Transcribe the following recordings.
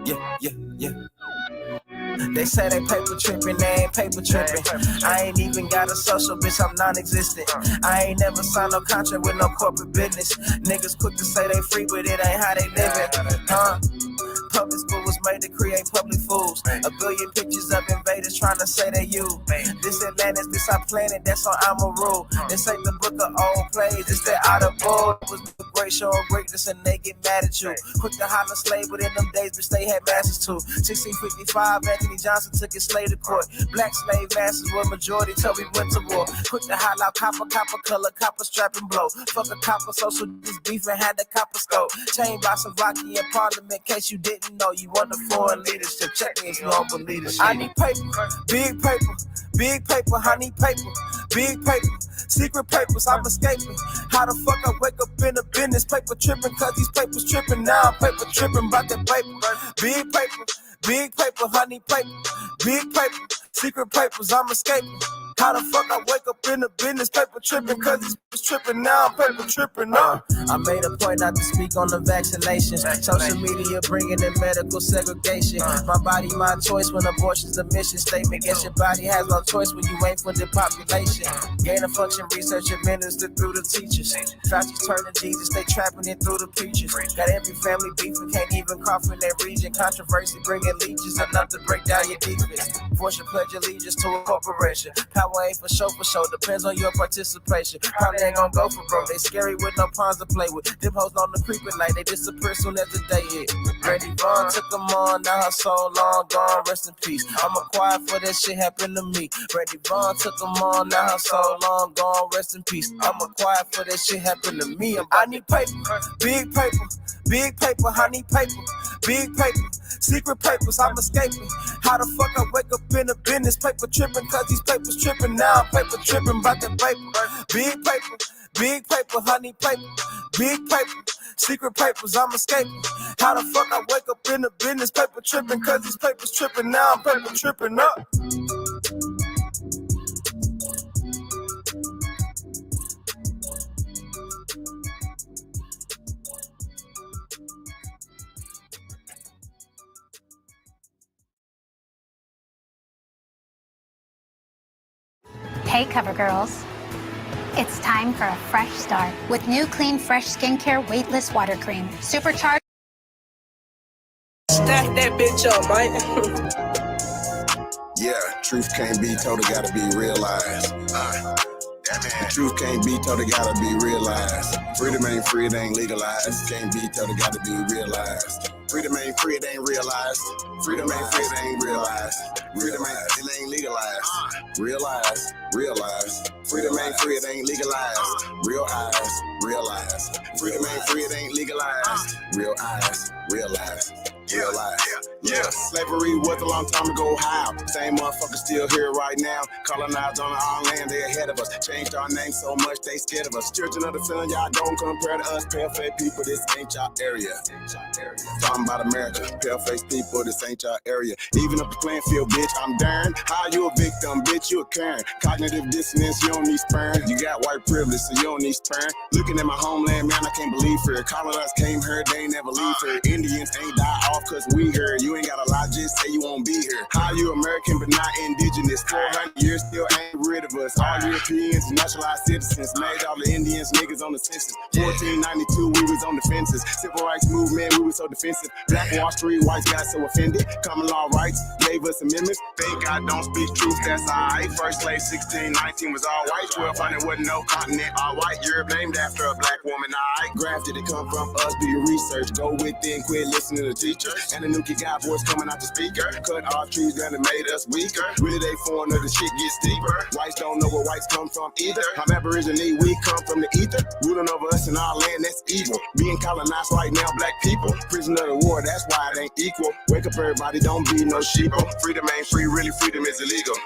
Yeah. They say they paper tripping, they ain't paper tripping. I ain't even got a social, bitch, I'm non-existent. I ain't never signed no contract with no corporate business. Niggas quick to say they free, but it ain't how they living. Public school was made to create public fools. A billion pictures of invaders trying to say they you. This Atlantis, this our planet, that's on I'm a rule. This ain't the book of old plays, it's that out of bull. It was the great show of greatness and they get mad at you. Quick to holler slave, but in them days, bitch, they had masters too. 1655, Anthony Johnson took his slave to court. Black slave masters were majority till we went to war. Quick to holler out copper color, copper strap and blow. Fuck a copper social, this beef and had the copper stove. Chain by Savaki in parliament, in case you didn't know. You want the foreign leadership, check me if you don't believe this shit. I need paper, big paper, I need paper, big paper, secret papers, I'm escaping. How the fuck I wake up in a business, paper tripping, cause these papers tripping, now I'm paper tripping about that paper. Big paper, I need paper, big paper, secret papers, I'm escaping. How the fuck I wake up in the business, paper tripping, cause these tripping, now I'm paper tripping. I made a point not to speak on the vaccinations. Social media bringing in medical segregation. My body, my choice when abortion's a mission statement. Guess your body has no choice when you ain't for the population. Gain of function research administered through the teachers. Fauci's turning Jesus, they trapping it through the preachers. Got every family beefing, can't even cough in their region. Controversy bringing leeches enough to break down your defense. Force your pledge allegiance to a corporation. Power ain't for show, depends on your participation. Probably ain't gonna go for broke, they scary with no pawns to play with. Them hoes on the creeping like they disappear soon as the day hit. Brandy Vaughn took them on, now her soul long gone, rest in peace. I'm quiet for that shit happen to me. Brandy Vaughn took them on, now her soul long gone, rest in peace. I'm quiet for that shit happen to me. I need paper, big paper, I need paper, big paper, secret papers, I'm escaping. How the fuck I wake up in a business, paper tripping, cause these papers tripping, now I'm paper tripping about that paper. Big paper, I need paper, big paper, secret papers, I'm escaping. How the fuck I wake up in a business, paper tripping, cause these papers tripping, now I'm paper tripping up. Hey, Cover Girls. It's time for a fresh start with new Clean Fresh Skincare Weightless Water Cream. Supercharged. Stack that bitch up, man. Yeah, truth can't be told, it gotta be realized. The truth can't be told, it gotta be realized. Freedom ain't free, it ain't legalized. Can't be told, it gotta be realized. Freedom ain't free, it ain't realized. Freedom ain't free, it ain't realized. Freedom ain't legalized. Realize. Freedom ain't free, it ain't legalized. Realize. Freedom ain't free, it ain't legalized. Realize. Yeah, slavery was a long time ago. How? Same motherfuckers still here right now. Colonized on our land, they ahead of us. Changed our name so much, they scared of us. Children of the sun, y'all don't compare to us. Pale-faced people, this ain't y'all area. Talking about America, pale-faced people, this ain't y'all area. Even up the playing field, bitch, I'm darn. How you a victim, bitch, you a Karen. Cognitive dissonance, you don't need sperm. You got white privilege, so you don't need sperm. Looking at my homeland, man, I can't believe her. Colonized came here, they ain't never leave her. Indians ain't die off cause we here. You ain't gotta lie, just say you won't be here. How you American but not indigenous? 400 years still ain't rid of us. All Europeans, naturalized citizens. Made all the Indians niggas on the census. 1492, we was on the fences. Civil rights movement, we was so defensive. Black Wall Street, whites got so offended. Common law rights, gave us amendments. Thank God don't speak truth, that's alright. First slave 1619 was all white. 1200 wasn't no continent, all white. Europe named after a black woman, alright. Grafted, it come from us, do your research. Go within, quit listening to teachers. And the Nuki got voice coming out the speaker. Cut off trees, then it made us weaker. Really they foreigner, the shit gets deeper. Whites don't know where whites come from either. I'm Aborigine, we come from the ether. Ruling over us in our land, that's evil. Being colonized right now, black people. Prisoner of the war, that's why it ain't equal. Wake up everybody, don't be no sheeple. Freedom ain't free, really freedom is illegal.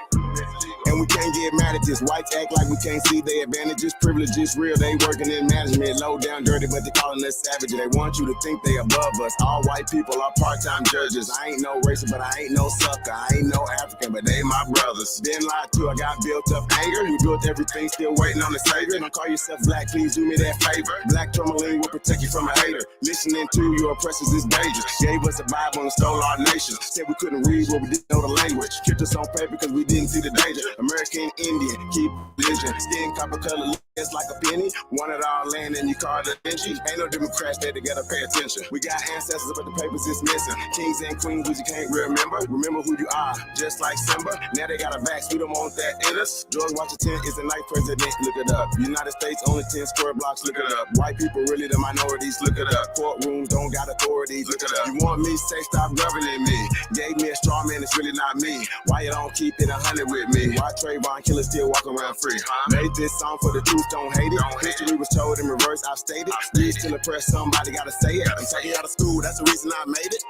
And we can't get mad at this. Whites act like we can't see their advantages. Privileges real, they working in management. Low down dirty, but they calling us savage. They want you to think they above us. All white people are part-time judges. I ain't no racist, but I ain't no sucker. I ain't no African, but they my brothers. Been lied to, I got built up anger. We built everything, still waiting on the savior. Don't call yourself black, please do me that favor. Black tourmaline will protect you from a hater. Listening to your oppressors is dangerous. Gave us a Bible and stole our nation. Said we couldn't read, but we didn't know the language. Kept us on paper because we didn't see the danger. American Indian, keep religion. Skin copper color, it's like a penny. Wanted our land and you called it Benji. Ain't no Democrats there together, pay attention. We got ancestors, but the papers is missing. Kings and queens, but you can't remember. Remember who you are, just like Simba. Now they got a vax, we don't want that in us. George Washington is the ninth president, look it up. United States, only 10 square blocks, look it up. White people really the minorities, look it up. Courtrooms don't got authorities, look it up. You want me, say stop governing me. Gave me a straw man, it's really not me. Why you don't keep it 100 with me? Why Trayvon killers still walk around free? Made this song for the truth, don't hate it. History was told in reverse, I've stated. Read still oppressed, somebody gotta say it. I'm taking you out of school, that's the reason I made it.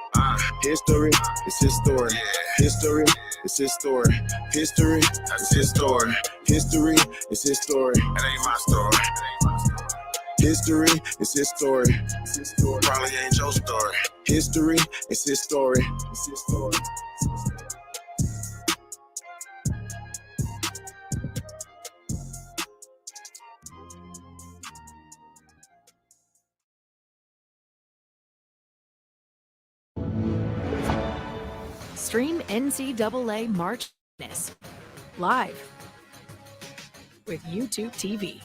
History is his story. History is his story. History is his story. History is his story. That ain't my story. History is his story. Probably ain't your story. History is his story. It's his story. Stream NCAA March Madness live with YouTube TV.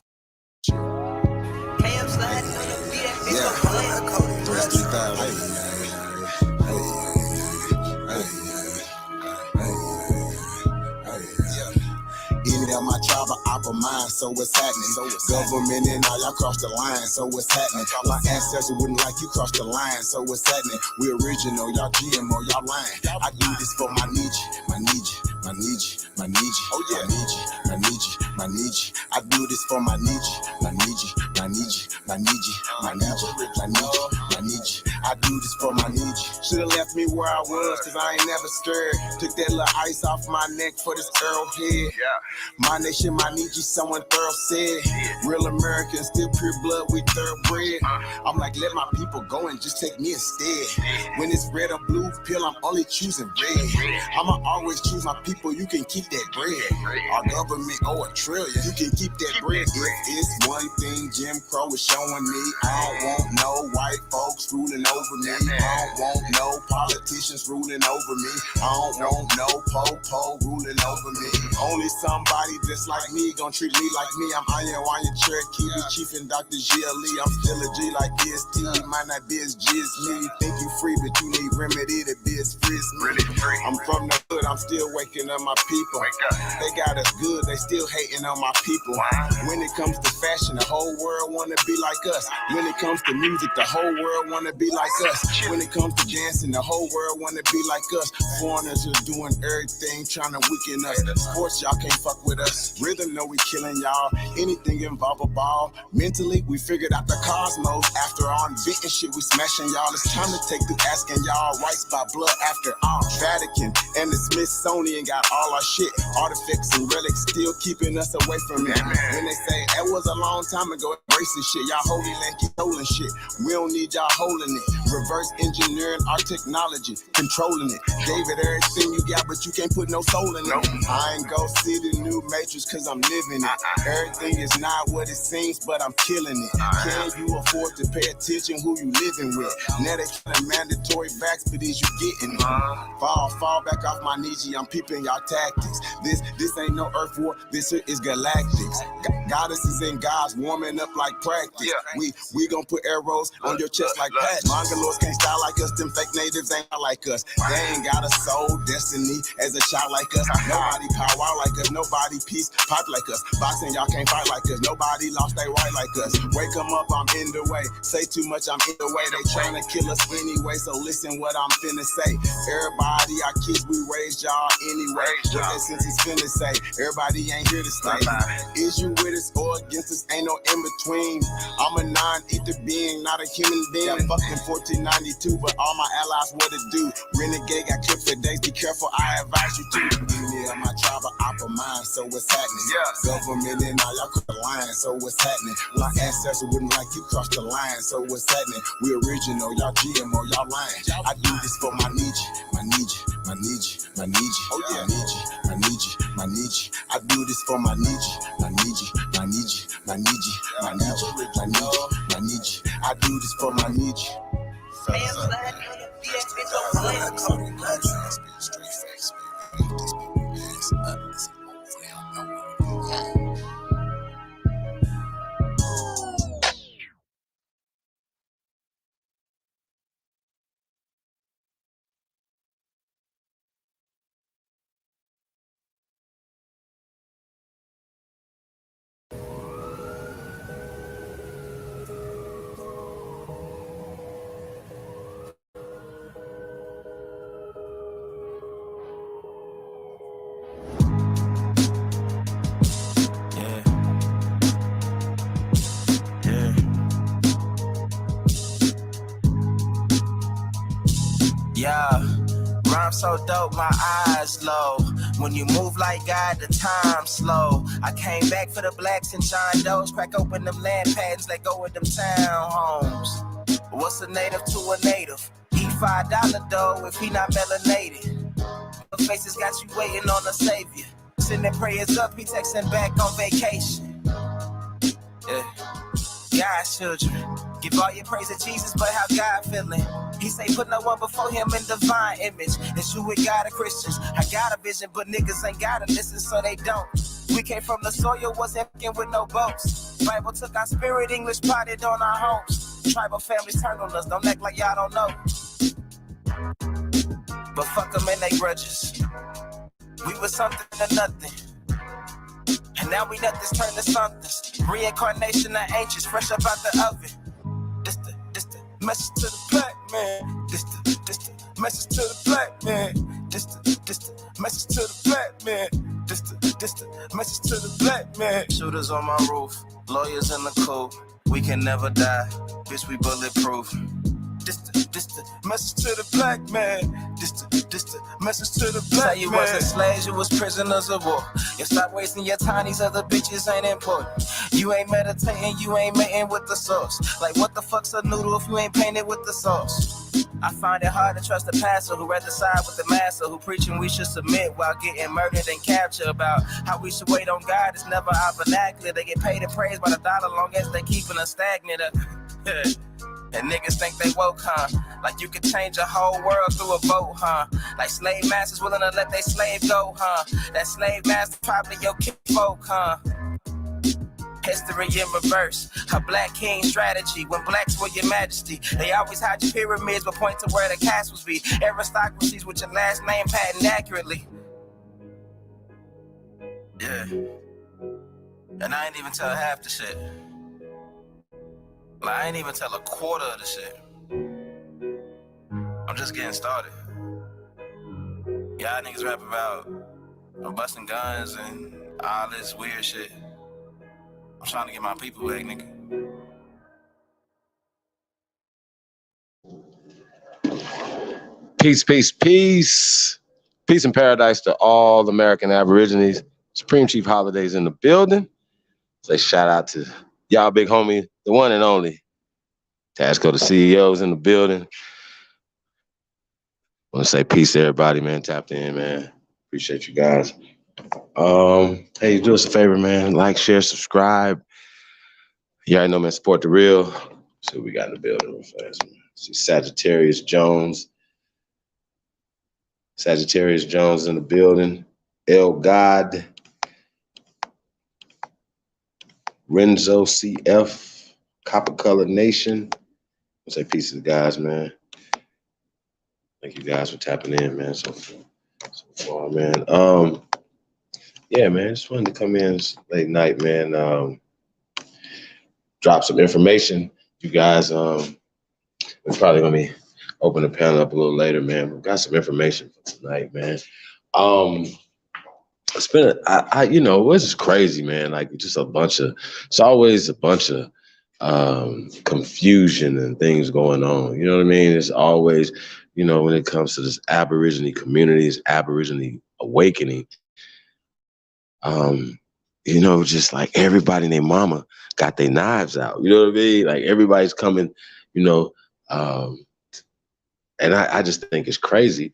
Any of my tribe are opera mine, so what's happening? Government and all y'all cross the line, so what's happening? My ancestors wouldn't like you cross the line, so what's happening? We original, y'all GMO, y'all lying. I do this for my Nietzsche, my Nietzsche, my Nietzsche, my Nietzsche. Oh yeah, my Nietzsche, my Nietzsche, my Nietzsche. I do this for my Nietzsche, my Nietzsche, my Nietzsche, my Nietzsche, my Nietzsche, my Nietzsche, my Nietzsche. I do this for my Nietzsche. Should've left me where I was, cause I ain't never scared. Took that little ice off my neck for this Earl head. My nation, my Nietzsche, someone thorough said. Real Americans, still pure blood, we thoroughbred. I'm like, let my people go and just take me instead. When it's red or blue pill, I'm only choosing red. I'ma always choose my people, you can keep that bread. Our government owe $1 trillion, you can keep that bread. It's one thing Jim Crow is showing me. I don't want no white folks ruling over me. I don't want no politicians ruling over me. I don't want no po-po ruling over me. Only somebody just like me gon' treat me like me. I'm Iron Cherokee, the Chief and Dr. G.L.E. I'm still a G like DST. Might not be as G as me. You think you free, but you need remedy to be as free as me. I'm from the hood, I'm still waking up my people. They got us good, they still hating on my people. When it comes to fashion, the whole world wanna be like us. When it comes to music, the whole world wanna be like us. When it comes to dancing, the whole world wanna be like us. Foreigners are doing everything, trying to weaken us. Sports, y'all can't fuck with us. Rhythm, know we killing y'all. Anything involve a ball. Mentally, we figured out the cosmos. After all inventing shit, we smashing y'all. It's time to take through asking y'all rights by blood after all. Vatican and the Smithsonian got all our shit. Artifacts and relics still keeping us away from it. When they say it was a long time ago, racist shit. Y'all holy land keep holding shit. We don't need y'all holding it. Reverse engineering our technology, controlling it. Gave it everything you got, but you can't put no soul in it. I ain't go see the new Matrix cause I'm living it. Everything is not what it seems, but I'm killing it. Can you afford to pay attention who you living with? Now they kind of mandatory vax, but is you getting it? Fall back off my Nietzsche, I'm peeping y'all tactics. This ain't no earth war, this here is galactics. Goddesses and gods warming up like practice. We gon' put arrows on your chest like patches. Mongoloids can't style like us, them fake natives ain't like us. They ain't got a soul, destiny as a child like us. Nobody power like us, nobody peace pop like us. Boxing, y'all can't fight like us, nobody lost they right like us. Wake them up, I'm in the way. Say too much, I'm in the way. They trying to kill us anyway, so listen what I'm finna say. Everybody, our kids, we raised y'all anyway. What that sense is finna say, everybody ain't here to stay. Is you with us or against us, ain't no in between. I'm a non-ether being, not a human being. Got fucked in 1492, but all my allies what it do. Renegade got killed for days, be careful, I advise you to. Enemy of my tribe, opera mind, so what's happening? Government and all y'all cross the line, so what's happening? My ancestors wouldn't like you cross the line, so what's happening? We original, y'all GMO, y'all lying. I do this for my Nietzsche, my Nietzsche, my Nietzsche, my Nietzsche, oh yeah, Nietzsche, my Nietzsche, my Nietzsche. I do this for my Nietzsche, my Nietzsche, my Nietzsche, my Nietzsche, my Nietzsche, my Nietzsche, my Nietzsche. I do this for my Nietzsche. Yeah, rhyme so dope, my eyes low. When you move like God, the time slow. I came back for the blacks and John Doe's. Crack open them land patents, let go of them townhomes. What's a native to a native? He $5 dough if he not melanated. The faces got you waiting on a savior. Sending prayers up, he texting back on vacation. Yeah. God's children, give all your praise to Jesus, but how God feeling? He say put no one before him in divine image. It's you with God and Christians. I got a vision, but niggas ain't gotta listen, so they don't. We came from the soil, wasn't f***ing with no boats. Bible took our spirit, English potted on our homes. Tribal families turned on us, don't act like y'all don't know. But fuck them and they grudges. We was something to nothing. And now we let this turn to something. Reincarnation of ancients, fresh up out the oven. This the message to the black man. This the message to the black man. This the message to the black man. This the message to the black man. Shooters on my roof, lawyers in the coop. We can never die, bitch, we bulletproof. This the message to the black man. This the message to the black man. Say you wasn't slaves, you was prisoners of war. You stop wasting your time, these other bitches ain't important. You ain't meditating, you ain't mating with the sauce. Like what the fuck's a noodle if you ain't painted with the sauce? I find it hard to trust the pastor who rather side with the master, who preaching we should submit while getting murdered and captured. About how we should wait on God, it's never our vernacular. They get paid and praised by the dollar long as they keeping us stagnant. And niggas think they woke, huh? Like you could change a whole world through a vote, huh? Like slave masters willing to let their slave go, huh? That slave master probably your kinfolk, huh? History in reverse, a black king strategy. When blacks were your majesty, they always hide your pyramids but point to where the castles be. Aristocracies with your last name patent accurately. Yeah. And I ain't even tell half the shit. Like, I ain't even tell a quarter of the shit. I'm just getting started. Y'all niggas rap about busting guns and all this weird shit. I'm trying to get my people back, nigga. Peace, peace, peace. Peace and paradise to all American Aborigines. Supreme Chief Holidays in the building. Say shout out to y'all big homie, the one and only. Tasco, the CEO's in the building. Want to say peace to everybody, man. Tapped in, man. Appreciate you guys. Hey, do us a favor, man. Like, share, subscribe. You already know, man. Support the real. See what we got in the building real fast, man. See Sagittarius Jones. Sagittarius Jones in the building. El God. Renzo CF. Copper Color Nation. I'll say peace to the guys, man. Thank you guys for tapping in, man. So far, man. Yeah, man. Just wanted to come in late night, man. Drop some information. You guys, we're probably gonna be open the panel up a little later, man. We've got some information for tonight, man. It's been, you know, it's just crazy, man. Like just it's always a bunch of confusion and things going on. You know what I mean? It's always, you know, when it comes to this Aborigine communities, Aborigine awakening, you know, just like everybody and their mama got their knives out. You know what I mean? Like everybody's coming, you know, and I just think it's crazy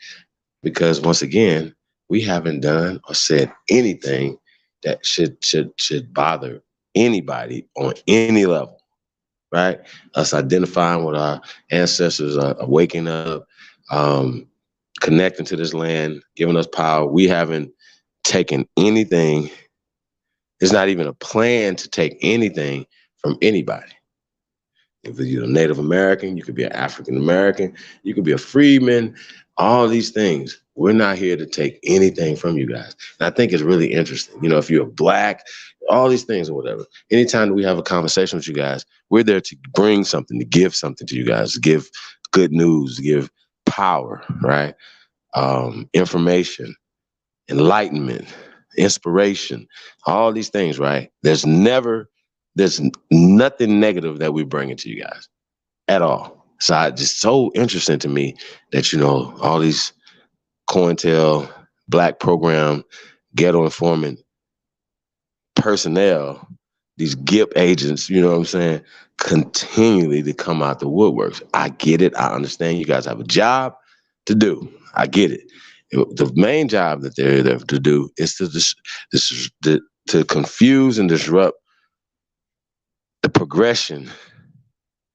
because once again, we haven't done or said anything that should bother anybody on any level, right? Us identifying with our ancestors, waking up, connecting to this land, giving us power. We haven't taken anything. There's not even a plan to take anything from anybody. If you're a Native American, you could be an African American, you could be a freedman, all these things. We're not here to take anything from you guys. And I think it's really interesting. You know, if you're black, all these things or whatever, anytime we have a conversation with you guys, we're there to bring something, to give something to you guys, to give good news, to give power, right? Information, enlightenment, inspiration, all these things, right? There's nothing negative that we bring into you guys at all. So it's just so interesting to me that, you know, all these COINTEL, black program, ghetto informant personnel, these GIP agents, you know what I'm saying, continually to come out the woodworks. I get it. I understand you guys have a job to do. I get it. The main job that they're there to do is to confuse and disrupt the progression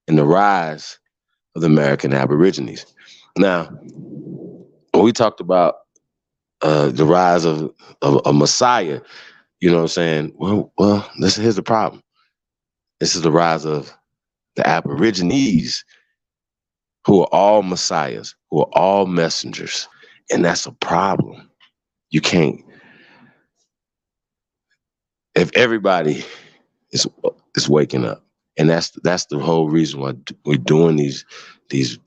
and the rise of the American Aborigines. Now, when we talked about the rise of a Messiah, you know what I'm saying? Well, here's the problem. This is the rise of the Aborigines, who are all messiahs, who are all messengers. And that's a problem. You can't, if everybody is waking up, and that's the whole reason why we're doing these, it's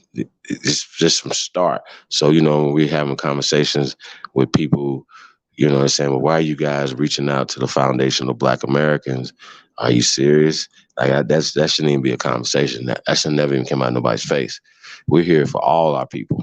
just from start. So, you know, when we're having conversations with people, you know, saying, well, why are you guys reaching out to the Foundation of Black Americans? Are you serious? Like that shouldn't even be a conversation. That should never even come out of nobody's face. We're here for all our people.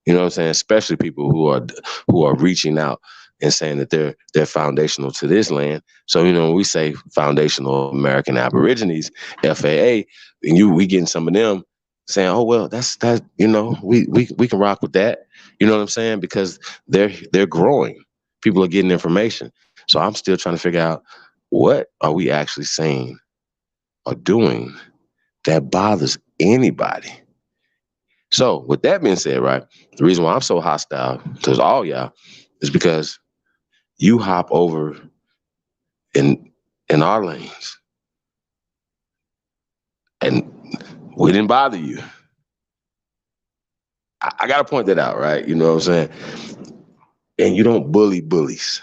You know what I'm saying? Especially people who are reaching out and saying that they're foundational to this land. So, you know, when we say Foundational American Aborigines, FAA, and we getting some of them saying, oh, well, that, you know, we can rock with that. You know what I'm saying? Because they're growing. People are getting information. So I'm still trying to figure out, what are we actually saying or doing that bothers anybody? So with that being said, right, the reason why I'm so hostile to all y'all is because you hop over in our lanes and we didn't bother you. I got to point that out, right? You know what I'm saying? And you don't bully bullies.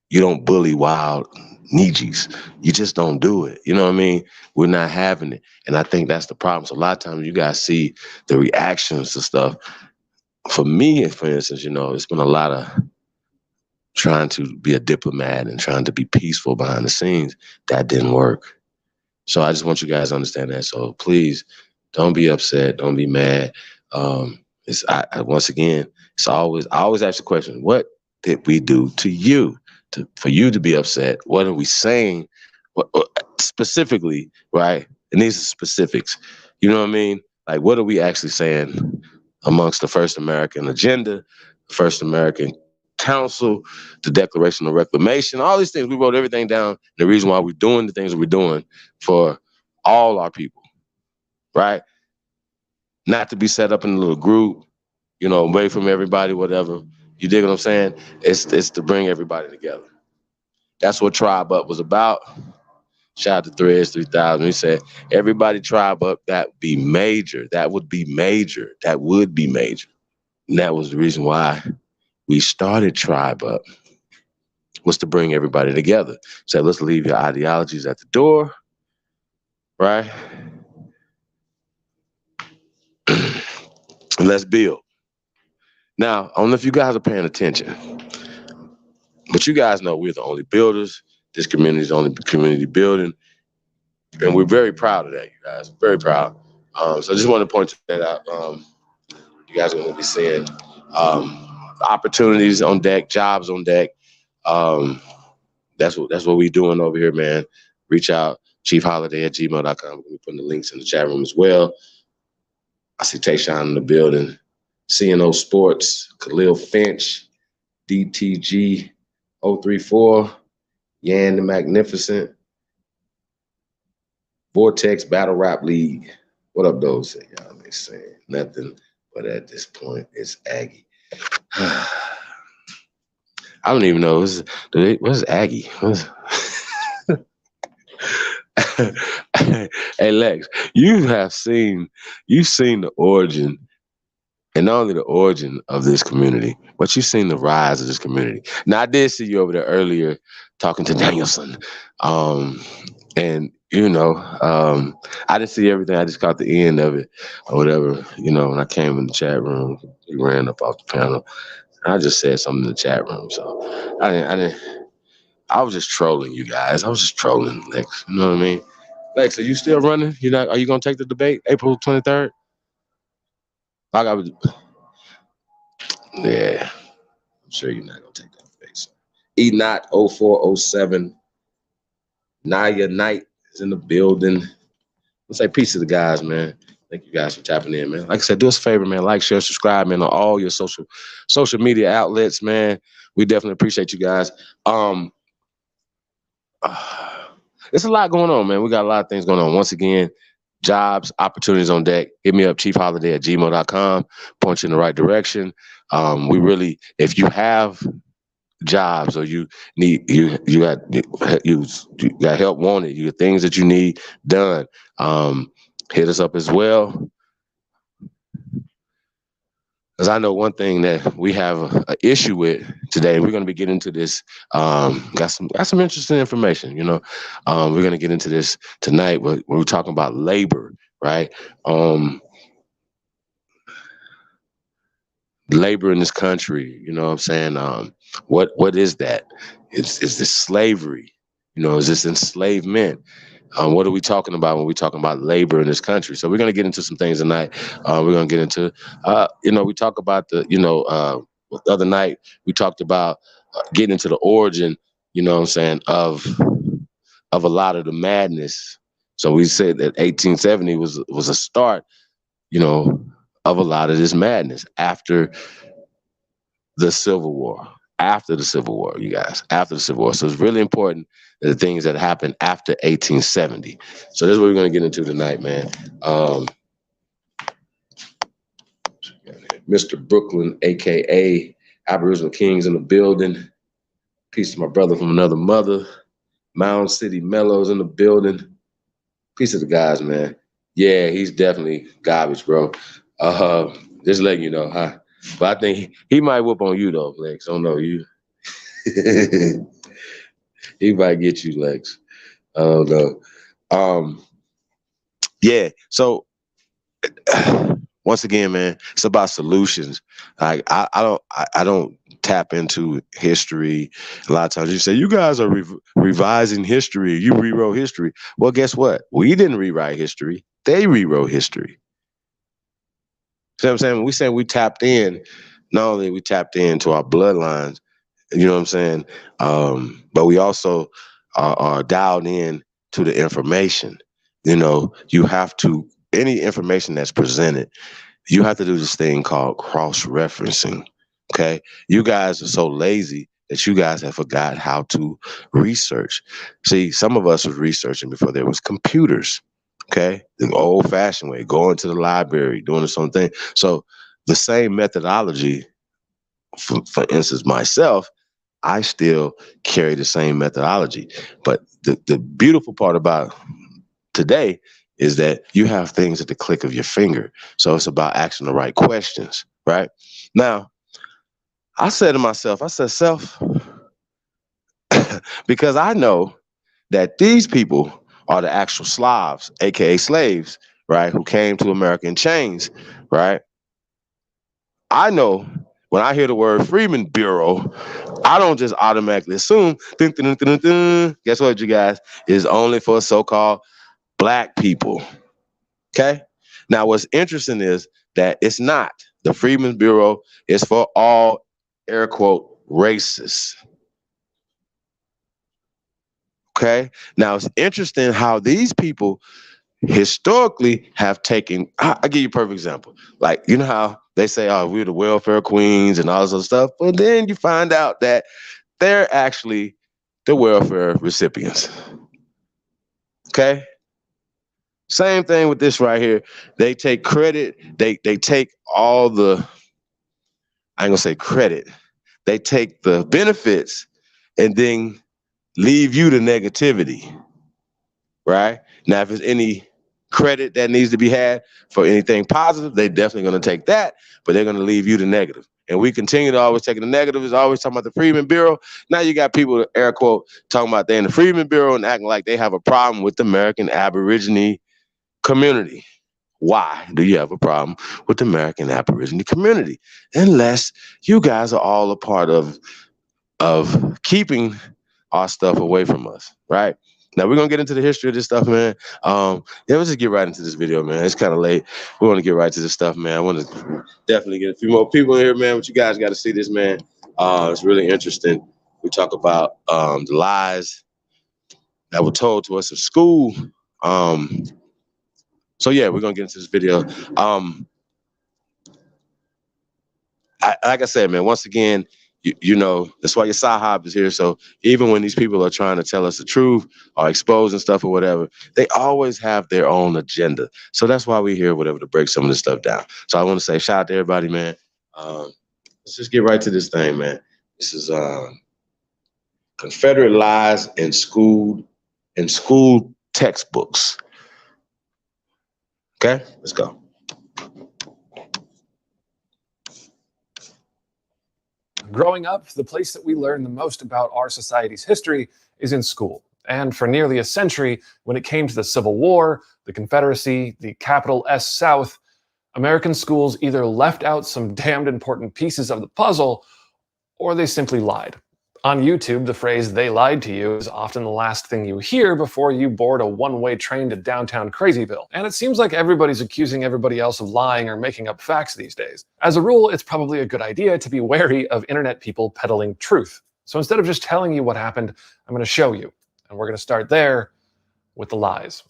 You don't bully wild Nijis. You just don't do it. You know what I mean? We're not having it. And I think that's the problem. So a lot of times you guys see the reactions to stuff. For me, for instance, you know, it's been a lot of trying to be a diplomat and trying to be peaceful behind the scenes. That didn't work. So I just want you guys to understand that. So please don't be upset. Don't be mad. Once again, I always ask the question, what did we do to you for you to be upset? What are we saying specifically, right? And these are specifics. You know what I mean? Like, what are we actually saying amongst the First American Agenda, the First American Council, the Declaration of Reclamation, all these things? We wrote everything down. The reason why we're doing the things that we're doing for all our people, right? Not to be set up in a little group, you know, away from everybody, whatever. You dig what I'm saying? It's to bring everybody together. That's what Tribe Up was about. Shout out to Threads 3000. He said, everybody Tribe Up, that would be major. That would be major. That would be major. And that was the reason why we started Tribe Up, was to bring everybody together. So let's leave your ideologies at the door, right? And let's build. Now, I don't know if you guys are paying attention, but you guys know we're the only builders. This community is the only community building. And we're very proud of that, you guys. Very proud. So I just want to point that out. You guys are going to be seeing opportunities on deck, jobs on deck. That's what we're doing over here, man. Reach out, chiefholiday@gmail.com. We're going to be putting the links in the chat room as well. I see Tayshawn in the building. CNO Sports, Khalil Finch, DTG 034, Yan the Magnificent, Vortex Battle Rap League. What up, those? Y'all ain't saying nothing, but at this point, it's Aggie. I don't even know. What's Aggie? Hey, Lex, you've seen the origin, and not only the origin of this community, but you've seen the rise of this community. Now, I did see you over there earlier talking to Danielson. And, I didn't see everything. I just caught the end of it or whatever. When I came in the chat room, he ran up off the panel. I just said something in the chat room. So I was just trolling you guys. I was just trolling Lex. You know what I mean? Lex, are you still running? Are you going to take the debate April 23rd? Yeah. I'm sure you're not going to take that debate. So. E-Not 0407. Naya Knight is in the building. Let's say peace to the guys, man. Thank you guys for tapping in, man. Like I said, do us a favor, man. Like, share, subscribe, man, on all your social media outlets, man. We definitely appreciate you guys. There's a lot going on, man. We got a lot of things going on. Once again, jobs, opportunities on deck. Hit me up, chiefholiday@gmail.com. Point you in the right direction. If you have jobs or you got help wanted, you got things that you need done, hit us up as well. Because I know one thing that we have an issue with today, we're going to be getting into this. Got some interesting information. We're going to get into this tonight. We're talking about labor, right? Labor in this country. You know what I'm saying? What is that? Is this slavery? Is this enslavement? What are we talking about when we talking about labor in this country? So we're going to get into some things tonight. We're going to get into, we talk about the other night we talked about getting into the origin, of a lot of the madness. So we said that 1870 was a start, of a lot of this madness after the Civil War. After the Civil War, you guys, after the Civil War. So it's really important that the things that happened after 1870. So this is what we're going to get into tonight, man. Mr. Brooklyn, a.k.a. Aboriginal Kings in the building. Peace to my brother from another mother. Mound City Mellows in the building. Peace to the guys, man. Yeah, he's definitely garbage, bro. Just letting you know, huh? But I think he might whoop on you, though, Lex. I don't know, you. He might get you, Lex. I don't know. Yeah, so once again, man, it's about solutions. Like I don't tap into history. A lot of times you say, you guys are revising history. You rewrote history. Well, guess what? We didn't rewrite history. They rewrote history. See what I'm saying? When we say we tapped in, not only we tapped into our bloodlines, you know what I'm saying? But we also are dialed in to the information. You have to, any information that's presented, you have to do this thing called cross-referencing. Okay? You guys are so lazy that you guys have forgot how to research. See, some of us was researching before there was computers. Okay, the old-fashioned way, going to the library, doing this own thing. So the same methodology, for instance, myself, I still carry the same methodology. But the beautiful part about today is that you have things at the click of your finger. So it's about asking the right questions, right? Now, I said to myself, self, because I know that these people are the actual Slavs, aka slaves, right, who came to America in chains, right? I know when I hear the word Freedmen Bureau, I don't just automatically assume, guess what, you guys, is only for so-called black people. Okay? Now, what's interesting is that it's not. The Freedmen's Bureau is for all, air quote, racists. Okay? Now, it's interesting how these people historically have taken, I'll give you a perfect example. Like, you know how they say, oh, we're the welfare queens and all this other stuff, but then you find out that they're actually the welfare recipients. Okay? Same thing with this right here. They take credit, they take all the, I ain't gonna say credit, they take the benefits and then leave you the negativity, right? Now, if there's any credit that needs to be had for anything positive, they definitely gonna take that, but they're gonna leave you the negative. And we continue to always take the negative, is always talking about the Freedmen Bureau. Now you got people, air quote, talking about they in the Freedmen Bureau and acting like they have a problem with the American Aborigine community. Why do you have a problem with the American Aborigine community? Unless you guys are all a part of keeping our stuff away from us, right? Now we're gonna get into the history of this stuff, man. Yeah, let's just get right into this video, man. It's kind of late. We want to get right to this stuff, man. I want to definitely get a few more people in here, man. But you guys got to see this, man. It's really interesting. We talk about the lies that were told to us in school. So yeah, we're gonna get into this video. Like I said, man, once again, you know, that's why your Sahab is here. So even when these people are trying to tell us the truth or expose and stuff or whatever, they always have their own agenda. So that's why we're here, whatever, to break some of this stuff down. So I want to say shout out to everybody, man. Let's just get right to this thing, man. This is Confederate lies in school textbooks. Okay, let's go. Growing up, the place that we learn the most about our society's history is in school. And for nearly a century, when it came to the Civil War, the Confederacy, the capital S South, American schools either left out some damned important pieces of the puzzle, or they simply lied. On YouTube, the phrase "they lied to you" is often the last thing you hear before you board a one-way train to downtown Crazyville. And it seems like everybody's accusing everybody else of lying or making up facts these days. As a rule, it's probably a good idea to be wary of internet people peddling truth. So instead of just telling you what happened, I'm going to show you. And we're going to start there with the lies.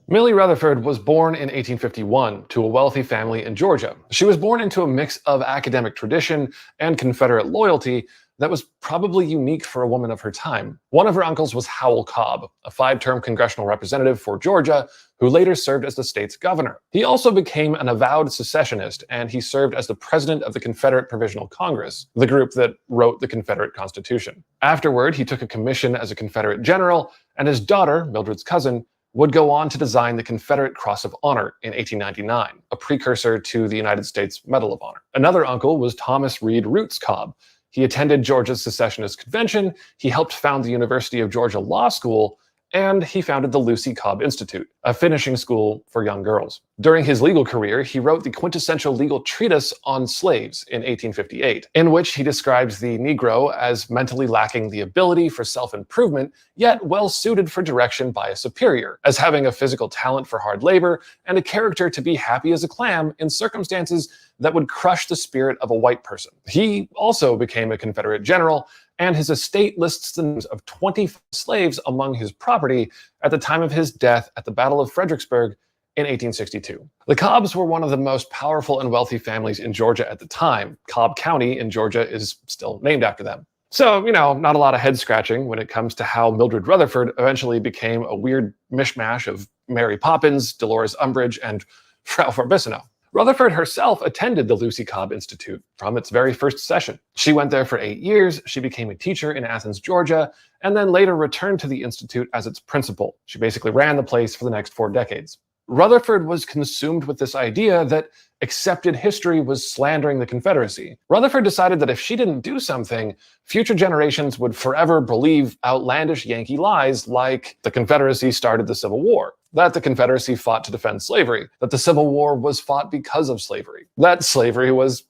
Millie Rutherford was born in 1851 to a wealthy family in Georgia. She was born into a mix of academic tradition and Confederate loyalty that was probably unique for a woman of her time. One of her uncles was Howell Cobb, a 5-term congressional representative for Georgia, who later served as the state's governor. He also became an avowed secessionist, and he served as the president of the Confederate Provisional Congress, the group that wrote the Confederate Constitution. Afterward, he took a commission as a Confederate general, and his daughter, Mildred's cousin, would go on to design the Confederate Cross of Honor in 1899, a precursor to the United States Medal of Honor. Another uncle was Thomas Reed Roots Cobb. He attended Georgia's secessionist convention, he helped found the University of Georgia Law School, and he founded the Lucy Cobb Institute, a finishing school for young girls. During his legal career, he wrote the quintessential legal treatise on slaves in 1858, in which he describes the Negro as mentally lacking the ability for self-improvement, yet well-suited for direction by a superior, as having a physical talent for hard labor, and a character to be happy as a clam in circumstances that would crush the spirit of a white person. He also became a Confederate general, and his estate lists the names of 20 slaves among his property at the time of his death at the Battle of Fredericksburg in 1862. The Cobbs were one of the most powerful and wealthy families in Georgia at the time. Cobb County in Georgia is still named after them. So, you know, not a lot of head scratching when it comes to how Mildred Rutherford eventually became a weird mishmash of Mary Poppins, Dolores Umbridge, and Frau Forbissino. Rutherford herself attended the Lucy Cobb Institute from its very first session. She went there for 8 years, she became a teacher in Athens, Georgia, and then later returned to the institute as its principal. She basically ran the place for the next 4 decades. Rutherford was consumed with this idea that accepted history was slandering the Confederacy. Rutherford decided that if she didn't do something, future generations would forever believe outlandish Yankee lies like the Confederacy started the Civil War, that the Confederacy fought to defend slavery, that the Civil War was fought because of slavery, that slavery was,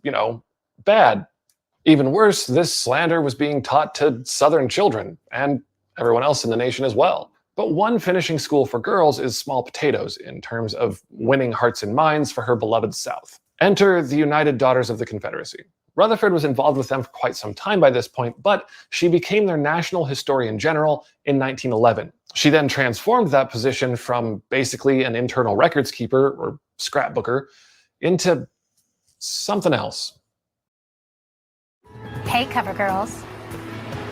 bad. Even worse, this slander was being taught to Southern children, and everyone else in the nation as well. But one finishing school for girls is small potatoes in terms of winning hearts and minds for her beloved South. Enter the United Daughters of the Confederacy. Rutherford was involved with them for quite some time by this point, but she became their National Historian General in 1911. She then transformed that position from basically an internal records keeper or scrapbooker into something else. Hey, cover girls.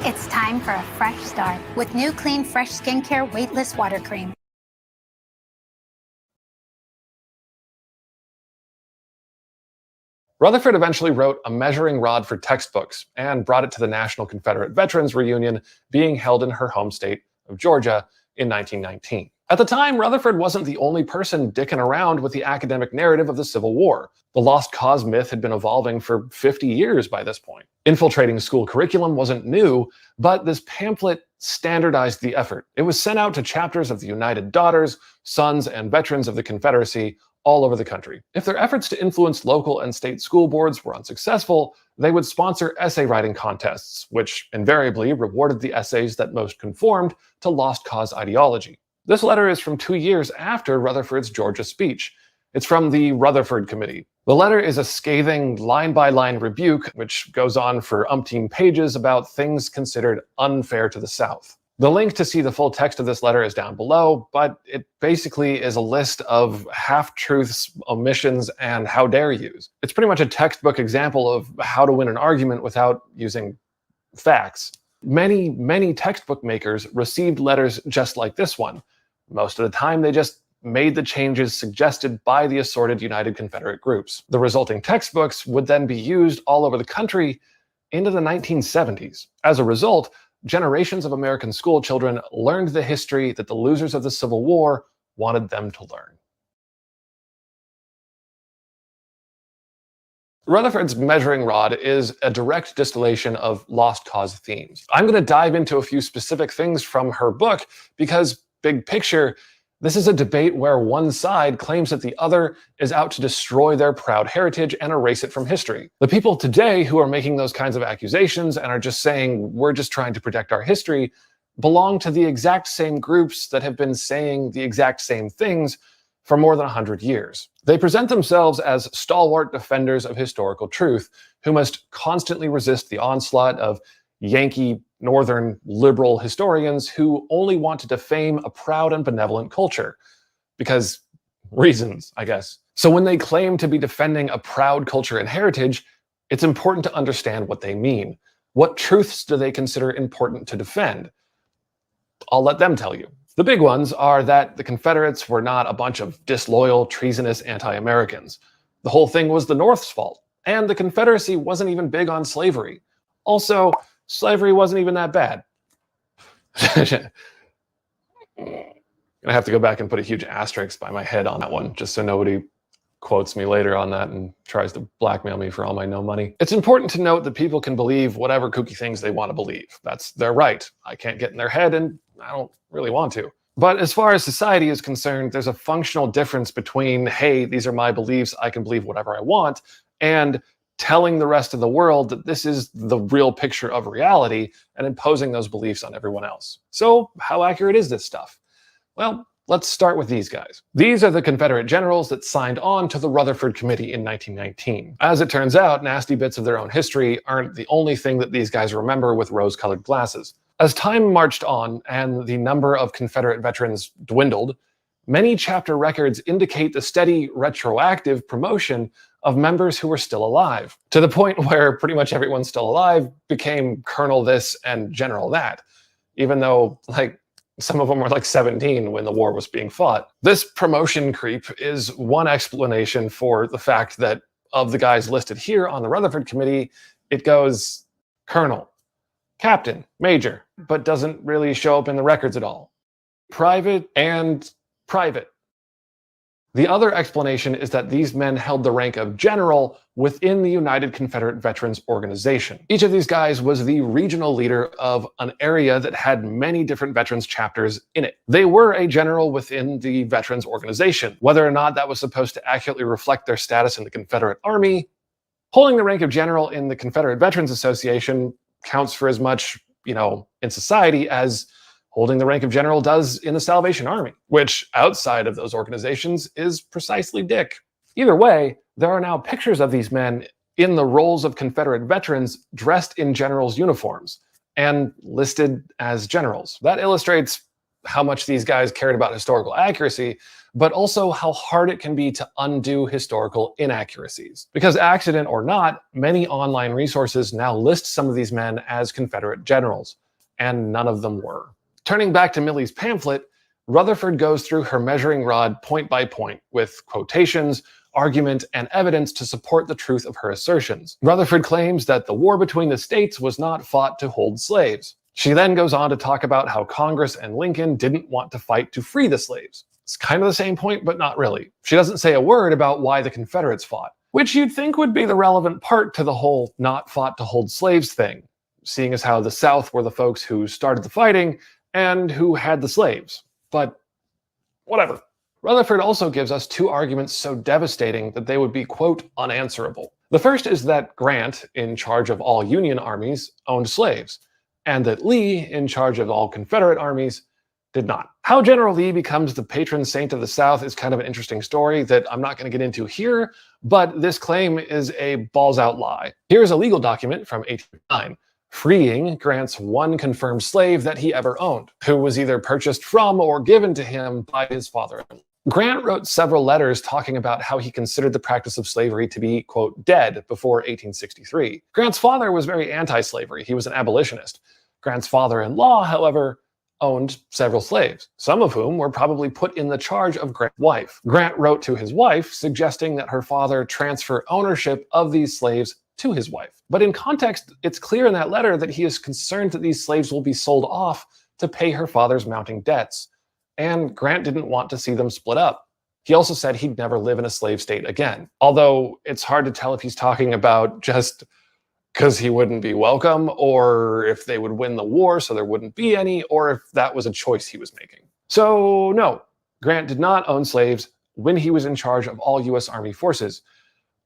It's time for a fresh start with new clean, fresh skincare weightless water cream. Rutherford eventually wrote a measuring rod for textbooks and brought it to the National Confederate Veterans Reunion being held in her home state of Georgia in 1919. At the time, Rutherford wasn't the only person dicking around with the academic narrative of the Civil War. The lost cause myth had been evolving for 50 years by this point. Infiltrating school curriculum wasn't new, but this pamphlet standardized the effort. It was sent out to chapters of the United Daughters, Sons, and Veterans of the Confederacy all over the country. If their efforts to influence local and state school boards were unsuccessful, they would sponsor essay writing contests, which invariably rewarded the essays that most conformed to lost cause ideology. This letter is from 2 years after Rutherford's Georgia speech. It's from the Rutherford Committee. The letter is a scathing line-by-line rebuke, which goes on for umpteen pages about things considered unfair to the South. The link to see the full text of this letter is down below, but it basically is a list of half-truths, omissions, and how dare yous. It's pretty much a textbook example of how to win an argument without using facts. Many textbook makers received letters just like this one. Most of the time, they just made the changes suggested by the assorted United Confederate groups. The resulting textbooks would then be used all over the country into the 1970s. As a result, generations of American school children learned the history that the losers of the Civil War wanted them to learn. Rutherford's measuring rod is a direct distillation of lost cause themes. I'm going to dive into a few specific things from her book because, big picture, this is a debate where one side claims that the other is out to destroy their proud heritage and erase it from history. The people today who are making those kinds of accusations and are just saying, we're just trying to protect our history, belong to the exact same groups that have been saying the exact same things for more than 100 years. They present themselves as stalwart defenders of historical truth who must constantly resist the onslaught of Yankee Northern liberal historians who only want to defame a proud and benevolent culture. Because reasons, I guess. So when they claim to be defending a proud culture and heritage, it's important to understand what they mean. What truths do they consider important to defend? I'll let them tell you. The big ones are that the Confederates were not a bunch of disloyal, treasonous anti-Americans. The whole thing was the North's fault, and the Confederacy wasn't even big on slavery. Also, slavery wasn't even that bad. I'm gonna have to go back and put a huge asterisk by my head on that one, just so nobody quotes me later on that and tries to blackmail me for all my no money. It's important to note that people can believe whatever kooky things they want to believe. That's their right. I can't get in their head, and I don't really want to. But as far as society is concerned, there's a functional difference between, hey, these are my beliefs, I can believe whatever I want, and telling the rest of the world that this is the real picture of reality and imposing those beliefs on everyone else. So how accurate is this stuff? Well, let's start with these guys. These are the Confederate generals that signed on to the Rutherford Committee in 1919. As it turns out, nasty bits of their own history aren't the only thing that these guys remember with rose-colored glasses. As time marched on and the number of Confederate veterans dwindled, many chapter records indicate the steady retroactive promotion of members who were still alive, to the point where pretty much everyone still alive became Colonel this and General that, even though, some of them were 17 when the war was being fought. This promotion creep is one explanation for the fact that of the guys listed here on the Rutherford Committee, it goes Colonel, Captain, Major, but doesn't really show up in the records at all. Private and Private. The other explanation is that these men held the rank of general within the United Confederate Veterans Organization. Each of these guys was the regional leader of an area that had many different veterans chapters in it. They were a general within the Veterans Organization. Whether or not that was supposed to accurately reflect their status in the Confederate Army, holding the rank of general in the Confederate Veterans Association counts for as much, in society as holding the rank of general does in the Salvation Army, which outside of those organizations is precisely dick. Either way, there are now pictures of these men in the roles of Confederate veterans dressed in generals' uniforms and listed as generals. That illustrates how much these guys cared about historical accuracy, but also how hard it can be to undo historical inaccuracies. Because accident or not, many online resources now list some of these men as Confederate generals, and none of them were. Turning back to Millie's pamphlet, Rutherford goes through her measuring rod point by point with quotations, argument, and evidence to support the truth of her assertions. Rutherford claims that the war between the states was not fought to hold slaves. She then goes on to talk about how Congress and Lincoln didn't want to fight to free the slaves. It's kind of the same point, but not really. She doesn't say a word about why the Confederates fought, which you'd think would be the relevant part to the whole not fought to hold slaves thing, seeing as how the South were the folks who started the fighting and who had the slaves. But whatever. Rutherford also gives us two arguments so devastating that they would be, quote, unanswerable. The first is that Grant, in charge of all Union armies, owned slaves, and that Lee, in charge of all Confederate armies, did not. How General Lee becomes the patron saint of the South is kind of an interesting story that I'm not going to get into here, but this claim is a balls-out lie. Here's a legal document from 1809, freeing Grant's one confirmed slave that he ever owned, who was either purchased from or given to him by his father. Grant wrote several letters talking about how he considered the practice of slavery to be, quote, dead before 1863. Grant's father was very anti-slavery. He was an abolitionist. Grant's father-in-law, however, owned several slaves, some of whom were probably put in the charge of Grant's wife. Grant wrote to his wife suggesting that her father transfer ownership of these slaves to his wife. But in context, it's clear in that letter that he is concerned that these slaves will be sold off to pay her father's mounting debts. And Grant didn't want to see them split up. He also said he'd never live in a slave state again. Although it's hard to tell if he's talking about just because he wouldn't be welcome, or if they would win the war so there wouldn't be any, or if that was a choice he was making. So no, Grant did not own slaves when he was in charge of all U.S. Army forces,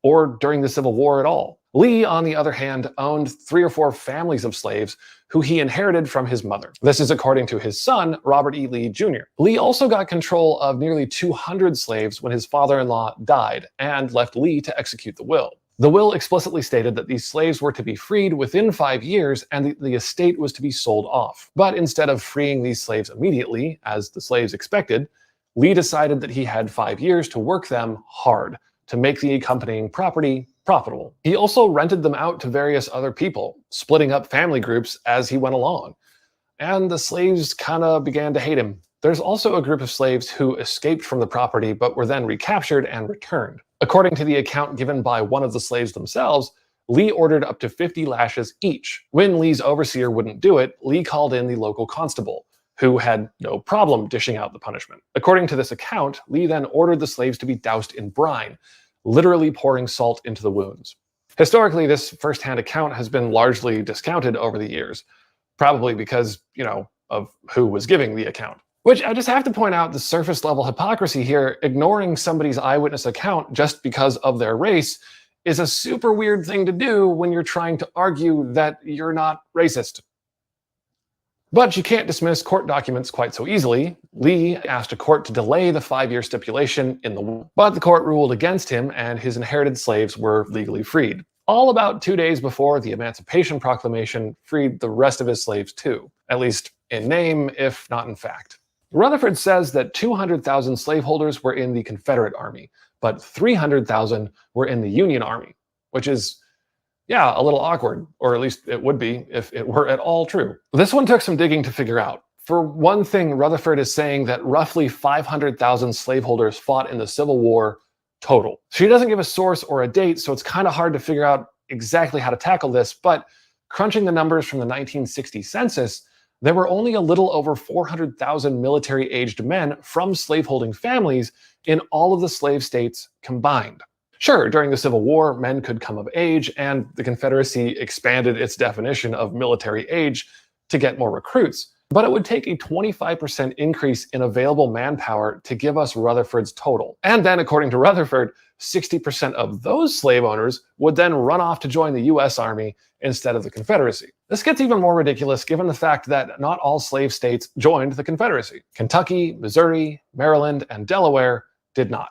or during the Civil War at all. Lee, on the other hand, owned 3 or 4 families of slaves who he inherited from his mother. This is according to his son, Robert E. Lee Jr. Lee also got control of nearly 200 slaves when his father-in-law died and left Lee to execute the will. The will explicitly stated that these slaves were to be freed within 5 years and the estate was to be sold off. But instead of freeing these slaves immediately, as the slaves expected, Lee decided that he had 5 years to work them hard to make the accompanying property profitable. He also rented them out to various other people, splitting up family groups as he went along. And the slaves kind of began to hate him. There's also a group of slaves who escaped from the property but were then recaptured and returned. According to the account given by one of the slaves themselves, Lee ordered up to 50 lashes each. When Lee's overseer wouldn't do it, Lee called in the local constable, who had no problem dishing out the punishment. According to this account, Lee then ordered the slaves to be doused in brine, literally pouring salt into the wounds. Historically, this first-hand account has been largely discounted over the years, probably because, of who was giving the account. Which I just have to point out the surface-level hypocrisy here. Ignoring somebody's eyewitness account just because of their race is a super weird thing to do when you're trying to argue that you're not racist. But you can't dismiss court documents quite so easily. Lee asked a court to delay the 5-year stipulation in the will, but the court ruled against him and his inherited slaves were legally freed. All about 2 days before the Emancipation Proclamation freed the rest of his slaves too, at least in name, if not in fact. Rutherford says that 200,000 slaveholders were in the Confederate Army, but 300,000 were in the Union Army, which is, yeah, a little awkward, or at least it would be if it were at all true. This one took some digging to figure out. For one thing, Rutherford is saying that roughly 500,000 slaveholders fought in the Civil War total. She doesn't give a source or a date, so it's kind of hard to figure out exactly how to tackle this, but crunching the numbers from the 1960 census, there were only a little over 400,000 military-aged men from slaveholding families in all of the slave states combined. Sure, during the Civil War, men could come of age, and the Confederacy expanded its definition of military age to get more recruits. But it would take a 25% increase in available manpower to give us Rutherford's total. And then, according to Rutherford, 60% of those slave owners would then run off to join the US Army instead of the Confederacy. This gets even more ridiculous given the fact that not all slave states joined the Confederacy. Kentucky, Missouri, Maryland, and Delaware did not.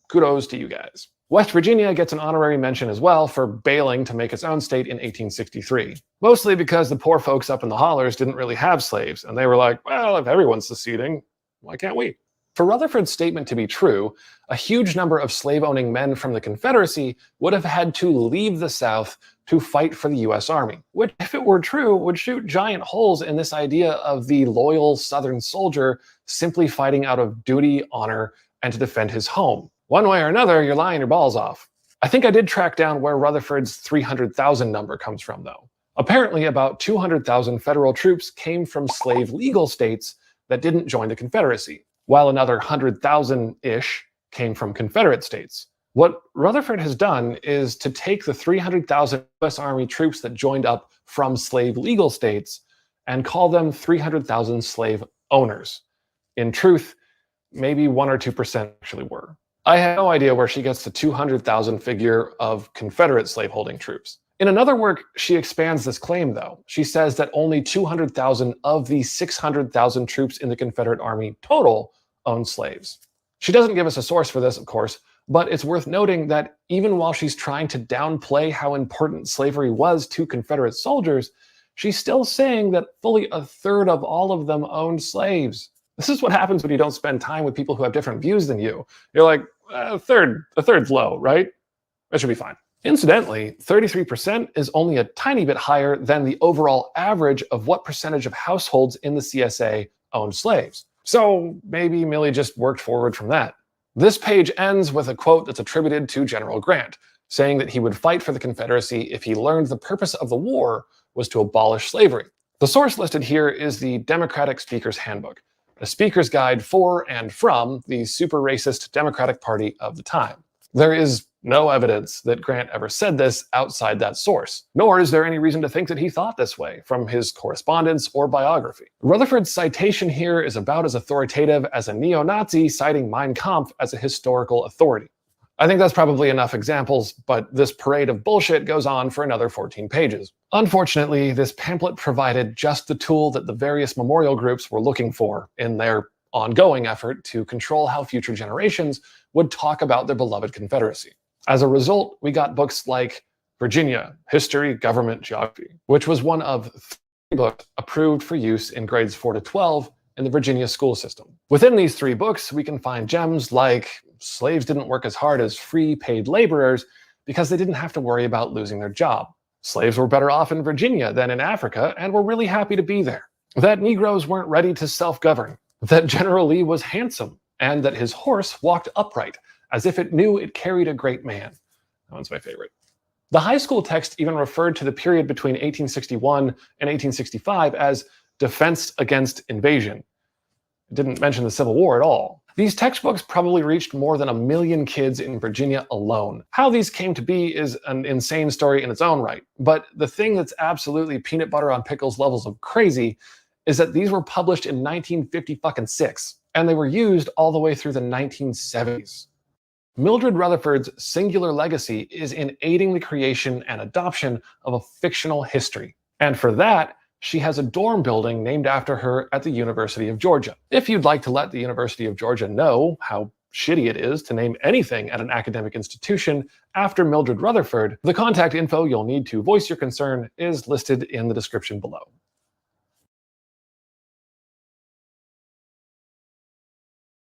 Kudos to you guys. West Virginia gets an honorary mention as well for bailing to make its own state in 1863. Mostly because the poor folks up in the hollers didn't really have slaves, and they were like, well, if everyone's seceding, why can't we? For Rutherford's statement to be true, a huge number of slave-owning men from the Confederacy would have had to leave the South to fight for the US Army, which, if it were true, would shoot giant holes in this idea of the loyal Southern soldier simply fighting out of duty, honor, and to defend his home. One way or another, you're lying your balls off. I think I did track down where Rutherford's 300,000 number comes from, though. Apparently, about 200,000 federal troops came from slave legal states that didn't join the Confederacy, while another 100,000-ish came from Confederate states. What Rutherford has done is to take the 300,000 US Army troops that joined up from slave legal states and call them 300,000 slave owners. In truth, maybe 1 or 2% actually were. I have no idea where she gets the 200,000 figure of Confederate slaveholding troops. In another work, she expands this claim, though. She says that only 200,000 of the 600,000 troops in the Confederate Army total owned slaves. She doesn't give us a source for this, of course, but it's worth noting that even while she's trying to downplay how important slavery was to Confederate soldiers, she's still saying that fully a third of all of them owned slaves. This is what happens when you don't spend time with people who have different views than you. You're like, a third's low, right? That should be fine. Incidentally, 33% is only a tiny bit higher than the overall average of what percentage of households in the CSA owned slaves. So maybe Millie just worked forward from that. This page ends with a quote that's attributed to General Grant, saying that he would fight for the Confederacy if he learned the purpose of the war was to abolish slavery. The source listed here is the Democratic Speaker's Handbook, a speaker's guide for and from the super racist Democratic Party of the time. There is no evidence that Grant ever said this outside that source, nor is there any reason to think that he thought this way from his correspondence or biography. Rutherford's citation here is about as authoritative as a neo-Nazi citing Mein Kampf as a historical authority. I think that's probably enough examples, but this parade of bullshit goes on for another 14 pages. Unfortunately, this pamphlet provided just the tool that the various memorial groups were looking for in their ongoing effort to control how future generations would talk about their beloved Confederacy. As a result, we got books like Virginia, History, Government, Geography, which was one of 3 books approved for use in grades 4 to 12 in the Virginia school system. Within these 3 books, we can find gems like slaves didn't work as hard as free paid laborers because they didn't have to worry about losing their job. Slaves were better off in Virginia than in Africa and were really happy to be there. That Negroes weren't ready to self-govern. That General Lee was handsome and that his horse walked upright as if it knew it carried a great man. That one's my favorite. The high school text even referred to the period between 1861 and 1865 as defense against invasion. It didn't mention the Civil War at all. These textbooks probably reached more than 1 million kids in Virginia alone. How these came to be is an insane story in its own right. But the thing that's absolutely peanut butter on pickles levels of crazy is that these were published in 1956, and they were used all the way through the 1970s. Mildred Rutherford's singular legacy is in aiding the creation and adoption of a fictional history. And for that, she has a dorm building named after her at the University of Georgia. If you'd like to let the University of Georgia know how shitty it is to name anything at an academic institution after Mildred Rutherford, the contact info you'll need to voice your concern is listed in the description below.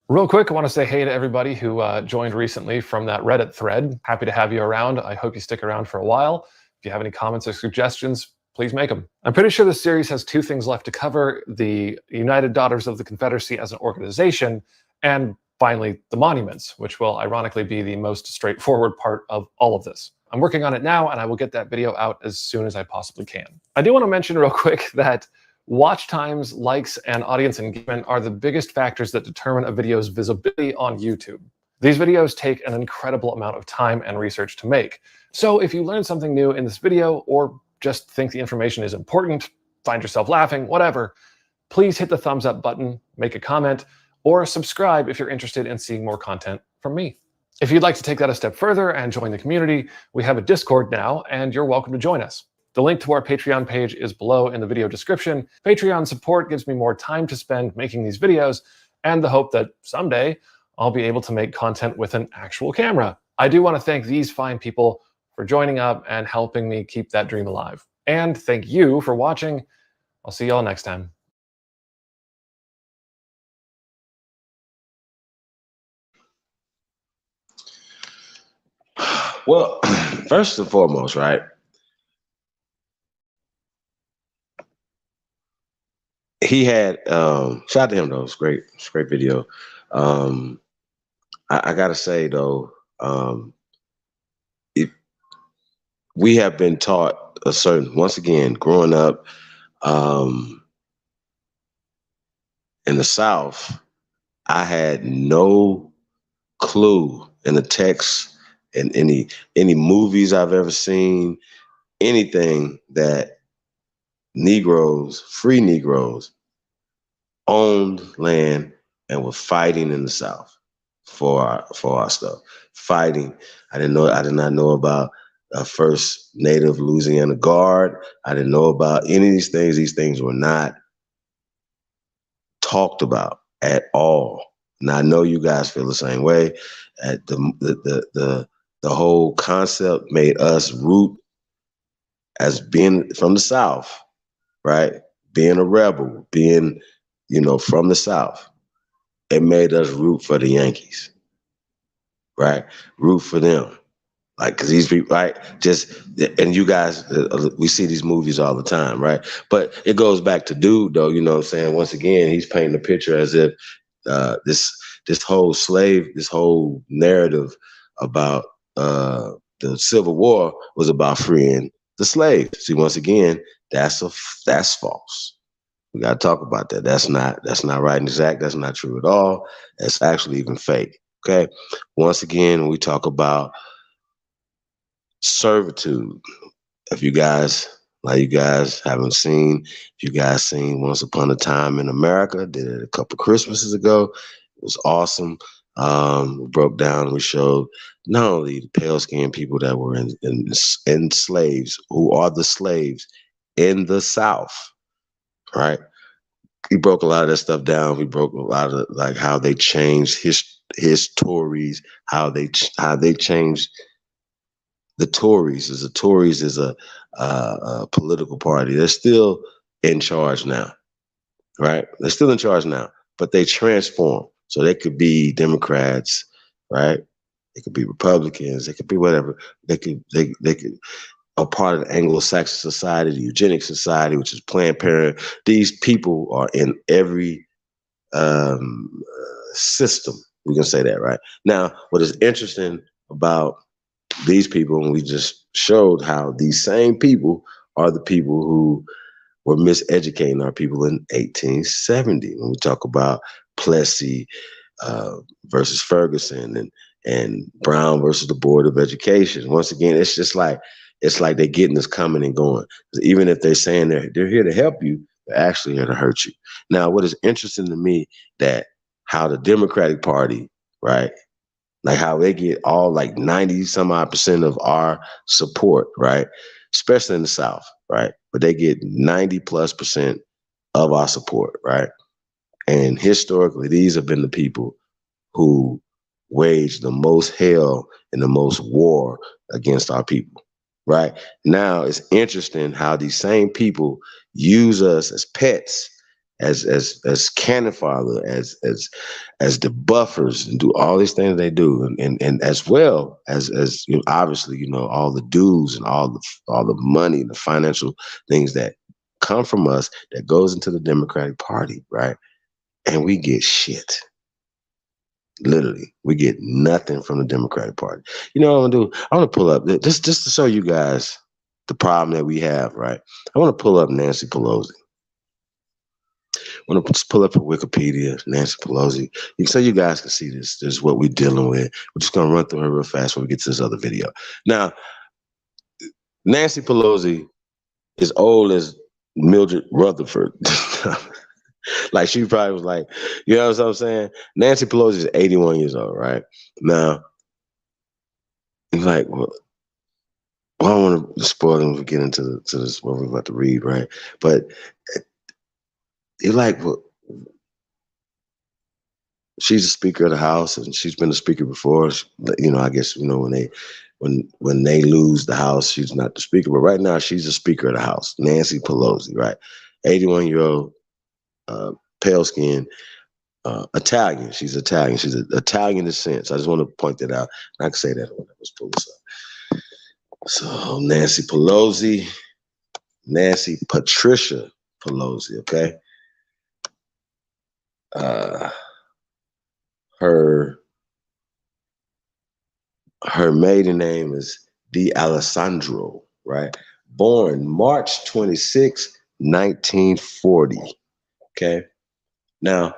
Real quick, I want to say hey to everybody who joined recently from that Reddit thread. Happy to have you around. I hope you stick around for a while. If you have any comments or suggestions, please make them. I'm pretty sure this series has 2 things left to cover: the United Daughters of the Confederacy as an organization, and finally, the monuments, which will ironically be the most straightforward part of all of this. I'm working on it now, and I will get that video out as soon as I possibly can. I do want to mention real quick that watch times, likes, and audience engagement are the biggest factors that determine a video's visibility on YouTube. These videos take an incredible amount of time and research to make. So if you learn something new in this video, or just think the information is important, find yourself laughing, whatever, please hit the thumbs up button, make a comment, or subscribe if you're interested in seeing more content from me. If you'd like to take that a step further and join the community, we have a Discord now, and you're welcome to join us. The link to our Patreon page is below in the video description. Patreon support gives me more time to spend making these videos and the hope that someday I'll be able to make content with an actual camera. I do want to thank these fine people for joining up and helping me keep that dream alive. And thank you for watching. I'll see y'all next time. Well, first and foremost, right? He had shout out to him though. It's great video. I gotta say though, we have been taught a certain, once again, growing up in the South, I had no clue in the text and any movies I've ever seen, anything that Negroes, free Negroes, owned land and were fighting in the South for our stuff. Fighting. I did not know about First Native Louisiana Guard. I didn't know about any of these things. These things were not talked about at all. And I know you guys feel the same way. At the whole concept made us root as being from the South, right? Being a rebel, being, from the South. It made us root for the Yankees, right? Root for them. Like, because these people, right? And you guys, we see these movies all the time, right? But it goes back to Dude, though, you know what I'm saying? Once again, he's painting a picture as if this whole narrative about the Civil War was about freeing the slaves. See, once again, that's false. We got to talk about that. That's not right and exact. That's not true at all. That's actually even fake. Okay. Once again, we talk about servitude. If you guys haven't seen, if you guys seen Once Upon a Time in America, did it a couple Christmases ago. It was awesome. We broke down and we showed not only the pale skinned people that were in slaves, who are the slaves in the South, right? We broke a lot of that stuff down. We broke a lot of like how they changed his Tories, how they changed the Tories. The Tories is a political party. They're still in charge now, right? They're still in charge now, but they transform. So they could be Democrats, right? They could be Republicans. They could be whatever. They could a part of the Anglo-Saxon society, the eugenics society, which is Planned Parenthood. These people are in every system. We can say that, right? Now, what is interesting about these people, and we just showed how these same people are the people who were miseducating our people in 1870. When we talk about Plessy versus Ferguson and Brown versus the Board of Education. Once again, it's like they're getting this coming and going. Even if they're saying they're here to help you, they're actually here to hurt you. Now, what is interesting to me that how the Democratic Party, right, like how they get all like 90 some odd % of our support, right, especially in the South, right, but they get 90+% of our support, right. And historically, these have been the people who waged the most hell and the most war against our people. Right now, it's interesting how these same people use us as pets, as cannon fodder, as the buffers, and do all these things they do, and as well as obviously all the dues and all the money, the financial things that come from us that goes into the Democratic Party, right? And we get shit. Literally, we get nothing from the Democratic Party. You know what I'm gonna do? I want to pull up just to show you guys the problem that we have, right? I want to pull up Nancy Pelosi. I want to just pull up her Wikipedia, Nancy Pelosi, so you guys can see this. This is what we're dealing with. We're just gonna run through her real fast when we get to this other video. Now, Nancy Pelosi is old as Mildred Rutherford. Like she probably was like, you know what I'm saying? Nancy Pelosi is 81 years old, right? Now, you're like, well, I don't want to spoil them. We get into this what we're about to read, right? But you're like, well, she's a Speaker of the House, and she's been a Speaker before. You know, I guess, you know, when they lose the House, she's not the Speaker. But right now, she's a Speaker of the House, Nancy Pelosi, right? 81-year-old, pale skin, Italian. She's Italian. She's an Italian descent. So I just want to point that out. And I can say that when I was pull this up. So Nancy Pelosi, Nancy Patricia Pelosi, okay? Her maiden name is D'Alessandro, right? Born March 26, 1940. Okay. Now,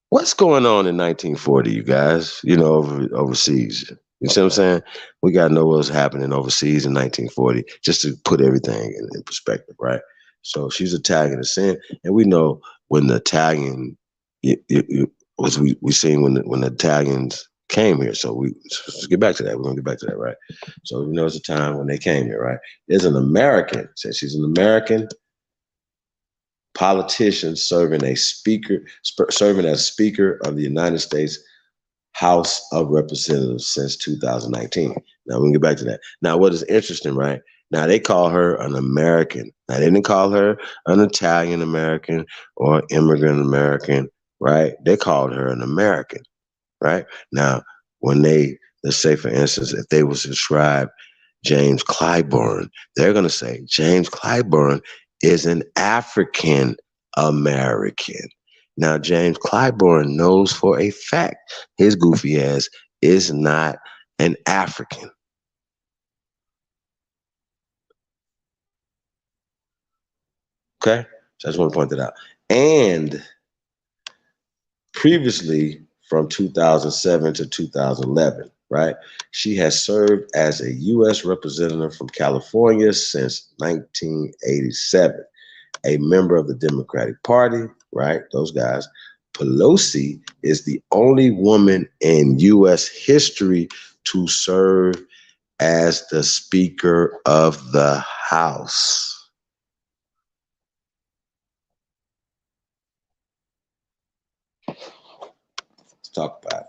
what's going on in 1940, you guys? You know, overseas. You see what I'm saying? We got to know what's happening overseas in 1940, just to put everything in perspective, right? So she's Italian descent, and we know when the Italian, we seen when the Italians came here. So let's get back to that. We're gonna get back to that, right? So we know it's a time when they came here, right? There's an American, says she's an American politician serving as Speaker of the United States House of Representatives since 2019. Now we're gonna get back to that. Now, what is interesting, right? Now they call her an American. Now they didn't call her an Italian American or immigrant American, right? They called her an American, right? Now, when let's say, for instance, if they was to describe James Clyburn, they're going to say James Clyburn is an African American. Now, James Clyburn knows for a fact his goofy ass is not an African. Okay? So I just want to point that out. And previously, from 2007 to 2011, right? She has served as a U.S. representative from California since 1987, a member of the Democratic Party, right? Those guys. Pelosi is the only woman in U.S. history to serve as the Speaker of the House. Let's talk about it.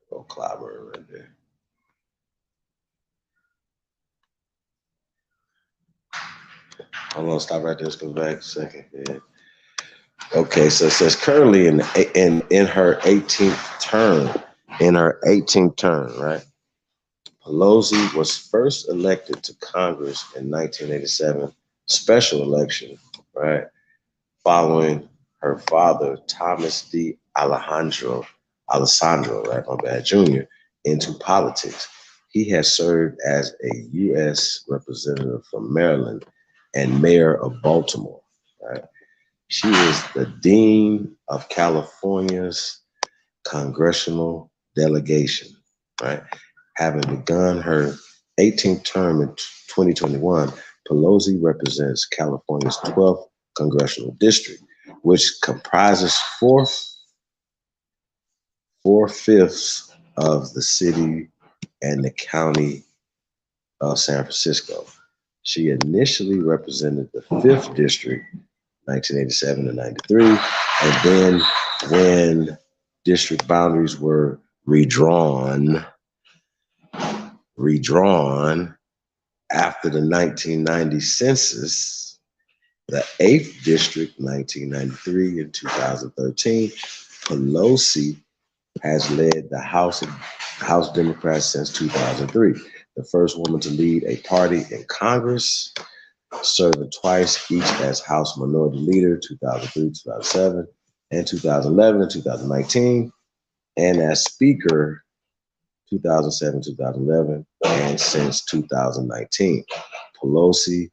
Go Clyburn right there. Hold on, stop right there. Let's go back a second. Yeah. Okay, so it says currently in her 18th term, right? Pelosi was first elected to Congress in 1987, special election, right? Following her father, Thomas D. Alessandro, right, my bad, Jr., into politics. He has served as a U.S. representative from Maryland and mayor of Baltimore, right? She is the Dean of California's Congressional Delegation, right? Having begun her 18th term in 2021, Pelosi represents California's 12th congressional district, which comprises four-fifths of the city and the county of San Francisco. She initially represented the 5th district, 1987 to 93, and then when district boundaries were redrawn after the 1990 census, the 8th district, 1993 and 2013, Pelosi has led the House Democrats since 2003, the first woman to lead a party in Congress, serving twice each as House Minority Leader, 2003, 2007, and 2011 and 2019, and as Speaker, 2007, 2011, and since 2019. Pelosi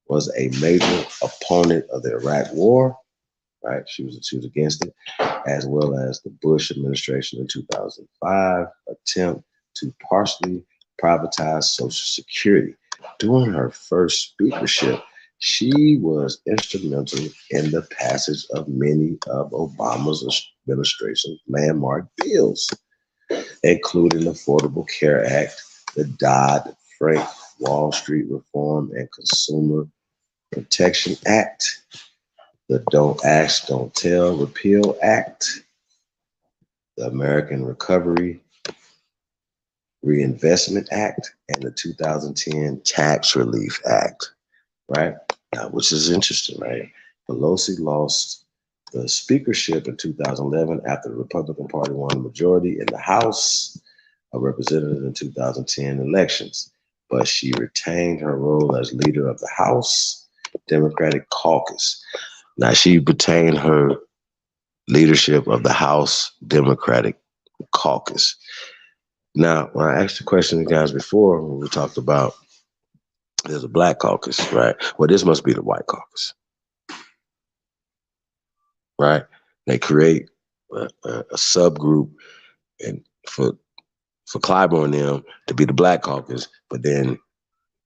was a major opponent of the Iraq War, right? She was against it, as well as the Bush administration in 2005 attempt to partially privatized Social Security. During her first speakership, she was instrumental in the passage of many of Obama's administration's landmark bills, including the Affordable Care Act, the Dodd-Frank Wall Street Reform and Consumer Protection Act, the Don't Ask, Don't Tell Repeal Act, the American Recovery Reinvestment Act, and the 2010 Tax Relief Act, right? Now, which is interesting, right? Pelosi lost the speakership in 2011 after the Republican Party won a majority in the House of Representatives in 2010 elections, but she retained her role as leader of the House Democratic Caucus. Now, she retained her leadership of the House Democratic Caucus. Now, when I asked the question to you guys before, when we talked about there's a black caucus, right? Well, this must be the white caucus, right? They create a subgroup and for Clyburn and them to be the black caucus, but then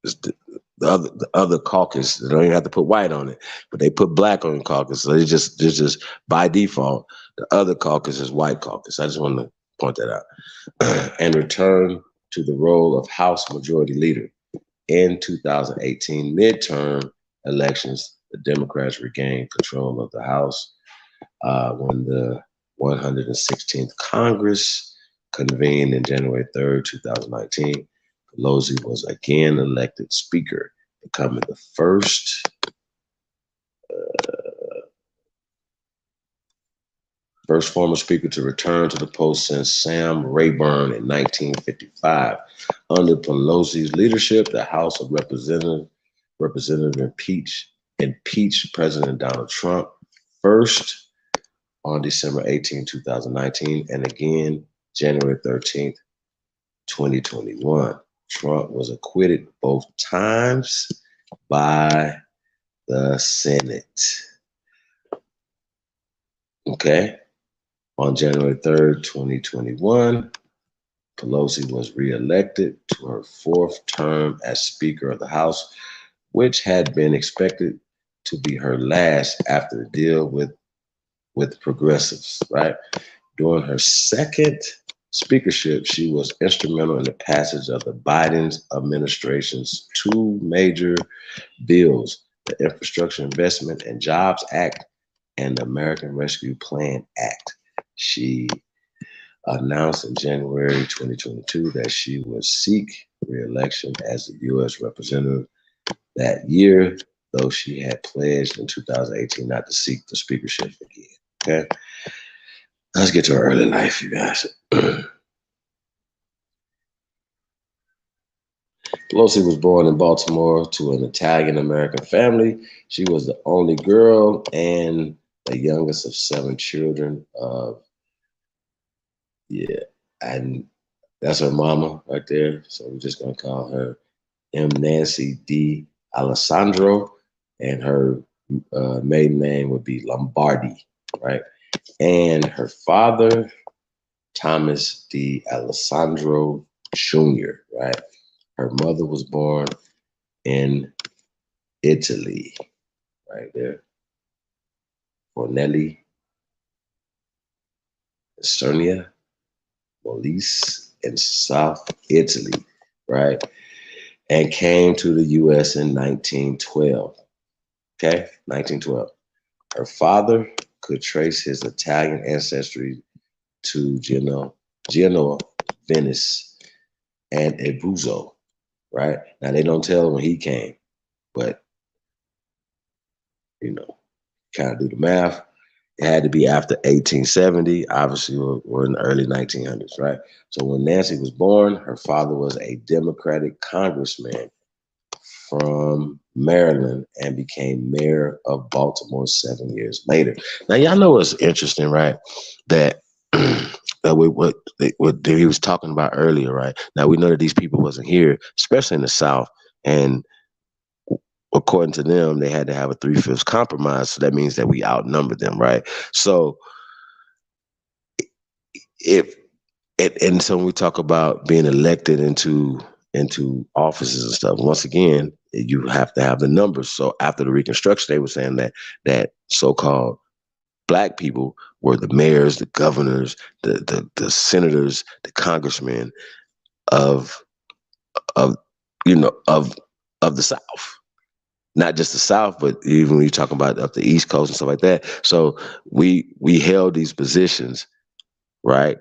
the other caucus, they don't even have to put white on it, but they put black on the caucus. So it's just by default, the other caucus is white caucus. I just want to point that out. And return to the role of House Majority Leader. In 2018 midterm elections, the Democrats regained control of the House when the 116th Congress convened in January 3rd, 2019. Pelosi was again elected Speaker, becoming the first former Speaker to return to the post since Sam Rayburn in 1955. Under Pelosi's leadership, the House of Representatives impeached President Donald Trump first on December 18, 2019, and again January 13th, 2021. Trump was acquitted both times by the Senate. Okay. On January 3rd, 2021, Pelosi was reelected to her fourth term as Speaker of the House, which had been expected to be her last after the deal with progressives, right? During her second speakership, she was instrumental in the passage of the Biden administration's two major bills, the Infrastructure Investment and Jobs Act and the American Rescue Plan Act. She announced in January 2022 that she would seek re-election as a U.S. representative that year, though she had pledged in 2018 not to seek the speakership again. Okay, let's get to her early life, you guys. Pelosi was born in Baltimore to an Italian-American family. She was the only girl and the youngest of 7 children. And that's her mama right there. So we're just gonna call her M. Nancy D. Alessandro, and her maiden name would be Lombardi, right? And her father, Thomas D. Alessandro Jr., right? Her mother was born in Italy, right there. Fornelli, Cernia, Molise, in South Italy, right? And came to the U.S. in 1912. Okay, 1912. Her father could trace his Italian ancestry to Genoa, Venice, and Abruzzo, right? Now, they don't tell when he came, but, you know, kind of do the math. It had to be after 1870. Obviously, we're in the early 1900s, right? So when Nancy was born, her father was a Democratic congressman from Maryland and became mayor of Baltimore 7 years later. Now, y'all know what's interesting, right? That what he was talking about earlier, right? Now, we know that these people wasn't here, especially in the South, and according to them, they had to have a 3/5 compromise. So that means that we outnumbered them, right? So so when we talk about being elected into into offices and stuff. Once again, you have to have the numbers. So after the Reconstruction, they were saying that so-called Black people were the mayors, the governors, the senators, the congressmen of the South. Not just the South, but even when you're talking about up the East Coast and stuff like that. So we held these positions, right,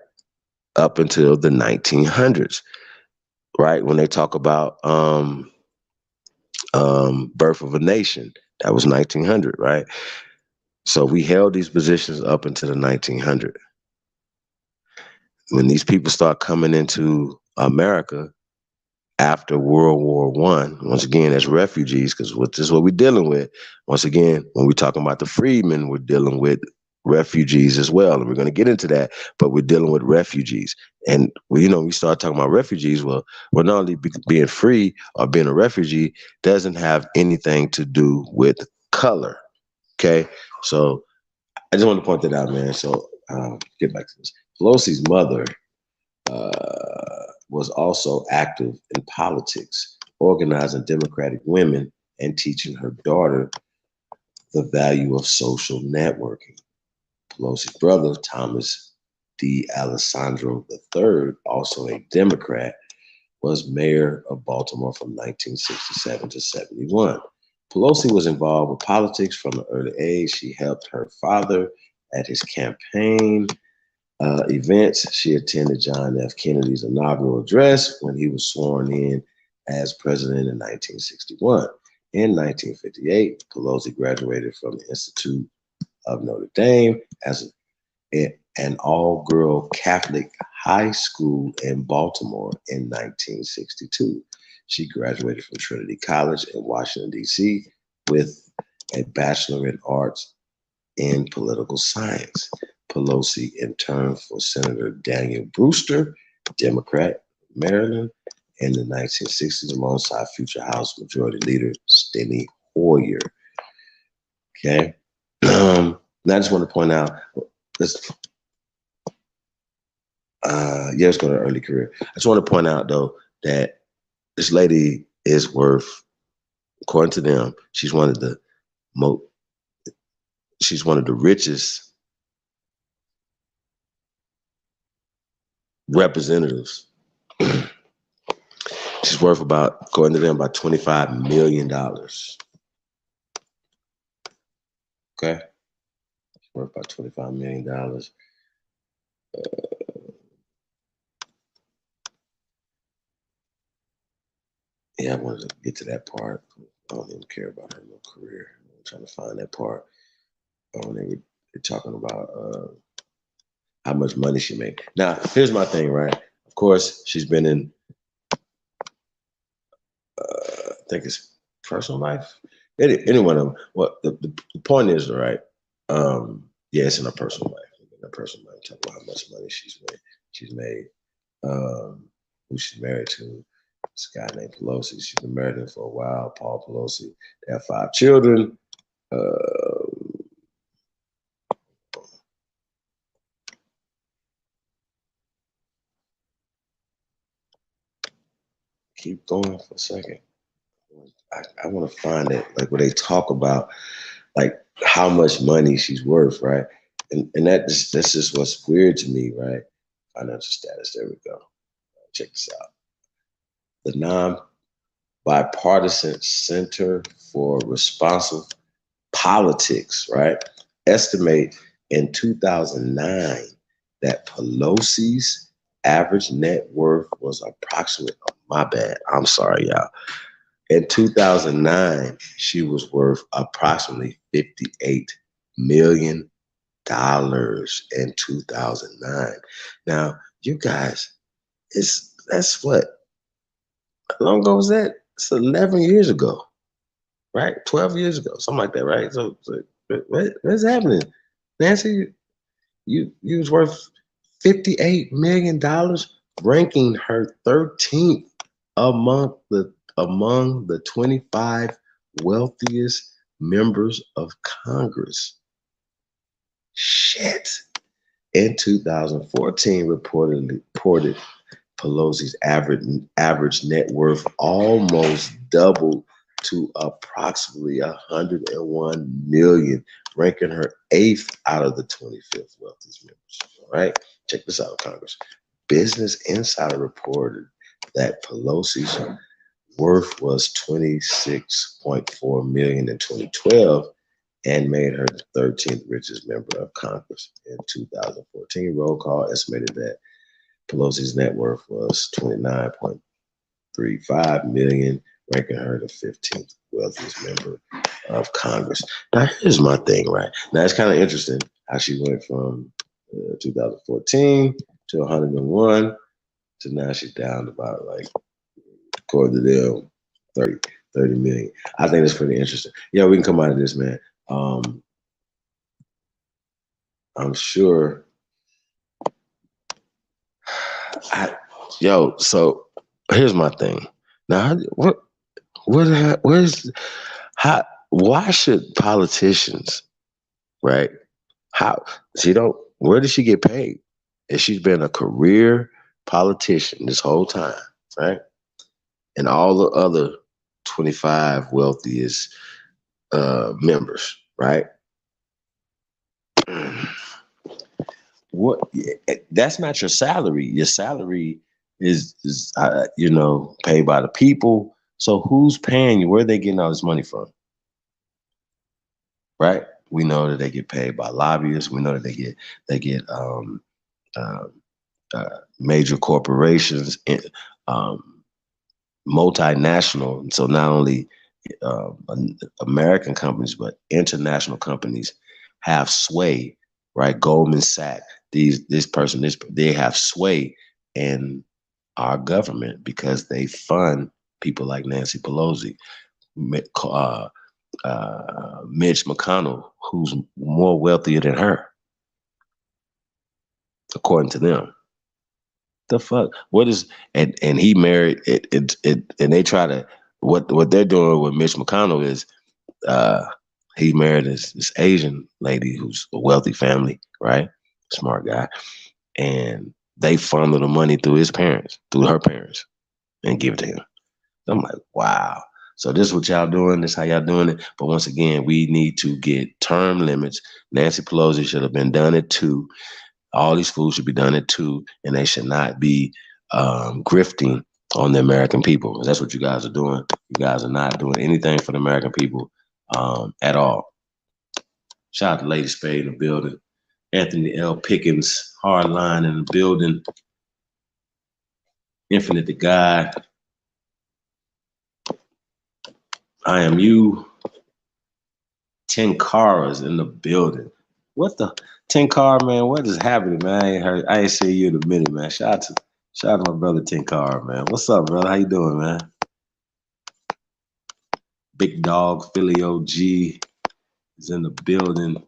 up until the 1900s, right? When they talk about birth of a nation, that was 1900, right? So we held these positions up until the 1900. When these people start coming into America after World War I, once again, as refugees, because this is what we're dealing with. Once again, when we're talking about the freedmen, we're dealing with refugees as well. And we're going to get into that, but we're dealing with refugees. And, we start talking about refugees. Well, not only being free or being a refugee doesn't have anything to do with color. Okay. So I just want to point that out, man. So get back to this. Pelosi's mother was also active in politics, organizing Democratic women and teaching her daughter the value of social networking. Pelosi's brother, Thomas D. Alessandro III, also a Democrat, was mayor of Baltimore from 1967 to 71. Pelosi was involved with politics from an early age. She helped her father at his campaign events. She attended John F. Kennedy's inaugural address when he was sworn in as president in 1961. In 1958, Pelosi graduated from the Institute of Notre Dame as an all-girl Catholic high school in Baltimore in 1962. She graduated from Trinity College in Washington, D.C. with a Bachelor in Arts in Political Science. Pelosi interned for Senator Daniel Brewster, Democrat, Maryland, in the 1960s alongside future House Majority Leader Steny Hoyer. Okay. Now I just want to point out, let's go to early career. I just want to point out though that this lady is worth, according to them, she's one of the richest representatives. She's worth according to them, about $25 million. Okay. She's worth about $25 million. I wanted to get to that part. I don't even care about her little career. I'm trying to find that part. When they were talking about how much money she made. Now, here's my thing, right? Of course, she's been in, I think it's personal life. Any one of them. Well, the point is, right? It's in her personal life. In her personal life, talk about how much money she's made. Who she's married to. This guy named Pelosi. She's been married to him for a while. Paul Pelosi. They have 5 children. Keep going for a second. I want to find it, like where they talk about like how much money she's worth, right? And that's just what's weird to me, right? Financial status. There we go. Check this out. The Non-Bipartisan Center for Responsible Politics, right? Estimate in 2009 that Pelosi's average net worth was approximately, my bad, I'm sorry, y'all. In 2009, she was worth approximately $58 million in 2009. Now, you guys, that's what? How long ago was that? It's 11 years ago, right? 12 years ago, something like that, right? So what's happening? Nancy, you was worth $58 million, ranking her 13th among the 25 wealthiest members of Congress. Shit. In 2014, reported Pelosi's average net worth almost doubled to approximately $101 million, ranking her 8th out of the 25th wealthiest members. All right, check this out, Congress. Business Insider reported that Pelosi's worth was $26.4 million in 2012 and made her the 13th richest member of Congress. In 2014, roll call estimated that Pelosi's net worth was $29.35 million, ranking her the 15th wealthiest member of Congress. Now, here's my thing, right? Now, it's kind of interesting how she went from 2014 to 101 to now she's down to about, like, according to them, 30 million. I think that's pretty interesting. Yeah, we can come out of this, man. I'm sure. So here's my thing. Now, why should politicians, right? Where does she get paid? And she's been a career politician this whole time, right? And all the other 25 wealthiest members, right? What? That's not your salary. Your salary is paid by the people. So who's paying you? Where are they getting all this money from? Right? We know that they get paid by lobbyists. We know that they get major corporations, multinational. So not only American companies, but international companies have sway, right? Goldman Sachs, they have sway in our government because they fund people like Nancy Pelosi, Mitch McConnell, who's more wealthier than her, according to them. The fuck? What is and he married it and they try to what they're doing with Mitch McConnell is he married this Asian lady who's a wealthy family, right? Smart guy. And they funnel the money through her parents, and give it to him. I'm like, wow. So this is what y'all doing. This is how y'all doing it. But once again, we need to get term limits. Nancy Pelosi should have been done at 2. All these fools should be done at 2, and they should not be grifting on the American people. That's what you guys are doing. You guys are not doing anything for the American people at all. Shout out to Lady Spade in the building. Anthony L. Pickens, hardline in the building. Infinite to God. I am you. Tenkara's in the building. What the Tenkara, man? What is happening, man? I ain't seen you in a minute, man. Shout out to my brother Tenkara, man. What's up, brother? How you doing, man? Big Dog Philly OG is in the building.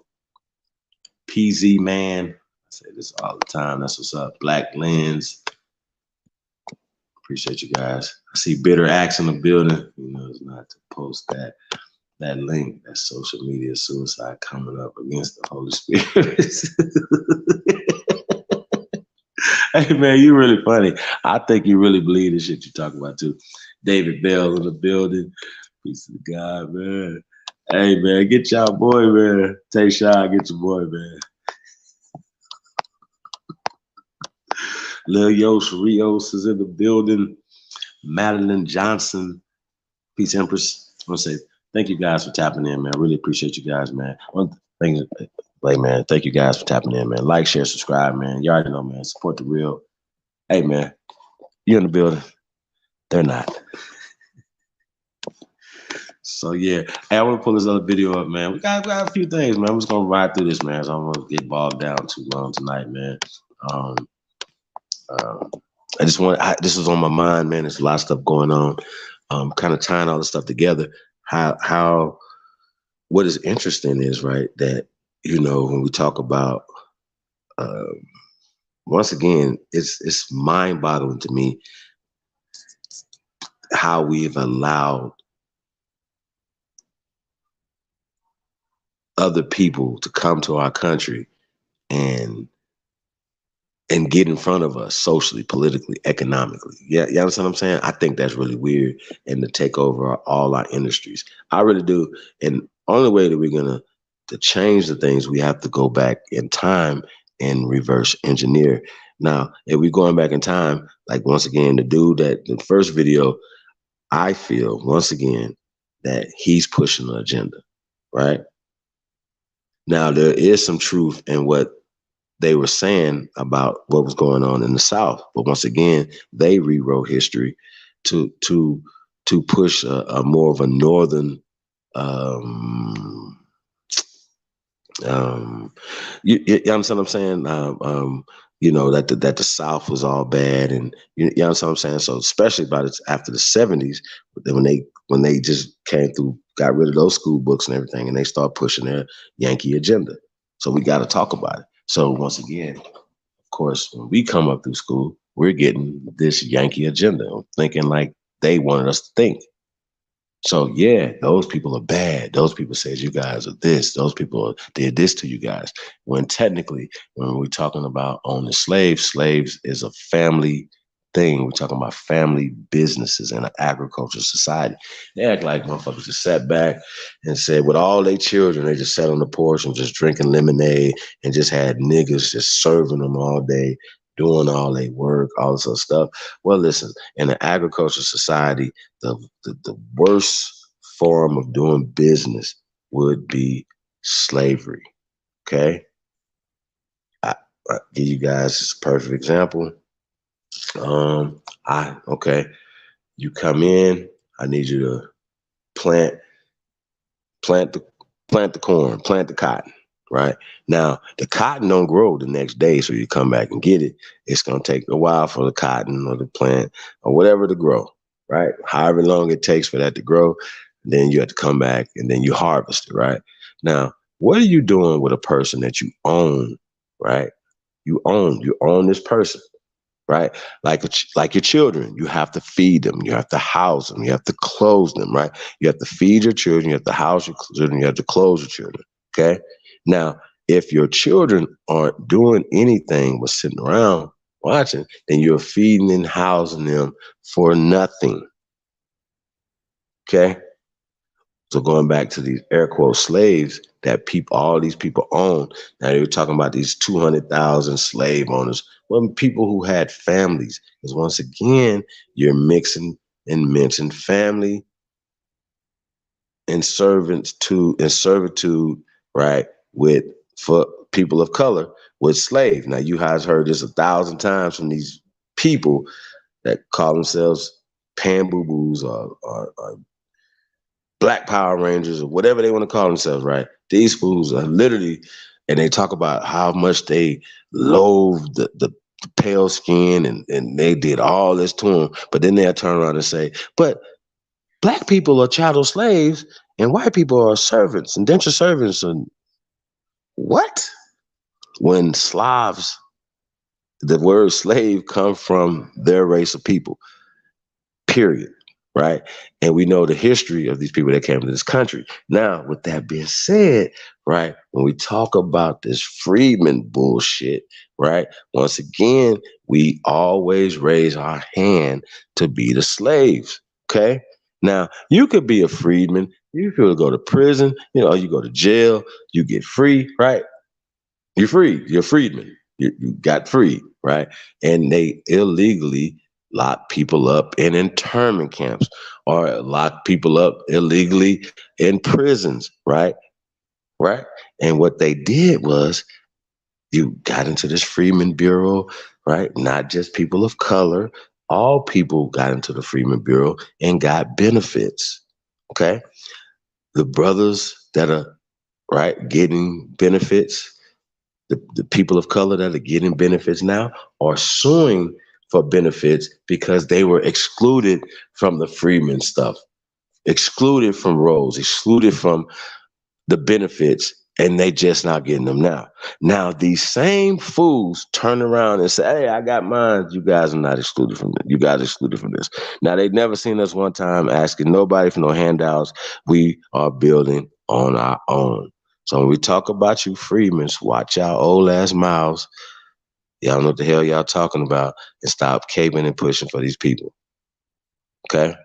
PZ Man. I say this all the time. That's what's up. Black Lens. Appreciate you guys. I see Bitter Axe in the building. You know, it's not to post that link, that social media suicide coming up against the Holy Spirit. Hey, man, you really funny. I think you really believe the shit you talk about, too. David Bell in the building. Peace of God, man. Hey, man, get y'all boy, man. Take shot, get your boy, man. Lil Yos Rios is in the building. Madeline Johnson. Peace, Empress. I want to say thank you guys for tapping in, man. I really appreciate you guys, man. Thank you guys for tapping in, man. Like, share, subscribe, man. You already know, man. Support the real. Hey, man, you in the building. They're not. So, yeah. Hey, I want to pull this other video up, man. We got a few things, man. I'm just going to ride through this, man. So I don't want to get bogged down too long tonight, man. This was on my mind, man. There's a lot of stuff going on. Kind of tying all this stuff together. What is interesting is, right, that, you know, when we talk about, once again, it's mind-boggling to me how we've allowed other people to come to our country and and get in front of us socially, politically, economically. Yeah, you understand what I'm saying? I think that's really weird, and to take over all our industries. I really do. And only way that we're gonna to change the things, we have to go back in time and reverse engineer. Now, if we're going back in time, like once again, the dude that the first video, I feel once again that he's pushing the agenda, right? Now, there is some truth in what they were saying about what was going on in the South, but once again, they rewrote history to push a more of a northern. You understand what I'm saying? You know that the South was all bad, and you understand what I'm saying. So especially after the '70s, when they just came through, got rid of those school books and everything, and they start pushing their Yankee agenda. So we got to talk about it. So once again, of course, when we come up through school, we're getting this Yankee agenda, thinking like they wanted us to think. So yeah, those people are bad. Those people said you guys are this. Those people did this to you guys. When technically, when we're talking about owning slaves is a family thing. We're talking about family businesses in an agricultural society. They act like motherfuckers just sat back and said, with all their children, they just sat on the porch and just drinking lemonade and just had niggas just serving them all day, doing all their work, all this other stuff. Well, listen, in an agricultural society, the worst form of doing business would be slavery. Okay, I give you guys this perfect example. You come in. I need you to plant the corn, plant the cotton. Right now, the cotton don't grow the next day, so you come back and get it. It's gonna take a while for the cotton or the plant or whatever to grow. Right, however long it takes for that to grow, then you have to come back and then you harvest it. Right now, what are you doing with a person that you own? Right, you own this person. Right, like your children, you have to feed them, you have to house them, you have to clothe them. Right, you have to feed your children, you have to house your children, you have to clothe your children. Okay. Now, if your children aren't doing anything but sitting around watching, then you're feeding and housing them for nothing. Okay. So going back to these air quote slaves that all these people own. Now they were talking about these 200,000 slave owners. Well, people who had families, because once again, you're mixing and mentioning family and servitude, right? For people of color with slave. Now you guys heard this 1,000 times from these people that call themselves pan-boo-boos or Black Power Rangers or whatever they want to call themselves, right? These fools are literally, and they talk about how much they loathe the pale skin and they did all this to them, but then they'll turn around and say, but Black people are chattel slaves and white people are servants, indentured servants. And what? When Slavs, the word slave comes from their race of people, period, right? And we know the history of these people that came to this country. Now, with that being said, right, when we talk about this freedman bullshit, right, once again, we always raise our hand to be the slaves, okay? Now, you could be a freedman. You could go to prison, you go to jail, you get free, right? You're free. You're a freedman. You got free, right? And they illegally lock people up in internment camps or lock people up illegally in prisons, right? Right? And what they did was you got into this Freedmen Bureau, right? Not just people of color. All people got into the Freedmen Bureau and got benefits, okay? The brothers that are, right, getting benefits, the people of color that are getting benefits now are suing for benefits because they were excluded from the freedmen stuff, excluded from roles, excluded from the benefits, and they just not getting them now. Now, these same fools turn around and say, hey, I got mine. You guys are not excluded from it. You guys are excluded from this. Now, they've never seen us one time asking nobody for no handouts. We are building on our own. So when we talk about you freedmen, watch our old ass mouths. Y'all know what the hell y'all talking about, and stop caving and pushing for these people. Okay?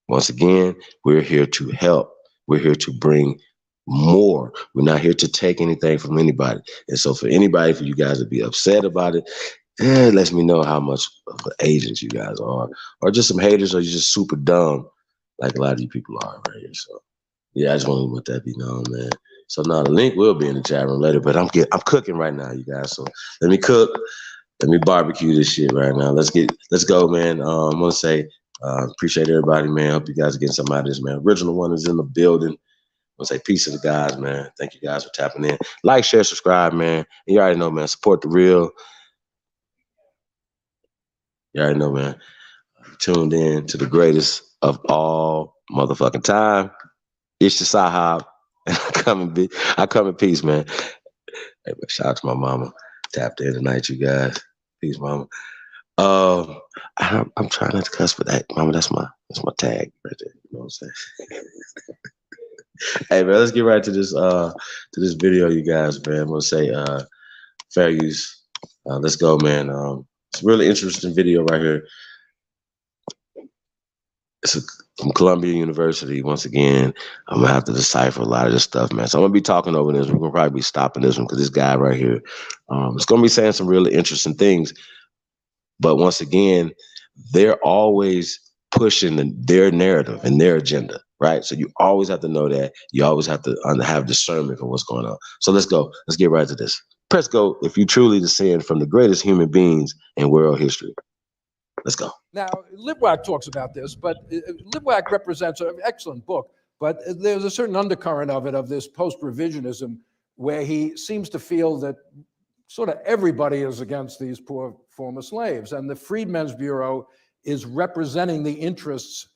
Once again, we're here to help. We're here to bring more. We're not here to take anything from anybody. And so for anybody, for you guys to be upset about it, it lets me know how much of an agent you guys are, or just some haters, or you're just super dumb, like a lot of you people are right here. So yeah, I just want to let that be known, man. So now the link will be in the chat room later, but I'm cooking right now, you guys. So let me cook, let me barbecue this shit right now. Let's go, man. I want to say appreciate everybody, man. Hope you guys are getting something out of this, man. Original One is in the building. I want to say peace to the guys, man. Thank you guys for tapping in. Like, share, subscribe, man. And you already know, man. Support the real. You already know, man. Tuned in to the greatest of all motherfucking time. It's the Sahab. I come in peace, man. Hey, shout out to my mama. Tapped in tonight, you guys. Peace, mama. I'm trying not to cuss, but that, mama, that's my tag right there. You know what I'm saying? Hey, man, let's get right to this video, you guys, man. I'm gonna say fair use. Let's go, man. It's a really interesting video right here. It's from Columbia University. Once again, I'm gonna have to decipher a lot of this stuff, man. So I'm gonna be talking over this. We're gonna probably be stopping this one because this guy right here, is gonna be saying some really interesting things. But once again, they're always pushing their narrative and their agenda, right? So you always have to know that. You always have to have discernment for what's going on. So let's go. Let's get right to this. Press go if you truly descend from the greatest human beings in world history. Let's go. Now, Libwak talks about this, but Libwak represents an excellent book, but there's a certain undercurrent of it, of this post-revisionism, where he seems to feel that sort of everybody is against these poor former slaves, and the Freedmen's Bureau is representing the interests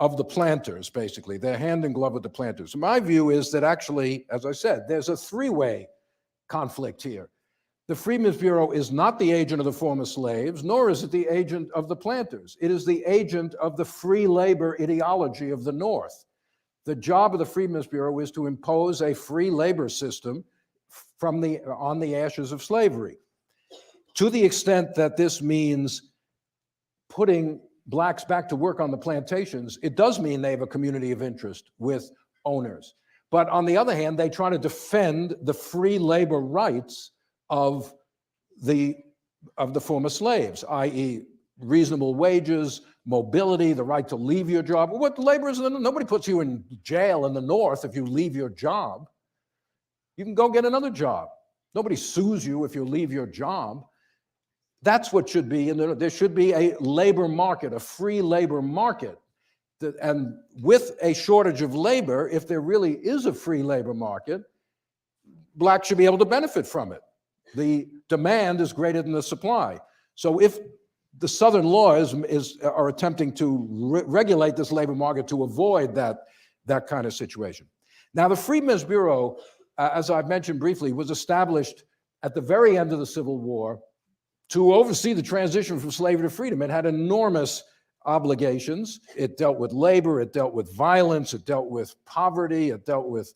of the planters, basically. They're hand in glove with the planters. My view is that actually, as I said, there's a three-way conflict here. The Freedmen's Bureau is not the agent of the former slaves, nor is it the agent of the planters. It is the agent of the free labor ideology of the North. The job of the Freedmen's Bureau is to impose a free labor system on the ashes of slavery. To the extent that this means putting blacks back to work on the plantations, it does mean they have a community of interest with owners. But on the other hand, they try to defend the free labor rights of the former slaves, i.e. reasonable wages, mobility, the right to leave your job. What labor is, nobody puts you in jail in the North if you leave your job. You can go get another job. Nobody sues you if you leave your job. That's what should be, and there should be a labor market, a free labor market. And with a shortage of labor, if there really is a free labor market, blacks should be able to benefit from it. The demand is greater than the supply. So if the Southern laws are attempting to regulate this labor market to avoid that kind of situation. Now, the Freedmen's Bureau, as I've mentioned briefly, was established at the very end of the Civil War to oversee the transition from slavery to freedom. It had enormous obligations. It dealt with labor, it dealt with violence, it dealt with poverty, it dealt with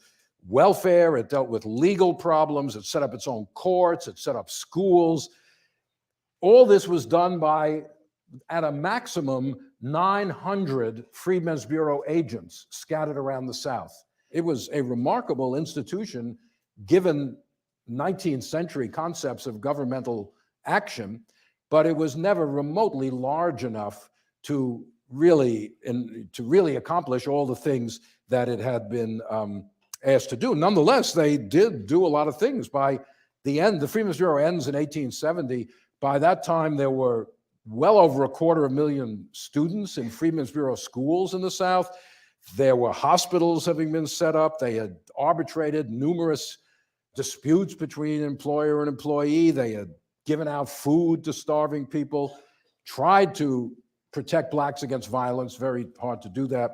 welfare, it dealt with legal problems, it set up its own courts, it set up schools. All this was done by, at a maximum, 900 Freedmen's Bureau agents scattered around the South. It was a remarkable institution given 19th century concepts of governmental action, but it was never remotely large enough to really accomplish all the things that it had been asked to do. Nonetheless, they did do a lot of things. By the end, the Freedmen's Bureau ends in 1870. By that time, there were well over 250,000 students in Freedmen's Bureau schools in the South. There were hospitals having been set up. They had arbitrated numerous disputes between employer and employee. They had given out food to starving people, tried to protect blacks against violence. Very hard to do that.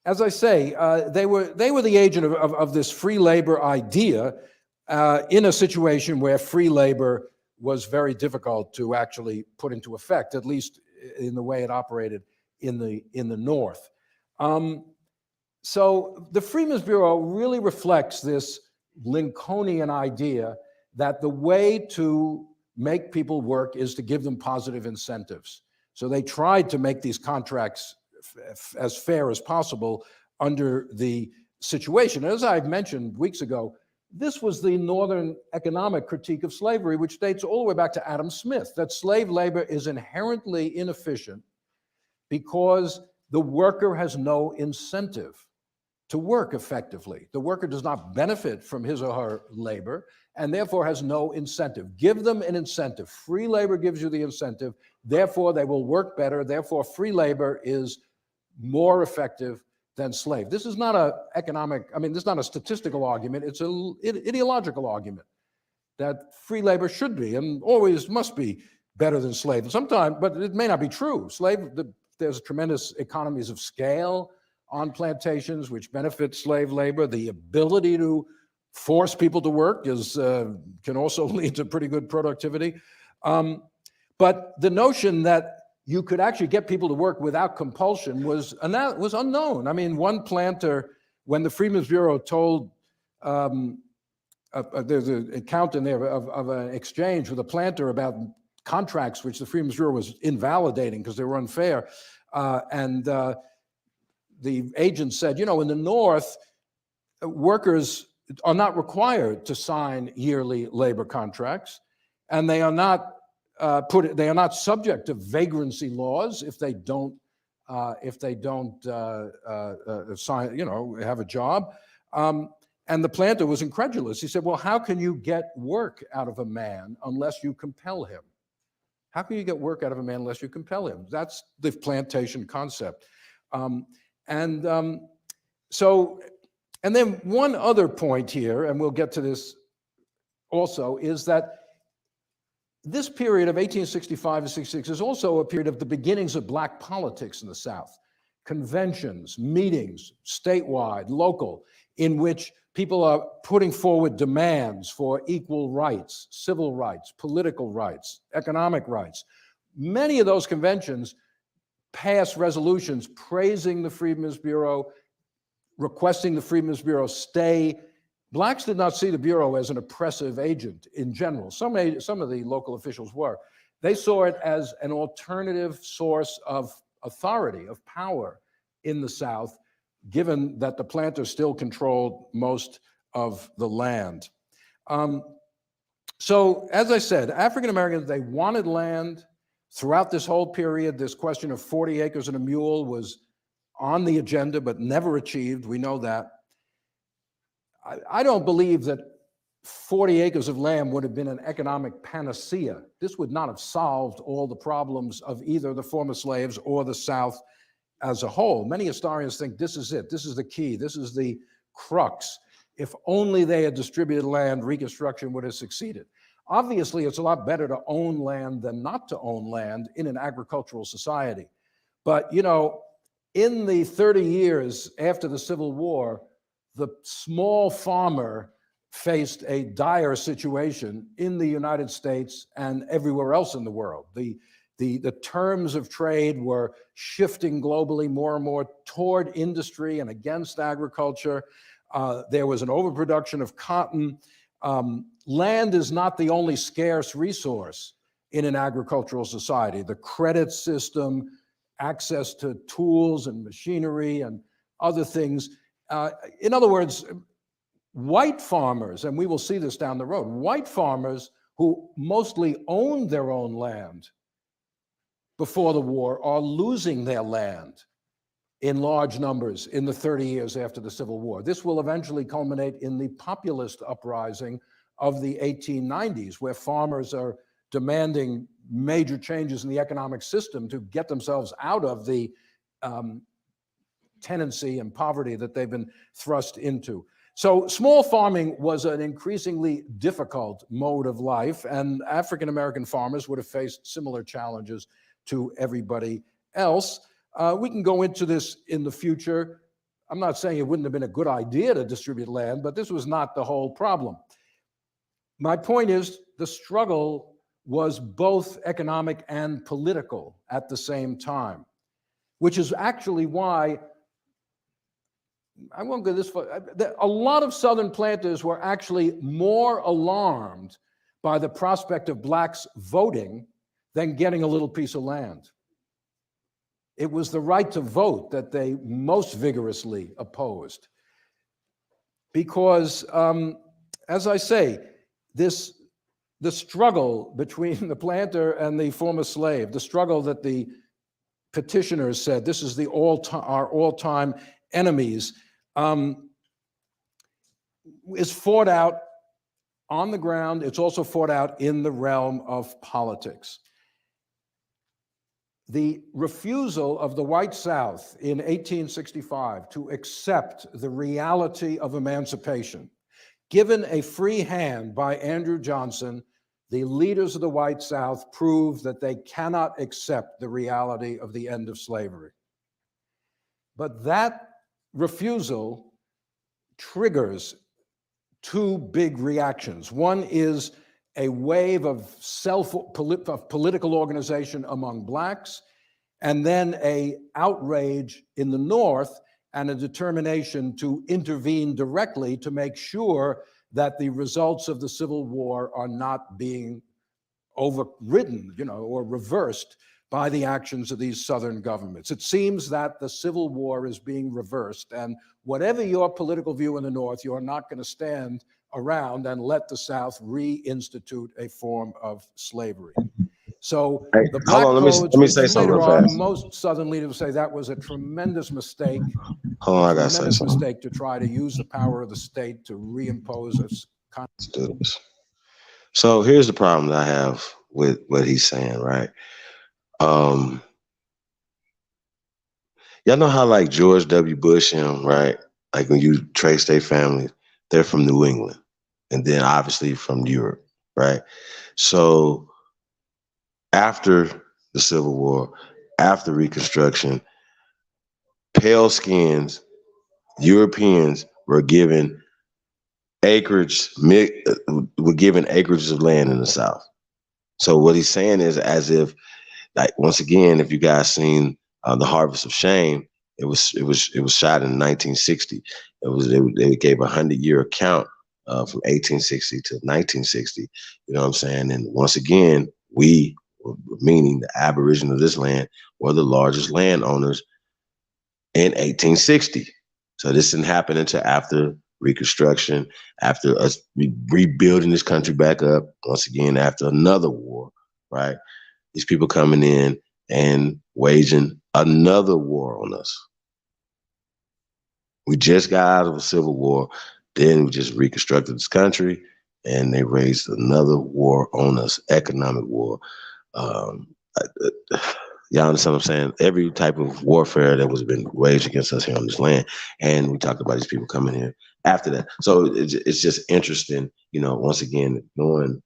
As I say, they were the agent of this free labor idea in a situation where free labor was very difficult to actually put into effect, at least in the way it operated in the North. So the Freedmen's Bureau really reflects this Lincolnian idea that the way to make people work is to give them positive incentives. So they tried to make these contracts as fair as possible under the situation. As I mentioned weeks ago, this was the Northern economic critique of slavery, which dates all the way back to Adam Smith, that slave labor is inherently inefficient because the worker has no incentive to work effectively. The worker does not benefit from his or her labor and therefore has no incentive. Give them an incentive. Free labor gives you the incentive, therefore they will work better, therefore free labor is more effective than slave. This is not an economic, this is not a statistical argument, it's an ideological argument that free labor should be and always must be better than slave. Sometimes, but it may not be true. There's tremendous economies of scale on plantations which benefit slave labor. The ability to force people to work can also lead to pretty good productivity. But the notion that you could actually get people to work without compulsion was unknown. I mean, one planter, when the Freedmen's Bureau told, there's an account in there of an exchange with a planter about contracts which the Freedmen's Bureau was invalidating because they were unfair. The agent said, in the North, workers are not required to sign yearly labor contracts, and they are not subject to vagrancy laws if they don't sign, have a job. And the planter was incredulous. He said, well, how can you get work out of a man unless you compel him? How can you get work out of a man unless you compel him? That's the plantation concept. And then one other point here, and we'll get to this also, is that this period of 1865 to 66 is also a period of the beginnings of Black politics in the South. Conventions, meetings, statewide, local, in which people are putting forward demands for equal rights, civil rights, political rights, economic rights. Many of those conventions pass resolutions praising the Freedmen's Bureau, requesting the Freedmen's Bureau stay. Blacks did not see the Bureau as an oppressive agent in general. Some of the local officials were. They saw it as an alternative source of authority, of power in the South, given that the planters still controlled most of the land. So, as I said, African Americans, they wanted land. Throughout this whole period, this question of 40 acres and a mule was on the agenda, but never achieved. We know that. I don't believe that 40 acres of land would have been an economic panacea. This would not have solved all the problems of either the former slaves or the South as a whole. Many historians think this is it. This is the key. This is the crux. If only they had distributed land, Reconstruction would have succeeded. Obviously, it's a lot better to own land than not to own land in an agricultural society. But, in the 30 years after the Civil War, the small farmer faced a dire situation in the United States and everywhere else in the world. The terms of trade were shifting globally more and more toward industry and against agriculture. There was an overproduction of cotton. Land is not the only scarce resource in an agricultural society. The credit system, access to tools and machinery and other things. In other words, white farmers, and we will see this down the road, white farmers who mostly owned their own land before the war are losing their land in large numbers in the 30 years after the Civil War. This will eventually culminate in the populist uprising of the 1890s, where farmers are demanding major changes in the economic system to get themselves out of the tenancy and poverty that they've been thrust into. So small farming was an increasingly difficult mode of life, and African-American farmers would have faced similar challenges to everybody else. We can go into this in the future. I'm not saying it wouldn't have been a good idea to distribute land, but this was not the whole problem. My point is, the struggle was both economic and political at the same time, which is actually why I won't go this far. A lot of Southern planters were actually more alarmed by the prospect of blacks voting than getting a little piece of land. It was the right to vote that they most vigorously opposed. Because, as I say, the struggle between the planter and the former slave, the struggle that the petitioners said, this is our all-time enemies, is fought out on the ground. It's also fought out in the realm of politics. The refusal of the white South in 1865 to accept the reality of emancipation, given a free hand by Andrew Johnson, the leaders of the white South proved that they cannot accept the reality of the end of slavery. But that refusal triggers two big reactions. One is a wave of political organization among blacks, and then an outrage in the North and a determination to intervene directly to make sure that the results of the Civil War are not being overridden, or reversed by the actions of these Southern governments. It seems that the Civil War is being reversed, and whatever your political view in the North, you're not going to stand around and let the South reinstitute a form of slavery. So the Black Codes, let me say something later real on, fast. most Southern leaders say that was a tremendous mistake. Hold on, I gotta say Tremendous something. mistake to try to use the power of the state to reimpose a Let's do this. So here's the problem that I have with what he's saying, right? Y'all know how like George W. Bush right? Like when you trace their family, they're from New England and then obviously from Europe, right? So after the Civil War, after Reconstruction, pale skins, Europeans were given acreage, were given acreages of land in the South. So what he's saying is as if, like, once again, if you guys seen The Harvest of Shame, it was shot in 1960. They gave a 100-year account from 1860 to 1960. You know what I'm saying? And once again, we, meaning the Aborigines of this land, were the largest landowners in 1860. So this didn't happen until after Reconstruction, after us rebuilding this country back up, once again, after another war, right? These people coming in and waging another war on us. We just got out of a civil war, then we just reconstructed this country, and they raised another war on us, economic war. Y'all understand what I'm saying? Every type of warfare that was been waged against us here on this land. And we talked about these people coming here after that. So it's just interesting, once again, knowing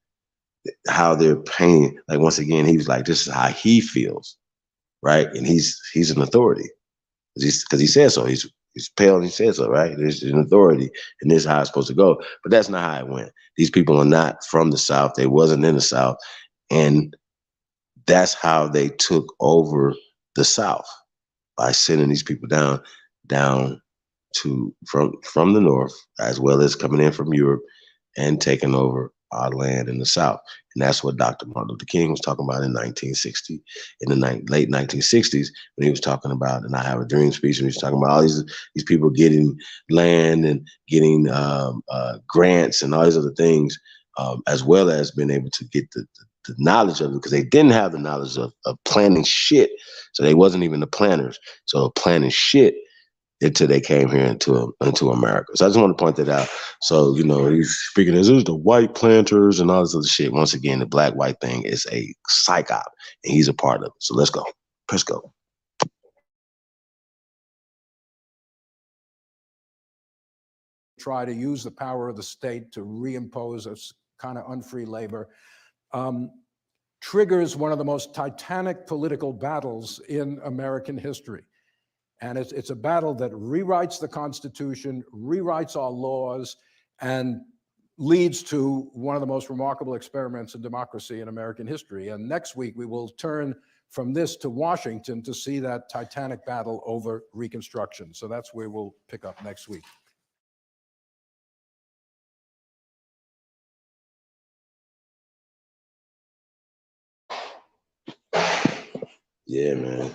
how they're painting. Like, once again, he was like, this is how he feels, right? And he's an authority because he said so. He's pale and he said so, right? There's an authority and this is how it's supposed to go. But that's not how it went. These people are not from the South. They wasn't in the South. And that's how they took over the South, by sending these people down to from the North, as well as coming in from Europe and taking over our land in the South. And that's what Dr. Martin Luther King was talking about in 1960, in the late 1960s, when he was talking about, and I Have a Dream speech, and he was talking about all these people getting land and getting grants and all these other things, as well as being able to get the knowledge of it, because they didn't have the knowledge of planning shit. So they wasn't even the planners. So planning shit until they came here into America. So I just want to point that out. So, he's speaking as the white planters and all this other shit. Once again, the black-white thing is a psyop, and he's a part of it. So let's go. Let's go. Try to use the power of the state to reimpose a kind of unfree labor. Triggers one of the most titanic political battles in American history. And it's a battle that rewrites the Constitution, rewrites our laws, and leads to one of the most remarkable experiments in democracy in American history. And next week, we will turn from this to Washington to see that titanic battle over Reconstruction. So that's where we'll pick up next week. Yeah, man.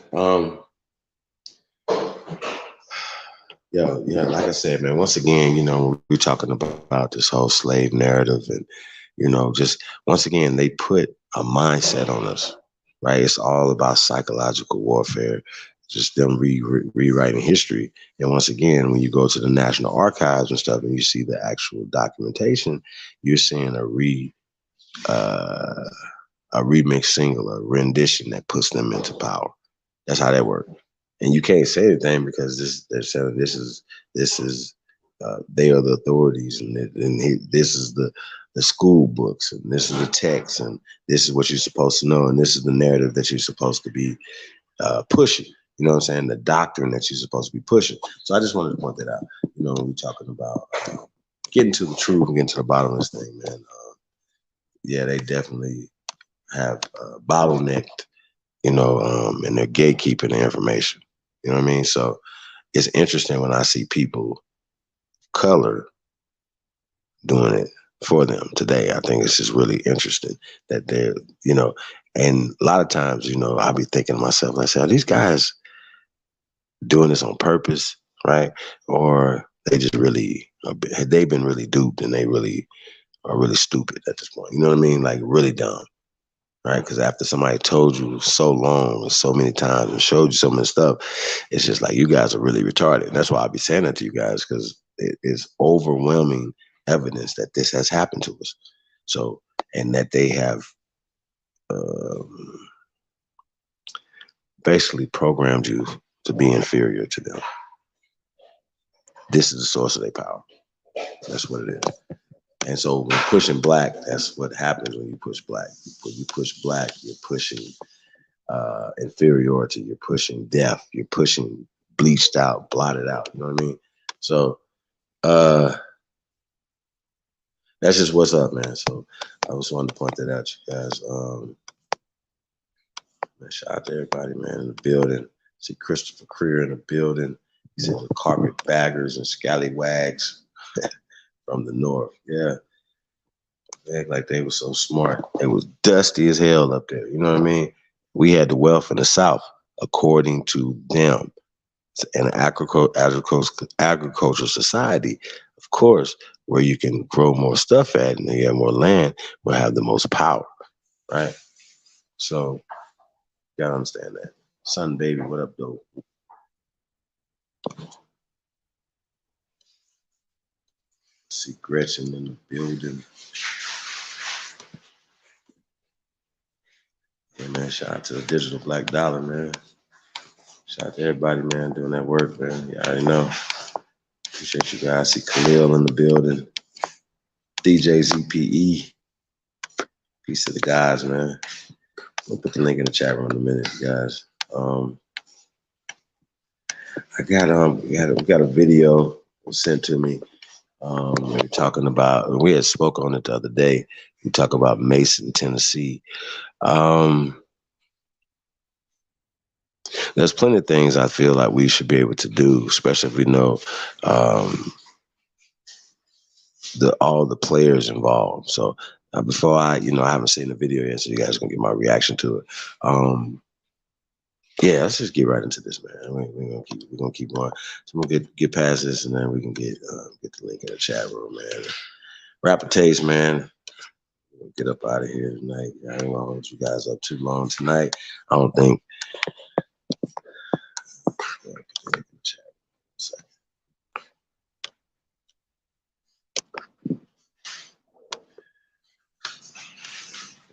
Yeah, like I said, man, once again, you know, we're talking about this whole slave narrative and, you know, just once again, they put a mindset on us, right? It's all about psychological warfare, just them rewriting history. And once again, when you go to the National Archives and stuff and you see the actual documentation, you're seeing a remix single, a rendition that puts them into power. That's how that works. And you can't say anything because they're saying this is they are the authorities, and this is the school books, and this is the text, and this is what you're supposed to know, and this is the narrative that you're supposed to be pushing. You know what I'm saying? The doctrine that you're supposed to be pushing. So I just wanted to point that out. You know, when we're talking about getting to the truth and getting to the bottom of this thing, man. Yeah, they definitely have bottlenecked, you know, and they're gatekeeping the information. You know what I mean? So it's interesting when I see people of color doing it for them today. I think it's just really interesting that they're, you know, and a lot of times, you know, I'll be thinking to myself, I say, are these guys doing this on purpose, right? Or they just really, they've been really duped and they really are really stupid at this point. You know what I mean? Like really dumb. Right, because after somebody told you so long and so many times and showed you so much stuff, it's just like you guys are really retarded. And that's why I'll be saying that to you guys, because it is overwhelming evidence that this has happened to us. So, and that they have basically programmed you to be inferior to them. This is the source of their power. That's what it is. And so when pushing black, that's what happens when you push black. When you push black, you're pushing inferiority, you're pushing death, you're pushing bleached out, blotted out. You know what I mean? So that's just what's up, man. So I just wanted to point that out, you guys. Shout out to everybody, man, in the building. See Christopher Creer in the building. He's in the carpetbaggers and scallywags from the north. Yeah. They act like they were so smart. It was dusty as hell up there. You know what I mean? We had the wealth in the South, according to them. An agricultural society, of course, where you can grow more stuff at and you have more land, will have the most power, right? So, you gotta understand that. Son, baby, what up, though? See Gretchen in the building. Yeah, man, shout out to the Digital Black Dollar, man. Shout out to everybody, man, doing that work, man. You already know. Appreciate you guys. See Khalil in the building. DJ ZPE. Peace to the guys, man. We'll put the link in the chat room in a minute, guys. We got a video sent to me. We were talking about, we had spoke on it the other day. We talk about Mason, Tennessee. There's plenty of things I feel like we should be able to do, especially if we know all the players involved. So before I haven't seen the video yet, so you guys are gonna get my reaction to it. Yeah, let's just get right into this, man. We're gonna keep going. So we'll get past this, and then we can get the link in the chat room, man. Rapper Taste, man. We'll get up out of here tonight. I ain't gonna hold you guys up too long tonight. I don't think.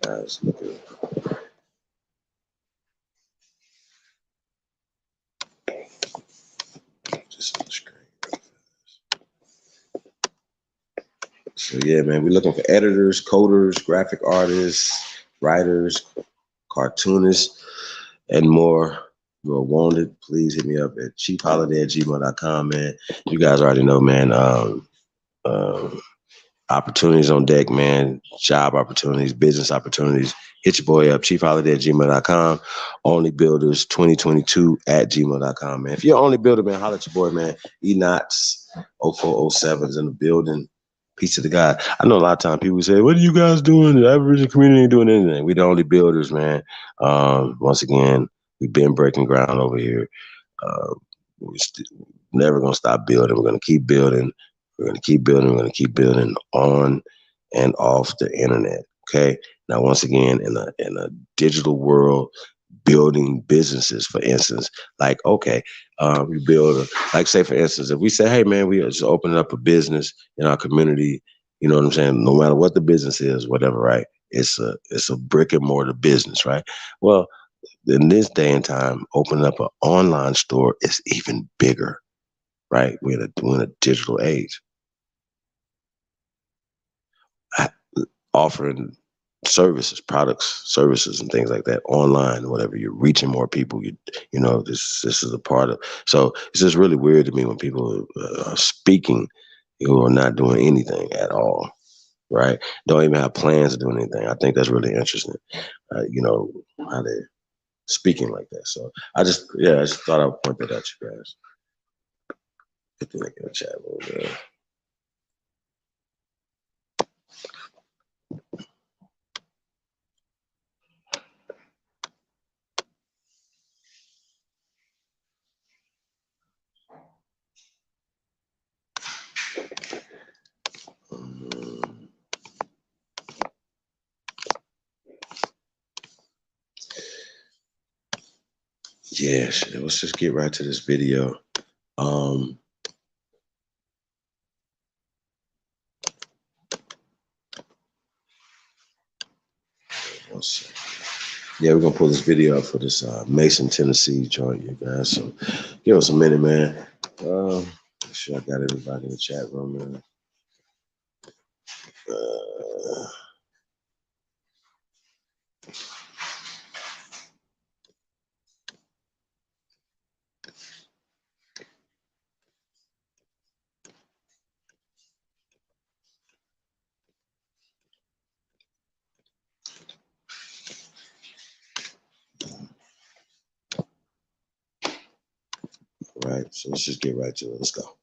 Guys, look at just on the screen. So yeah, man, we're looking for editors, coders, graphic artists, writers, cartoonists, and more. You're wanted. Please hit me up at cheapholiday@gmail.com, man. You guys already know, man. opportunities on deck, man. Job opportunities, business opportunities. Hit your boy up, chiefholiday@gmail.com. Onlybuilders2022@gmail.com, man. If you're only builder, man, holler at your boy, man. Enots 0407's in the building. Peace to the God. I know a lot of times people say, what are you guys doing? The Aboriginal community ain't doing anything. We the only builders, man. Once again, we've been breaking ground over here. We're never going to stop building. We're going to keep building. We're going to keep building. We're going to keep building on and off the internet. Okay. Now, once again, in a digital world, building businesses, for instance, like, okay, we build, like, say, for instance, if we say, hey, man, we are just opening up a business in our community, you know what I'm saying? No matter what the business is, whatever, right? It's a brick and mortar business, right? Well, in this day and time, opening up an online store is even bigger, right? We're in a digital age. Offering services, products, services, and things like that online, whatever. You're reaching more people. You know, this is a part of. So it's just really weird to me when people are speaking who are not doing anything at all, right? Don't even have plans of doing anything. I think that's really interesting. You know, how they're speaking like that. So I just thought I would point that out to you guys. Put the link in the chat room, man. Yes, let's just get right to this video. Yeah, we're gonna pull this video up for this Mason, Tennessee joint, you guys. So give us a minute, man. Make sure I got everybody in the chat room, man. All right, so let's just get right to it. Let's go.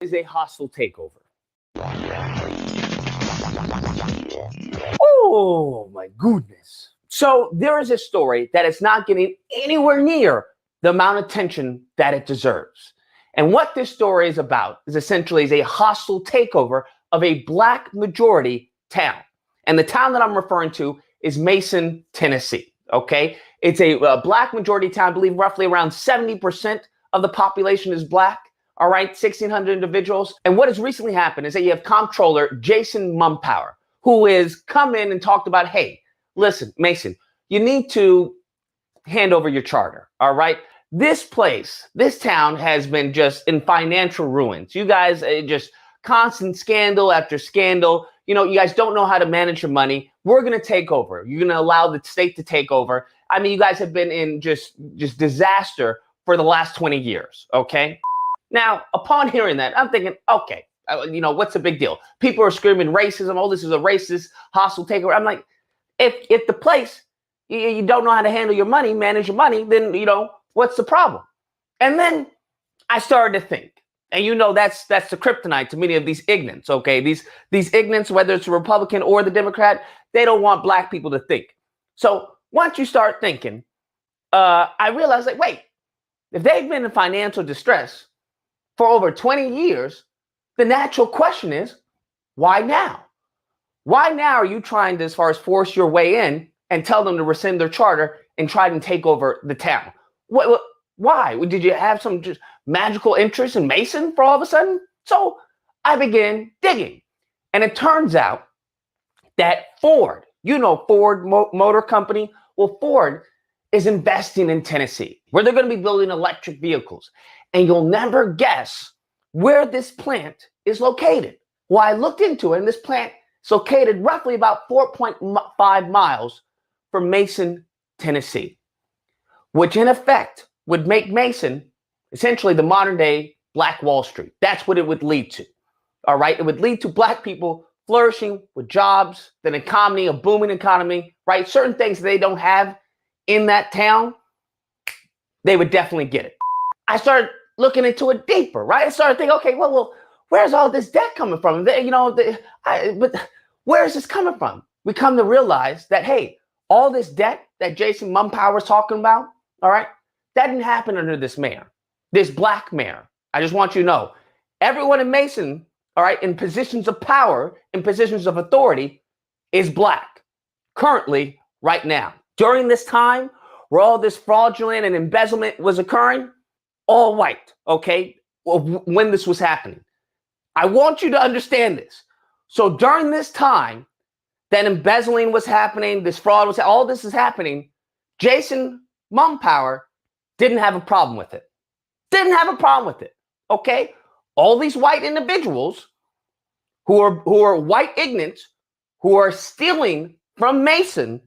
Is a hostile takeover. Oh my goodness. So there is a story that is not getting anywhere near the amount of attention that it deserves. And what this story is about is essentially a hostile takeover of a Black majority town. And the town that I'm referring to is Mason, Tennessee. Okay. It's a Black majority town. I believe roughly around 70% of the population is Black. All right, 1,600 individuals. And what has recently happened is that you have comptroller Jason Mumpower, who has come in and talked about, hey, listen, Mason, you need to hand over your charter. All right. This place, this town has been just in financial ruins. You guys just constant scandal after scandal. You know, you guys don't know how to manage your money. We're going to take over. You're going to allow the state to take over. I mean, you guys have been in just disaster for the last 20 years. OK. Now, upon hearing that, I'm thinking, okay, you know, what's the big deal? People are screaming racism. Oh, this is a racist, hostile takeover. I'm like, if the place, you don't know how to handle your money, manage your money, then, you know, what's the problem? And then I started to think, and you know, that's the kryptonite to many of these ignorants, okay? These ignorants, whether it's a Republican or the Democrat, they don't want Black people to think. So once you start thinking, I realized, like, wait, if they've been in financial distress for over 20 years, the natural question is, why now? Why now are you trying to, as far as force your way in and tell them to rescind their charter and try to take over the town? Why? Did you have some just magical interest in Mason for all of a sudden? So I began digging. And it turns out that Ford, you know, Ford Motor Company, well, Ford is investing in Tennessee, where they're going to be building electric vehicles. And you'll never guess where this plant is located. Well, I looked into it, and this plant is located roughly about 4.5 miles from Mason, Tennessee. which in effect would make Mason essentially the modern day Black Wall Street. That's what it would lead to. All right. It would lead to Black people flourishing with jobs, an economy, a booming economy, right? Certain things they don't have in that town, they would definitely get it. I started looking into it deeper, right? I started thinking, okay, well, where's all this debt coming from? But where is this coming from? We come to realize that, hey, all this debt that Jason Mumpower was talking about, all right, that didn't happen under this mayor, this Black mayor. I just want you to know, everyone in Mason, all right, in positions of power, in positions of authority, is Black currently, right now. During this time where all this fraudulent and embezzlement was occurring, all white, okay, when this was happening. I want you to understand this. So during this time that embezzling was happening, this fraud was, all this is happening, Jason Mumpower didn't have a problem with it. Didn't have a problem with it, okay? All these white individuals who are white ignorant, who are stealing from Mason,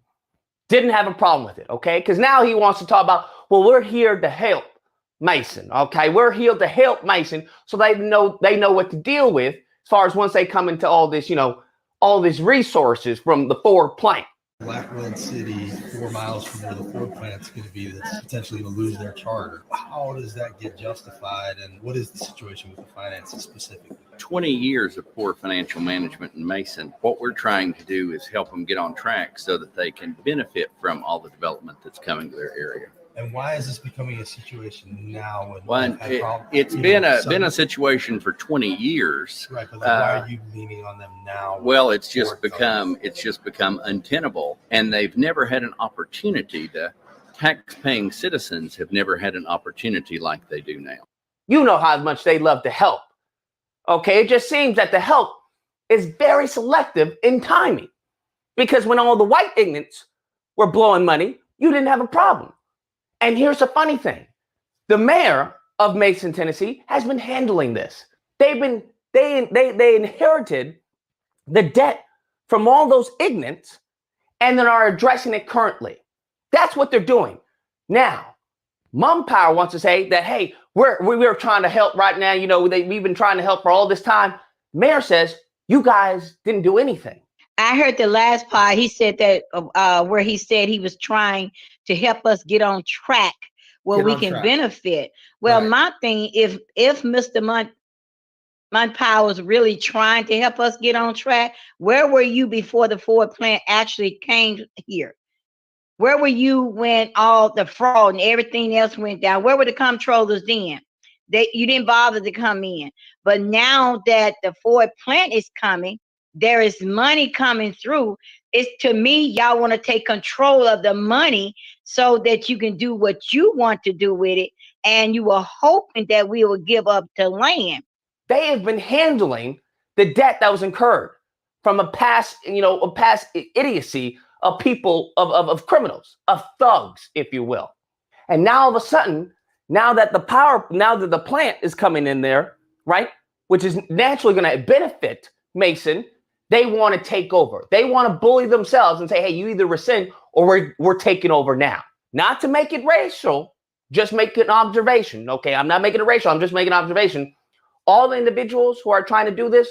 didn't have a problem with it, okay? Because now he wants to talk about, well, we're here to help Mason, okay? We're here to help Mason so they know what to deal with as far as once they come into all this, all these resources from the Ford plant. Black-led city 4 miles from where the Ford plant's going to be that's potentially going to lose their charter. How does that get justified, and what is the situation with the finances specifically? 20 years of poor financial management in Mason. What we're trying to do is help them get on track so that they can benefit from all the development that's coming to their area. And why is this becoming a situation now? Well, it's been a situation for 20 years. Right, but why are you leaning on them now? Well, it's just become untenable, and they've never had an opportunity. The tax-paying citizens have never had an opportunity like they do now. You know how much they love to help. Okay, it just seems that the help is very selective in timing, because when all the white ignorants were blowing money, you didn't have a problem. And here's the funny thing. The mayor of Mason, Tennessee has been handling this. They inherited the debt from all those ignorants and then are addressing it currently. That's what they're doing. Now, Mumpower wants to say that, hey, we're trying to help right now. We've been trying to help for all this time. Mayor says, you guys didn't do anything. I heard the last part. He said that where he said he was trying to help us get on track where we can benefit. Well, right. My thing, if Mr. Mumpower was really trying to help us get on track, where were you before the Ford plant actually came here? Where were you when all the fraud and everything else went down? Where were the comptrollers then? You didn't bother to come in. But now that the Ford plant is coming, there is money coming through. It's, to me, y'all want to take control of the money so that you can do what you want to do with it. And you were hoping that we would give up the land. They have been handling the debt that was incurred from a past idiocy of people, of criminals, of thugs, if you will. And now all of a sudden, now that the plant is coming in there, right, which is naturally going to benefit Mason, they want to take over. They want to bully themselves and say, hey, you either rescind or we're taking over now. Not to make it racial, just make an observation. Okay, I'm not making it racial. I'm just making an observation. All the individuals who are trying to do this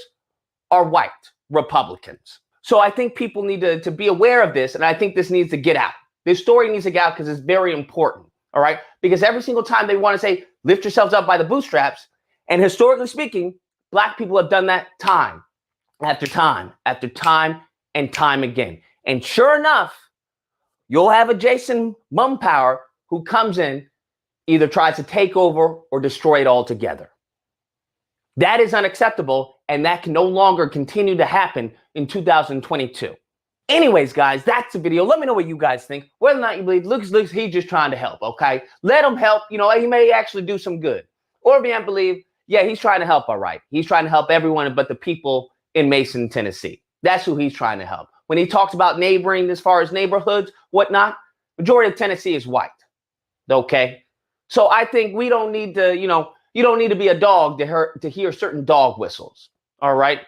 are white Republicans. So I think people need to be aware of this. And I think this needs to get out. This story needs to get out because it's very important. All right. Because every single time they want to say, lift yourselves up by the bootstraps. And historically speaking, Black people have done that time after time after time and time again. And sure enough, you'll have a Jason Mumpower who comes in, either tries to take over or destroy it altogether. That is unacceptable, and that can no longer continue to happen in 2022. Anyways, guys, that's the video. Let me know what you guys think. Whether or not you believe, looks, he's just trying to help, okay? Let him help. He may actually do some good. Or if you don't believe, yeah, he's trying to help, all right. He's trying to help everyone but the people in Mason, Tennessee. That's who he's trying to help. When he talks about neighboring as far as neighborhoods, whatnot, majority of Tennessee is white, okay? So I think we don't need to, you don't need to be a dog to hear certain dog whistles, all right?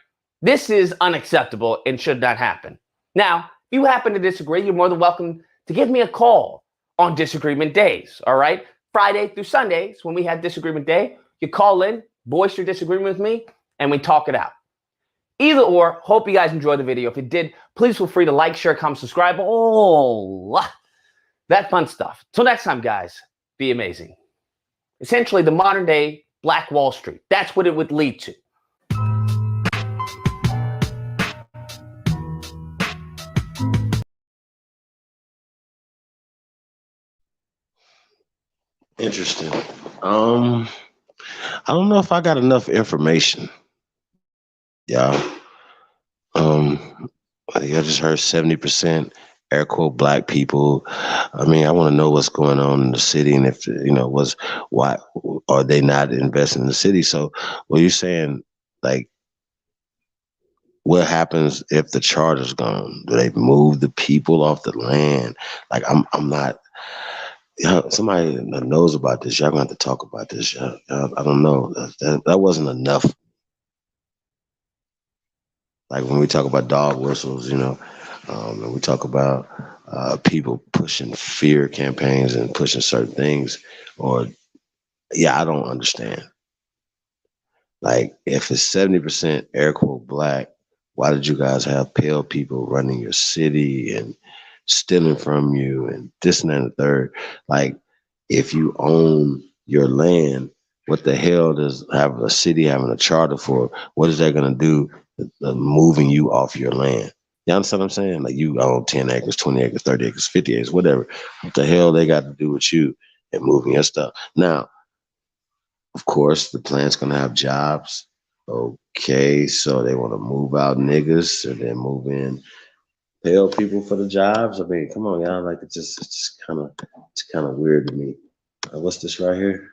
This is unacceptable and should not happen. Now, if you happen to disagree, you're more than welcome to give me a call on disagreement days, all right? Friday through Sundays, when we have disagreement day, you call in, voice your disagreement with me, and we talk it out. Either or, hope you guys enjoyed the video. If you did, please feel free to like, share, comment, subscribe, all that fun stuff. Till next time, guys, be amazing. Essentially, the modern day Black Wall Street. That's what it would lead to. Interesting. I don't know if I got enough information. Yeah. I think I just heard 70%, air quote, black people. I mean, I want to know what's going on in the city, and if why are they not investing in the city? So, what you're saying, like, what happens if the charter's gone? Do they move the people off the land? Like, I'm not. Somebody that knows about this, y'all gonna have to talk about this. I don't know. That wasn't enough. Like when we talk about dog whistles, and we talk about people pushing fear campaigns and pushing certain things, I don't understand. Like if it's 70% air quote black, why did you guys have pale people running your city and stealing from you and this and that and the third? Like if you own your land, what the hell does have a city having a charter for? What is that going to do? Moving you off your land. You understand what I'm saying? Like you own 10 acres, 20 acres, 30 acres, 50 acres, whatever. What the hell they got to do with you and moving your stuff? Now, of course, the plant's going to have jobs. Okay, so they want to move out niggas and then move in pale people for the jobs. I mean, come on, y'all. Like it's just kind of weird to me. What's this right here?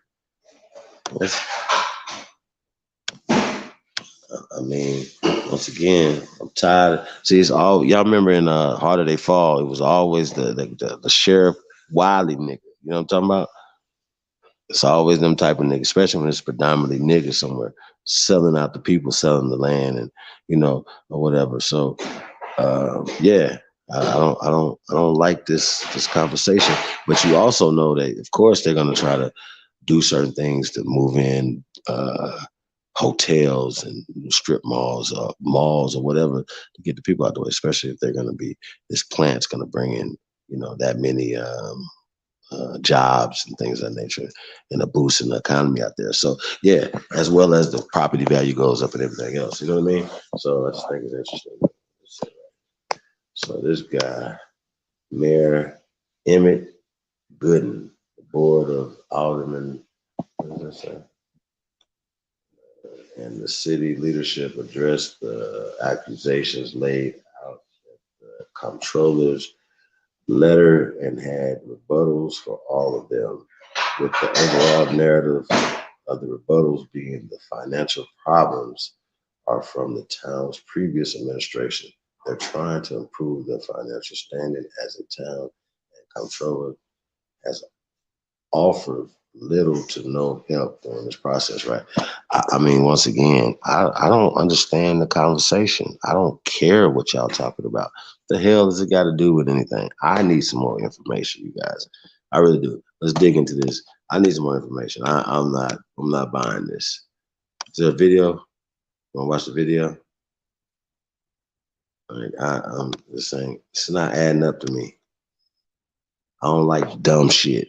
I mean, once again, I'm tired. See, it's all y'all remember in Harder They Fall. It was always the Sheriff Wiley nigga. You know what I'm talking about? It's always them type of niggas, especially when it's predominantly niggas somewhere selling out the people, selling the land, and or whatever. So, yeah, I don't like this conversation. But you also know that, of course, they're gonna try to do certain things to move in. Hotels and strip malls or whatever to get the people out the way, especially if they're going to be, this plant's going to bring in, that many jobs and things of that nature and a boost in the economy out there. So yeah, as well as the property value goes up and everything else, you know what I mean? So I just think it's interesting. So this guy, Mayor Emmett Gooden, the board of aldermen, what does that say? And the city leadership addressed the accusations laid out at the comptroller's letter and had rebuttals for all of them, with the overall narrative of the rebuttals being the financial problems are from the town's previous administration. They're trying to improve their financial standing as a town, and comptroller has offered little to no help during this process, right? I mean, once again, I don't understand the conversation. I don't care what y'all talking about. The hell does it got to do with anything? I need some more information, you guys. I really do. Let's dig into this. I need some more information. I'm not buying this. Is there a video? Want to watch the video? I'm just saying, it's not adding up to me. I don't like dumb shit.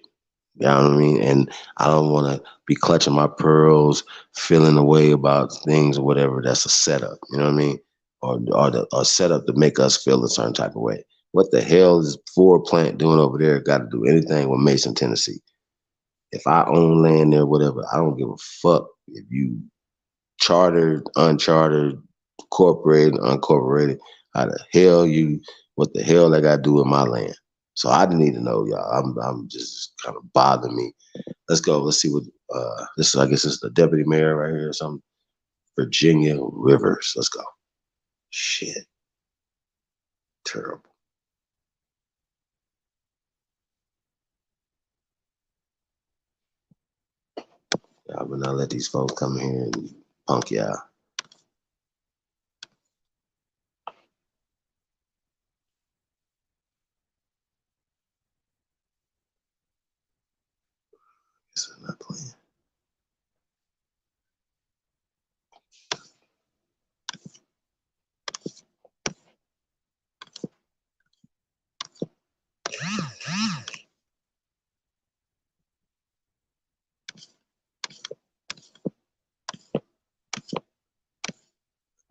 You know what I mean? And I don't want to be clutching my pearls, feeling a way about things or whatever. That's a setup. You know what I mean? Or setup to make us feel a certain type of way. What the hell is Ford plant doing over there? Got to do anything with Mason, Tennessee? If I own land there, whatever, I don't give a fuck if you chartered, unchartered, incorporated, uncorporated. What the hell they got to do with my land? So I need to know, y'all. I'm just kind of bothering me. Let's go. Let's see what this is. I guess this is the deputy mayor right here or something. Virginia Rivers. Let's go. Shit. Terrible. Y'all better not let these folks come here and punk y'all.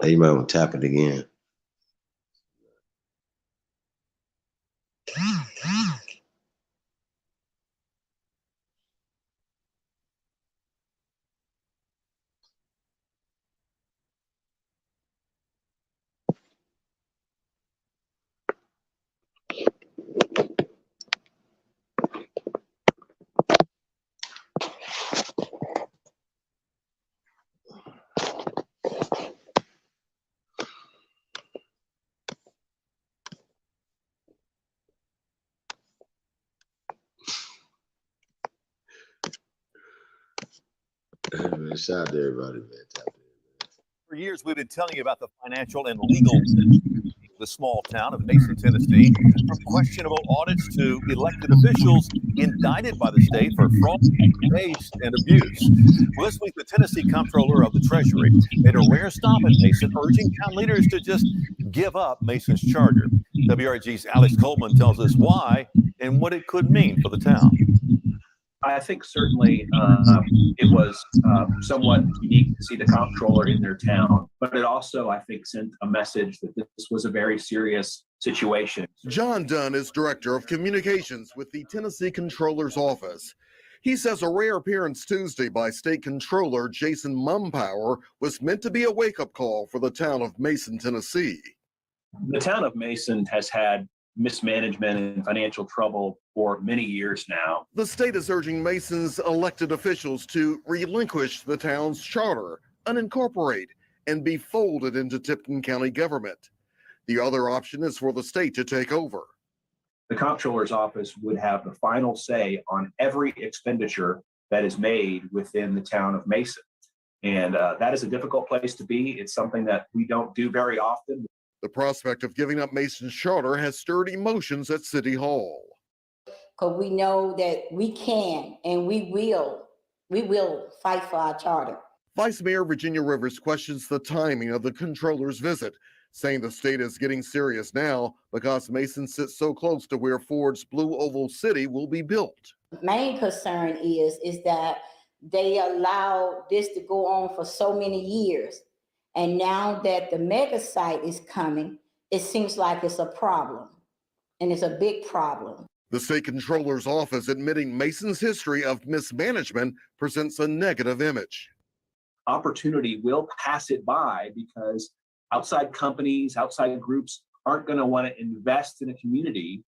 Hey, you might want to tap it again. Shout out to everybody, man. Tap it. For years, we've been telling you about the financial and legal the small town of Mason, Tennessee, from questionable audits to elected officials indicted by the state for fraud, waste, and abuse. Well, this week, the Tennessee Comptroller of the Treasury made a rare stop in Mason, urging town leaders to just give up Mason's charter. WRG's Alex Coleman tells us why and what it could mean for the town. I think certainly it was somewhat unique to see the comptroller in their town, but it also, I think, sent a message that this was a very serious situation. John Dunn is Director of Communications with the Tennessee Comptroller's Office. He says a rare appearance Tuesday by State Comptroller Jason Mumpower was meant to be a wake-up call for the town of Mason, Tennessee. The town of Mason has had mismanagement and financial trouble for many years now. The state is urging Mason's elected officials to relinquish the town's charter, unincorporate, and be folded into Tipton County government. The other option is for the state to take over. The comptroller's office would have the final say on every expenditure that is made within the town of Mason. And that is a difficult place to be. It's something that we don't do very often. The prospect of giving up Mason's charter has stirred emotions at City Hall. Because we know that we can and we will fight for our charter. Vice Mayor Virginia Rivers questions the timing of the comptroller's visit, saying the state is getting serious now because Mason sits so close to where Ford's Blue Oval City will be built. Main concern is that they allow this to go on for so many years. And now that the mega site is coming, it seems like it's a problem, and it's a big problem. The state comptroller's office admitting Mason's history of mismanagement presents a negative image. Opportunity will pass it by because outside companies, outside groups aren't going to want to invest in a community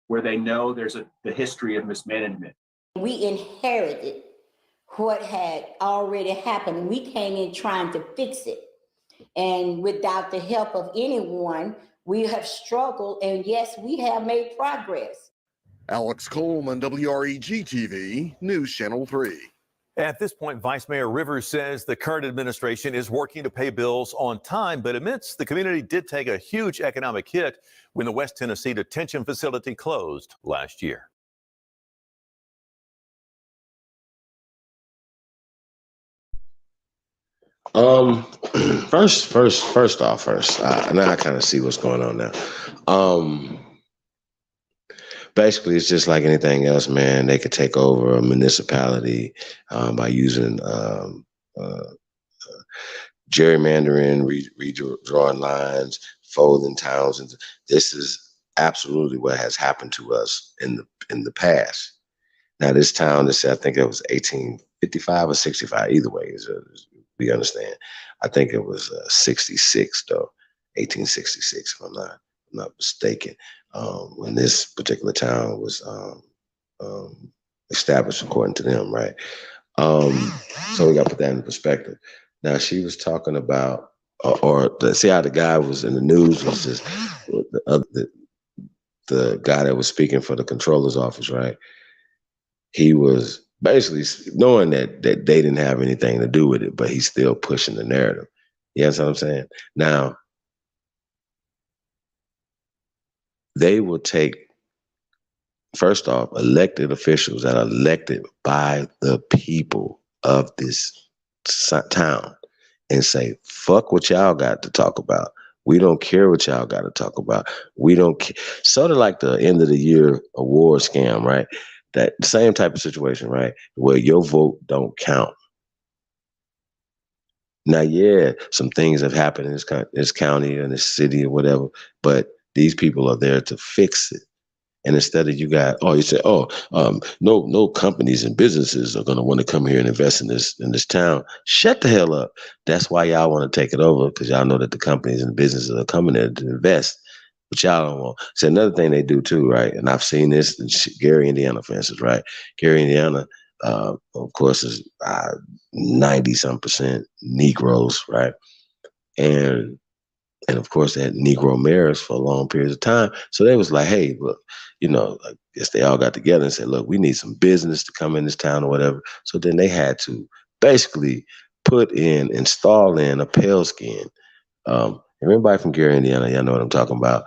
where they know there's the history of mismanagement. We inherited what had already happened. We came in trying to fix it. And without the help of anyone, we have struggled, and yes, we have made progress. Alex Coleman, WREG-TV, News Channel 3. At this point, Vice Mayor Rivers says the current administration is working to pay bills on time, but admits the community did take a huge economic hit when the West Tennessee detention facility closed last year. First off, now I kind of see what's going on now. Basically, it's just like anything else, man. They could take over a municipality by using gerrymandering, redrawing lines, folding towns. And this is absolutely what has happened to us in the past. Now, this town, I think it was 1855 or 65, either way, we understand. I think it was 66, though, 1866, if I'm not mistaken, when this particular town was established according to them, right? So we got to put that in perspective. Now, she was talking about, see how the guy was in the news was just the guy that was speaking for the comptroller's office, right? He was basically knowing that they didn't have anything to do with it, but he's still pushing the narrative. You know what I'm saying? Now, they will take, first off, elected officials that are elected by the people of this town and say, fuck what y'all got to talk about. We don't care what y'all got to talk about. We don't care. Sort of like the end of the year award scam, right? That same type of situation, right? Where your vote don't count. Now, yeah, some things have happened in this county or this city or whatever, but these people are there to fix it. And instead of you say, no companies and businesses are going to want to come here and invest in this town. Shut the hell up. That's why y'all want to take it over, because y'all know that the companies and businesses are coming there to invest. But y'all don't want. So another thing they do too, right? And I've seen this in Gary, Indiana, for instance, right? Gary, Indiana, of course, is 90-some% Negroes, right? And of course, they had Negro mayors for long periods of time. So they was like, hey, look, I guess they all got together and said, look, we need some business to come in this town or whatever. So then they had to basically install in a pale skin. Everybody from Gary, Indiana, y'all know what I'm talking about,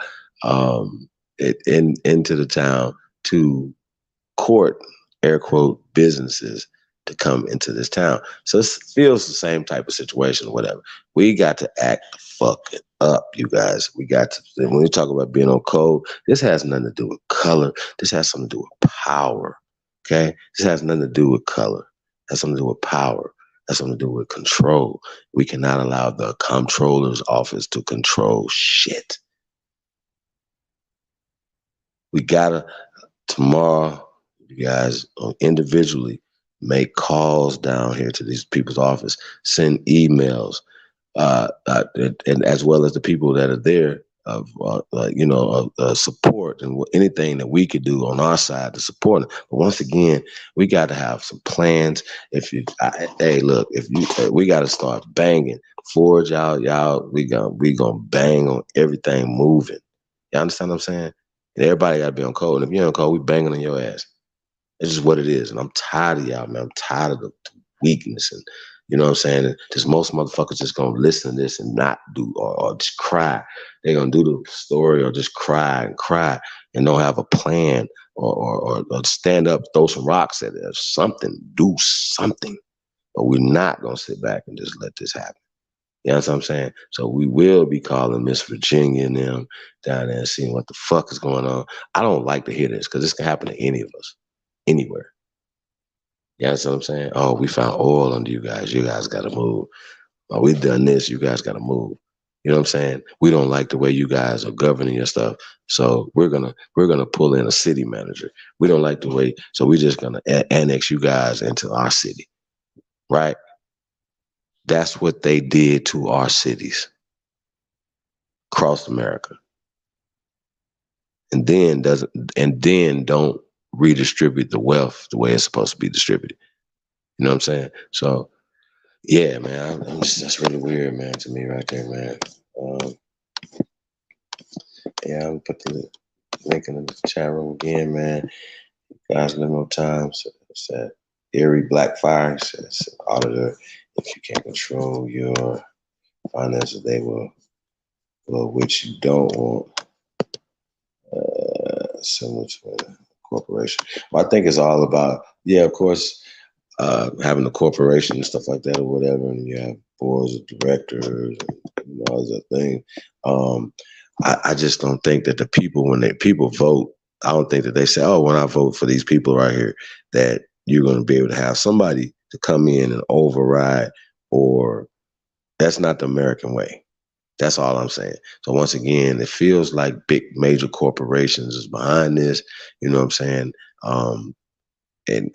into the town to court, air quote, businesses to come into this town. So it feels the same type of situation or whatever. We got to act the fuck up, you guys. We got to, when we talk about being on code, this has nothing to do with color. This has something to do with power, okay? This has nothing to do with color. It has something to do with power. It has something to do with control. We cannot allow the comptroller's office to control shit. We gotta, tomorrow, you guys, individually, make calls down here to these people's office, send emails, and as well as the people that are there of support and anything that we could do on our side to support them. But once again, we got to have some plans. We got to start banging. Forge y'all. We gonna bang on everything moving. You understand what I'm saying? And everybody got to be on code. And if you're on code, we banging on your ass. It's just what it is. And I'm tired of y'all, man. I'm tired of the weakness. And you know what I'm saying? Just most motherfuckers just going to listen to this and not do or just cry. They're going to do the story or just cry and don't have a plan or stand up, throw some rocks at it or something, do something. But we're not going to sit back and just let this happen. You know what I'm saying? So we will be calling Miss Virginia and them down there and seeing what the fuck is going on. I don't like to hear this because this can happen to any of us. Anywhere. You know what I'm saying? Oh, we found oil under you guys. You guys got to move. Oh, we've done this. You guys got to move. You know what I'm saying? We don't like the way you guys are governing your stuff. So we're gonna pull in a city manager. We don't like the way. So we're just gonna annex you guys into our city, right? That's what they did to our cities across America. And then don't redistribute the wealth the way it's supposed to be distributed. You know what I'm saying? So, yeah, man, that's really weird, man, to me right there, man. I'll put the link in the chat room again, man. Guys, live no time. So it's that Erie Blackfire says, auditor, if you can't control your finances, they will which you don't want. Similar to a corporation. Well, I think it's all about, of course, having a corporation and stuff like that or whatever, and you have boards of directors and all that thing. I just don't think that the people, when people vote, I don't think that they say, oh, when I vote for these people right here, that you're going to be able to have somebody to come in and override, or that's not the American way. That's all I'm saying. So once again, it feels like big major corporations is behind this. You know what I'm saying? And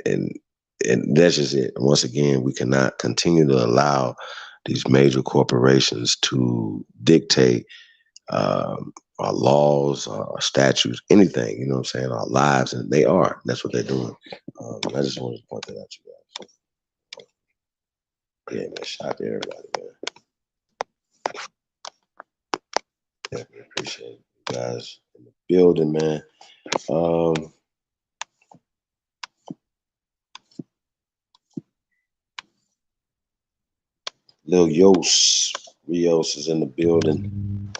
that's just it. Once again, we cannot continue to allow these major corporations to dictate our laws, our statutes, anything. You know what I'm saying? Our lives, and they are. That's what they're doing. I just wanted to point that out to you guys. Yeah, man. Shout out to everybody, man. Definitely appreciate you guys in the building, man. Lil Rios is in the building.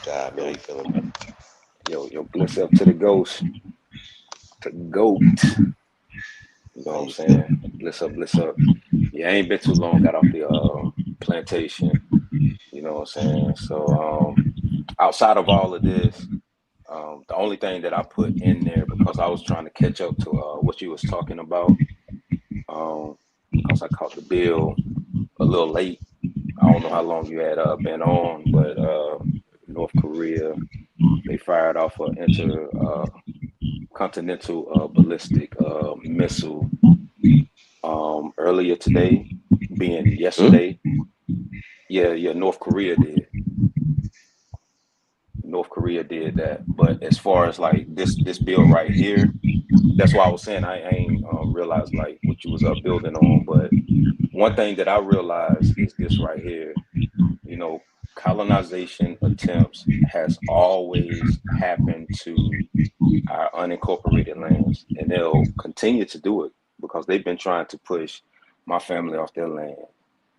God, man, how you feeling? Yo, bless up to the ghost. To GOAT. You know what I'm saying? Bless up. Yeah, I ain't been too long, got off the plantation. You know what I'm saying? So outside of all of this, the only thing that I put in there, because I was trying to catch up to what you was talking about, because I caught the bill a little late. I don't know how long you had been on, but North Korea, they fired off an intercontinental ballistic missile earlier today, being yesterday. Yeah, North Korea did. North Korea did that. But as far as like this bill right here, that's why I was saying I ain't realized like what you was building on. But one thing that I realized is this right here. You know, colonization attempts has always happened to our unincorporated lands, and they'll continue to do it because they've been trying to push my family off their land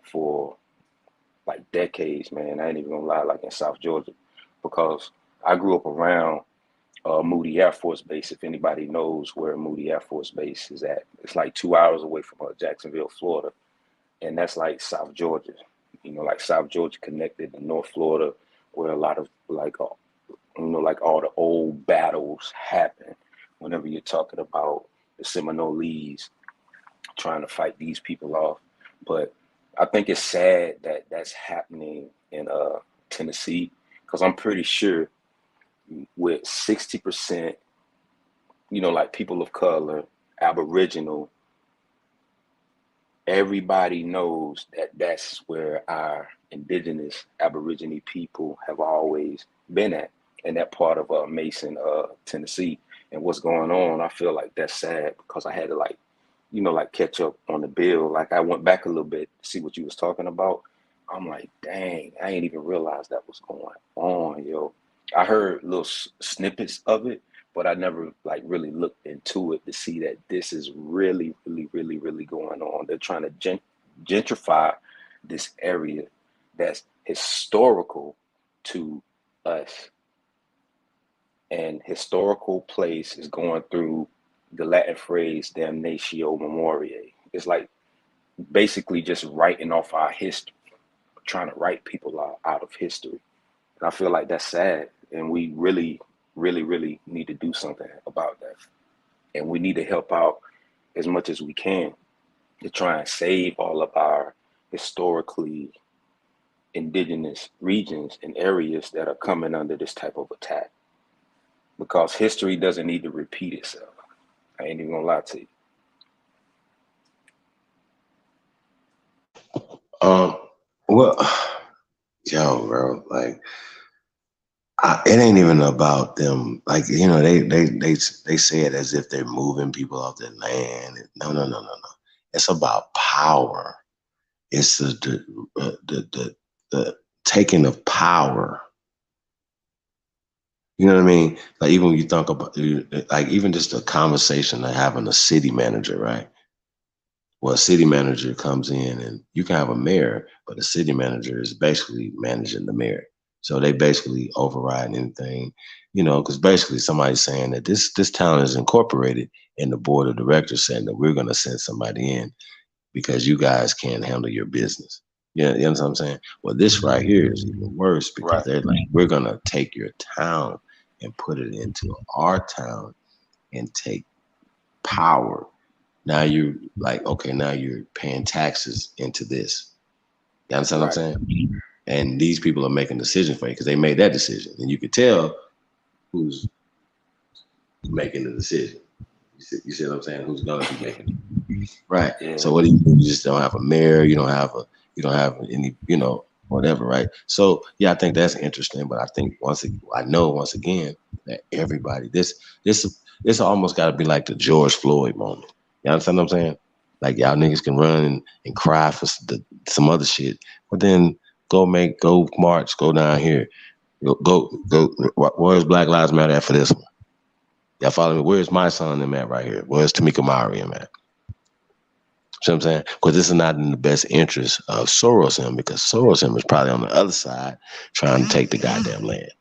for like decades, man. I ain't even gonna lie, like in South Georgia, because I grew up around Moody Air Force Base. If anybody knows where Moody Air Force Base is at, it's like 2 hours away from Jacksonville, Florida, and that's like South Georgia. You know, like South Georgia connected to North Florida, where a lot of like, like all the old battles happen. Whenever you're talking about the Seminoles trying to fight these people off, but I think it's sad that that's happening in Tennessee, because I'm pretty sure with 60%, like people of color, Aboriginal, everybody knows that that's where our indigenous Aborigine people have always been at, in that part of Mason, Tennessee. And what's going on, I feel like that's sad, because I had to like catch up on the bill. Like I went back a little bit to see what you was talking about. I'm like, dang, I ain't even realized that was going on, yo. I heard little snippets of it, but I never like really looked into it to see that this is really, really, really, really going on. They're trying to gentrify this area that's historical to us. And historical place is going through the Latin phrase damnatio memoriae. It's like basically just writing off our history, trying to write people out of history. And I feel like that's sad. And we really, really, really need to do something about that. And we need to help out as much as we can to try and save all of our historically indigenous regions and areas that are coming under this type of attack. Because history doesn't need to repeat itself. I ain't even gonna lie to you. Well, yo, bro, like, it ain't even about them. Like, they say it as if they're moving people off their land. No. It's about power. It's the taking of power. You know what I mean? Like, even when you think about, like, even just a conversation of having a city manager, right? Well, a city manager comes in, and you can have a mayor, but the city manager is basically managing the mayor. So they basically override anything, because basically somebody's saying that this town is incorporated, and the board of directors saying that we're going to send somebody in because you guys can't handle your business. You know what I'm saying? Well, this right here is even worse, because they're like, we're going to take your town and put it into our town and take power. Now you're like, okay, now you're paying taxes into this. You understand what I'm saying? And these people are making decisions for you because they made that decision. And you can tell who's making the decision. You see what I'm saying? Who's going to be making it. Right. Yeah. So what do? You just don't have a mayor, you don't have any, whatever, right? So yeah, I think that's interesting. But I think once again that everybody, this almost gotta be like the George Floyd moment. You understand what I'm saying? Like, y'all niggas can run and cry for some other shit, but then go march, go down here, go. Where's Black Lives Matter at for this one? Y'all follow me? Where's my son and them at right here? Where's Tamika Mowry and at? See what I'm saying? Because this is not in the best interest of Soros him, because Soros him is probably on the other side trying to take the goddamn land.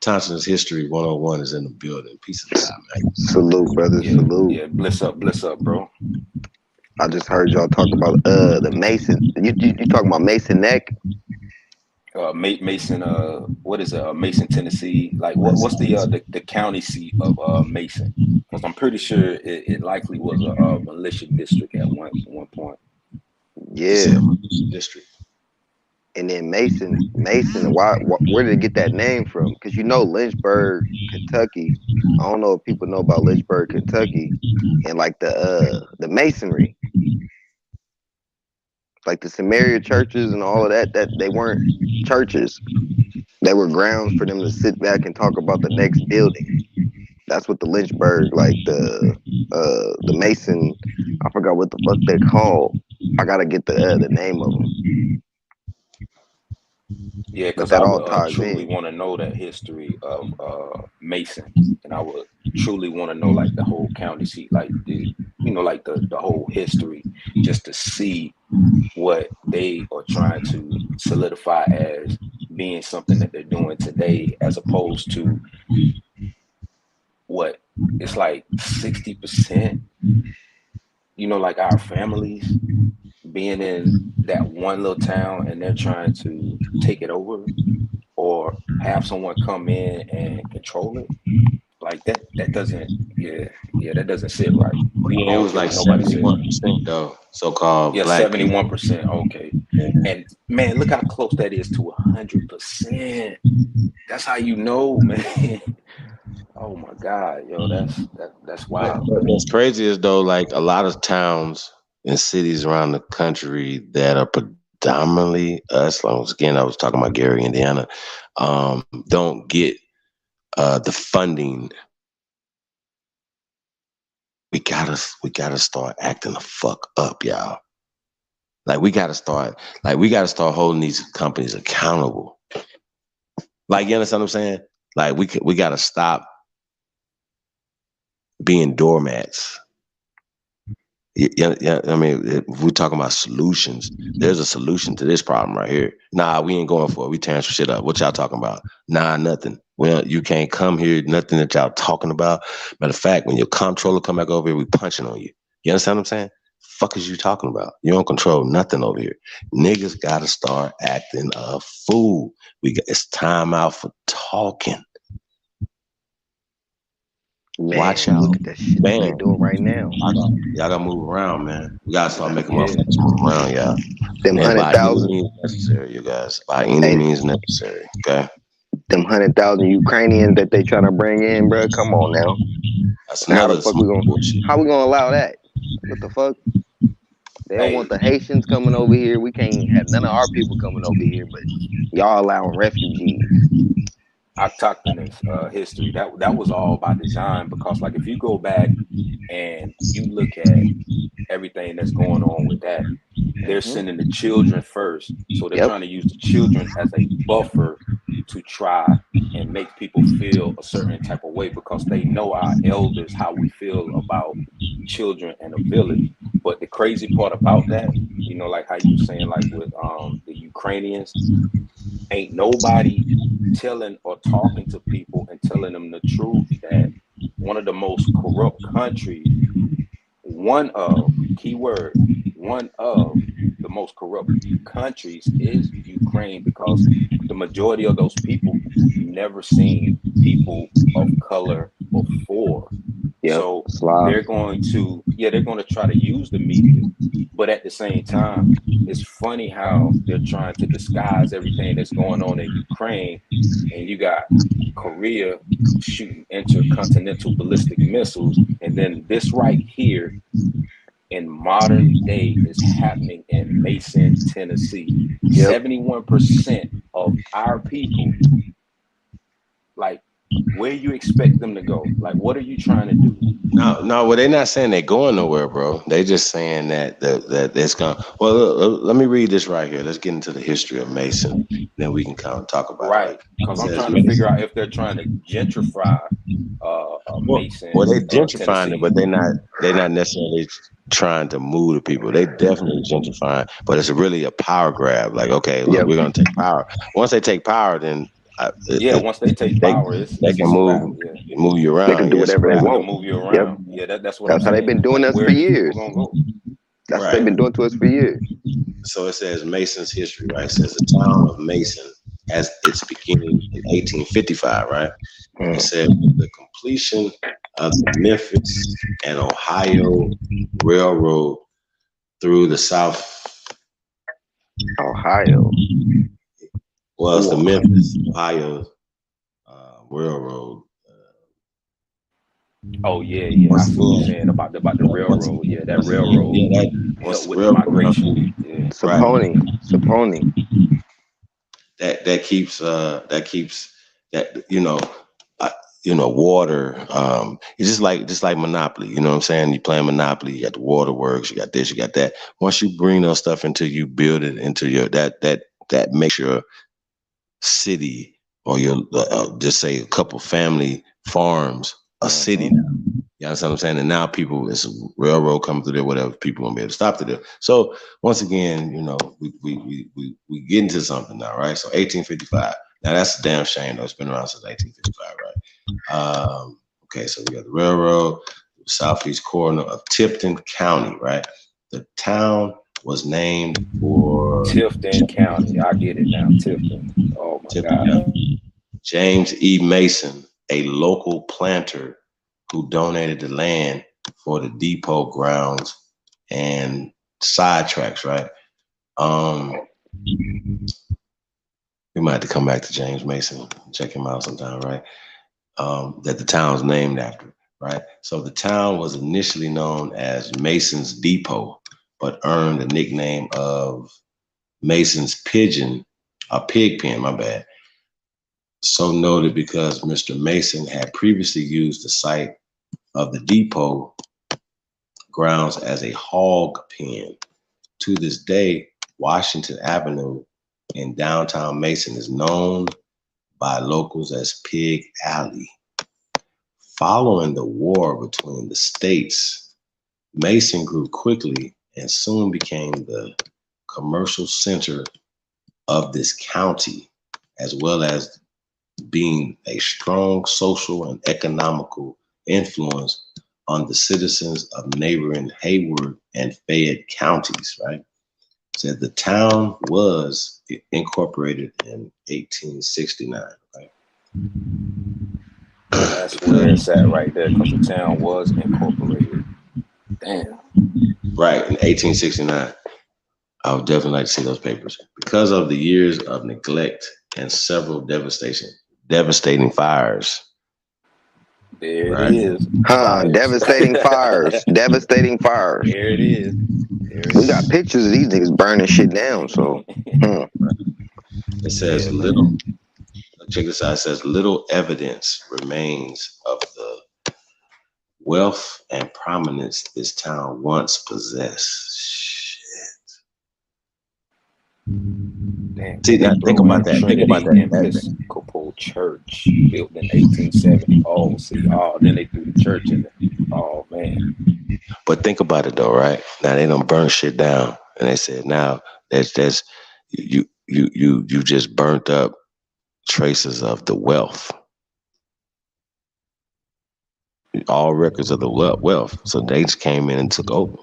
Thompson's History 101 is in the building. Peace of God, man. Salute, brother. Yeah, salute. Yeah, bliss up, bro. I just heard y'all talk about the Mason. You talking about Mason Neck? Mason, what is it? Mason, Tennessee. Like, what's the county seat of Mason? Because I'm pretty sure it likely was a militia district at one point. Yeah. District. And then Mason, where did it get that name from? Because you know Lynchburg, Kentucky. I don't know if people know about Lynchburg, Kentucky, and like the Masonry, like the Samaria churches and all of that. That they weren't churches; they were grounds for them to sit back and talk about the next building. That's what the Lynchburg, like the Mason. I forgot what the fuck they're called. I gotta get the name of them. Yeah, But because that I all would ties truly in. want to know that history of Mason, and I would truly want to know like the whole county seat, like like the whole history, just to see what they are trying to solidify as being something that they're doing today, as opposed to what it's like 60%. Like our families being in that one little town and they're trying to take it over or have someone come in and control it. Like that doesn't, that doesn't sit right. I Yeah, it don't was care like what nobody says. 71% though, so-called Yeah, black people. 71%. Okay. And man, look how close that is to 100%. That's how you know, man. Oh my God, yo, that's wild. What's crazy is though, like a lot of towns and cities around the country that are predominantly us, like again, I was talking about Gary, Indiana, don't get the funding. We gotta start acting the fuck up, y'all. Like we gotta start holding these companies accountable. Like, you understand what I'm saying? Like we gotta stop being doormats. Yeah. I mean, if we're talking about solutions, there's a solution to this problem right here. Nah, we ain't going for it. We tearing some shit up. What y'all talking about? Nah, nothing. Well, you can't come here. Nothing that y'all talking about. Matter of fact, when your comptroller come back over here, we punching on you. You understand what I'm saying? Fuck is you talking about? You don't control nothing over here. Niggas gotta start acting a fool. It's time out for talking. Man, watch out. look at that shit that they Man, doing right now. y'all gotta move around, man. We gotta start making motherfuckers move around, y'all. Them And by any 100,000, means necessary, you guys. By any means necessary, okay? them 100,000 Ukrainians that they trying to bring in, bro. Come on now. That's How the another fuck we gonna? bullshit. How we gonna allow that? What the fuck? They don't want the Haitians coming over here. We can't have none of our people coming over here, but y'all allowing refugees. Autochthonous history, that was all by design, because like if you go back and you look at everything that's going on with that, they're sending the children first. So they're trying to use the children as a buffer to try and make people feel a certain type of way, because they know our elders, how we feel about children in a village. But the crazy part about that, like how you were saying, like with the Ukrainians, ain't nobody telling or talking to people and telling them the truth that one of the most corrupt countries, one of the most corrupt countries is Ukraine, because the majority of those people never seen people of color before. So they're going to try to use the media, but at the same time, it's funny how they're trying to disguise everything that's going on in Ukraine, and you got Korea shooting intercontinental ballistic missiles, and then this right here in modern day is happening in Mason, Tennessee. 71% of our people, like, where you expect them to go? Like, what are you trying to do? No, well, they're not saying they're going nowhere, bro. They just saying that it's gonna. Well, let me read this right here. Let's get into the history of Mason, then we can kind of talk about it. Right, because I'm trying to figure out if they're trying to gentrify Mason. Well, they're gentrifying Tennessee. it, but they're not necessarily trying to move the people. They definitely gentrifying, but it's really a power grab. Like, okay, look, we're gonna take power. Once they take power, then once they take power, they can move you around. They can do whatever they want. Move you around. Yeah, that's what I'm saying. That's how they've been doing like, us for years. Go? That's what they've been doing to us for years. So it says Mason's history, right? It says the town of Mason has its beginning in 1855, right? It said with the completion of the Memphis and Ohio Railroad through the South Ohio. Well, it's the Memphis, Ohio Railroad. Oh yeah. I see what you're saying about the railroad. Yeah, that railroad helped with the migration. Yeah. Saponi. That keeps water. It's just like Monopoly. You know what I'm saying? You playing Monopoly. You got the waterworks. You got this. You got that. Once you bring those stuff into, you build it into your that makes your city or your just say a couple family farms a city now. You understand what I'm saying? And now people, it's a railroad coming through there, whatever, people won't be able to stop through there. So once again, we get into something now, right? So 1855. Now that's a damn shame though. It's been around since 1855, right? Okay, so we got the railroad, southeast corner of Tipton County, right? The town was named for Tifton County. I get it now. Tifton. Oh my God. James E. Mason, a local planter who donated the land for the depot grounds and sidetracks, right? We might have to come back to James Mason, check him out sometime, right? That the town's named after, right? So the town was initially known as Mason's Depot, but earned the nickname of Mason's pig pen, my bad. So noted because Mr. Mason had previously used the site of the depot grounds as a hog pen. To this day, Washington Avenue in downtown Mason is known by locals as Pig Alley. Following the war between the states, Mason grew quickly and soon became the commercial center of this county, as well as being a strong social and economical influence on the citizens of neighboring Hayward and Fayette counties, right? Said the town was incorporated in 1869, right? That's where it's at right there, because the town was incorporated. Damn. Right, in 1869. I would definitely like to see those papers. Because of the years of neglect and several devastating fires. There it is. Devastating fires. Devastating fires. There it is. We got pictures of these niggas burning shit down, so. It says check this out, it says little evidence remains of the wealth and prominence this town once possessed. Damn, See, now, think about that. Think about that. Episcopal Church built in 1870. Oh, see, then they threw the church in there. Oh man. But think about it though, right? Now they done burn shit down, and they said now that's you just burnt up traces of the wealth, all records of the wealth. So they just came in and took over.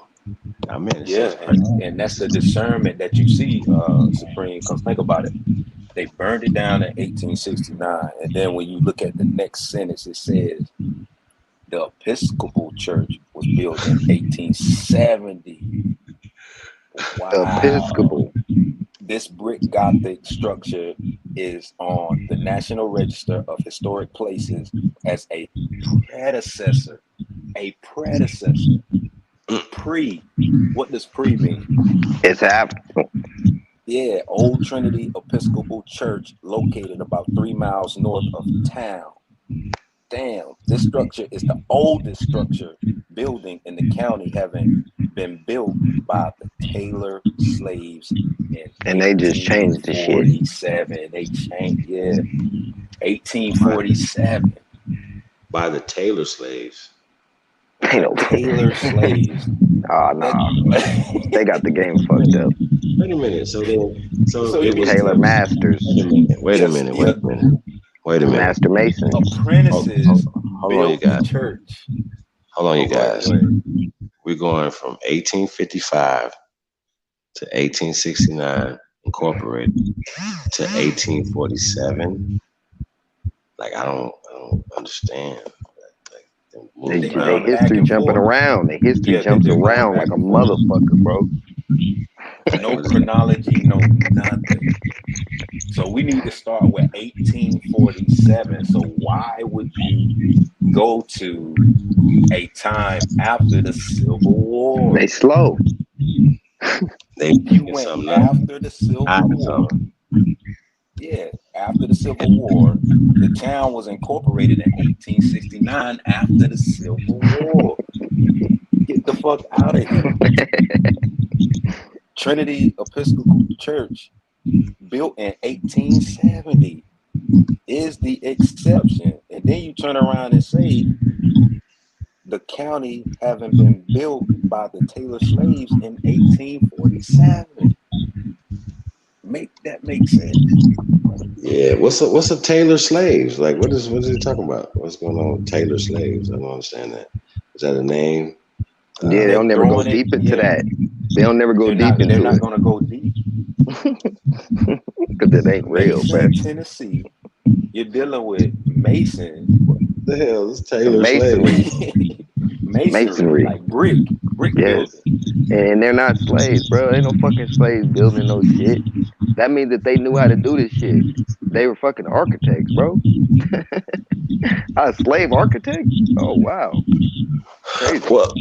I mean, yeah, and that's the discernment that you see, Supreme. Because think about it, they burned it down in 1869, and then when you look at the next sentence, it says the Episcopal Church was built in 1870. Wow. Episcopal. This brick Gothic structure is on the National Register of Historic Places as a predecessor. What does pre mean? It's after. Yeah, Old Trinity Episcopal Church, located about 3 miles north of town. Damn, this structure is the oldest building in the county, having been built by the Taylor slaves in they just changed the shit. 1847. They changed, 1847. By the Taylor slaves. Taylor slaves. Oh no, they got the game fucked up. Wait a minute. So it was Taylor Masters. Wait a minute. Master Mason. Apprentices. Hold on, you guys. Church. Hold on, you guys. We're going from 1855 to 1869 incorporated to 1847. Like I don't understand. They history jumping around. The history jumps around like a motherfucker, bro. No chronology, no nothing. So we need to start with 1847. So why would you go to a time after the Civil War? They slow. You went after the Civil War. Yeah, after the Civil War. The town was incorporated in 1869 after the Civil War. Get the fuck out of here. Trinity Episcopal Church, built in 1870, is the exception. And then you turn around and say the county having been built by the Taylor slaves in 1847. Make that make sense? Yeah, what's a Taylor slaves? Like, what is he talking about? What's going on with Taylor slaves? I don't understand that. Is that a name? Yeah, they don't never go deep into that. They don't never go deep into it. They're not gonna go deep. Because it ain't real, Mason, man. Tennessee. You're dealing with Mason. What the hell is Taylor Masonry. slaves? Masonry, like brick yes. building. And they're not slaves, bro. Ain't no fucking slaves building no shit. That means that they knew how to do this shit. They were fucking architects, bro. A slave architect? Oh wow. Crazy. Well,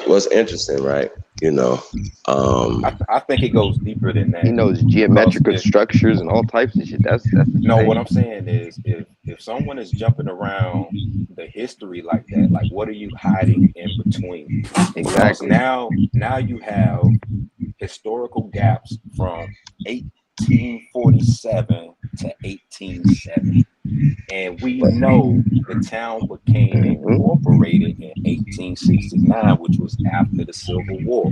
what's interesting, right? You know, I think it goes deeper than that. He knows geometrical structures and all types of shit. That's no. What I'm saying is, if someone is jumping around the history like that, like what are you hiding in between? Exactly. Because now you have historical gaps from 1847 to 1870. And we know the town became incorporated in 1869, which was after the Civil War.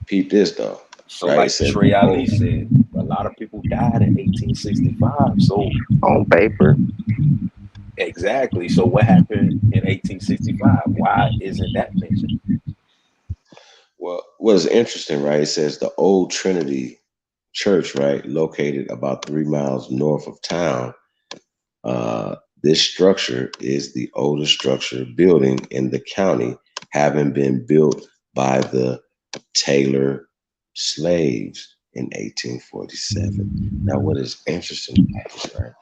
Peep this though. So right? like Trey Ali said, a lot of people died in 1865. So on paper. Exactly. So what happened in 1865? Why isn't that mentioned? Well, what's interesting, right? It says the old Trinity Church, right, located about 3 miles north of town. This structure is the oldest structure building in the county, having been built by the Taylor slaves in 1847. Now, what is interesting about this, right?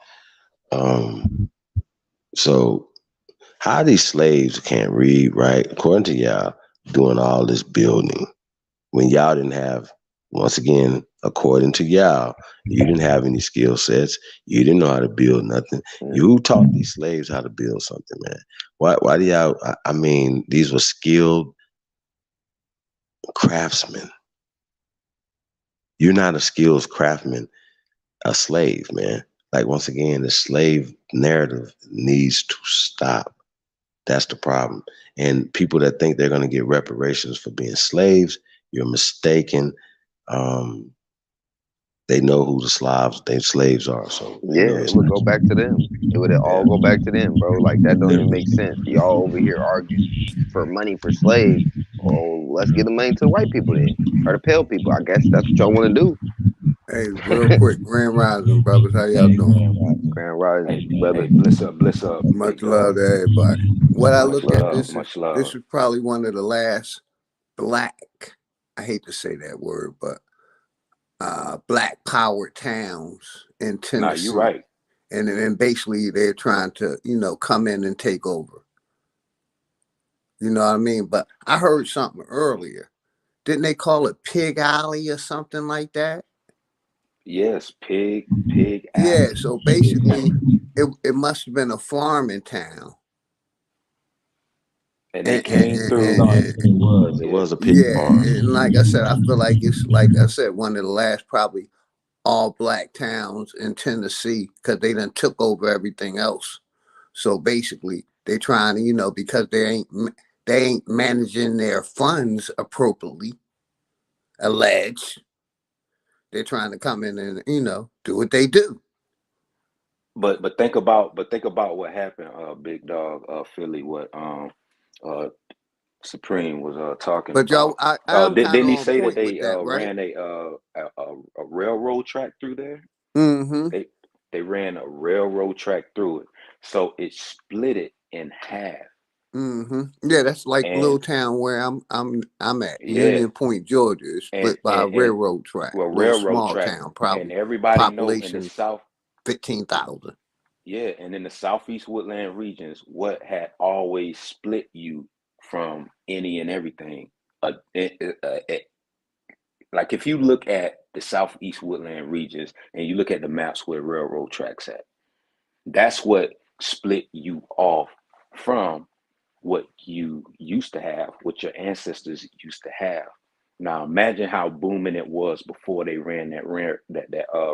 So how these slaves can't read, right? According to y'all, doing all this building when y'all didn't have, once again, according to y'all, you didn't have any skill sets. You didn't know how to build nothing. You taught these slaves how to build something, man. Why do y'all, I mean, these were skilled craftsmen. You're not a skilled craftsman, a slave, man. Like, once again, the slave narrative needs to stop. That's the problem. And people that think they're going to get reparations for being slaves, you're mistaken. They know who the slaves are. So yeah, it would go back to them. It would all go back to them, bro. Like that don't even make sense. Y'all over here arguing for money for slaves. Well, let's get the money to the white people then, or the pale people. I guess that's what y'all want to do. Hey, real quick, Grand Rising, brothers. How y'all doing? Grand Rising, brother. Hey, bliss up. Much love to everybody. What I look at, this is probably one of the last black, I hate to say that word, but black powered towns in Tennessee. Nah, you're right. And then basically they're trying to, come in and take over. You know what I mean? But I heard something earlier. Didn't they call it Pig Alley or something like that? Yes, pig alley. Yeah, so basically it must have been a farming town. And they came through. It was a pig farm. And like I said, I feel like it's, like I said, one of the last probably all black towns in Tennessee, because they done took over everything else. So basically they trying to, because they ain't managing their funds appropriately, alleged. They're trying to come in and, do what they do. But think about what happened, Big Dog, Philly, what Supreme was talking but about. Y'all, didn't he say that they that, right? ran a railroad track through there? Mm-hmm. They ran a railroad track through it, so it split it in half. Yeah, that's like And little town where I'm at. yeah, Union Point, Georgia. It's and split by a railroad track. well, Little railroad small track, town, and probably everybody know in the population South, 15,000. yeah, and in the Southeast Woodland regions, what had always split you from any and everything, uh, it, it, uh, it- like if you look at the Southeast Woodland regions and you look at the maps where railroad tracks at, that's what split you off from what you used to have, what your ancestors used to have. Now imagine how booming it was before they ran that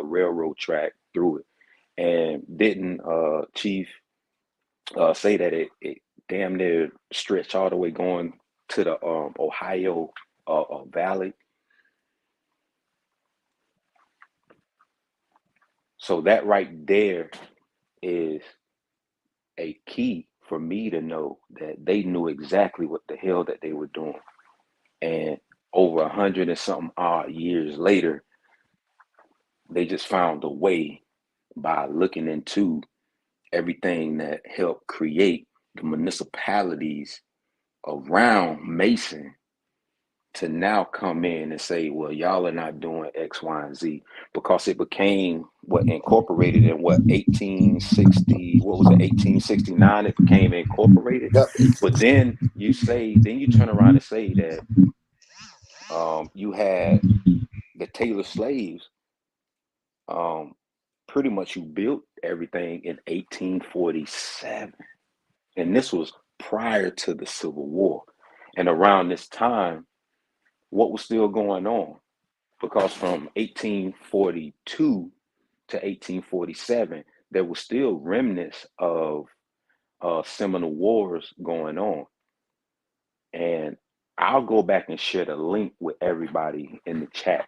railroad track through it. And didn't Chief say that it damn near stretched all the way going to the Ohio Valley? So that right there is a key for me to know that they knew exactly what the hell that they were doing. And over 100 and something odd years later, they just found a way by looking into everything that helped create the municipalities around Mason to now come in and say, well, y'all are not doing X, Y, and Z, because it became incorporated in 1860, what was it, 1869, it became incorporated. Yep. But then you turn around and say that you had the Taylor slaves, pretty much you built everything in 1847. And this was prior to the Civil War. And around this time, what was still going on? Because from 1842 to 1847, there were still remnants of Seminole Wars going on. And I'll go back and share the link with everybody in the chat.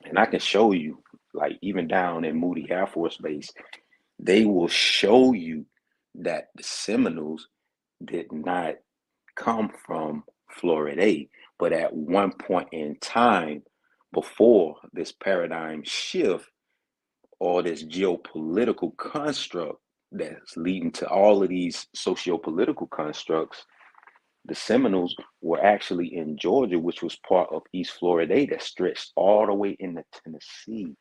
And I can show you, like even down in Moody Air Force Base, they will show you that the Seminoles did not come from Florida, but at one point in time, before this paradigm shift or this geopolitical construct that's leading to all of these socio-political constructs, the Seminoles were actually in Georgia, which was part of East Florida that stretched all the way into Tennessee.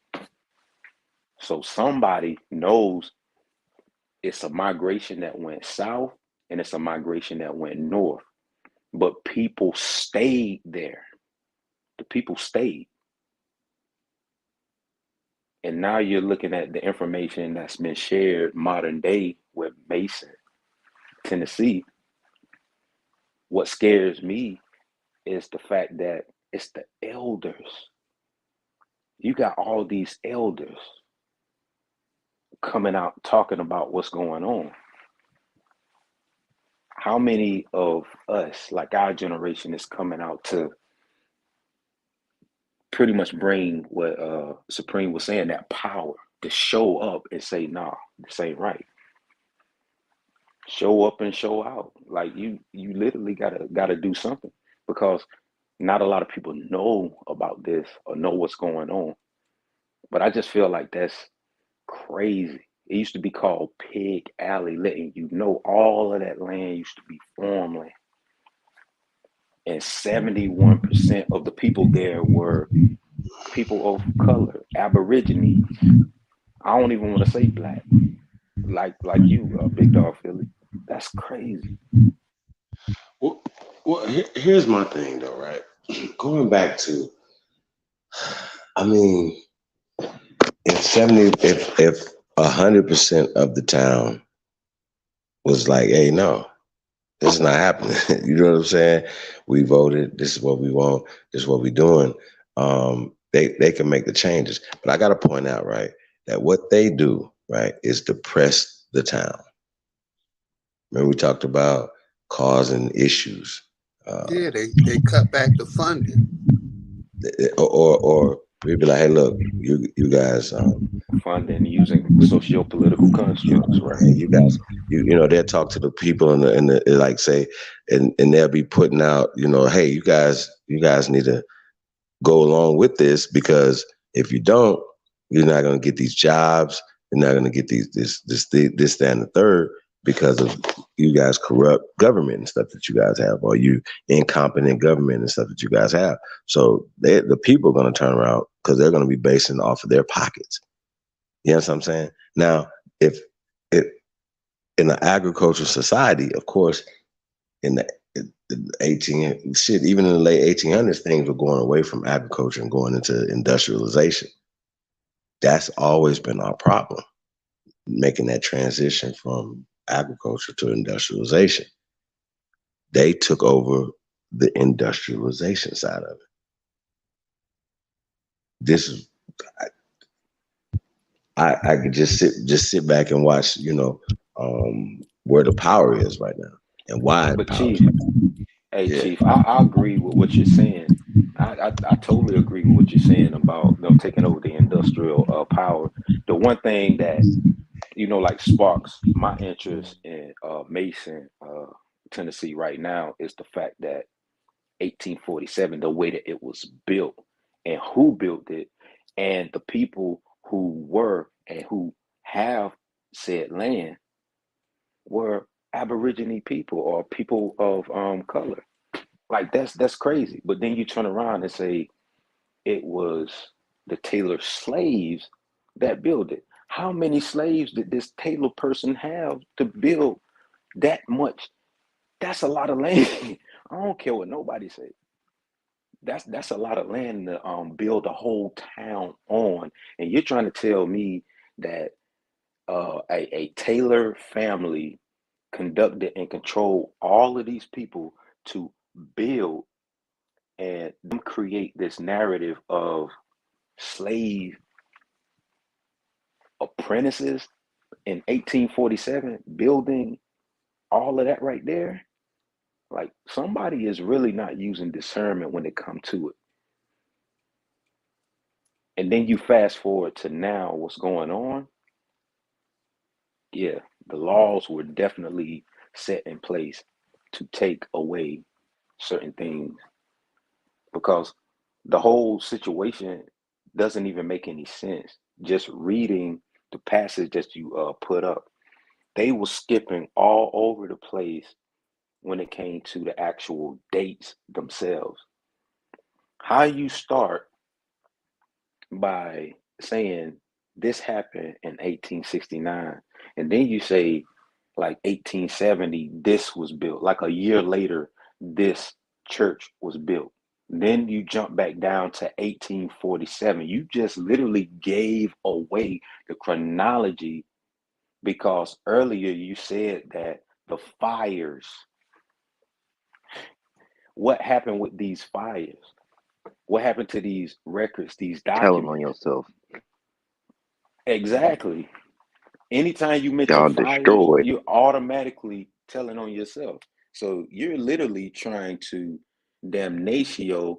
So somebody knows it's a migration that went south and it's a migration that went north. But people stayed there. The people stayed. And now you're looking at the information that's been shared modern day with Mason, Tennessee. What scares me is the fact that it's the elders. You got all these elders coming out talking about what's going on. How many of us, like our generation, is coming out to pretty much bring what Supreme was saying, that power to show up and say, nah, this ain't right. Show up and show out. Like you literally gotta do something, because not a lot of people know about this or know what's going on. But I just feel like that's crazy. It used to be called Pig Alley, letting you know all of that land used to be farmland. And 71% of the people there were people of color, Aborigines. I don't even want to say black, like you, Big Dog Philly. That's crazy. Well, here's my thing though, right? Going back to, I mean, if 100% of the town was like, hey, no, this is not happening. You know what I'm saying? We voted. This is what we want. This is what we're doing. They can make the changes. But I got to point out, right, that what they do, right, is depress the town. Remember we talked about causing issues. Yeah, they cut back the funding. Or we'd be like, hey, look, you guys funding using socio-political constructs, right? You guys, you know, they'll talk to the people and the like say, and they'll be putting out, you know, hey, you guys need to go along with this, because if you don't, you're not going to get these jobs. You're not going to get this, that, and the third. because of you guys corrupt government and stuff that you guys have, or you incompetent government and stuff that you guys have. So the people are going to turn around because they're going to be basing off of their pockets. You know what I'm saying? Now, if it in an agricultural society, of course, in the even in the late 1800s, things were going away from agriculture and going into industrialization. That's always been our problem, making that transition from agriculture to industrialization. They took over the industrialization side of it. This is, I could just sit back and watch, where the power is right now and why. But Chief, Chief, I agree with what you're saying. I totally agree with what you're saying about them taking over the industrial power. The one thing that, like sparks my interest in Mason, Tennessee right now is the fact that 1847, the way that it was built and who built it, and the people who were and who have said land were Aborigine people or people of color. Like that's crazy. But then you turn around and say it was the Taylor slaves that built it. How many slaves did this Taylor person have to build that much? That's a lot of land. I don't care what nobody says. That's a lot of land to build a whole town on. And you're trying to tell me that a Taylor family conducted and controlled all of these people to build and create this narrative of slave apprentices in 1847, building all of that right there. Like somebody is really not using discernment when it comes to it. And then you fast forward to now, what's going on? Yeah, the laws were definitely set in place to take away certain things because the whole situation doesn't even make any sense. Just reading the passage that you put up, they were skipping all over the place when it came to the actual dates themselves. How you start by saying this happened in 1869, and then you say like 1870, this was built. Like a year later, this church was built. Then you jump back down to 1847. You just literally gave away the chronology because earlier you said that the fires, what happened with these fires? What happened to these records, these documents? Telling on yourself. Exactly. Anytime you mention Y'all fires, destroyed. you're automatically telling on yourself. So you're literally trying to damnatio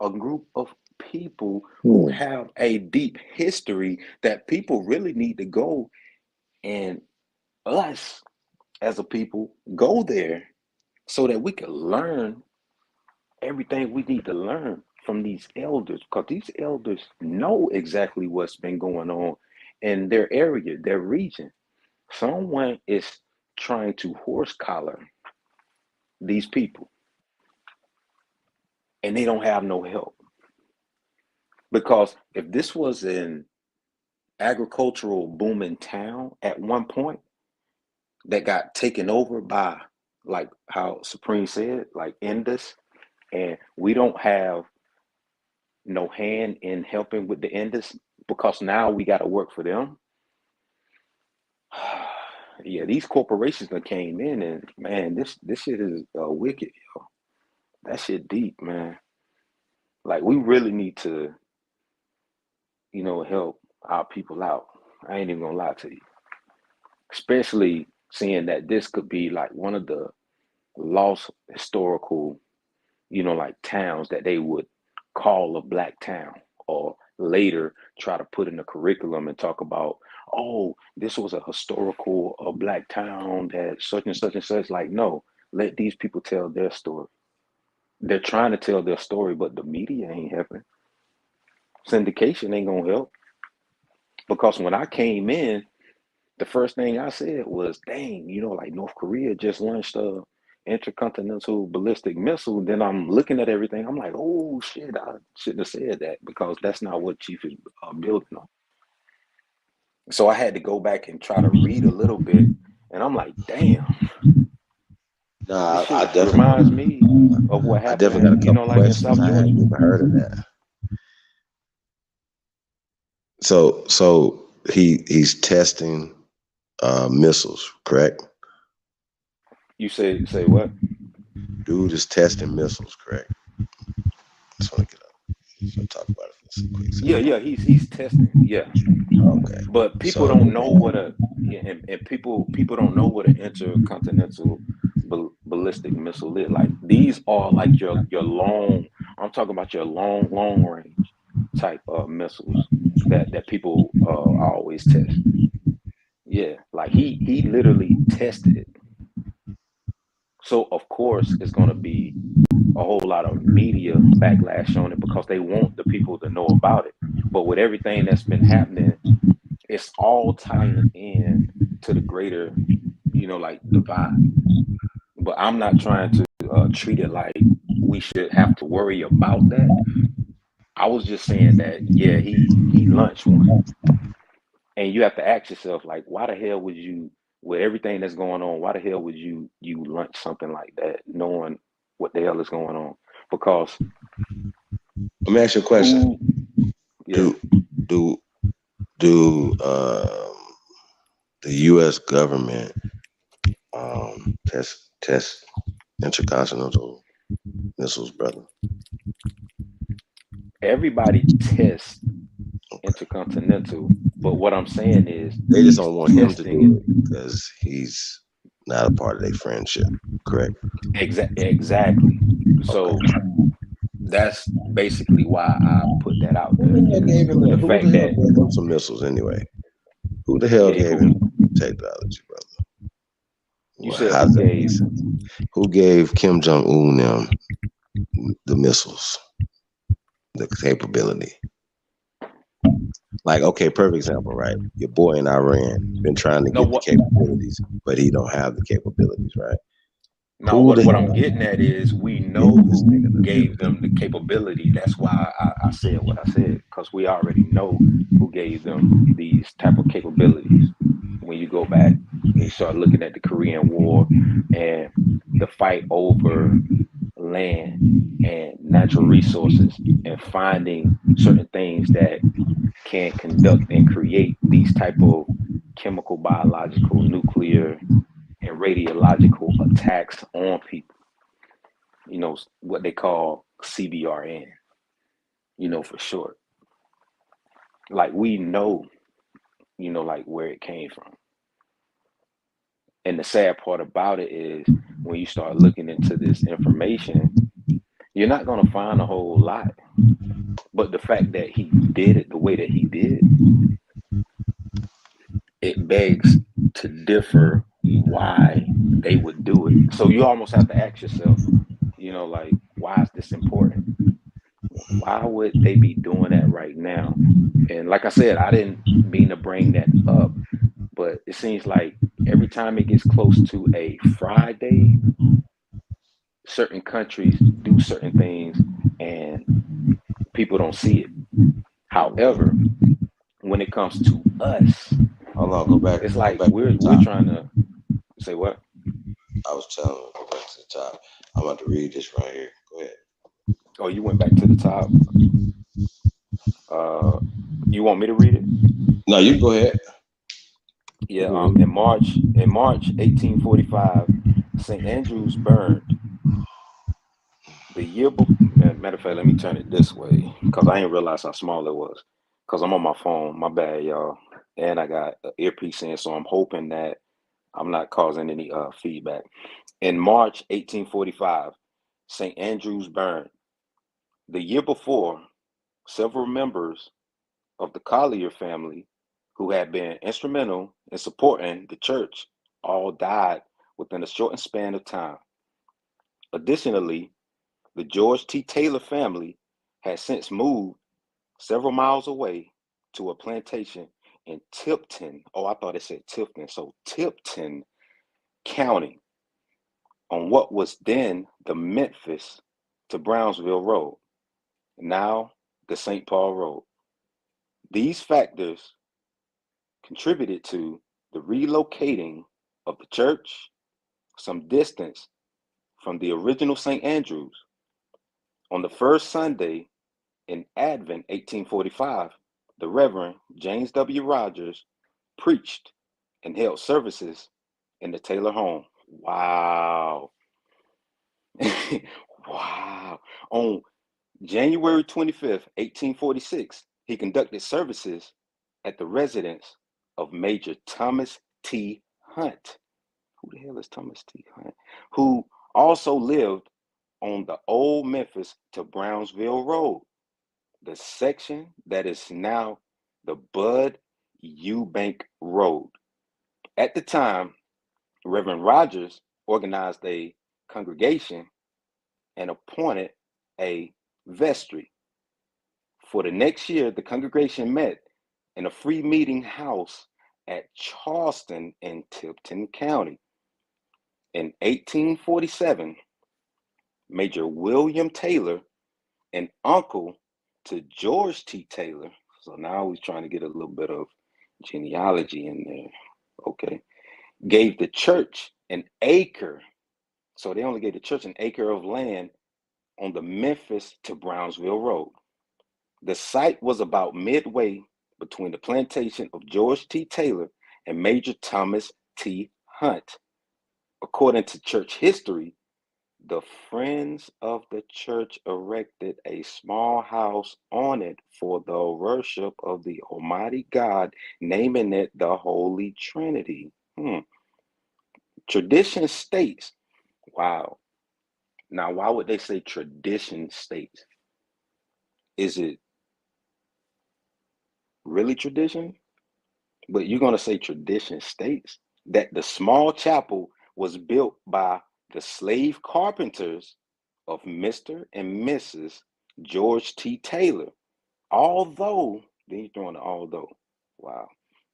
a group of people who have a deep history that people really need to go, and us as a people go there so that we can learn everything we need to learn from these elders, because these elders know exactly what's been going on in their area, their region. Someone is trying to horse collar these people, and they don't have no help. Because if this was an agricultural booming town at one point that got taken over by, like how Supreme said, like Indus, and we don't have no hand in helping with the Indus because now we got to work for them. Yeah, these corporations that came in, and man, this shit is wicked, yo. That shit deep, man. Like we really need to, help our people out. I ain't even gonna lie to you. Especially seeing that this could be like one of the lost historical, like towns that they would call a black town, or later try to put in the curriculum and talk about, oh, this was a historical black town that such and such and such. Like, no, let these people tell their story. They're trying to tell their story, but the media ain't helping. Syndication ain't gonna help. Because when I came in, the first thing I said was, dang, like North Korea just launched a intercontinental ballistic missile. Then I'm looking at everything. I'm like, oh shit, I shouldn't have said that because that's not what Chief is building on. So I had to go back and try to read a little bit, and I'm like, damn. Nah, This shit I definitely reminds me of what I happened, definitely got a couple like in questions. South I hadn't Georgia. even heard of that. So he's testing missiles, correct? You say what? Dude is testing missiles, correct? Just want to get up. So talk about it for a quick second. Yeah, he's testing. Yeah. Okay. But people So don't know what and people don't know what an intercontinental ballistic missile is. Like these are like your long. I'm talking about your long range type of missiles that people always test. Yeah, like he literally tested it. So of course it's gonna be a whole lot of media backlash on it because they want the people to know about it. But with everything that's been happening, it's all tying in to the greater, like divide. But I'm not trying to treat it like we should have to worry about that. I was just saying that, yeah, he launched one. And you have to ask yourself, like, why the hell would you, with everything that's going on, why the hell would you launch something like that, knowing what the hell is going on? Because let me ask you a question. Do the U.S. government test intercontinental missiles, brother? Everybody tests intercontinental, but what I'm saying is they just don't want him to do it because he's not a part of their friendship, correct? Exactly. So that's basically why I put that out there. Who gave him The fact that gave him some missiles anyway? Who the hell gave him technology, brother? You said who gave Kim Jong-un them the missiles, the capability? Like, okay, perfect example, right? Your boy in Iran been trying to get the capabilities, but he don't have the capabilities, right? No, what I'm getting at is we know who gave them the capability. That's why I said what I said, because we already know who gave them these type of capabilities. When you go back and you start looking at the Korean War and the fight over land and natural resources and finding certain things that can conduct and create these type of chemical, biological, nuclear, and radiological attacks on people, what they call CBRN, for short. Like we know, like where it came from. And the sad part about it is when you start looking into this information, you're not going to find a whole lot. But the fact that he did it the way that he did, it begs to differ why they would do it. So you almost have to ask yourself, like, why is this important? Why would they be doing that right now? And like I said, I didn't mean to bring that up, but it seems like every time it gets close to a Friday, certain countries do certain things and people don't see it. However, when it comes to us, hold on, go back. It's like we're trying to say what? I was telling him, go back to the top. I'm about to read this right here. Go ahead. Oh, you went back to the top. You want me to read it? No, you go ahead. Yeah. In March 1845, St. Andrews burned. The year before, matter of fact, let me turn it this way because I didn't realize how small it was. Because I'm on my phone. My bad, y'all. And I got an earpiece in, so I'm hoping that I'm not causing any feedback. In March 1845, St. Andrews burned. The year before, several members of the Collier family, who had been instrumental in supporting the church, all died within a shortened span of time. Additionally, the George T. Taylor family had since moved several miles away to a plantation in Tipton. Oh, I thought it said Tipton. So Tipton County on what was then the Memphis to Brownsville Road, now the St. Paul Road. These factors contributed to the relocating of the church some distance from the original St. Andrews. On the first Sunday in Advent 1845, the Reverend James W. Rogers preached and held services in the Taylor home. Wow. Wow. On January 25th, 1846, he conducted services at the residence of Major Thomas T. Hunt. Who the hell is Thomas T. Hunt? Who also lived on the old Memphis to Brownsville Road, the section that is now the Bud Eubank Road. At the time, Reverend Rogers organized a congregation and appointed a vestry. For the next year, the congregation met in a free meeting house at Charleston in Tipton County. In 1847, Major William Taylor, an uncle to George T. Taylor, so now he's trying to get a little bit of genealogy in there, okay, gave the church an acre. So they only gave the church an acre of land on the Memphis to Brownsville Road. The site was about midway between the plantation of George T. Taylor and Major Thomas T. Hunt. According to church history, the Friends of the Church erected a small house on it for the worship of the Almighty God, naming it the Holy Trinity. Tradition states, wow. Now, why would they say tradition states? Is it really tradition? But you're going to say tradition states that the small chapel was built by the slave carpenters of Mr. and Mrs. George T. Taylor. Although, then you're throwing an although. Wow.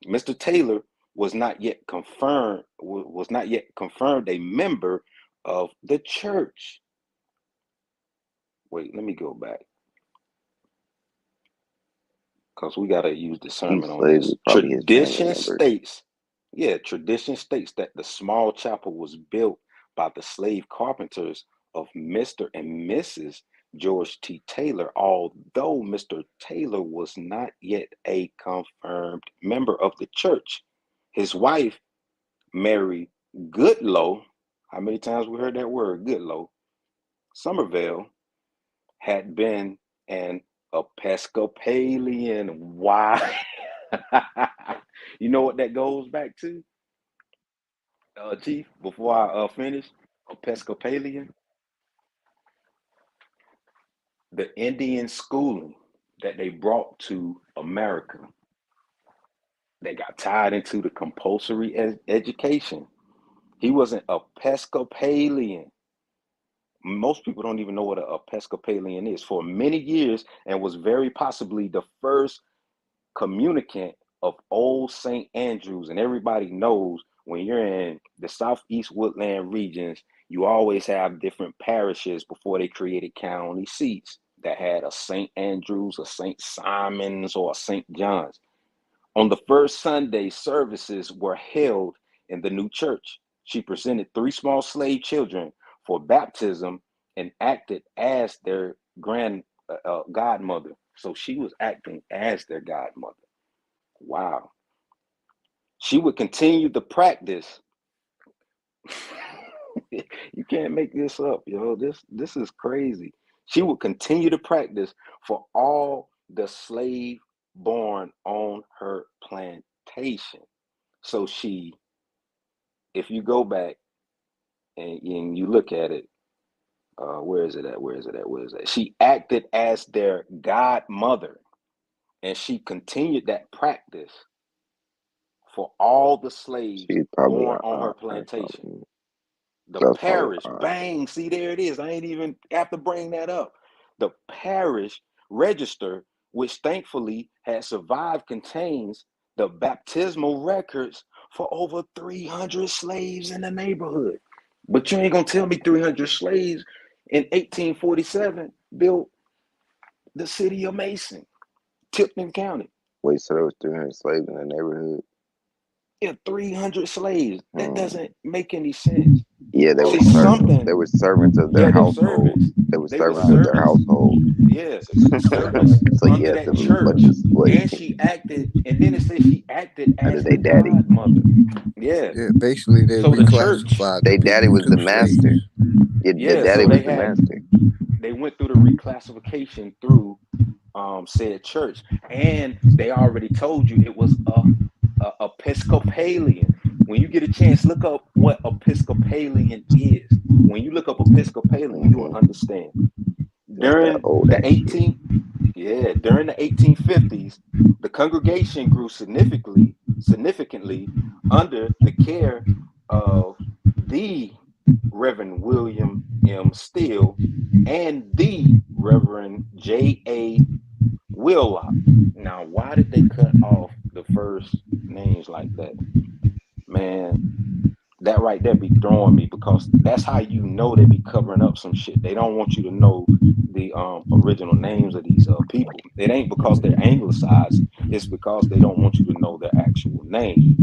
Mr. Taylor was not yet confirmed a member of the church. Wait, let me go back, because we got to use discernment on this. Tradition states that the small chapel was built by the slave carpenters of Mr. and Mrs. George T. Taylor, although Mr. Taylor was not yet a confirmed member of the church. His wife, Mary Goodloe, how many times we heard that word, Goodloe, Somerville, had been an Episcopalian. Why? You know what that goes back to, Chief, before I finish? Episcopalian, the Indian schooling that they brought to America. They got tied into the compulsory education. He was an Episcopalian. Most people don't even know what an Episcopalian is. For many years, and was very possibly the first communicant of old St. Andrews. And everybody knows when you're in the Southeast Woodland regions, you always have different parishes before they created county seats that had a St. Andrews, a St. Simon's, or a St. John's. On the first Sunday, services were held in the new church. She presented 3 small slave children for baptism and acted as their godmother. So she was acting as their godmother. Wow. She would continue the practice. You can't make this up, yo. This is crazy. She would continue to practice for all the slave born on her plantation. So she, if you go back and you look at it, where is it at? She acted as their godmother, and she continued that practice for all the slaves born on her plantation. The parish, bang, see, there it is. I ain't even have to bring that up. The parish register, which thankfully had survived, contains the baptismal records for over 300 slaves in the neighborhood. But you ain't gonna tell me 300 slaves in 1847 built the city of Mason, Tipton County. Wait, so there was 300 slaves in the neighborhood? Yeah, 300 slaves. That doesn't make any sense. Yeah, they were See, something. They were servants of their Yeah, they were household. servants. They were They were servants of their servants. household. Yeah, servants So under yes, that it was a church. bunch of slaves. And she acted, and then it says she acted Under as their the daddy. godmother. Yeah. Yeah, basically they So the church, reclassified They the daddy people was the to slaves. master. Yeah, the yeah, daddy so was the master. they went through the reclassification through said church, and they already told you it was a Episcopalian. When you get a chance, look up what Episcopalian is. When you look up Episcopalian, you will understand. During the 1850s, the congregation grew significantly under the care of the Reverend William M. Steele and the Reverend J.A. Willock. Now, why did they cut off the first names like that? Man, that right there be throwing me, because that's how you know they be covering up some shit. They don't want you to know the original names of these people. It ain't because they're anglicized. It's because they don't want you to know their actual name.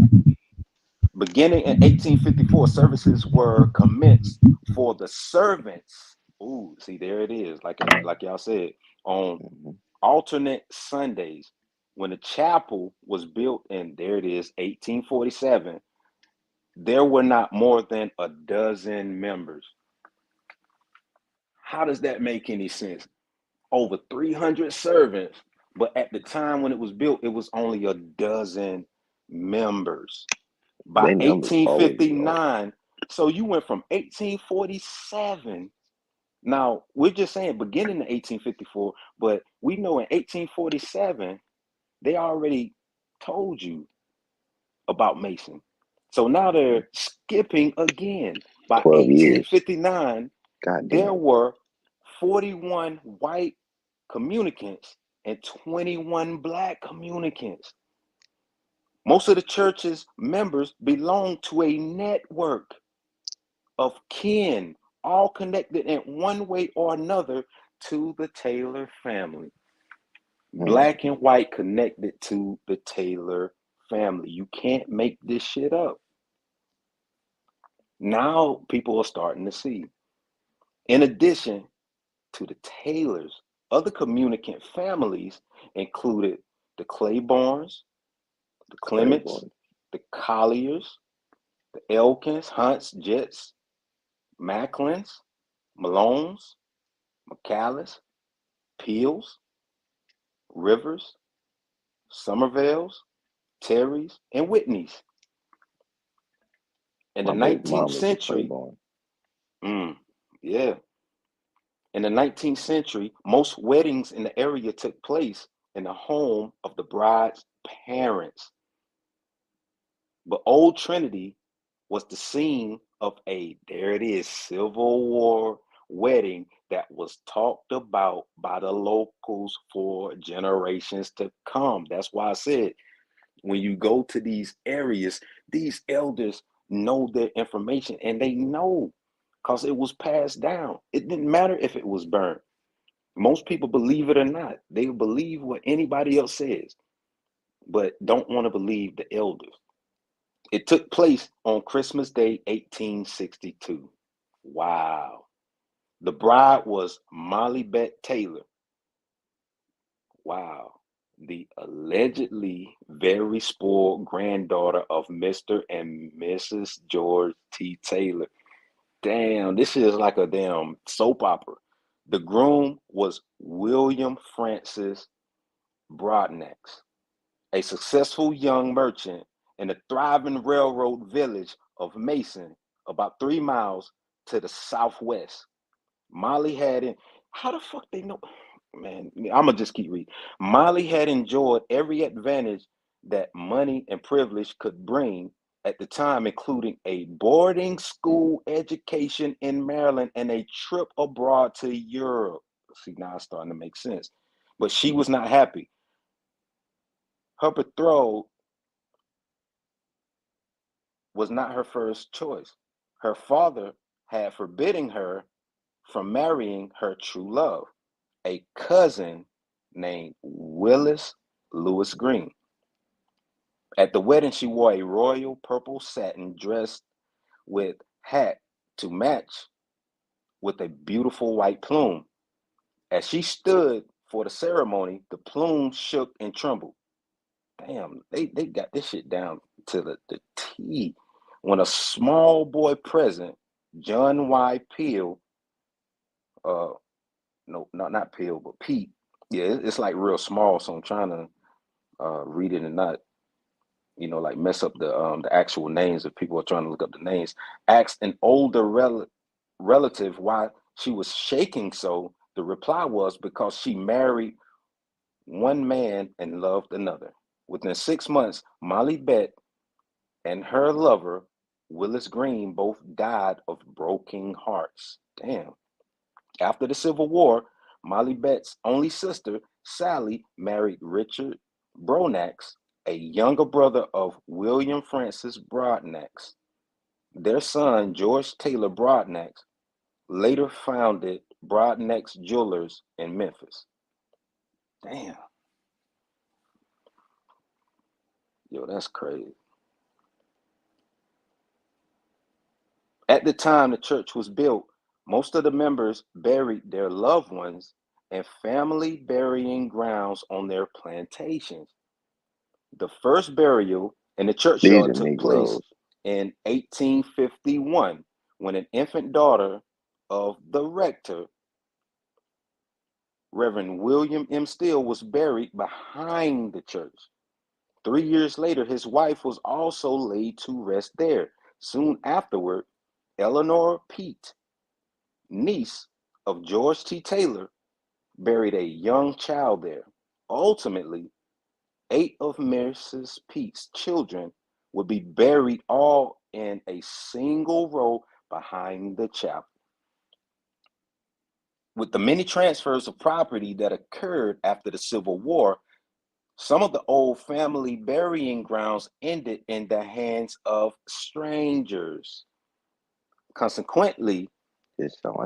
Beginning in 1854, services were commenced for the servants. Ooh, see, there it is. Like y'all said, on alternate Sundays. When the chapel was built in, there it is, 1847, there were not more than a dozen members. How does that make any sense? Over 300 servants, but at the time when it was built, it was only a dozen members. By 1859, so you went from 1847. Now, we're just saying beginning in 1854, but we know in 1847, they already told you about Mason. So now they're skipping again. By 1859, there were 41 white communicants and 21 black communicants. Most of the church's members belong to a network of kin, all connected in one way or another to the Taylor family. Black and white connected to the Taylor family. You can't make this shit up. Now people are starting to see. In addition to the Taylors, other communicant families included the Claibornes, the Clements, the Colliers, the Elkins, Hunts, Jets, Macklins, Malones, McCallis, Peels, Rivers, Somervales, Terrys, and Whitneys. In the 19th century, yeah. In the 19th century, most weddings in the area took place in the home of the bride's parents. But Old Trinity was the scene of there it is, Civil War wedding that was talked about by the locals for generations to come. That's why I said, when you go to these areas, these elders know their information, and they know because it was passed down. It didn't matter if it was burned. Most people, believe it or not, they believe what anybody else says, but don't want to believe the elders. It took place on Christmas Day, 1862. Wow. The bride was Molly Bette Taylor. Wow. The allegedly very spoiled granddaughter of Mr. and Mrs. George T. Taylor. Damn, this is like a damn soap opera. The groom was William Francis Broadnax, a successful young merchant in the thriving railroad village of Mason, about 3 miles to the southwest. Molly had how the fuck they know? Man, I'm gonna just keep reading. Molly had enjoyed every advantage that money and privilege could bring at the time, including a boarding school education in Maryland and a trip abroad to Europe. See, now it's starting to make sense. But she was not happy. Her betrothed was not her first choice. Her father had forbidden her from marrying her true love, a cousin named Willis Lewis Green. At the wedding, she wore a royal purple satin dress with hat to match with a beautiful white plume. As she stood for the ceremony, the plume shook and trembled. Damn, they got this shit down to the T. When a small boy present, John Y. Peel, no, not Peel, but Pete. Yeah, it's like real small, so I'm trying to read it and not, like mess up the actual names if people are trying to look up the names. Asked an older relative why she was shaking so. The reply was because she married one man and loved another. Within 6 months, Molly Bett and her lover, Willis Green, both died of broken hearts. Damn. After the Civil War, Molly Bett's only sister, Sally, married Richard Bronax, a younger brother of William Francis Broadnax. Their son, George Taylor Broadnax, later founded Broadnax Jewelers in Memphis. Damn. Yo, that's crazy. At the time the church was built, most of the members buried their loved ones in family burying grounds on their plantations. The first burial in the These churchyard are took place Negroes. in 1851 when an infant daughter of the rector, Reverend William M. Steele, was buried behind the church. 3 years later, his wife was also laid to rest there. Soon afterward, Eleanor Pete, niece of George T. Taylor, buried a young child there. Ultimately, 8 of Mrs. Pete's children would be buried all in a single row behind the chapel. With the many transfers of property that occurred after the Civil War, some of the old family burying grounds ended in the hands of strangers. Consequently,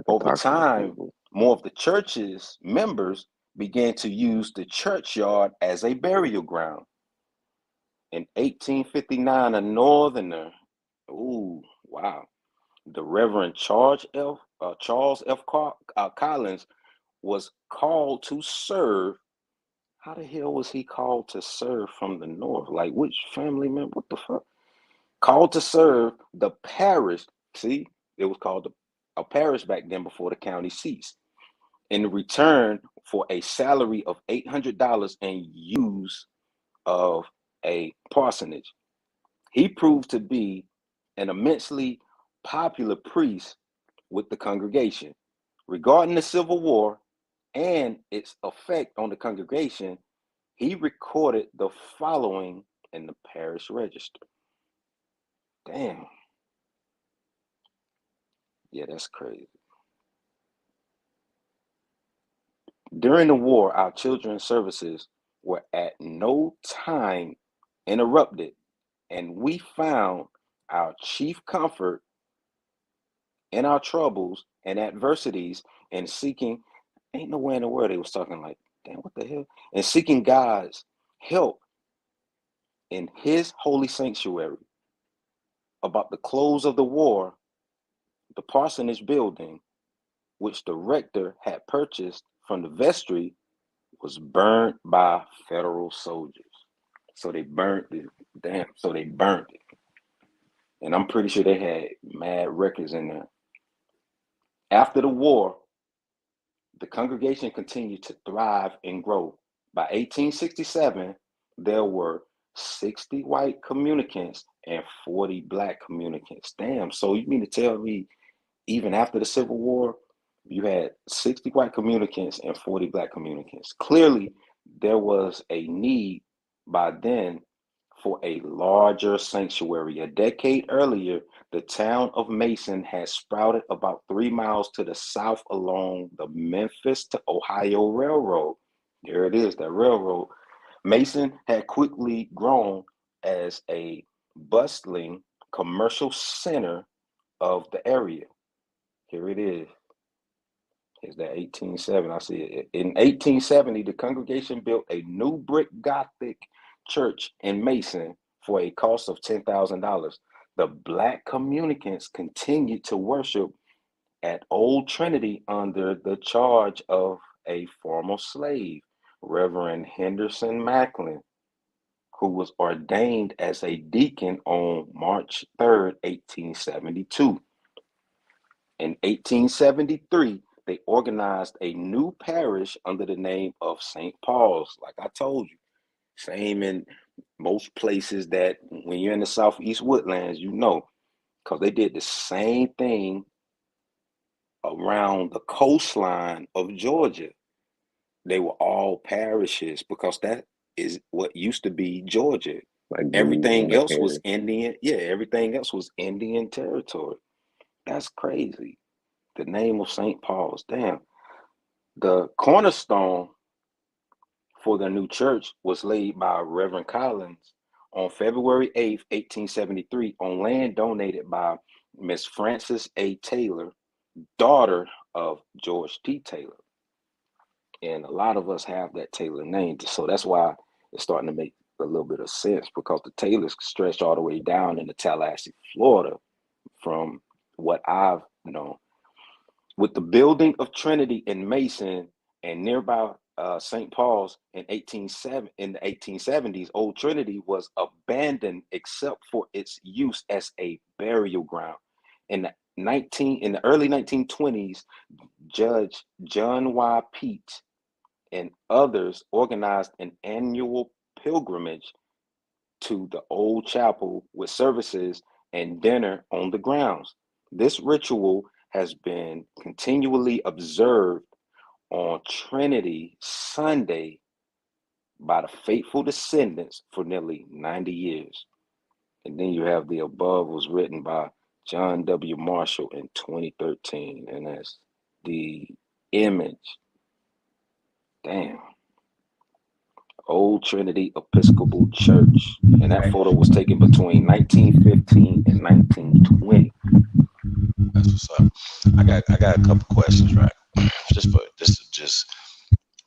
over time, more of the church's members began to use the churchyard as a burial ground. In 1859, a northerner, the Reverend Charles F. Collins was called to serve. How the hell was he called to serve from the north? Like, which family member? What the fuck? Called to serve the parish. See, it was called a parish back then before the county seats. In return for a salary of $800 and use of a parsonage. He proved to be an immensely popular priest with the congregation. Regarding the Civil War and its effect on the congregation, he recorded the following in the parish register. Damn. Yeah, that's crazy. During the war, our children's services were at no time interrupted, and we found our chief comfort in our troubles and adversities and seeking, ain't nowhere in the world they was talking like, damn, what the hell? And seeking God's help in his holy sanctuary. About the close of the war, the parsonage building, which the rector had purchased from the vestry, was burned by federal soldiers. So they burnt it. Damn, so they burnt it. And I'm pretty sure they had mad records in there. After the war, the congregation continued to thrive and grow. By 1867, there were 60 white communicants and 40 black communicants. Damn, so you mean to tell me even after the Civil War, you had 60 white communicants and 40 black communicants. Clearly, there was a need by then for a larger sanctuary. A decade earlier, the town of Mason had sprouted about 3 miles to the south along the Memphis to Ohio Railroad. There it is, that railroad. Mason had quickly grown as a bustling commercial center of the area. Here it is. Is that 1870? I see it. In 1870, the congregation built a new brick Gothic church in Mason for a cost of $10,000. The Black communicants continued to worship at Old Trinity under the charge of a former slave, Reverend Henderson Macklin, who was ordained as a deacon on March 3rd, 1872. In 1873, they organized a new parish under the name of St. Paul's. Like I told you, same in most places that when you're in the Southeast Woodlands, you know, because they did the same thing around the coastline of Georgia. They were all parishes because that is what used to be Georgia. Like everything else was Indian. Yeah, everything else was Indian territory. That's crazy. The name of St. Paul's. Damn. The cornerstone for the new church was laid by Reverend Collins on February 8th, 1873, on land donated by Miss Frances A. Taylor, daughter of George T. Taylor. And a lot of us have that Taylor name. So that's why it's starting to make a little bit of sense, because the Taylors stretched all the way down into Tallahassee, Florida, from what I've known. With the building of Trinity in Mason and nearby St. Paul's in the 1870s, Old Trinity was abandoned except for its use as a burial ground. In the early 1920s, Judge John Y. Pete and others organized an annual pilgrimage to the old chapel with services and dinner on the grounds. This ritual has been continually observed on Trinity Sunday by the faithful descendants for nearly 90 years. And then you have the above was written by John W. Marshall in 2013, and that's the image. Damn. Old Trinity Episcopal Church. And that photo was taken between 1915 and 1920. That's what's up. I got a couple questions, right? This is just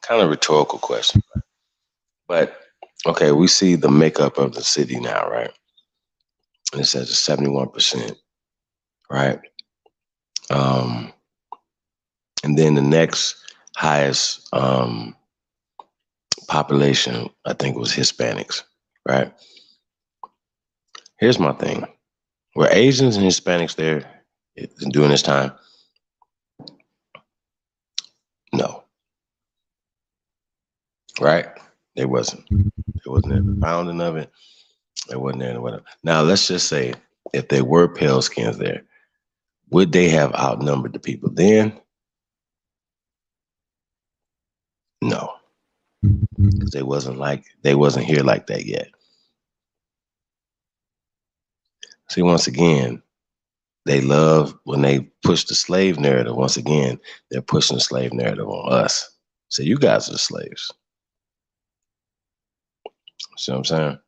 kind of rhetorical question. But okay, we see the makeup of the city now, right? And it says it's 71%, right? And then the next highest population, I think, was Hispanics, right? Here's my thing. Were Asians and Hispanics there during this time? No. Right? They wasn't. There wasn't any founding of it. There wasn't any whatever. Now, let's just say if there were pale skins there, would they have outnumbered the people then? No. Because they wasn't here like that yet. See, once again, they love when they push the slave narrative. Once again, they're pushing the slave narrative on us. So you guys are the slaves. See what I'm saying?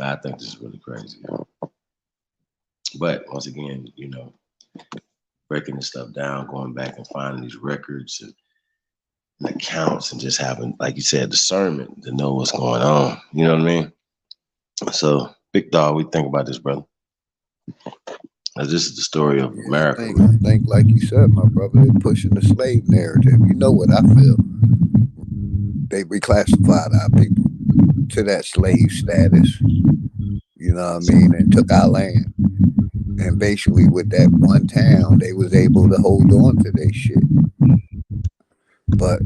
I think this is really crazy. But once again, you know, breaking this stuff down, going back and finding these records and accounts and just having, like you said, discernment to know what's going on. You know what I mean? So, Big Dog, what do you think about this, brother? This is the story of America. I think, like you said, my brother, they're pushing the slave narrative. You know what I feel? They reclassified our people to that slave status. You know what I mean? And took our land. And basically, with that one town, they was able to hold on to their shit. But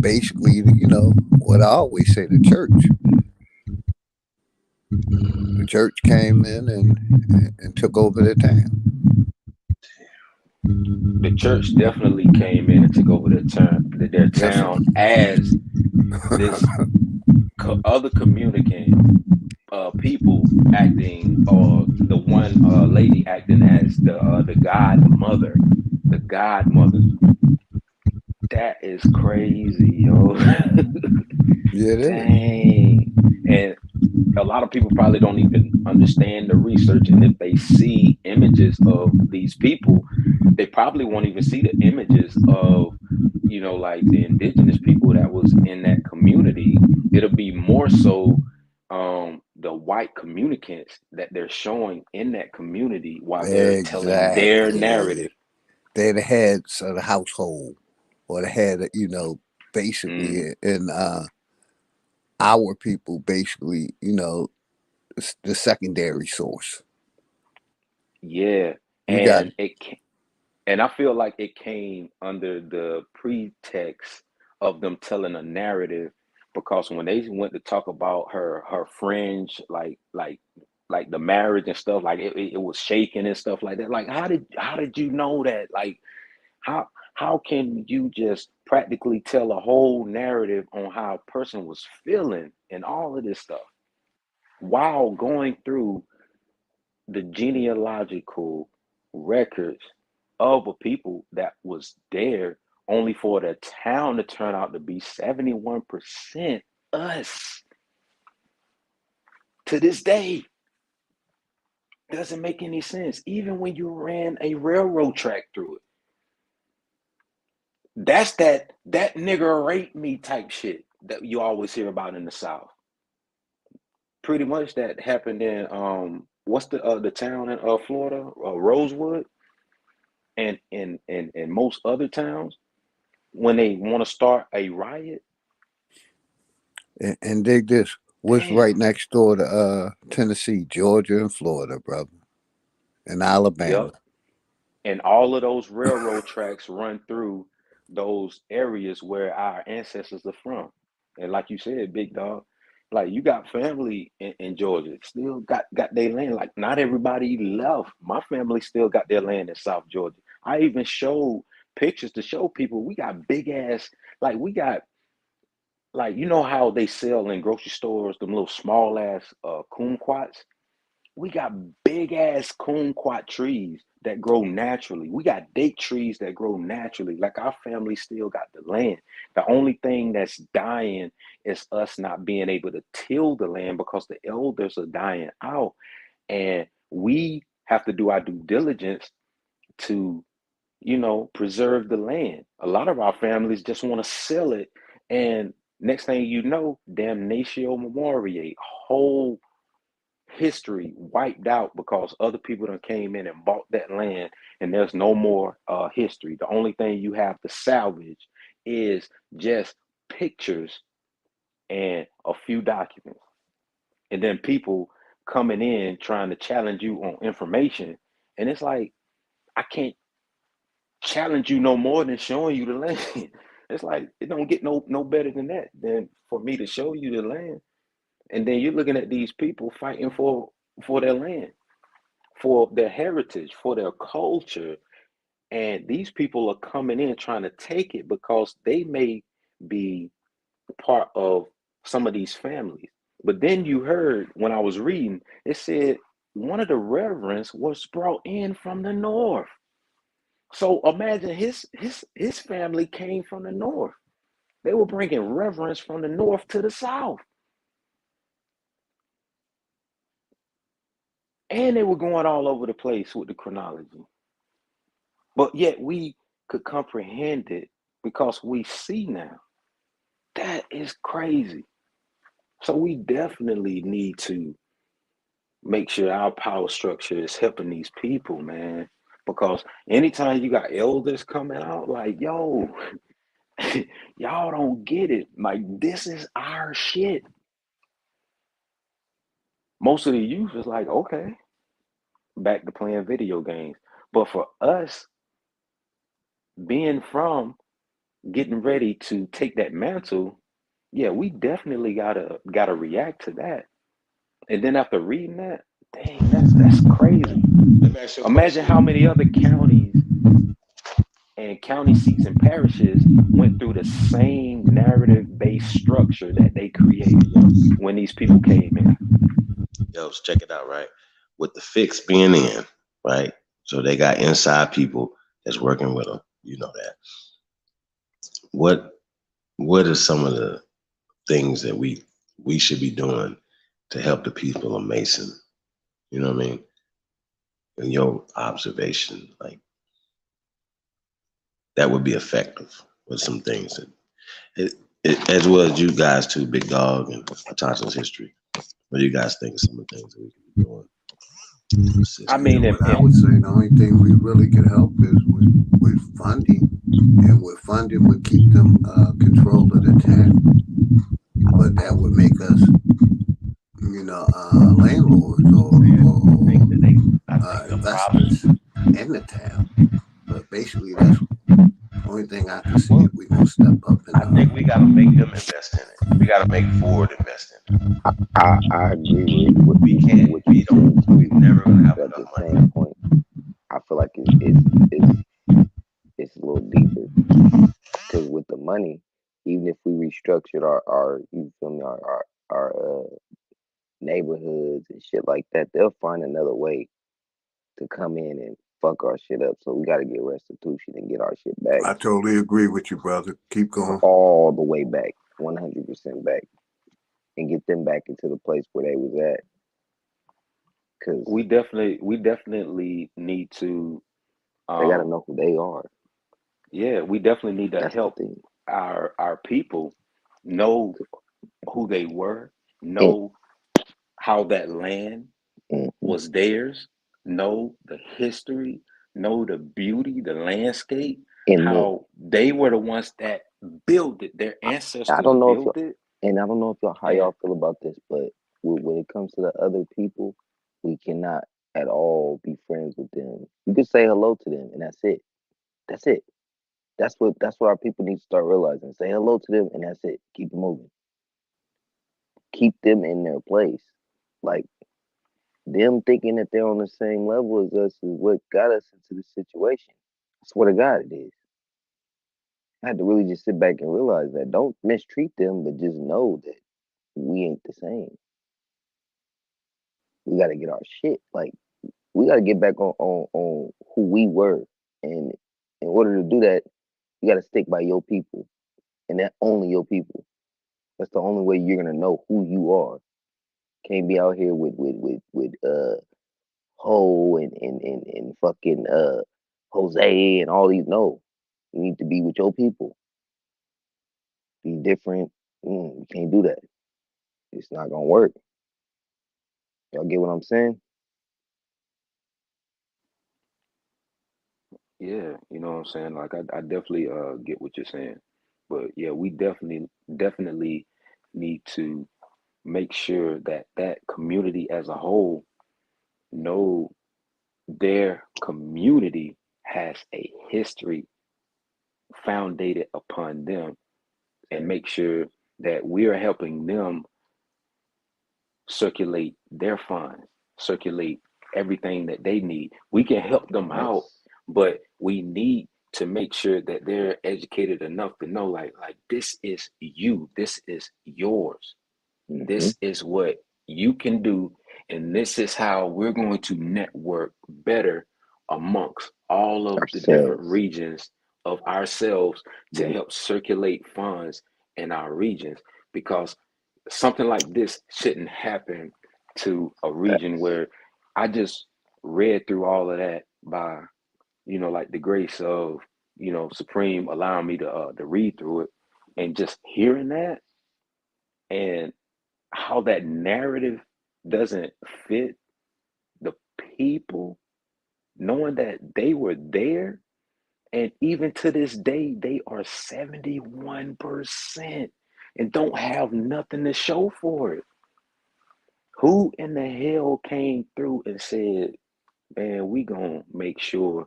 basically, you know, what I always say, the church came in and took over the town. The church definitely came in and took over their town as this other communicant people acting, or the one lady acting as the godmother. The godmother. That is crazy, yo. Yeah, it is. Dang. And a lot of people probably don't even understand the research, and if they see images of these people, they probably won't even see the images of, you know, like the indigenous people that was in that community. It'll be more so the white communicants that they're showing in that community while they're telling their narrative. They're the heads of the household, or the head, you know, basically, in our people, basically, you know, the secondary source. Yeah, You got and I feel like it came under the pretext of them telling a narrative, because when they went to talk about her fringe, like the marriage and stuff, like it was shaking and stuff like that. Like, how did you know that? Like, how can you just practically tell a whole narrative on how a person was feeling and all of this stuff while going through the genealogical records of a people that was there, only for the town to turn out to be 71% us? To this day, doesn't make any sense. Even when you ran a railroad track through it, that's that nigger rape me type shit that you always hear about in the South. Pretty much that happened in what's the town in Florida, Rosewood, and in most other towns when they want to start a riot. and dig this. What's right next door to Tennessee, Georgia, and Florida, brother, and Alabama. Yep. And all of those railroad tracks run through those areas where our ancestors are from. And like you said, big dog, like you got family in Georgia, still got their land. Like, not everybody left. My family still got their land in South Georgia. I even showed pictures to show people we got big ass, like we got, like, you know how they sell in grocery stores, them little small ass kumquats? We got big ass kumquat trees that grow naturally. We got date trees that grow naturally. Like, our family still got the land. The only thing that's dying is us not being able to till the land because the elders are dying out. And we have to do our due diligence to, you know, preserve the land. A lot of our families just want to sell it. And next thing you know, damnatio memoriae, whole history wiped out because other people done came in and bought that land, and there's no more history. The only thing you have to salvage is just pictures and a few documents. And then people coming in trying to challenge you on information. And it's like, I can't challenge you no more than showing you the land. It's like, it don't get no better than that, than for me to show you the land. And then you're looking at these people fighting for their land, for their heritage, for their culture. And these people are coming in trying to take it because they may be part of some of these families. But then you heard when I was reading, it said one of the reverends was brought in from the north. So imagine his family came from the north. They were bringing reverends from the north to the south. And they were going all over the place with the chronology. But yet we could comprehend it because we see now. That is crazy. So we definitely need to make sure our power structure is helping these people, man. Because anytime you got elders coming out, like, yo, y'all don't get it. Like, this is our shit. Most of the youth is like, okay, back to playing video games. But for us, being from getting ready to take that mantle, yeah, we definitely gotta react to that. And then after reading that, dang, that's crazy. Imagine how many other counties and county seats and parishes went through the same narrative-based structure that they created when these people came in. Yo, so check it out, right? With the fix being in, right? So they got inside people that's working with them. You know that. What are some of the things that we should be doing to help the people of Mason? You know what I mean? In your observation, like that would be effective with some things that, as well as you guys too, Big Dog and Atanta's history. What do you guys think of some of the things that we can be doing? I mean, What I would say the only thing we really could help is with funding, and with funding would keep them control of the town. But that would make us, landlords or investors in the town. But basically, that's the only thing I can see if we're gonna step up. I think we gotta make them invest in it. We gotta make Ford invest in it. I agree with we can't. We don't. We never gonna have enough money. Point. I feel like it's a little deeper because with the money, even if we restructured our you feel me, our neighborhoods and shit like that, they'll find another way to come in and fuck our shit up. So we got to get restitution and get our shit back. I totally agree with you, brother. Keep going. All the way back, 100% back, and get them back into the place where they was at. Cause we definitely need to. They got to know who they are. Yeah, we definitely need to help our people know who they were, know how that land was theirs, know the history, know the beauty, the landscape, how they were the ones that built it. Their ancestors built it. And I don't know if how y'all feel about this, but when it comes to the other people, we cannot at all be friends with them. You can say hello to them, and that's it. That's it. That's what our people need to start realizing. Say hello to them, and that's it. Keep it moving. Keep them in their place. Like, them thinking that they're on the same level as us is what got us into this situation. I swear to God, it is. I had to really just sit back and realize that. Don't mistreat them, but just know that we ain't the same. We got to get our shit. Like, we got to get back on who we were. And in order to do that, you got to stick by your people. And that only your people. That's the only way you're going to know who you are. Can't be out here with Ho and fucking Jose and all these. No. You need to be with your people. Be different. You can't do that. It's not going to work. Y'all get what I'm saying? Yeah, you know what I'm saying? Like I definitely get what you're saying. But yeah, we definitely need to make sure that that community as a whole know their community has a history founded upon them, and make sure that we are helping them circulate their funds, circulate everything that they need. We can help them out, but we need to make sure that they're educated enough to know like this is you, this is yours. This is what you can do, and this is how we're going to network better amongst all of the different regions of ourselves to help circulate funds in our regions, because something like this shouldn't happen to a region where I just read through all of that by, like the grace of, Supreme allowing me to read through it, and just hearing that and how that narrative doesn't fit the people, knowing that they were there, and even to this day they are 71% and don't have nothing to show for it. Who in the hell came through and said, man, we gonna make sure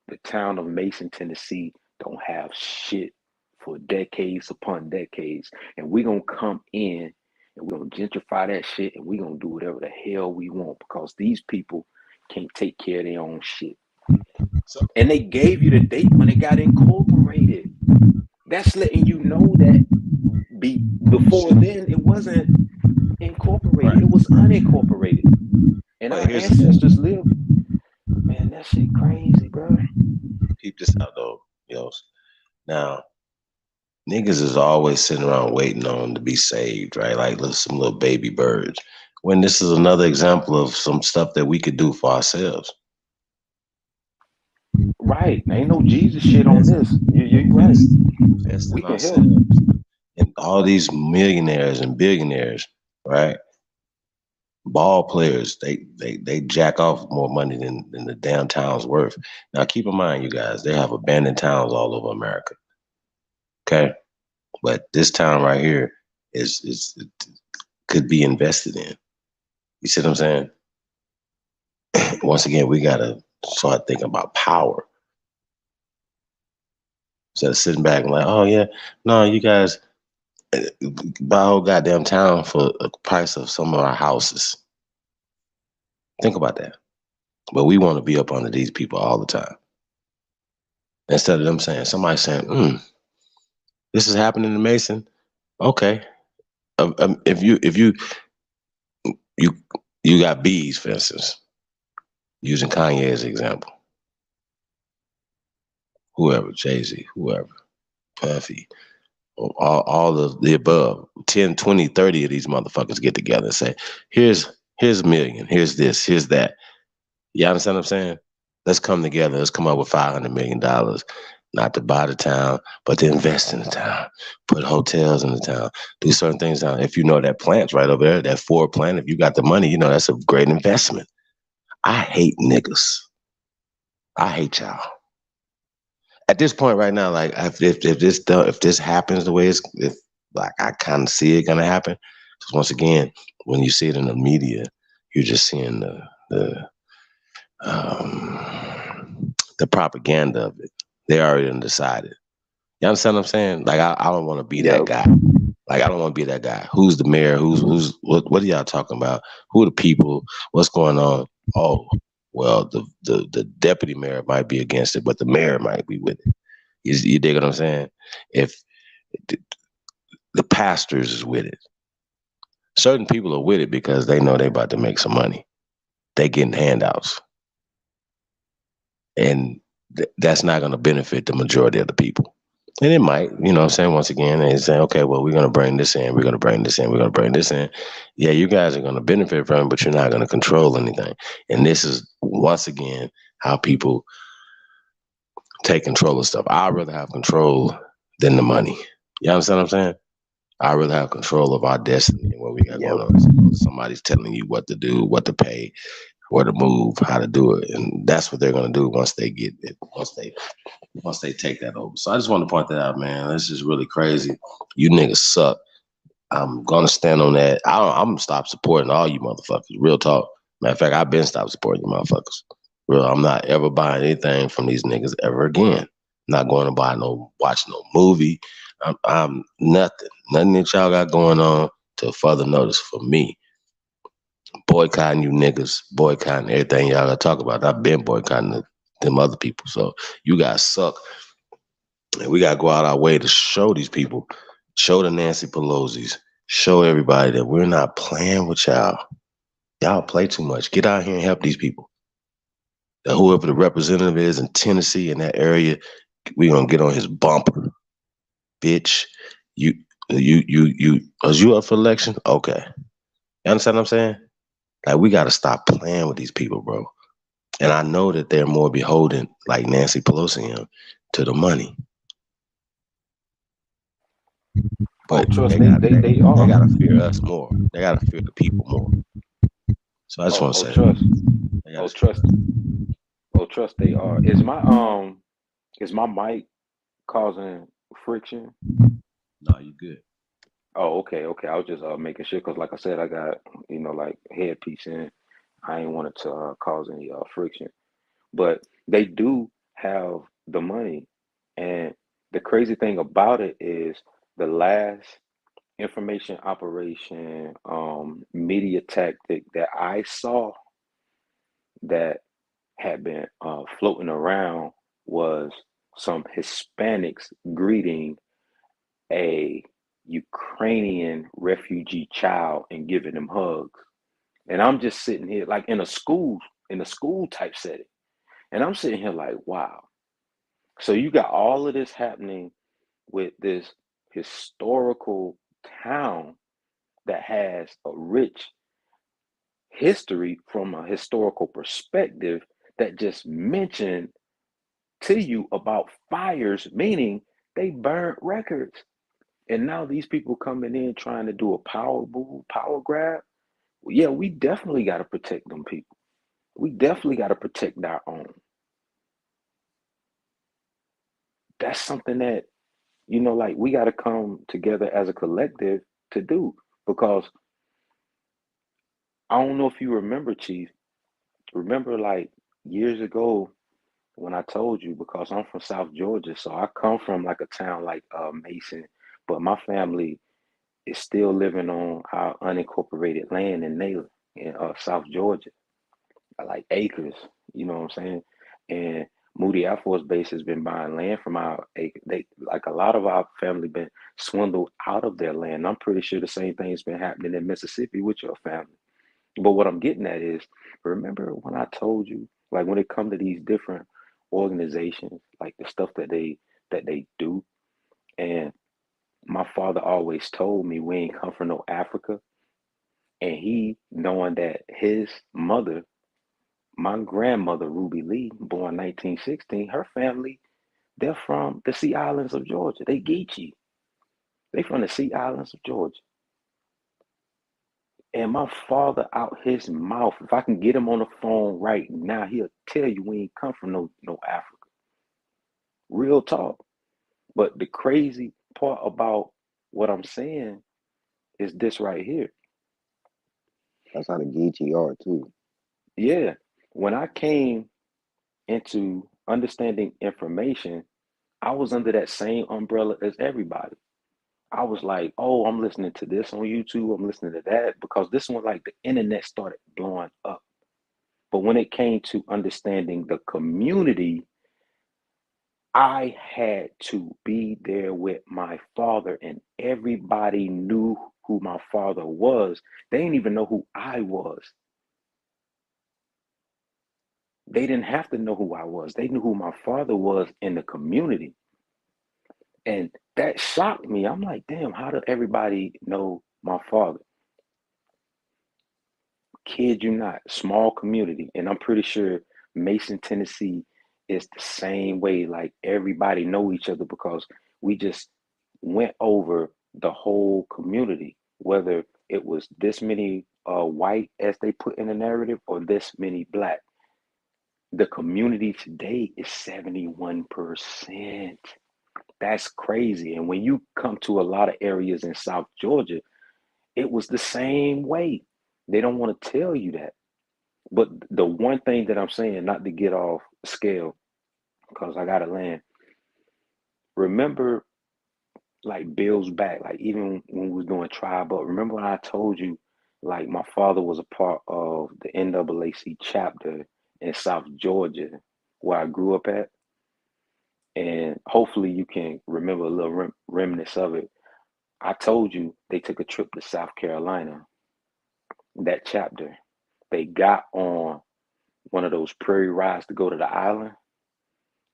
the town of Mason, Tennessee don't have shit for decades upon decades, and we gonna come in and we're gonna gentrify that shit, and we're gonna do whatever the hell we want because these people can't take care of their own shit. And they gave you the date when it got incorporated. That's letting you know that before then it wasn't incorporated, it was unincorporated. And our ancestors lived. Man, that shit crazy, bro. Keep this out though, Now, niggas is always sitting around waiting on to be saved, right? Like some little baby birds. When this is another example of some stuff that we could do for ourselves. Right. Ain't no Jesus shit on this. You're right. Invest We in can help. ourselves. And all these millionaires and billionaires, right? Ball players, they jack off more money than the damn town's worth. Now keep in mind, you guys, they have abandoned towns all over America. Okay? But this town right here is could be invested in. You see what I'm saying? Once again, we gotta start thinking about power. Instead of sitting back and like, oh yeah, no, you guys buy a whole goddamn town for the price of some of our houses. Think about that. But we want to be up under these people all the time. Instead of them saying, somebody saying, this is happening in Mason. Okay. If you got bees, for instance, using Kanye as an example. Whoever, Jay-Z, whoever, Puffy, all of the above, 10, 20, 30 of these motherfuckers get together and say, here's a million, here's this, here's that. You understand what I'm saying? Let's come together. Let's come up with $500 million, not to buy the town, but to invest in the town, put hotels in the town, do certain things down. If you know that plant's right over there, that Ford plant, if you got the money, you know that's a great investment. I hate niggas. I hate y'all. At this point right now, like if this happens the way if like I kind of see it gonna happen, because once again, when you see it in the media, you're just seeing the propaganda of it. They already done decided. You understand what I'm saying? Like I don't want to be that guy. Like I don't want to be that guy. Who's the mayor? What are y'all talking about? Who are the people? What's going on? Oh, well, the deputy mayor might be against it, but the mayor might be with it. You dig what I'm saying? If the pastors is with it, certain people are with it because they know they about to make some money. They getting handouts. And that's not going to benefit the majority of the people. And it might, you know what I'm saying? Once again, they say, okay, well, we're going to bring this in. We're going to bring this in. We're going to bring this in. Yeah, you guys are going to benefit from it, but you're not going to control anything. And this is, once again, how people take control of stuff. I'd rather have control than the money. You understand what I'm saying? I'd rather have control of our destiny and what we got going on. Somebody's telling you what to do, what to pay, where to move, how to do it. And that's what they're going to do once they get it, once they take that over. So I just want to point that out, man. This is really crazy. You niggas suck. I'm going to stand on that. I'm going to stop supporting all you motherfuckers. Real talk. Matter of fact, I've been stopped supporting you motherfuckers. Real, I'm not ever buying anything from these niggas ever again. I'm not going to watch no movie. I'm nothing. Nothing that y'all got going on to further notice for me. Boycotting you niggas, boycotting everything y'all gotta talk about. I've been boycotting them other people. So you guys suck. And we gotta go out our way to show these people, show the Nancy Pelosi's, show everybody that we're not playing with y'all. Y'all play too much. Get out here and help these people. That whoever the representative is in Tennessee in that area, we gonna get on his bumper. Bitch, was you up for election? Okay. You understand what I'm saying? Like, we got to stop playing with these people, bro. And I know that they're more beholden, like Nancy Pelosi and him, to the money. But trust they me, they are. They got to fear us more. They got to fear the people more. So I just want to say trust. that. Trust they are. Is my mic causing friction? No, you good. Oh, okay. I was just making sure because, like I said, I got like headpiece in. I ain't wanted to cause any friction, but they do have the money, and the crazy thing about it is the last information operation media tactic that I saw that had been floating around was some Hispanics greeting a Ukrainian refugee child and giving them hugs. And I'm just sitting here like in a school type setting. And I'm sitting here like, wow. So you got all of this happening with this historical town that has a rich history from a historical perspective that just mentioned to you about fires, meaning they burnt records. And now these people coming in trying to do a power move, power grab. Yeah, we definitely got to protect them people. We definitely got to protect our own. That's something that, like we got to come together as a collective to do. Because I don't know if you remember, Chief. Remember like years ago when I told you, because I'm from South Georgia, so I come from like a town like Mason, but my family is still living on our unincorporated land in Naylor in South Georgia, like acres, you know what I'm saying? And Moody Air Force Base has been buying land from our acre. They like a lot of our family been swindled out of their land. I'm pretty sure the same thing's been happening in Mississippi with your family. But what I'm getting at is, remember when I told you, like when it come to these different organizations, like the stuff that they do, and my father always told me we ain't come from no Africa, and he knowing that his mother, my grandmother Ruby Lee, born 1916, her family, they're from the Sea Islands of Georgia. They Geechee. They from the Sea Islands of Georgia. And my father out his mouth, if I can get him on the phone right now, he'll tell you we ain't come from no Africa. Real talk. But the crazy part about what I'm saying is this right here. That's how the Geechee are too. Yeah. When I came into understanding information, I was under that same umbrella as everybody. I was like, oh, I'm listening to this on YouTube. I'm listening to that because this one, like the internet started blowing up. But when it came to understanding the community, I had to be there with my father, and everybody knew who my father was. They didn't even know who I was. They didn't have to know who I was. They knew who my father was in the community. And that shocked me. I'm like, damn, how do everybody know my father? Kid you not, small community. And I'm pretty sure Mason, Tennessee is the same way. Like everybody know each other because we just went over the whole community, whether it was this many white as they put in the narrative or this many black. The community today is 71%. That's crazy. And when you come to a lot of areas in South Georgia, it was the same way. They don't want to tell you that. But the one thing that I'm saying, not to get off scale, because I got to land, remember like Bill's back, like even when we was doing trial, but remember when I told you, like my father was a part of the NAACP chapter in South Georgia, where I grew up at? And hopefully you can remember a little remnants of it. I told you they took a trip to South Carolina, that chapter. They got on one of those prairie rides to go to the island.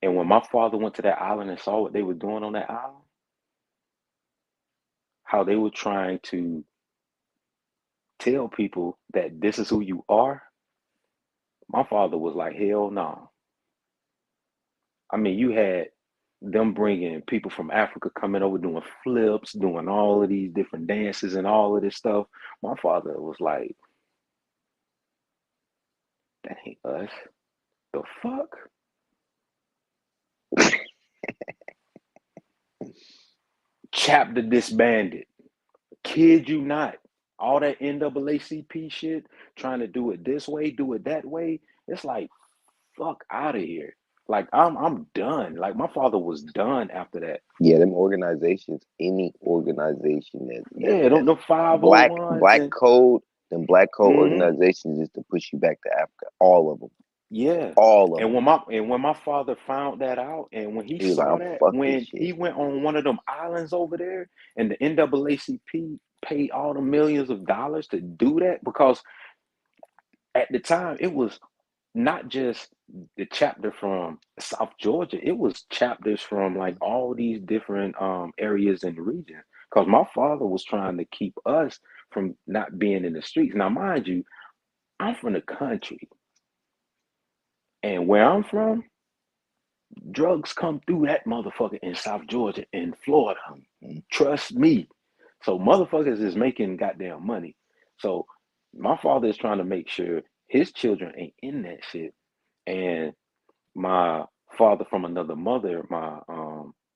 And when my father went to that island and saw what they were doing on that island, how they were trying to tell people that this is who you are, my father was like, hell no. I mean, you had them bringing people from Africa coming over doing flips, doing all of these different dances and all of this stuff. My father was like, that ain't us. The fuck? Chapter disbanded. Kid you not. All that NAACP shit, trying to do it this way, do it that way. It's like, fuck out of here. Like I'm done. Like my father was done after that. Yeah, them organizations, any organization Yeah, the black 501s and code, them black code mhm. organizations is to push you back to Africa. All of them. Yeah. All of And them. when my father found that out, and when he He was like, saw I'm that, fuck this when shit. he went on one of them islands over there, and the NAACP paid all the millions of dollars to do that, because at the time it was not just the chapter from South Georgia, it was chapters from like all these different areas in the region. Because my father was trying to keep us from not being in the streets. Now, mind you, I'm from the country, and where I'm from, drugs come through that motherfucker in South Georgia and Florida. Trust me. So motherfuckers is making goddamn money. So my father is trying to make sure his children ain't in that shit. And my father from another mother, my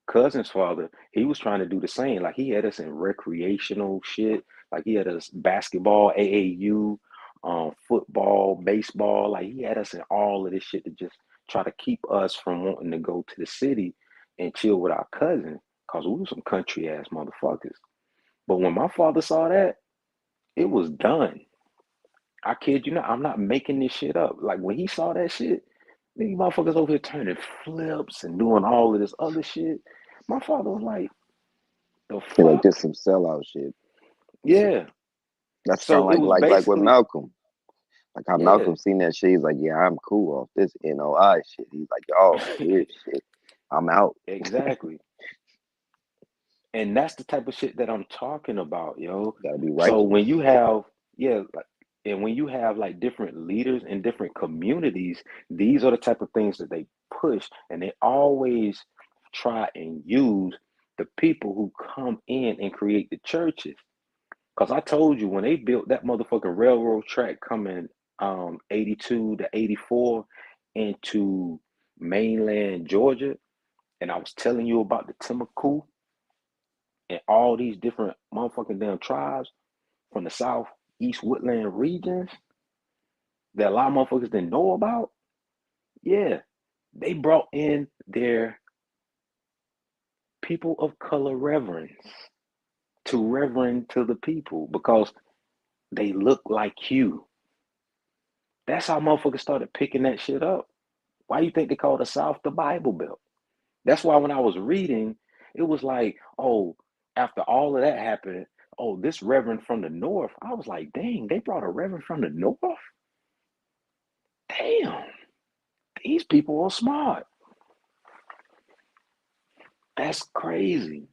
cousin's father, he was trying to do the same. Like he had us in recreational shit. Like he had us basketball, AAU, football, baseball. Like he had us in all of this shit to just try to keep us from wanting to go to the city and chill with our cousins, because we were some country ass motherfuckers. But when my father saw that, it was done. I kid you not, I'm not making this shit up. Like when he saw that shit, these motherfuckers over here turning flips and doing all of this other shit. My father was like, the Yeah, like fuck? just some sellout shit. Yeah. That's kind of So it was like with basically, Malcolm. Like how yeah, Malcolm seen that shit. He's like, yeah, I'm cool off this NOI shit. He's like, y'all on weird shit. I'm out. exactly. And that's the type of shit that I'm talking about, yo. Gotta be So righteous. when you have, yeah, like, and when you have like different leaders in different communities, these are the type of things that they push, and they always try and use the people who come in and create the churches. Because I told you when they built that motherfucking railroad track coming 82 to 84 into mainland Georgia, and I was telling you about the Timbuktu and all these different motherfucking damn tribes from the South East Woodland regions that a lot of motherfuckers didn't know about. Yeah, they brought in their people of color reverends to reverend to the people because they look like you. That's how motherfuckers started picking that shit up. Why you think they call the South the Bible Belt? That's why when I was reading, it was like, oh, after all of that happened, oh, this reverend from the North. I was like, dang, they brought a reverend from the North? Damn, these people are smart. That's crazy.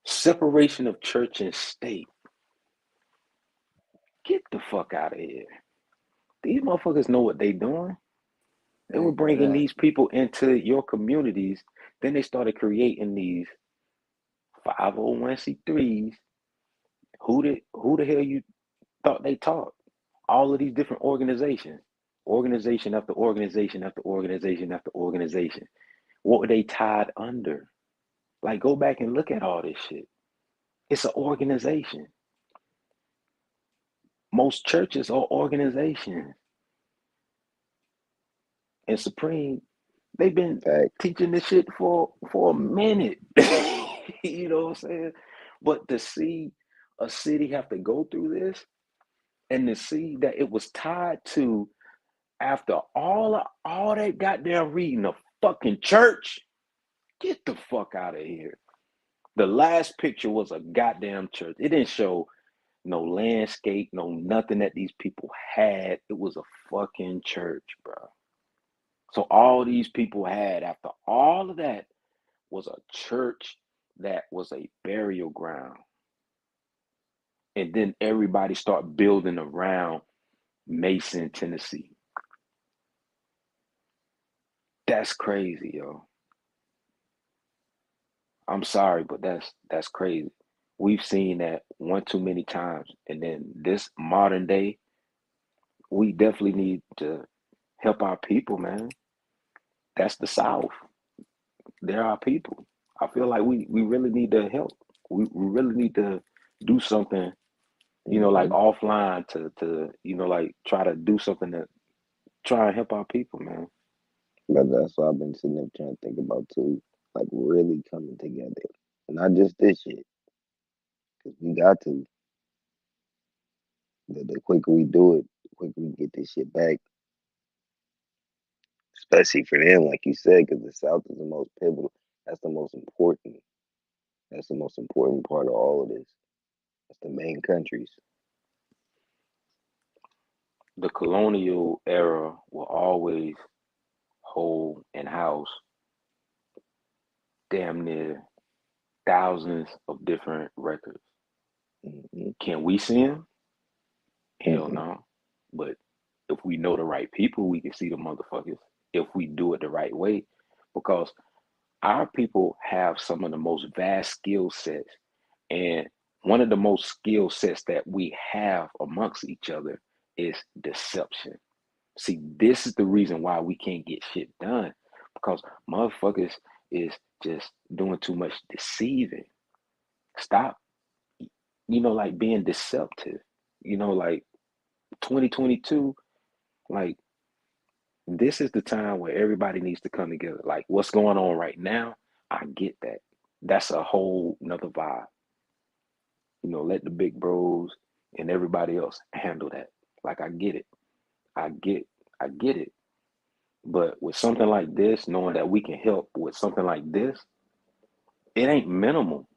Separation of church and state. Get the fuck out of here. These motherfuckers know what they doing. They were bringing these people into your communities. Then they started creating these 501c3s. Who the hell you thought they taught? All of these different organizations. Organization after organization after organization after organization. What were they tied under? Like, go back and look at all this shit. It's an organization. Most churches are organizations. And Supreme, they've been teaching this shit for a minute. You know what I'm saying? But to see a city have to go through this and to see that it was tied to, after all that goddamn reading, a fucking church, get the fuck out of here. The last picture was a goddamn church. It didn't show no landscape, no nothing that these people had. It was a fucking church, bro. So all these people had, after all of that, was a church that was a burial ground. And then everybody start building around Mason, Tennessee. That's crazy, yo. I'm sorry, but that's crazy. We've seen that one too many times. And then this modern day, we definitely need to help our people, man. That's the South. They're our people. I feel like we really need to help. We really need to do something, like offline to like try to do something to try and help our people, man. But that's what I've been sitting there trying to think about too. Like really coming together. Not just this shit. Because we got to. The quicker we do it, the quicker we get this shit back. Especially for them, like you said, because the South is the most pivotal. That's the most important. That's the most important part of all of this. That's the main countries. The colonial era will always hold in house damn near thousands of different records. Can we see them? Hell no. But if we know the right people, we can see the motherfuckers if we do it the right way. Because our people have some of the most vast skill sets. And one of the most skill sets that we have amongst each other is deception. See, this is the reason why we can't get shit done. Because motherfuckers is just doing too much deceiving. Stop, like being deceptive. Like 2022, like this is the time where everybody needs to come together. Like what's going on right now, I get that. That's a whole nother vibe. Let the big bros and everybody else handle that. Like I get it. I get it. But with something like this, knowing that we can help with something like this, it ain't minimal.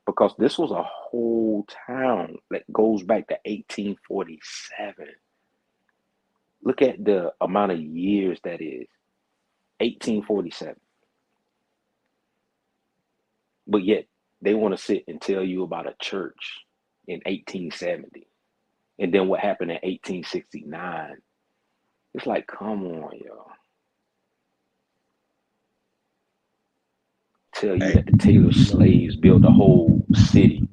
Because this was a whole town that goes back to 1847. Look at the amount of years that is. 1847. But yet they want to sit and tell you about a church in 1870. And then what happened in 1869. It's like, come on, y'all. Tell you that the Taylor slaves built a whole city.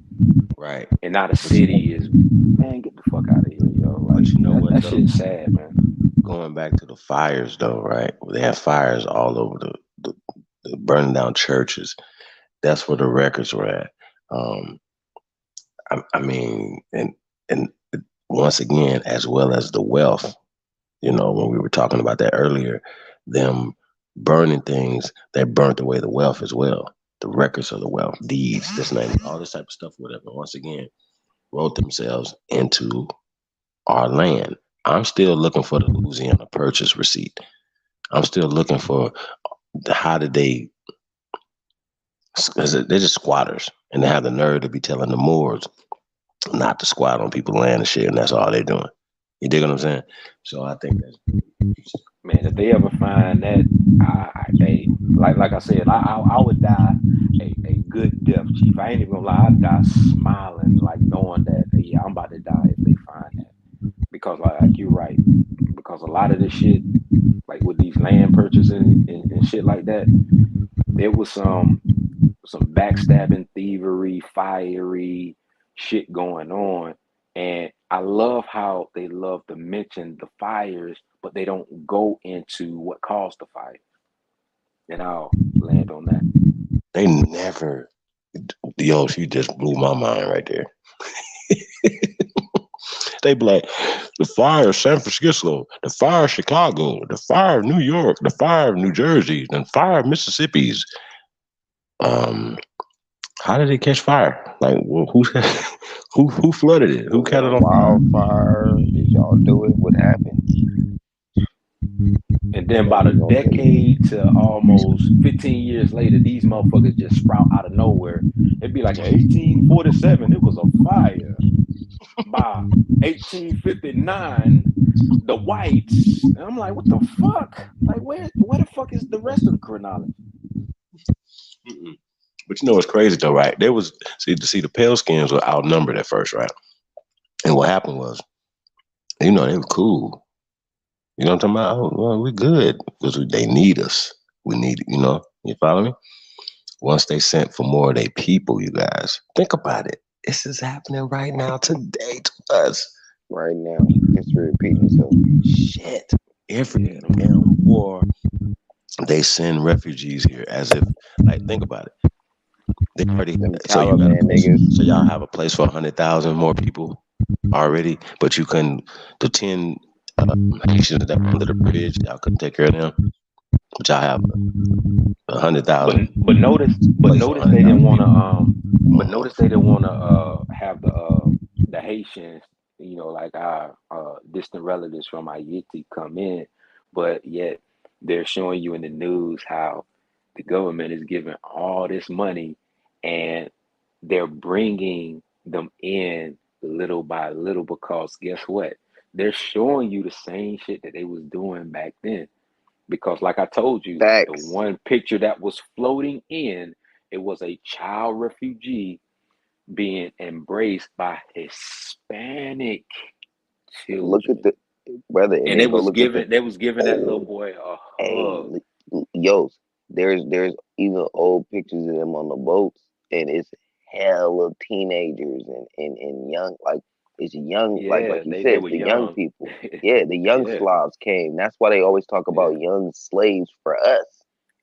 Right. And now the city is, man, get the fuck out of here, yo. Like, that shit's sad, man. Going back to the fires, though, right? They have fires all over the burning down churches. That's where the records were at. I mean, and once again, as well as the wealth, when we were talking about that earlier, them burning things, they burnt away the wealth as well. The records of the wealth, deeds, this and that, all this type of stuff, whatever. Once again, wrote themselves into our land. I'm still looking for the Louisiana Purchase receipt. I'm still looking for how did they, because they're just squatters, and they have the nerve to be telling the Moors not to squat on people's land and shit, and that's all they're doing. You dig what I'm saying? So I think that's, man, if they ever find that, like I said, I would die a good death, Chief. I ain't even gonna lie, I'd die smiling, like knowing that, yeah, I'm about to die if they find that. Because like you're right, because a lot of this shit, like with these land purchasing and shit like that, there was some backstabbing, thievery, fiery shit going on. And I love how they love to mention the fires, but they don't go into what caused the fire. And I'll land on that. They never, yo, she just blew my mind right there. They be like, the fire of San Francisco, the fire of Chicago, the fire of New York, the fire of New Jersey, and fire of Mississippi's. How did it catch fire? Like, well, who flooded it? Who cut it on wildfire? Did y'all do it? What happened? And then about a decade to almost 15 years later, these motherfuckers just sprout out of nowhere. It'd be like in 1847, it was a fire. By 1859, the whites. And I'm like, what the fuck? Like, where the fuck is the rest of the chronology? But what's crazy though, right? There was the pale skins were outnumbered at first, right? And what happened was, they were cool. You know what I'm talking about? Oh, well, we're good because they need us. We need, you follow me? Once they sent for more of their people, you guys, think about it. This is happening right now today to us. Right now, history repeating itself. Shit. Every damn war, they send refugees here as if, like, think about it. They already, so y'all have a place for 100,000 more people already, but you couldn't, the 10 Haitians that were under the bridge, y'all couldn't take care of them. But y'all have 100,000. But notice they didn't want to. But notice they didn't want to have the Haitians, like our distant relatives from Haiti come in, but yet they're showing you in the news how the government is giving all this money and they're bringing them in little by little, because guess what? They're showing you the same shit that they was doing back then. Because like I told you, the one picture that was floating in, it was a child refugee being embraced by Hispanic children. Look at the brother, and they was giving that little boy a hug. Yo, there's even old pictures of them on the boats, and it's hell of teenagers and young, like it's young, like you said, the young people. Yeah, the young Slavs came. That's why they always talk about young slaves for us.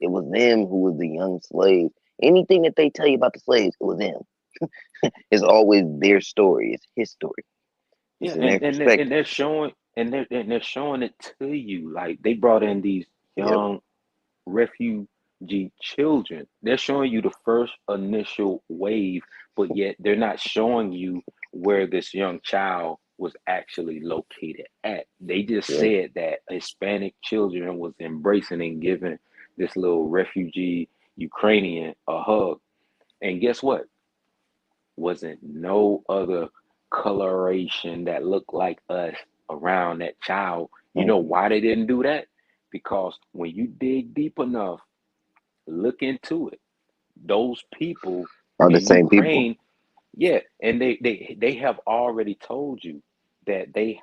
It was them who was the young slaves. Anything that they tell you about the slaves, it was them. It's always their story. It's his story. Yeah, and they're showing they're showing it to you. Like they brought in these young refugee children. They're showing you the first initial wave, but yet they're not showing you where this young child was actually located at. They just said that Hispanic children was embracing and giving this little refugee Ukrainian a hug. And guess what? Wasn't no other coloration that looked like us around that child. You know why they didn't do that? Because when you dig deep enough, look into it, those people are the in same Ukraine, people. yeah, and they have already told you that they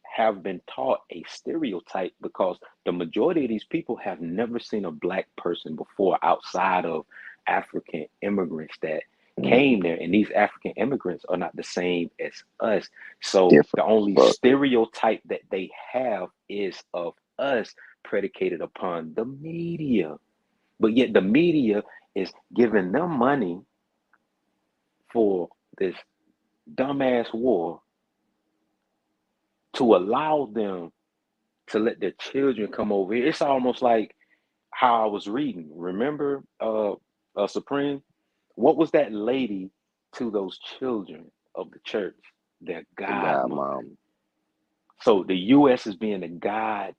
have been taught a stereotype, because the majority of these people have never seen a black person before outside of African immigrants that came there, and these African immigrants are not the same as us. So the only stereotype that they have is of us predicated upon the media. But yet the media is giving them money for this dumbass war to allow them to let their children come over here. It's almost like how I was reading. Remember, Supreme? What was that lady to those children of the church? Their godmother. So the U.S. is being the god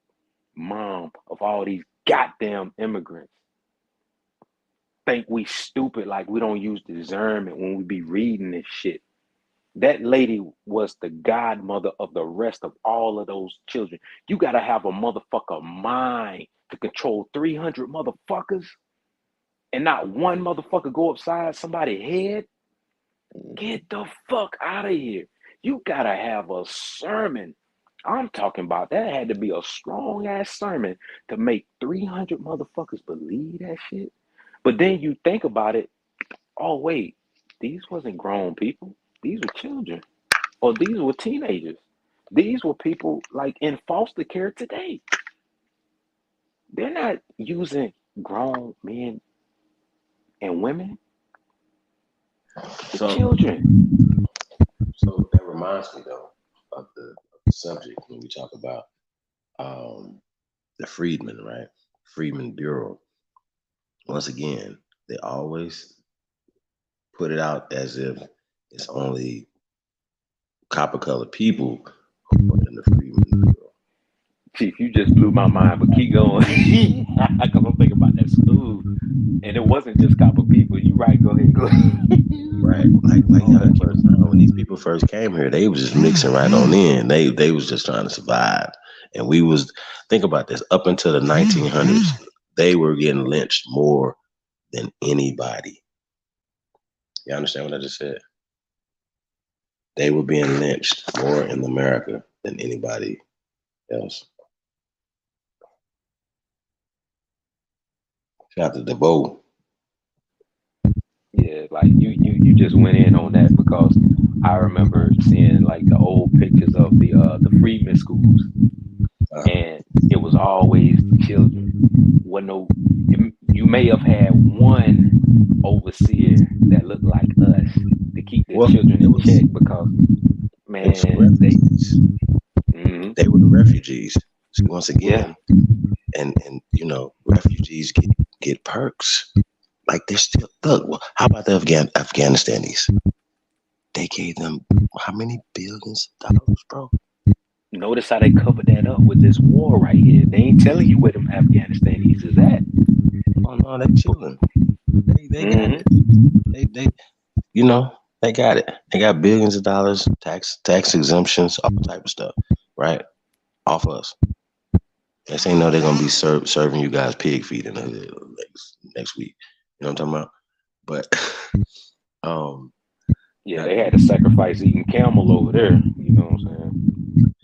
mom of all these goddamn immigrants. Think we stupid, like we don't use discernment when we be reading this shit. That lady was the godmother of the rest of all of those children. You got to have a motherfucker mind to control 300 motherfuckers and not one motherfucker go upside somebody's head. Get the fuck out of here. You got to have a sermon. I'm talking about that had to be a strong ass sermon to make 300 motherfuckers believe that shit. But then you think about it. Oh, wait, these wasn't grown people. These were children. Or these were teenagers. These were people like in foster care today. They're not using grown men and women. So, children. So that reminds me though of the subject when we talk about the Freedmen, right? Freedmen Bureau. Once again, they always put it out as if it's only copper colored people who are in the Freedmen Bureau. Chief, you just blew my mind, but keep going. Because I'm thinking about that school. And it wasn't just copper people. You right, go ahead. Right. Like when these people first came here, they was just mixing right on in. They was just trying to survive. And we was, think about this, up until the 1900s, they were getting lynched more than anybody. You understand what I just said? They were being lynched more in America than anybody else. Shout out to DeVoe. Yeah, like you just went in on that, because I remember seeing like the old pictures of the Freedmen schools, and it was always children. You may have had one overseer that looked like us to keep the children in check, because man, they were the refugees. So once again, and you know, refugees get perks. Like they're still, look, well, how about the Afghanistanis? They gave them how many billions of dollars, bro? Notice how they covered that up with this war right here. They ain't telling you where them Afghanistanis is at. Oh no, they chilling. They got it. They you know, they got it. They got billions of dollars, tax exemptions, all type of stuff, right? Off us. Next thing you know, they're gonna be serving you guys pig feet in the hood next week. You know what I'm talking about? But yeah, they had to sacrifice eating camel over there. You know what I'm saying?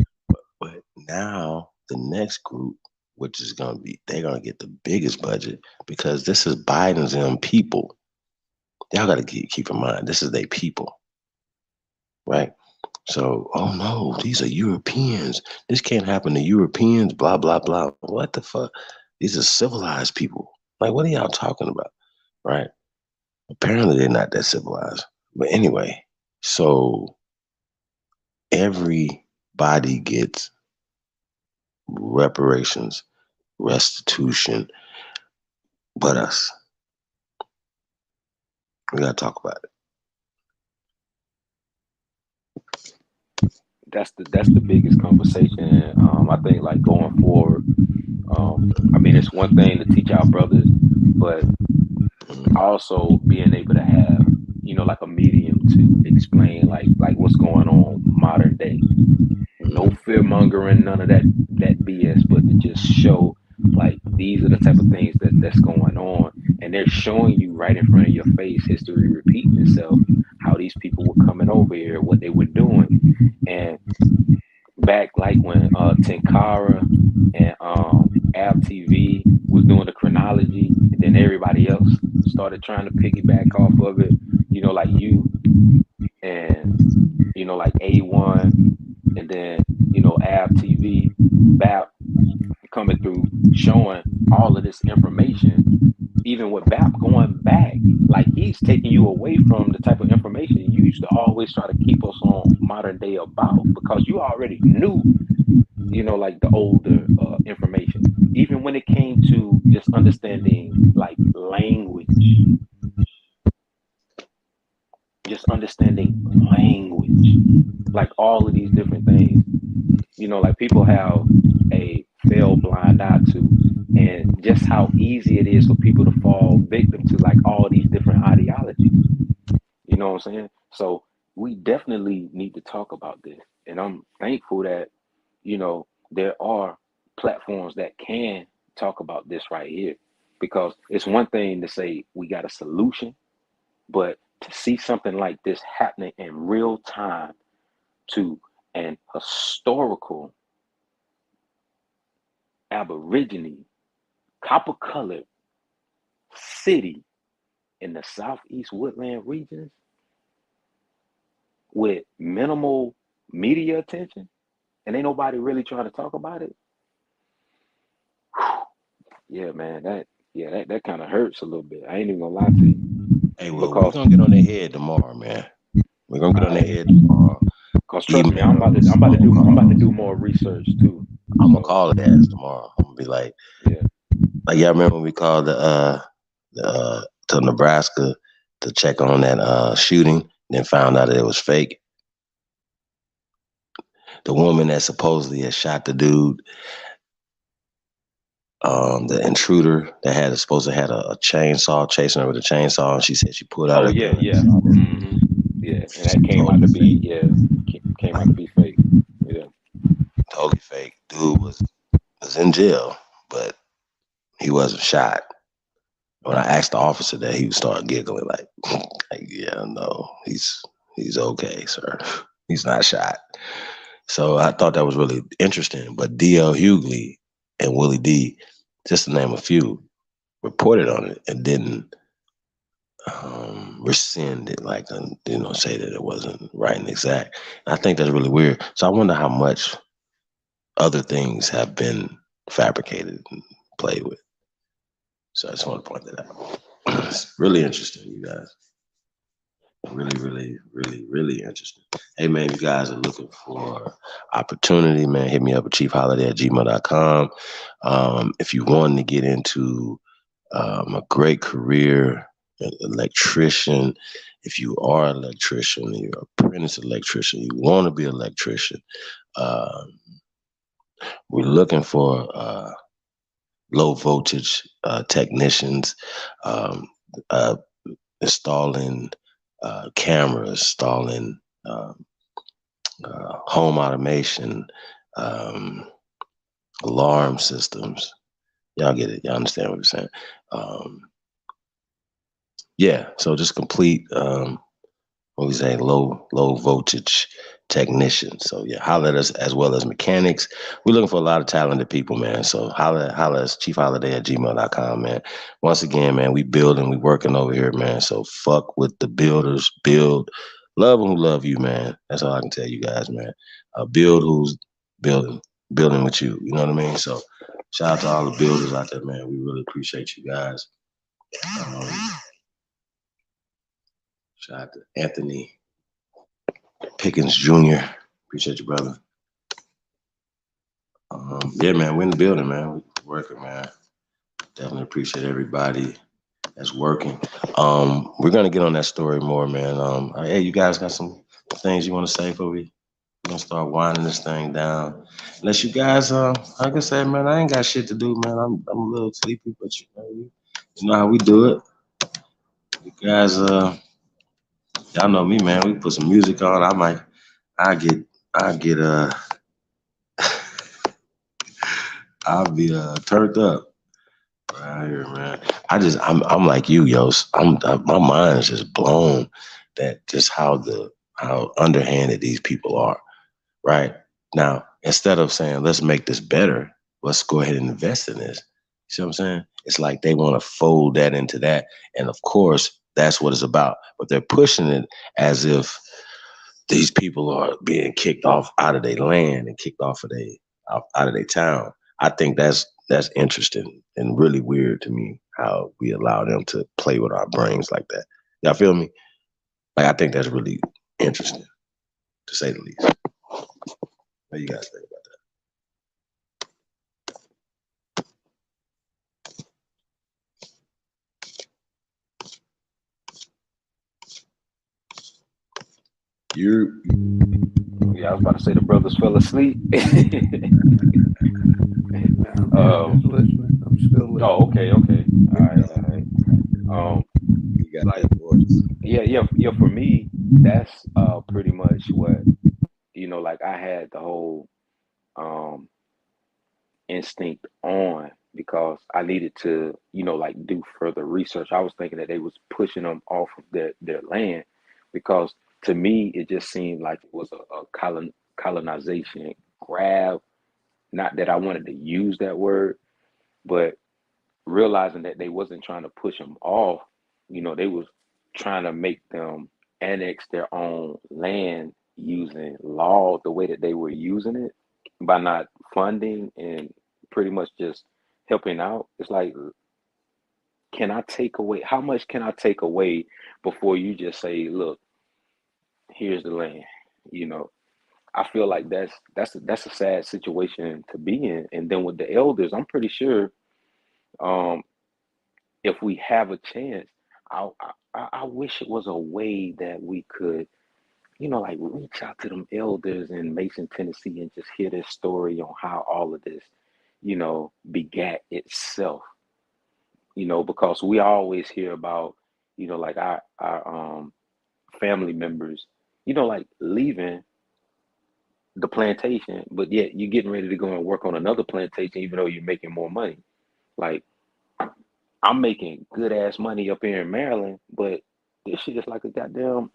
But now the next group, which is gonna be, they're gonna get the biggest budget because this is Biden's own people. Y'all gotta keep in mind, this is their people, right? So, oh no, these are Europeans. This can't happen to Europeans, blah, blah, blah. What the fuck? These are civilized people. Like, what are y'all talking about? Right? Apparently they're not that civilized. But anyway, so everybody gets reparations, restitution, but us. We gotta talk about it. That's the biggest conversation. I think like going forward. I mean, it's one thing to teach our brothers, but also being able to have, like a medium to explain like what's going on modern day. No fear mongering, none of that BS, but to just show like these are the type of things that's going on, and they're showing you right in front of your face history repeating itself, how these people were coming over here, what they were doing. And back like when Tenkara and Ab TV was doing the chronology, and then everybody else started trying to piggyback off of it, like you and like A1, and then Ab TV, BAP coming through showing all of this information. Even with BAP going back, like he's taking you away from the type of information you used to always try to keep us on modern day about, because you already knew, like the older information. Even when it came to just understanding like language, like all of these different things, like people have a fail blind eye to, and just how easy it is for people to fall victim to like all these different ideologies. You know what I'm saying? So we definitely need to talk about this. And I'm thankful that, there are platforms that can talk about this right here. Because it's one thing to say we got a solution, but to see something like this happening in real time to an historical Aborigine, copper-colored city in the Southeast Woodland regions with minimal media attention, and ain't nobody really trying to talk about it. Yeah, man, that kind of hurts a little bit. I ain't even gonna lie to you. Hey, well, we're gonna get on their head tomorrow, man. We're gonna get on their head tomorrow. Cause trust me, I'm about to do more research too. I'm gonna call it ass tomorrow. I'm gonna be like, like y'all remember when we called to Nebraska to check on that shooting, then found out that it was fake. The woman that supposedly had shot the dude, the intruder that had supposed to had a chainsaw chasing her with a chainsaw, and she said she pulled out her gun. Mm-hmm. Yeah, and that came out to be came out to be fake. Yeah, totally fake. Dude was in jail, but he wasn't shot. When I asked the officer that, he would start giggling like yeah, no, he's okay, sir. He's not shot. So I thought that was really interesting. But D.L. Hughley and Willie D, just to name a few, reported on it and didn't rescind it, like, say that it wasn't right and exact. And I think that's really weird. So I wonder how much other things have been fabricated and played with. So I just want to point that out. It's really interesting, you guys. Really, really, really, really interesting. Hey, man, you guys are looking for opportunity, man, hit me up at chiefholiday@gmail.com. If you want to get into a great career, an electrician, if you are an electrician, you're an apprentice electrician, you want to be an electrician, we're looking for low voltage technicians, installing cameras, installing home automation, alarm systems. Y'all get it. Y'all understand what I'm saying? Yeah. So just complete, what we say, low voltage technicians. So yeah, holler at us as well as mechanics. We're looking for a lot of talented people, man. So holler us, chiefholiday@gmail.com, man. Once again, man, we building, we working over here, man. So fuck with the builders, build, love them who love you, man. That's all I can tell you guys, man. Build who's building with you. You know what I mean? So shout out to all the builders out there, man. We really appreciate you guys. Shout out to Anthony Pickens Jr. Appreciate you, brother. Yeah, man, we're in the building, man. We're working, man. Definitely appreciate everybody that's working. We're gonna get on that story more, man. Hey, you guys got some things you want to say before we're gonna start winding this thing down? Unless you guys, like I said, man, I ain't got shit to do, man. I'm a little sleepy, but you know how we do it. You guys, y'all know me, man. We put some music on. I'll be turned up right here, man. I'm like you, yo. My mind is just blown that just how underhanded these people are. Right now, instead of saying let's make this better, let's go ahead and invest in this. You see what I'm saying? It's like they want to fold that into that, and of course that's what it's about. But they're pushing it as if these people are being kicked off out of their land and kicked off of out of their town. I think that's interesting and really weird to me how we allow them to play with our brains like that. Y'all feel me? Like I think that's really interesting, to say the least. What do you guys think about that? Yeah, I was about to say the brothers fell asleep. I'm still listening. Oh, okay. All right. You got like voice. Yeah. For me, that's pretty much what, like I had the whole instinct on because I needed to, like do further research. I was thinking that they was pushing them off of their land because to me it just seemed like it was a colonization grab. Not that I wanted to use that word, but realizing that they wasn't trying to push them off, they was trying to make them annex their own land using law the way that they were using it by not funding and pretty much just helping out. It's like, can I take away, how much can I take away before you just say, look, here's the land? I feel like that's a sad situation to be in. And then with the elders, I'm pretty sure if we have a chance, I wish it was a way that we could, like reach out to them elders in Mason, Tennessee, and just hear their story on how all of this, begat itself. Because we always hear about, like our family members, like leaving the plantation, but yet you're getting ready to go and work on another plantation, even though you're making more money. Like I'm making good ass money up here in Maryland, but this shit is like a goddamn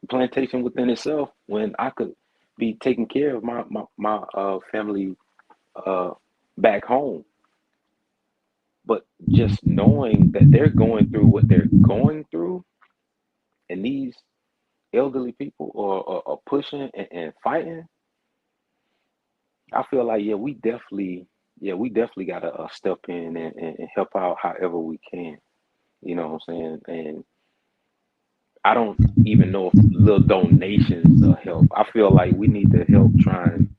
plantation within itself when I could be taking care of my family back home. But just knowing that they're going through what they're going through, and these elderly people are pushing and fighting, I feel like we definitely gotta step in and help out however we can. You know what I'm saying? And I don't even know if little donations will help. I feel like we need to help try and,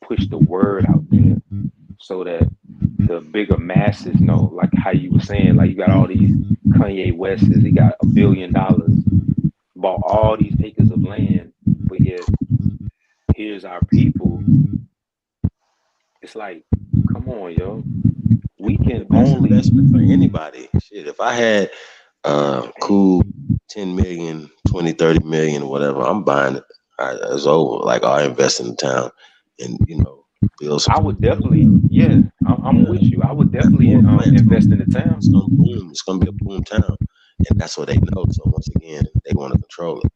push the word out there so that the bigger masses know, like how you were saying, like you got all these Kanye Wests, he got $1 billion, bought all these acres of land, but yet here's our people. It's like, come on, yo. We can only investment for anybody. Shit, if I had cool 10 million, 20, 30 million, whatever, I'm buying it. It's over. Like I invest in the town, and build some. I would definitely, yeah, I'm with you. I would definitely invest in the town. It's gonna boom. It's gonna be a boom town, and that's what they know. So once again, they want to control it.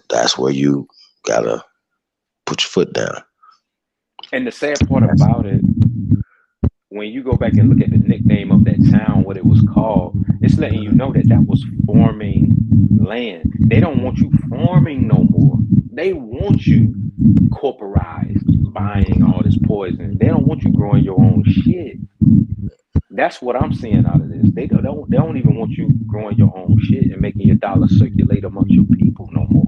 That's where you gotta put your foot down. And the sad part about it, when you go back and look at the nickname of that town, what it was called, it's letting you know that was farming land. They don't want you farming no more. They want you corporized, buying all this poison. They don't want you growing your own shit. That's what I'm seeing out of this. They don't even want you growing your own shit and making your dollar circulate amongst your people no more.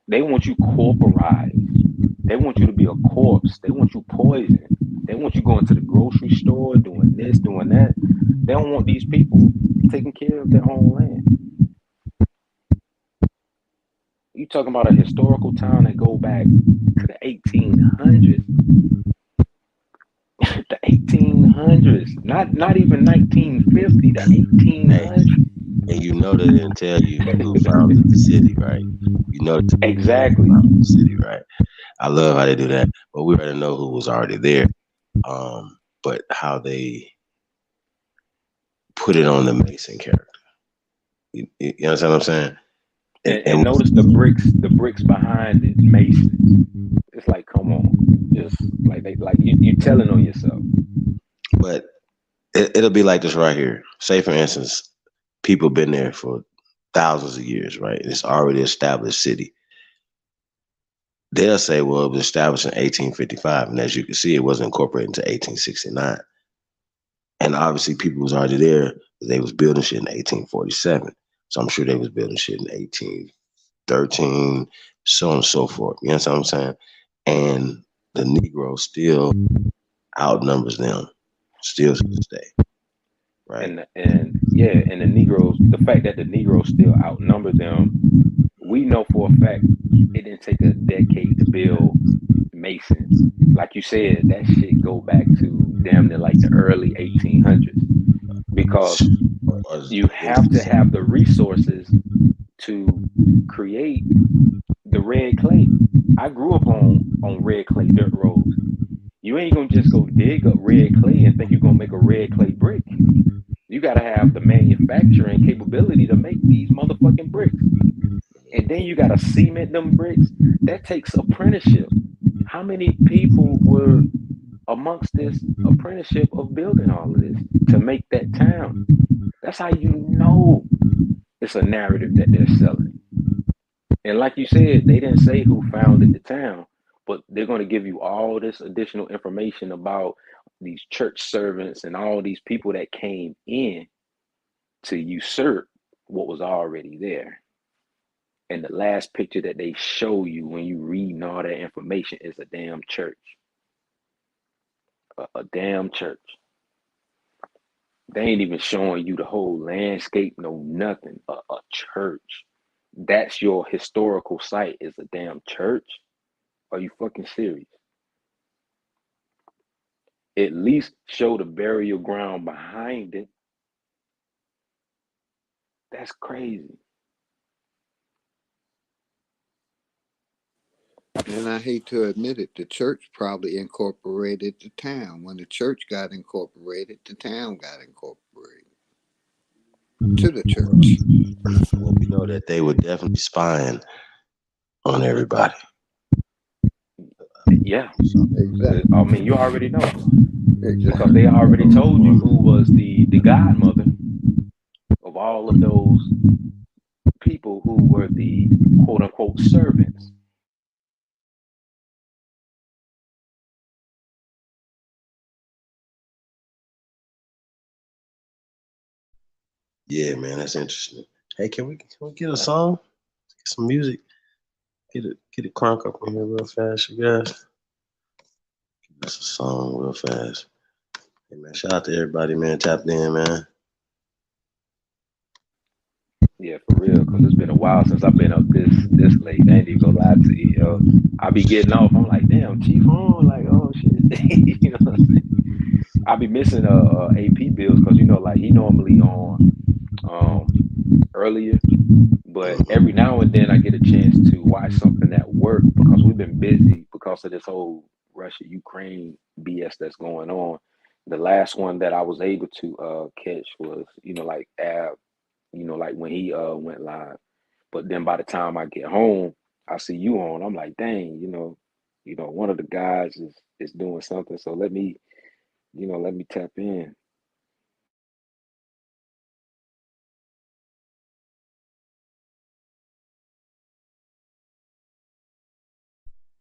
They want you corporized. They want you to be a corpse. They want you poisoned. They want you going to the grocery store, doing this, doing that. They don't want these people taking care of their own land. You talking about a historical town that go back to the 1800s. The 1800s. Not even 1950, the 1800s. And you know they didn't tell you who founded the city, right? You know exactly the city, right? I love how they do that, but we already know who was already there. But how they put it on the Mason character. You understand what I'm saying? And notice the bricks behind it, Mason. It's like, come on, just like you're telling on yourself. But it'll be like this right here. Say for instance, people been there for thousands of years, right? It's already established city. They'll say, well, it was established in 1855, and as you can see, it wasn't incorporated until 1869. And obviously, people was already there. They was building shit in 1847. So I'm sure they was building shit in 1813, so on and so forth. You know what I'm saying? And the Negro still outnumbers them, still to this day. Right. And the Negroes, the fact that the Negroes still outnumber them, we know for a fact it didn't take a decade to build Mason. Like you said, that shit go back to damn near like the early 1800s, because you have to have the resources to create the red clay. I grew up on red clay dirt roads. You ain't gonna just go dig up red clay and think you're gonna make a red clay brick. You gotta have the manufacturing capability to make these motherfucking bricks. And then you gotta cement them bricks. That takes apprenticeship. How many people were amongst this apprenticeship of building all of this to make that town? That's how you know it's a narrative that they're selling. And like you said, they didn't say who founded the town, but they're going to give you all this additional information about these church servants and all these people that came in to usurp what was already there. And the last picture that they show you when you read all that information is a damn church. A damn church. They ain't even showing you the whole landscape, no nothing. A church. That's your historical site, is a damn church? Are you fucking serious? At least show the burial ground behind it. That's crazy. And I hate to admit it, the church probably incorporated the town. When the church got incorporated, the town got incorporated to the church. Well, we know that they were definitely spying on everybody. Yeah, exactly. I mean, you already know, because they already told you who was the godmother of all of those people who were the quote unquote servants. Yeah, man, that's interesting. Hey, can we get a song? Get some music. Get it crunk up in here real fast, you guys. Give us a song real fast. Hey man, shout out to everybody, man. Tapped in, man. Yeah, for real, because it's been a while since I've been up this late. I ain't even gonna lie to you, yo. I be getting off. I'm like, damn, Chief on, like, oh shit. You know what I'm saying? I be missing AP bills, because you know, like he normally on earlier, but every now and then I get a chance to watch something at work because we've been busy because of this whole Russia-Ukraine BS that's going on. The last one that I was able to catch was, like Ab, like when he went live. But then by the time I get home, I see you on. I'm like, dang, one of the guys is doing something. So let me tap in.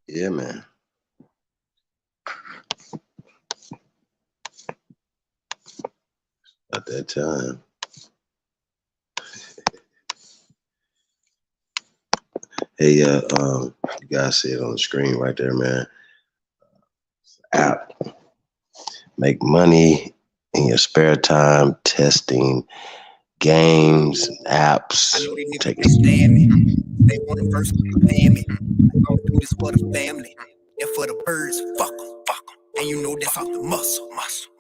Yeah, man. At that time. Hey, you guys see it on the screen right there, man. App. Make money in your spare time testing games, apps. Take it. They want to verse pay me. I'm gonna do this for the family. And for the birds, fuck them. And you know that's off the muscle.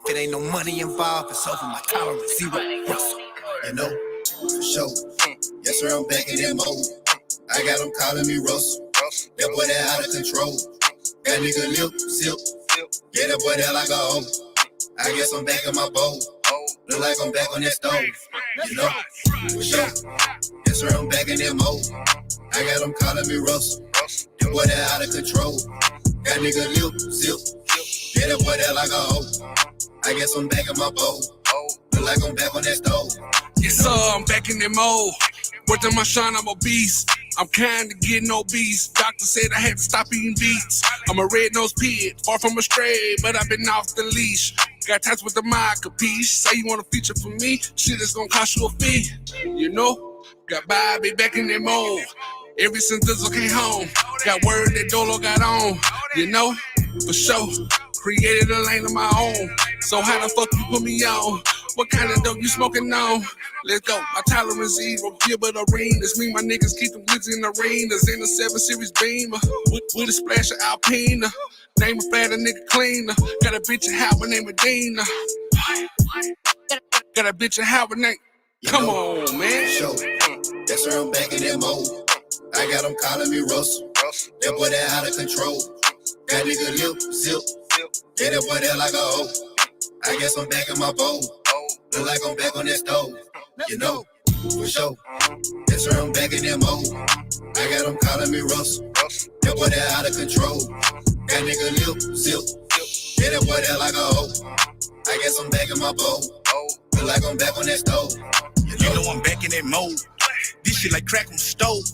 If it ain't no money involved, it's over my tolerance, zero Russell. You know, for sure. Yes, sir, I'm back in that mode. I got them calling me Russell. That boy that out of control. That nigga lip, zip. Yeah, that boy that like a hoe. I guess I'm back in my bowl. Look like I'm back on that stove. You know, for sure. Yes, sir, I'm back in that mode. I got them calling me Russell. That boy that out of control. That nigga lip, zip. Yeah, that boy that like a hoe. I guess I'm back in my bowl. Look like I'm back on that stove. Yes, sir, I'm back in that mode. Working my shine, I'm obese. I'm kind of getting obese. Doctor said I had to stop eating beets. I'm a red-nosed pig, far from a stray, but I've been off the leash. Got ties with the mind, capiche? Say you want a feature for me? Shit is gonna cost you a fee. You know, got Bobby back in that mode. Ever since Dizzle came home, got word that Dolo got on. You know, for sure. Created a lane of my own. So how the fuck you put me on? What kind of dope you smoking on? Let's go. My tolerance zero. Gilbert arenas. Me, my niggas keep them glitzy in arenas. In the 7 Series Beamer. With a splash of Alpina. Name a fatter nigga cleaner. Got a bitch in Howard named Medina. Got a bitch in Howard named. Come on, man. Show. Yes, sir, I'm back in that mode. I got them calling me Russell. That boy that out of control. That nigga lip, zip. Yeah, that boy that like a hoe. I guess I'm back in my bowl. Look like I'm back on that stove. You know, for sure. Yes, sir, I'm back in that mode. I got them calling me Russell. That boy that out of control. That nigga lip, zip. Yeah, that boy that like a hoe. I guess I'm back in my bowl. Look like I'm back on that stove. You know I'm back in that mode. This shit like crack on the stove.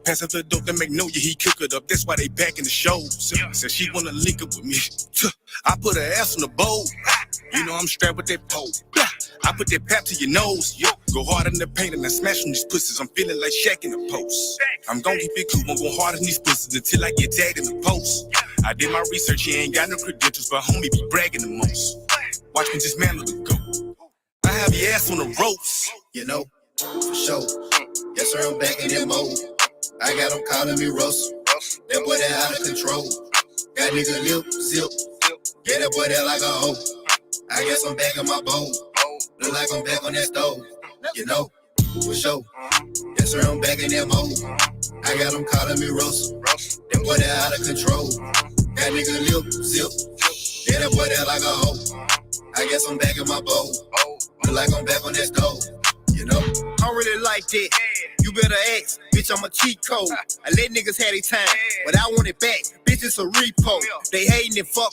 Pass up the dope that make know you, he cook it up. That's why they back in the shows. Said she wanna link up with me. I put her ass on the bowl. You know I'm strapped with that pole. I put that pap to your nose. Go hard in the paint and I smash on these pussies. I'm feeling like Shaq in the post. I'm gon' keep it cool. I'm gon' hard in these pussies until I get tagged in the post. I did my research. He ain't got no credentials, but homie be bragging the most. Watch me dismantle the goat. I have your ass on the ropes. You know, for sure. Yes, sir, I'm back in that mode. I got them calling me Russell. That boy that out of control. Got nigga lip, zip. Yeah, that boy that like a hoe. I guess I'm back in my bowl. Look like I'm back on that stove. You know, for sure. Yes, sir, I'm back in that mode. I got them calling me Russell. That boy that out of control. Got nigga lip, zip. Yeah, that boy that like a hoe. I guess I'm back in my bowl. Look like I'm back on that stove. You know, I don't really like that. You better ask, bitch, I'm a cheat code. I let niggas have their time, but I want it back. Bitch, it's a repo. They hating and fuck.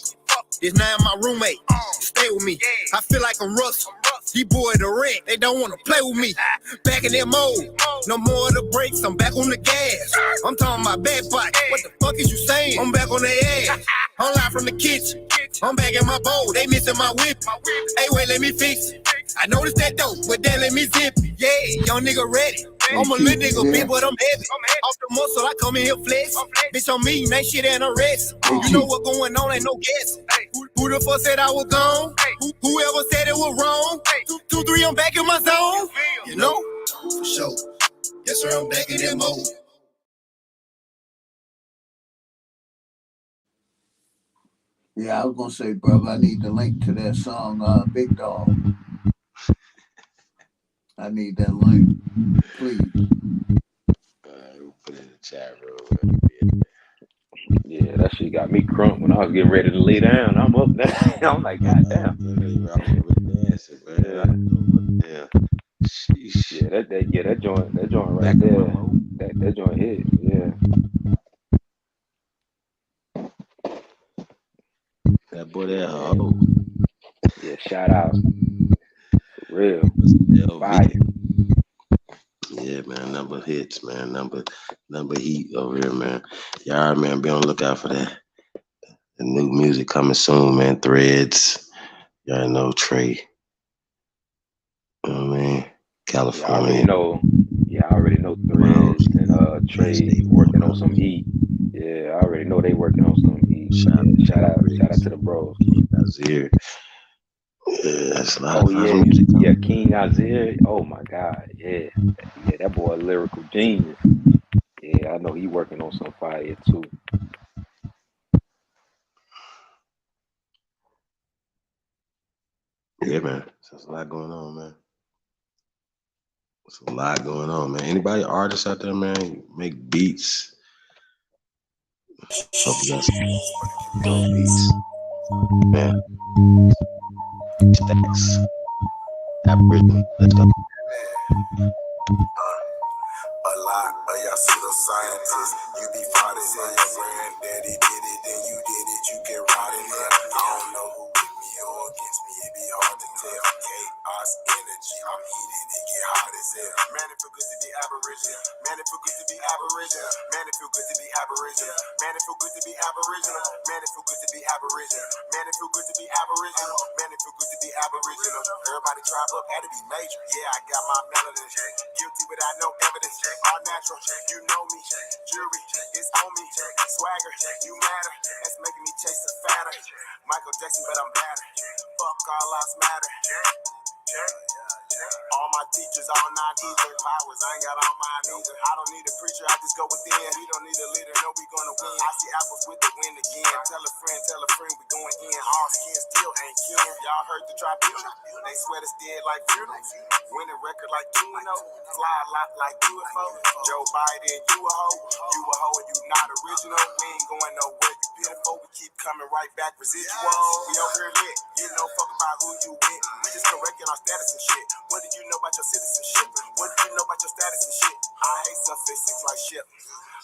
This now my roommate. Stay with me. I feel like I'm Russell. He boy the rent. They don't want to play with me. Back in that mode. No more of the brakes. I'm back on the gas. I'm talking my back bike. What the fuck is you saying? I'm back on their ass. I'm live from the kitchen. I'm back in my bowl. They missing my whip. Hey, wait, let me fix it. I noticed that dope, but then let me zip it. Yeah, young nigga ready. I'm a little nigga, bitch, but I'm heavy. Off the muscle, I come in here flex. Bitch, I'm mean, ain't shit and arrest. You know what going on, ain't no guess. Who the fuck said I was gone? Whoever said it was wrong? 2, 3, I'm back in my zone. You know? For sure. Yes, sir, I'm back in that mode. Yeah, I was gonna say, brother, I need the link to that song, Big Dog. I need that link, please. We'll put it in the chat room. Yeah, that shit got me crunk when I was getting ready to lay down. I'm up there. I'm like, God damn. Dancing, man. Yeah. Sheesh. Yeah, that joint right there. That joint hit. Yeah. That boy there, hoe. Yeah, shout out. For real. Fire. Yeah, man, number hits, man. Number heat over here, man. Y'all, man, be on the lookout for that. The new music coming soon, man. Threads. Y'all know Trey. You know what I mean? California. I already know Threads and Trey working on some heat. Yeah, I already know they working on some heat. Shout out to the bros. Azir. Yeah, that's a lot of yeah, music. yeah, King Azir. Oh my God, yeah, that boy a lyrical genius. Yeah, I know he working on some fire too. Yeah, man. There's a lot going on, man. There's a lot going on, man. Anybody artists out there, man, make beats. Hope you guys doing beats, man. Stacks. Aboriginal. Let's go. A lot of y'all pseudoscientists, you be fought as hell. Your granddaddy did it, then you did it, you get rot in hell. I don't know who with me or against me, it be hard to tell. Chaos energy, I'm heated, it get hot as hell. Man, it feel good to be Aboriginal. Man, it feel good to be Aboriginal. Man, it feel good to be Aboriginal. Man, it feel good to be Aboriginal. Man, it feel good to be Aboriginal. Man, it feel good to be Aboriginal. Man, it feel good to be Aboriginal. Everybody tribe up, had to be major. Yeah, I got my melanin. Guilty without no evidence. All natural, you know me. Jury, it's on me. Swagger, you matter. That's making me chase the fatter. Michael Jackson, but I'm better. Fuck all lives matter. All my teachers, all non-ether powers. I ain't got all mine either. I don't need a preacher, I just go within. We don't need a leader, no, we gonna win. I see apples with the wind again. Tell a friend, we going in. All skin still ain't kin. Y'all heard the tribunal? They swear it's dead like funerals. Winning record like 2-0. Fly a lot like UFO. Joe Biden, you a hoe. You a hoe and you not original. We ain't going nowhere, you beautiful. We keep coming right back, residual. We over here lit. You know, fuck about who you with. We just correcting our status and shit. What do you know about your citizenship? What do you know about your status and shit? I hate some physics like shit.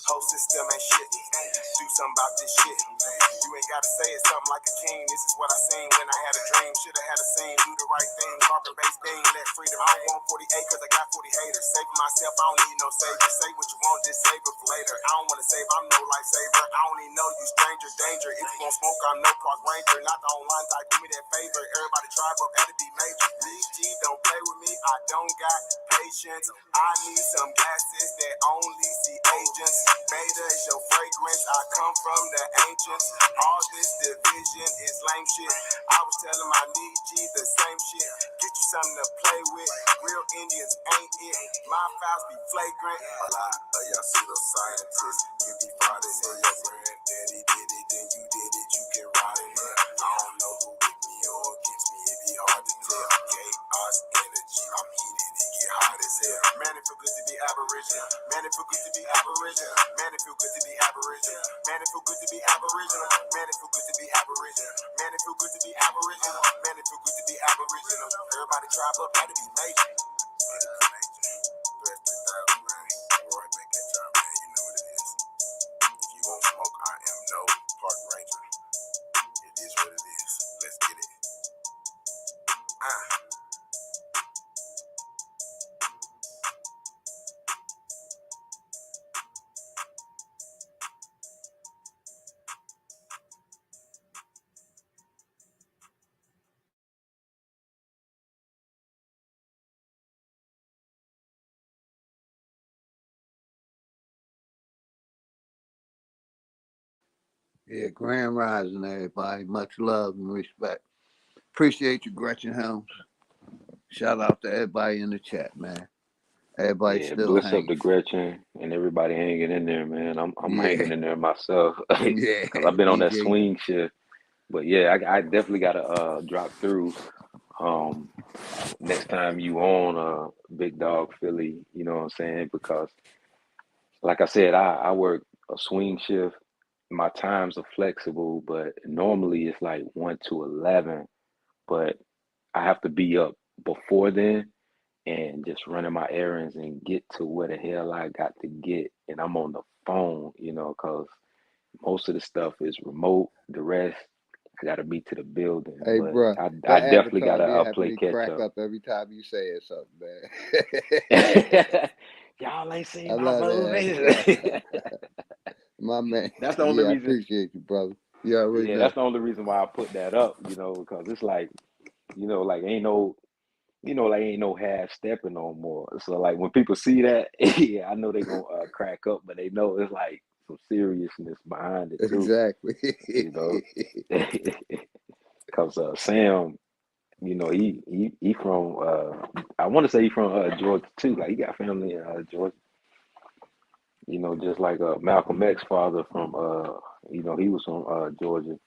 Whole system ain't shit. Do something about this shit. You ain't gotta say it something like a king. This is what I seen when I had a dream. Should've had a scene, do the right thing. Carbon based thing, let freedom. I don't want 48 cause I got 40 haters. Saving myself, I don't need no savior. Say what you want, just save it for later. I don't wanna save, I'm no lifesaver. I don't even know you stranger danger. If you gon' smoke, I'm no park ranger. Not the online type, do me that favor. Everybody tribe up, had to be major. These G don't play with me, I don't got patience. I need some gases that only see agents. Beta is your fragrance, I come from the ancients. All this division is lame shit. I was telling my need G the same shit. Get you something to play with. Real Indians ain't it. My files be flagrant. A lot of y'all pseudoscientists, you be proud as hell. Your granddaddy did it, then you did it, you get rot in here. I don't know who with me or against me, it be hard to tell. Chaos energy, I'm heated, it get hot as hell. Man, it feel good to be Aboriginal. Man, it feel good to be Aboriginal. Man, it feel good to be Aboriginal. Man, it feel good to be Aboriginal. Man, it feel good to be Aboriginal. Man, it feel good to be Aboriginal. Man, it feel good to be Aboriginal. Everybody tribe up, had to be major. Right back at y'all, man. You know what it is. If you won't smoke, I am no park ranger. It is what it is. Let's get it. Yeah, grand rising, everybody. Much love and respect. Appreciate you, Gretchen Helms. Shout out to everybody in the chat, man. Everybody Yeah, still bliss up hanging. to Gretchen and everybody hanging in there, man. I'm Yeah. hanging in there myself Yeah, because I've been on that DJ. swing shift. But yeah, I definitely gotta drop through. Next time you on Big Dog Philly, you know what I'm saying? Because like I said, I work a swing shift. My times are flexible, but normally it's like 1 to 11. But I have to be up before then and just running my errands and get to where the hell I got to get. And I'm on the phone, you know, because most of the stuff is remote. The rest, I got to be to the building. Hey, But bro, I that definitely got avatar to there having play me catch crack up. up every time you say it, something, man. Y'all ain't seen I my love movies. that avatar. My man. That's the only Yeah, I reason. appreciate you, brother. You already Yeah, know. that's the only reason why I put that up, you know, because it's like, you know, like ain't no, you know, like ain't no half stepping no more. So like when people see that, yeah, I know they gonna crack up, but they know it's like some seriousness behind it too, Exactly. you know, because Sam, you know, he from I want to say he from Georgia too. Like he got family in Georgia, you know, just like Malcolm X's father from you know, he was from Georgia.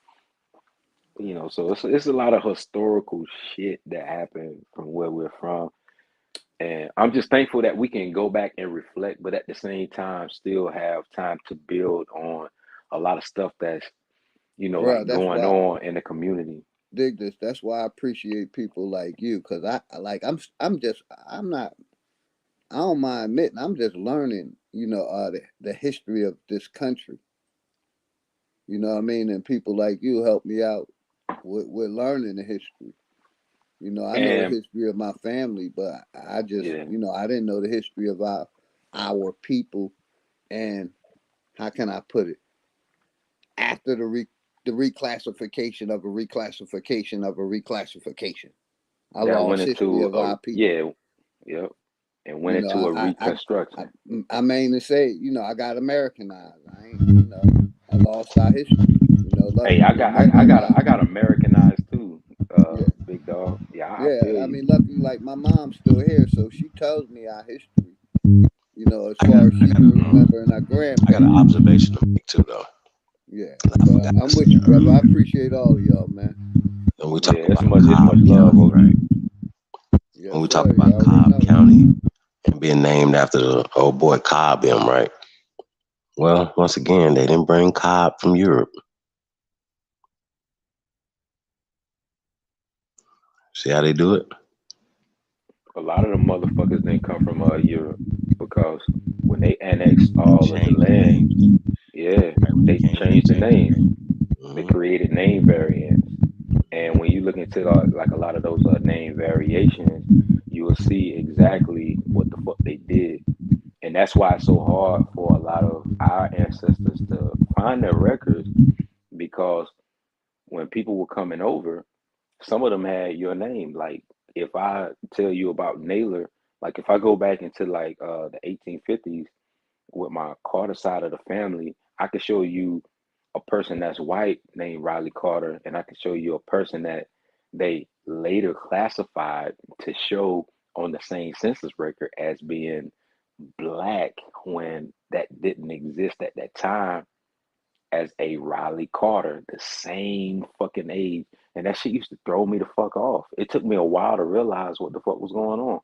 You know, so it's a lot of historical shit that happened from where we're from. And I'm just thankful that we can go back and reflect, but at the same time, still have time to build on a lot of stuff that's, you know, Bro, like that's going why on in the community. dig this. That's why I appreciate people like you, because I'm not, I don't mind admitting I'm just learning, you know, the history of this country. You know what I mean? And people like you help me out with learning the history. You know, I know the And history of my family, but I just, yeah, you know, I didn't know the history of our people, and how can I put it? After the reclassification of a reclassification of a reclassification, I that went lost history into of our people. yeah, yep, and You went know, into a reconstruction. I mainly say, you know, I got Americanized. I ain't, you know, I lost our history. You know, Hey, luckily the mega I got Americanized too, yeah, big dog. Yeah, I yeah. feel I you. mean, luckily, like my mom's still here, so she tells me our history. You know, as far as she can remember, and our I got an grandparents. observation to make too, though. Yeah, I but forgot to I'm with say you, brother. I earlier. appreciate all of y'all, man. When we Yeah, talk about it's much Cobb love County, over. right? Yes, When we talk sir. You about already Cobb know. County and being named after the old boy Cobb, him, right? Well, once again, they didn't bring Cobb from Europe. See how they do it? A lot of them motherfuckers didn't come from Europe because when they annexed all of the Change the land, name. yeah, Right when they they came, they changed the changed the name. name. They Mm-hmm. created name variants. And when you look into like a lot of those name variations, you will see exactly what the fuck they did. And that's why it's so hard for a lot of our ancestors to find their records because when people were coming over, some of them had your name. Like if I tell you about Naylor, like if I go back into like the 1850s with my Carter side of the family, I could show you a person that's white named Riley Carter, and I could show you a person that they later classified to show on the same census record as being black when that didn't exist at that time as a Riley Carter, the same fucking age. And that shit used to throw me the fuck off. It took me a while to realize what the fuck was going on.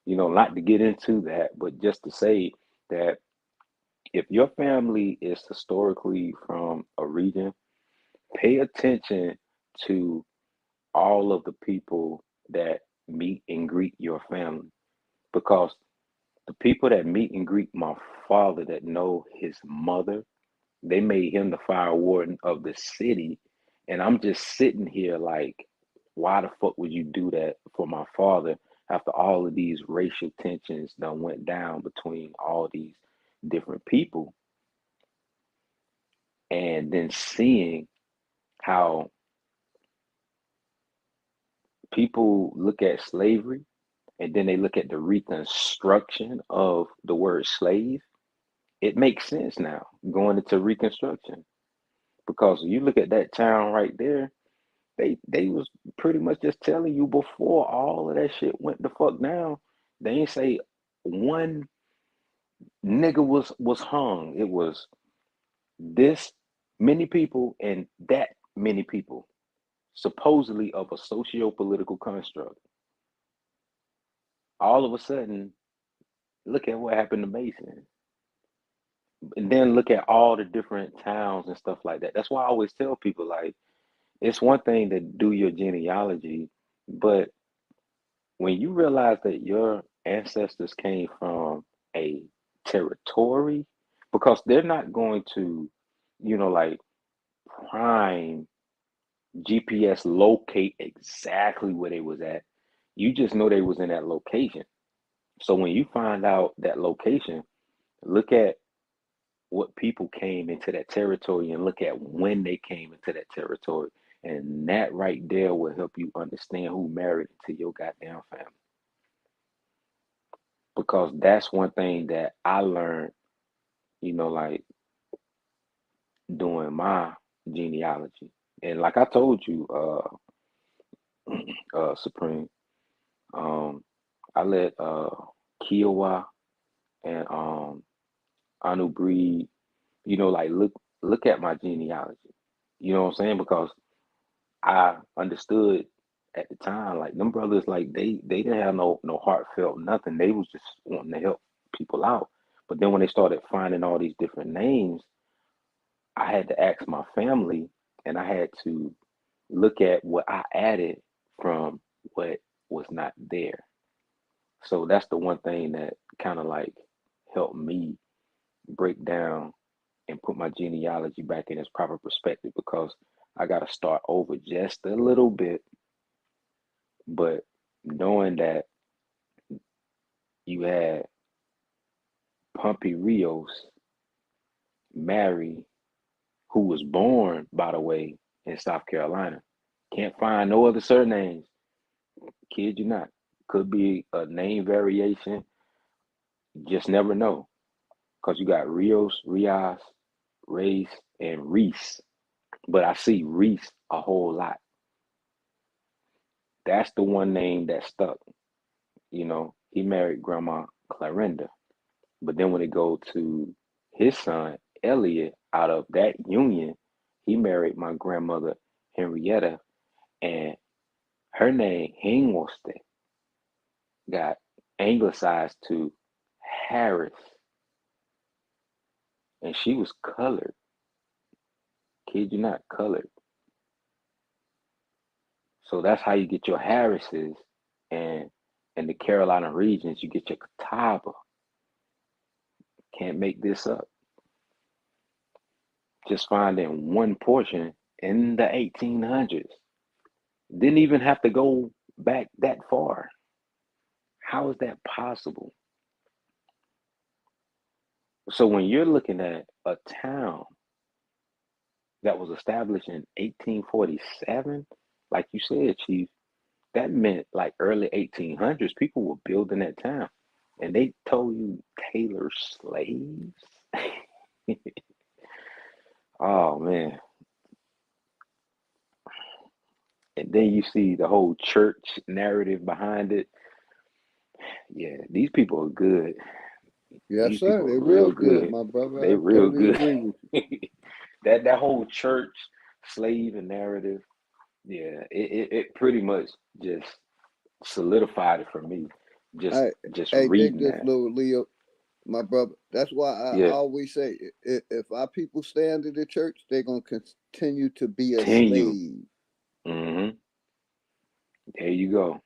You know, not to get into that, but just to say that if your family is historically from a region, pay attention to all of the people that meet and greet your family. Because the people that meet and greet my father that know his mother, they made him the fire warden of the city. And I'm just sitting here like, why the fuck would you do that for my father after all of these racial tensions done went down between all these different people? And then seeing how people look at slavery and then they look at the reconstruction of the word slave, it makes sense now going into reconstruction because you look at that town right there. They was pretty much just telling you before all of that shit went the fuck down. They ain't say one nigga was hung. It was this many people and that many people. supposedly of a socio-political construct. All of a sudden, look at what happened to Mason. And then look at all the different towns and stuff like that. That's why I always tell people, like, it's one thing to do your genealogy, but when you realize that your ancestors came from a territory, because they're not going to, like prime GPS locate exactly where they was at. You just know they was in that location. So when you find out that location, look at what people came into that territory and look at when they came into that territory. And that right there will help you understand who married into your goddamn family. Because that's one thing that I learned, like doing my genealogy. And like I told you, Supreme, I let Kiowa and Anu Breed, like look at my genealogy. You know what I'm saying? Because I understood at the time, like them brothers, like they didn't have no heartfelt nothing. They was just wanting to help people out. But then when they started finding all these different names, I had to ask my family, and I had to look at what I added from what was not there. So that's the one thing that kind of like helped me break down and put my genealogy back in its proper perspective, because I got to start over just a little bit. But knowing that you had Pumpy Rios marry, who was born, by the way, in South Carolina. Can't find no other surnames. Kid you not. Could be a name variation. Just never know. Because you got Rios, Rios, Reyes, and Reese. But I see Reese a whole lot. That's the one name that stuck. He married Grandma Clarenda. But then when it go to his son, Elliot, out of that union, he married my grandmother, Henrietta, and her name, Hingwoste, got anglicized to Harris. And she was colored. Kid you not, colored. So that's how you get your Harrises. And in the Carolina regions, you get your Catawba. Can't make this up. Just finding one portion in the 1800s. Didn't even have to go back that far. How is that possible? So when you're looking at a town that was established in 1847, like you said, Chief, that meant like early 1800s, people were building that town. And they told you tailor slaves? Oh, man. And then you see the whole church narrative behind it. Yeah, these people are good. Yes, These sir. people They're are real real good, good. my brother. They I real totally good. agree with you. That whole church slave and narrative, yeah, it pretty much just solidified it for me. Just Dig reading this, that. little Leo, my brother. That's why I Yeah. always say, if our people stay under the church, they're gonna continue to be a Continue. slave. Mm-hmm. There you go.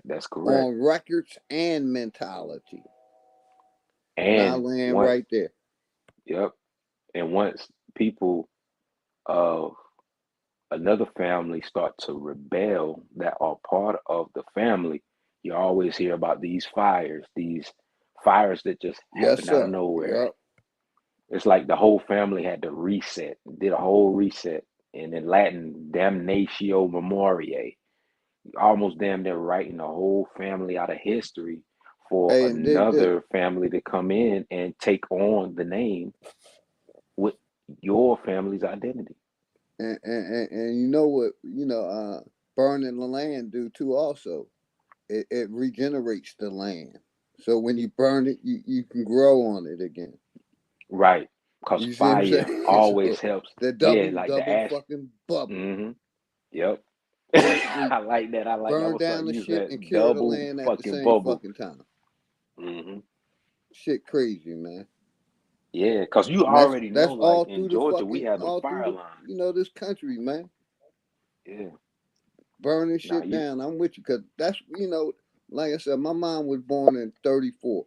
That's correct. On records and mentality. And I And land once, right there. yep. And once people of another family start to rebel that are part of the family, you always hear about these fires that just Yes, happen out of sir. nowhere. Yep. It's like the whole family had to reset, did a whole reset. And in Latin, damnatio memoriae. Almost damn near writing the whole family out of history for Hey, and dig this. another family to come in and take on the name with your family's identity. And you know what, burning the land do too also. It regenerates the land. So when you burn it, you can grow on it again. Right. because You see what I'm fire saying? always So helps. the Yeah, double like the double ash. fucking bubble. Mm-hmm. Yep. Basically, I like that. I like that. I'm burn gonna start down the using shit and that cure the double land at the fucking same bubble. fucking time. Mm-hmm. Shit crazy, man. Yeah, because you And already know, that's like all in through the Georgia, we fucking have them all through fire the lines. this country, man. Yeah. Burning Nah, shit you. down. I'm with you, cause that's like I said, my mom was born in '34.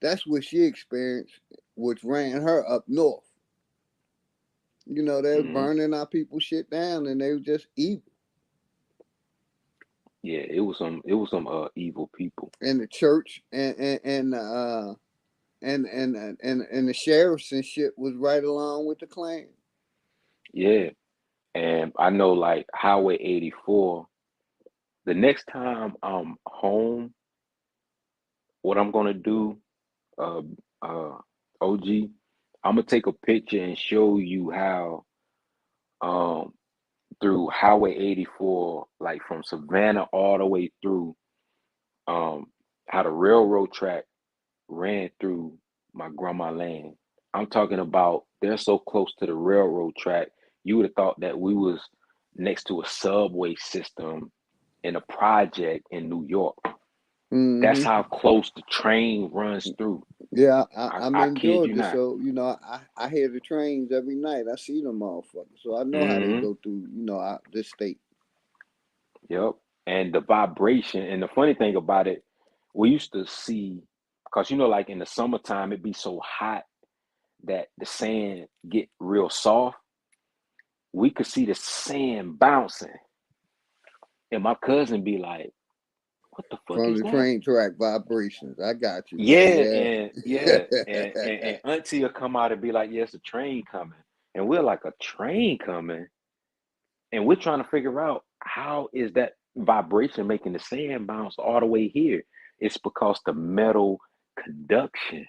That's what she experienced, which ran her up north. They were Mm-hmm. burning our people shit down, and they were just evil. Yeah, it was some evil people. And the church and the sheriffs and shit was right along with the Klan. Yeah, and I know like Highway 84. The next time I'm home, what I'm gonna do, uh, OG, I'm gonna take a picture and show you how, through Highway 84, like from Savannah all the way through, how the railroad track ran through my grandma land. I'm talking about they're so close to the railroad track, you would have thought that we was next to a subway system in a project in New York. That's how close the train runs through. Yeah, I'm I in kid you Georgia, not. so I hear the trains every night. I see them motherfuckers, so I know how they Mm-hmm. go through this state. Yep. And the vibration, and the funny thing about it, we used to see, because like in the summertime, it'd be so hot that the sand get real soft. We could see the sand bouncing, and my cousin be like, "What the fuck From is the that?" train track vibrations. I got you, Yeah, man. and Yeah. yeah, and Auntie will come out and be like, "Yes, a train coming," and we're like, "A train coming," and we're trying to figure out how is that vibration making the sand bounce all the way here. It's because the conduction,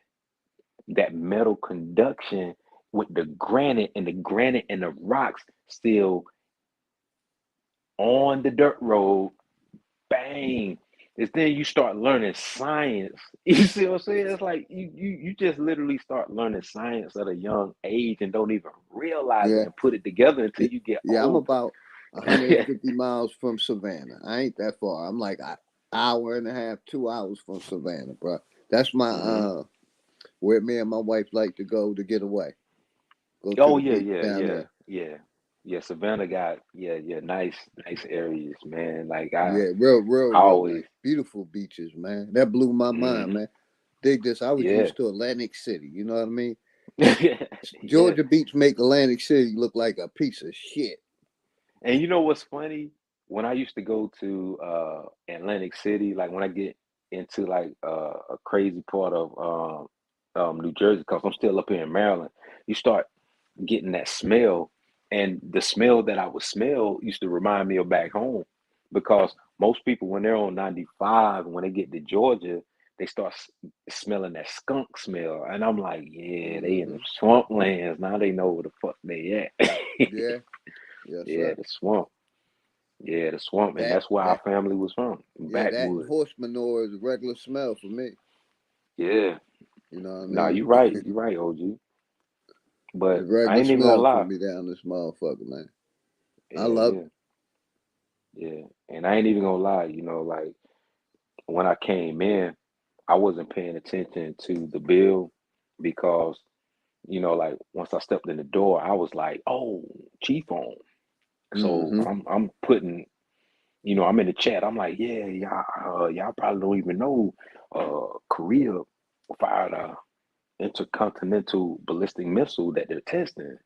that metal conduction with the granite and the rocks still on the dirt road, bang. It's then you start learning science. You see what I'm saying? It's like you just literally start learning science at a young age and don't even realize it Yeah. and put it together until you get Yeah, I'm older. about 150 miles from Savannah. I ain't that far. I'm like an hour and a half, 2 hours from Savannah, bro. That's my where me and my wife like to go to get away. Go to Oh the yeah, beach down there. yeah. Savannah got nice areas, man. Like I Yeah, real always nice. Beautiful beaches, man. That blew my mind, man. Dig this. I was yeah. used to Atlantic City. You know what I mean? Yeah. Georgia Beach make Atlantic City look like a piece of shit. And you know what's funny? When I used to go to Atlantic City, like when I get into like a crazy part of New Jersey, because I'm still up here in Maryland, you start getting that smell, and the smell that I would smell used to remind me of back home, because most people when they're on 95, when they get to Georgia, they start smelling that skunk smell, and I'm like, yeah, they in the swamp lands now. They know where the fuck they at. Yeah. Yes, Yeah, sir. the swamp. Yeah, the swamp, and That that's where our family was from, that and backwood. horse manure is a regular smell for me. Yeah. You know what I Nah, mean? you right. You right, OG. It's But a I regular ain't even gonna smell for lie. me down this motherfucker, man. I Yeah, love yeah, it. yeah. And I ain't even gonna lie, like when I came in, I wasn't paying attention to the bill because, like once I stepped in the door, I was like, oh, chief on. So I'm putting, I'm in the chat. I'm like, yeah, y'all probably don't even know Korea fired a intercontinental ballistic missile that they're testing.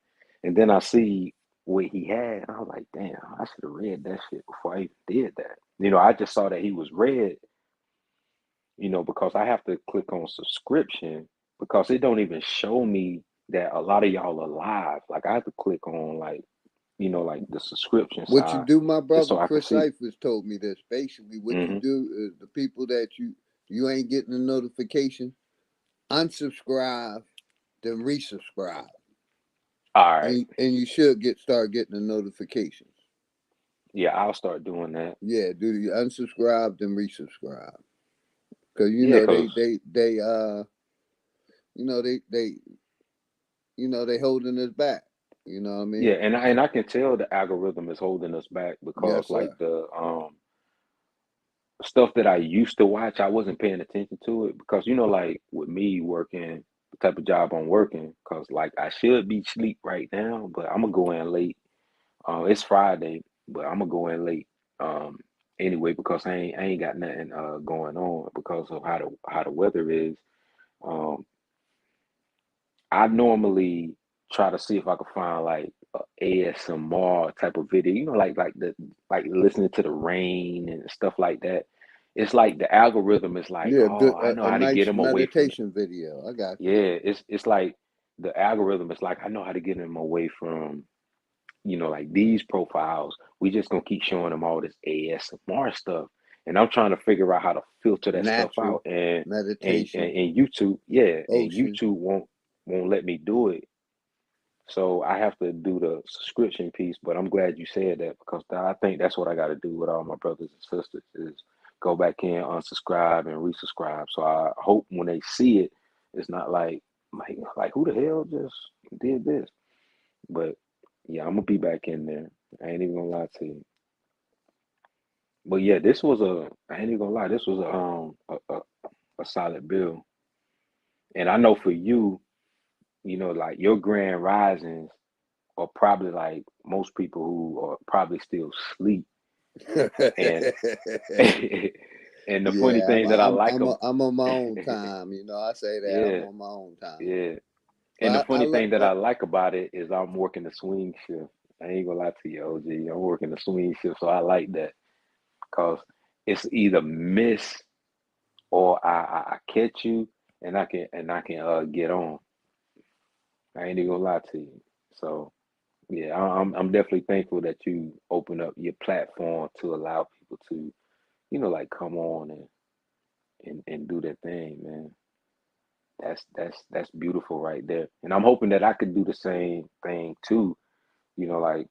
And then I see what he had, and I was like, damn, I should have read that shit before I even did that. I just saw that he was red, because I have to click on subscription because it don't even show me that a lot of y'all are live. Like I have to click on like the subscription What you side do, my just brother so I can Chris see. Cyphers told me this. Basically, what you Mm-hmm. do is the people that you ain't getting the notification, unsubscribe, then resubscribe. All right. And you should start getting the notifications. Yeah, I'll start doing that. Yeah, do the unsubscribe then resubscribe. Cause Yeah, they cause they they holding us back. You know what I Yeah, mean? and I can tell the algorithm is holding us back because Yes, like sir. the stuff that I used to watch, I wasn't paying attention to it because like with me working the type of job I'm working, because like I should be sleep right now, but I'm gonna go in late. It's Friday, but I'm gonna go in late anyway because I ain't got nothing going on because of how the weather is. Um, I normally try to see if I can find like a ASMR type of video, like listening to the rain and stuff like that. It's like the algorithm is like, Yeah, oh, I know a how to get nice them away from it. meditation video. I got you. Yeah, it's like the algorithm is like, I know how to get them away from, like these profiles. We just gonna keep showing them all this ASMR stuff. And I'm trying to figure out how to filter that stuff Natural out. And meditation, YouTube, yeah, and ocean. YouTube won't let me do it. So I have to do the subscription piece, but I'm glad you said that because I think that's what I got to do with all my brothers and sisters is go back in, unsubscribe, and resubscribe. So I hope when they see it, it's not like who the hell just did this? But yeah, I'm gonna be back in there. I ain't even gonna lie to you. But yeah, I ain't even gonna lie, this was a solid bill. And I know for you, like your grand risings are probably like most people who are probably still asleep. And and the funny Yeah, thing that I like I'm on my own time. I say that I'm yeah, on my own time. yeah. And the But I funny look thing that I like, like about it is I'm working the swing shift. I ain't gonna lie to you, OG. I'm working the swing shift, so I like that because it's either miss or I catch you and I can get on. I ain't even gonna lie to you. So yeah, I'm definitely thankful that you open up your platform to allow people to, like come on and do their thing, man. That's beautiful right there. And I'm hoping that I could do the same thing too, like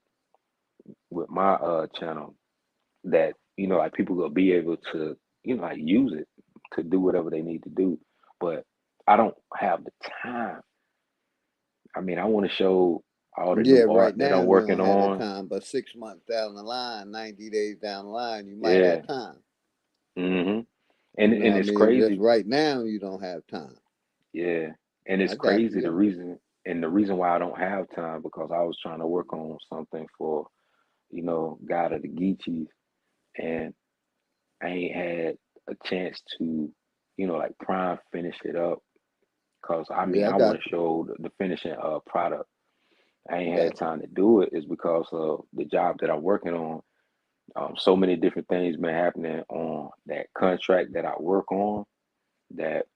with my channel that, like people will be able to, like use it to do whatever they need to do. But I don't have the time. I mean, I want to show all the yeah, new right art that now I'm you working don't have the on. time, but 6 months down the line, 90 days down the line, you might Yeah. have time. hmm You know And what I it's mean? Just crazy. right now, you don't have time. Yeah. And it's I got crazy you. the reason why I don't have time because I was trying to work on something for, God of the Geechees and I ain't had a chance to, like prime finish it up because I mean Yeah, I I got want to show the finishing product. I ain't got had time to do it is because of the job that I'm working on. So many different things been happening on that contract that I work on that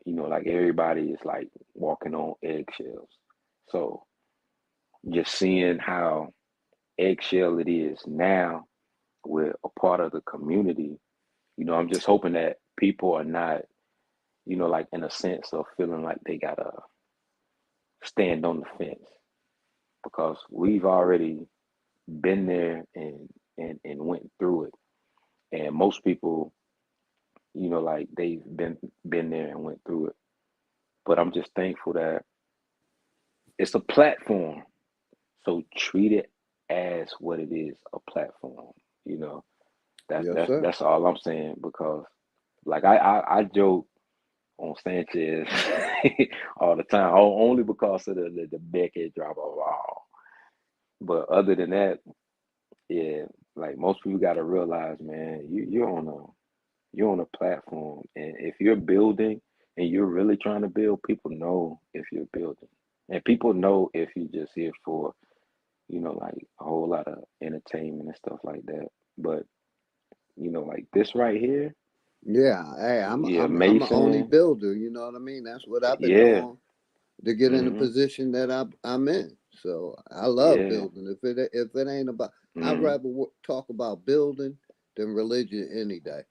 like everybody is like walking on eggshells. So just seeing how eggshell it is now with a part of the community, I'm just hoping that people are not, like in a sense of feeling like they gotta stand on the fence because we've already been there and went through it. And most people, like they've been there and went through it. But I'm just thankful that it's a platform. So treat it as what it is, a platform. You know, that's yes, that's sir. that's all I'm saying because like I joke on Sanchez all the time, only because of the Beckett drop of all. But other than that, yeah, like most people got to realize, man, you're on a platform, and if you're building and you're really trying to build, people know if you're building, and people know if you're just here for like a whole lot of entertainment and stuff like that. But like this right here, Yeah, hey, yeah, I'm the only Mason, builder. You know what I mean? That's what I've been yeah, doing to get in the mm-hmm, position that I'm in. So I love yeah, building. If it ain't about, I'd mm-hmm, rather talk about building than religion any day.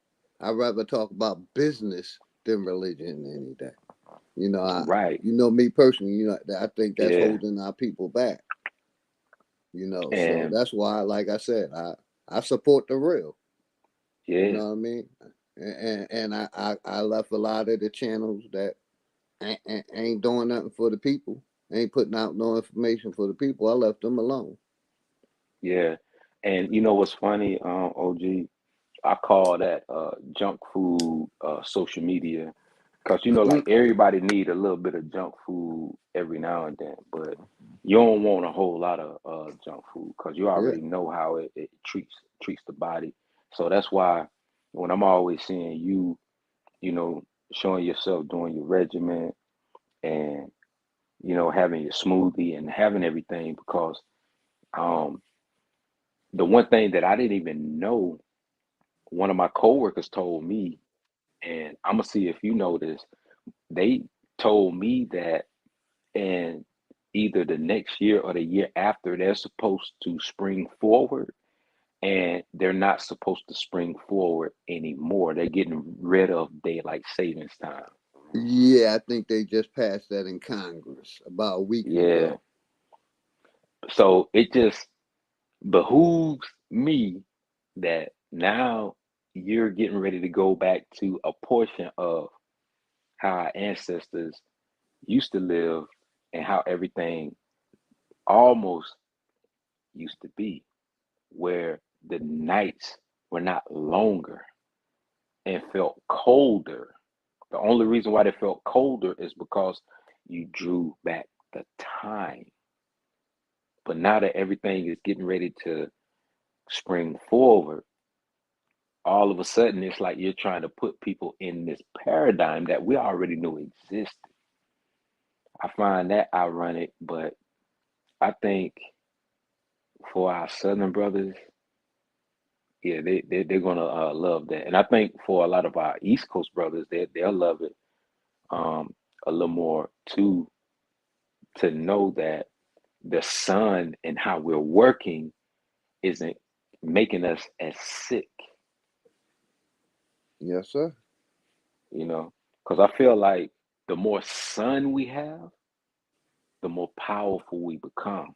I'd rather talk about business than religion any day. right, You know me personally. I think that's yeah, holding our people back. So and that's why, like I said, I support the real. You yeah, know what I mean? And I left a lot of the channels that ain't doing nothing for the people, ain't putting out no information for the people. I left them alone. Yeah. And you know what's funny, OG? I call that junk food social media. Because, you know, like everybody need a little bit of junk food every now and then. But you don't want a whole lot of junk food because you already know how it treats the body. So that's why when I'm always seeing you, you know, showing yourself doing your regimen and, you know, having your smoothie and having everything because the one thing that I didn't even know, one of my coworkers told me, and I'm gonna see if you know this. They told me that in either the next year or the year after, they're supposed to spring forward, and they're not supposed to spring forward anymore. They're getting rid of daylight savings time. Yeah, I think they just passed that in Congress about a week ago. So it just behooves me that now you're getting ready to go back to a portion of how our ancestors used to live and how everything almost used to be, where the nights were not longer and felt colder. The only reason why they felt colder is because you drew back the time. But now that everything is getting ready to spring forward, all of a sudden it's like you're trying to put people in this paradigm that we already knew existed. I find that ironic, but I think for our Southern brothers, yeah, they're gonna love that, and I think for a lot of our East Coast brothers, they'll love it a little more too. To know that the sun and how we're working isn't making us as sick. Yes, sir. You know, because I feel like the more sun we have, the more powerful we become.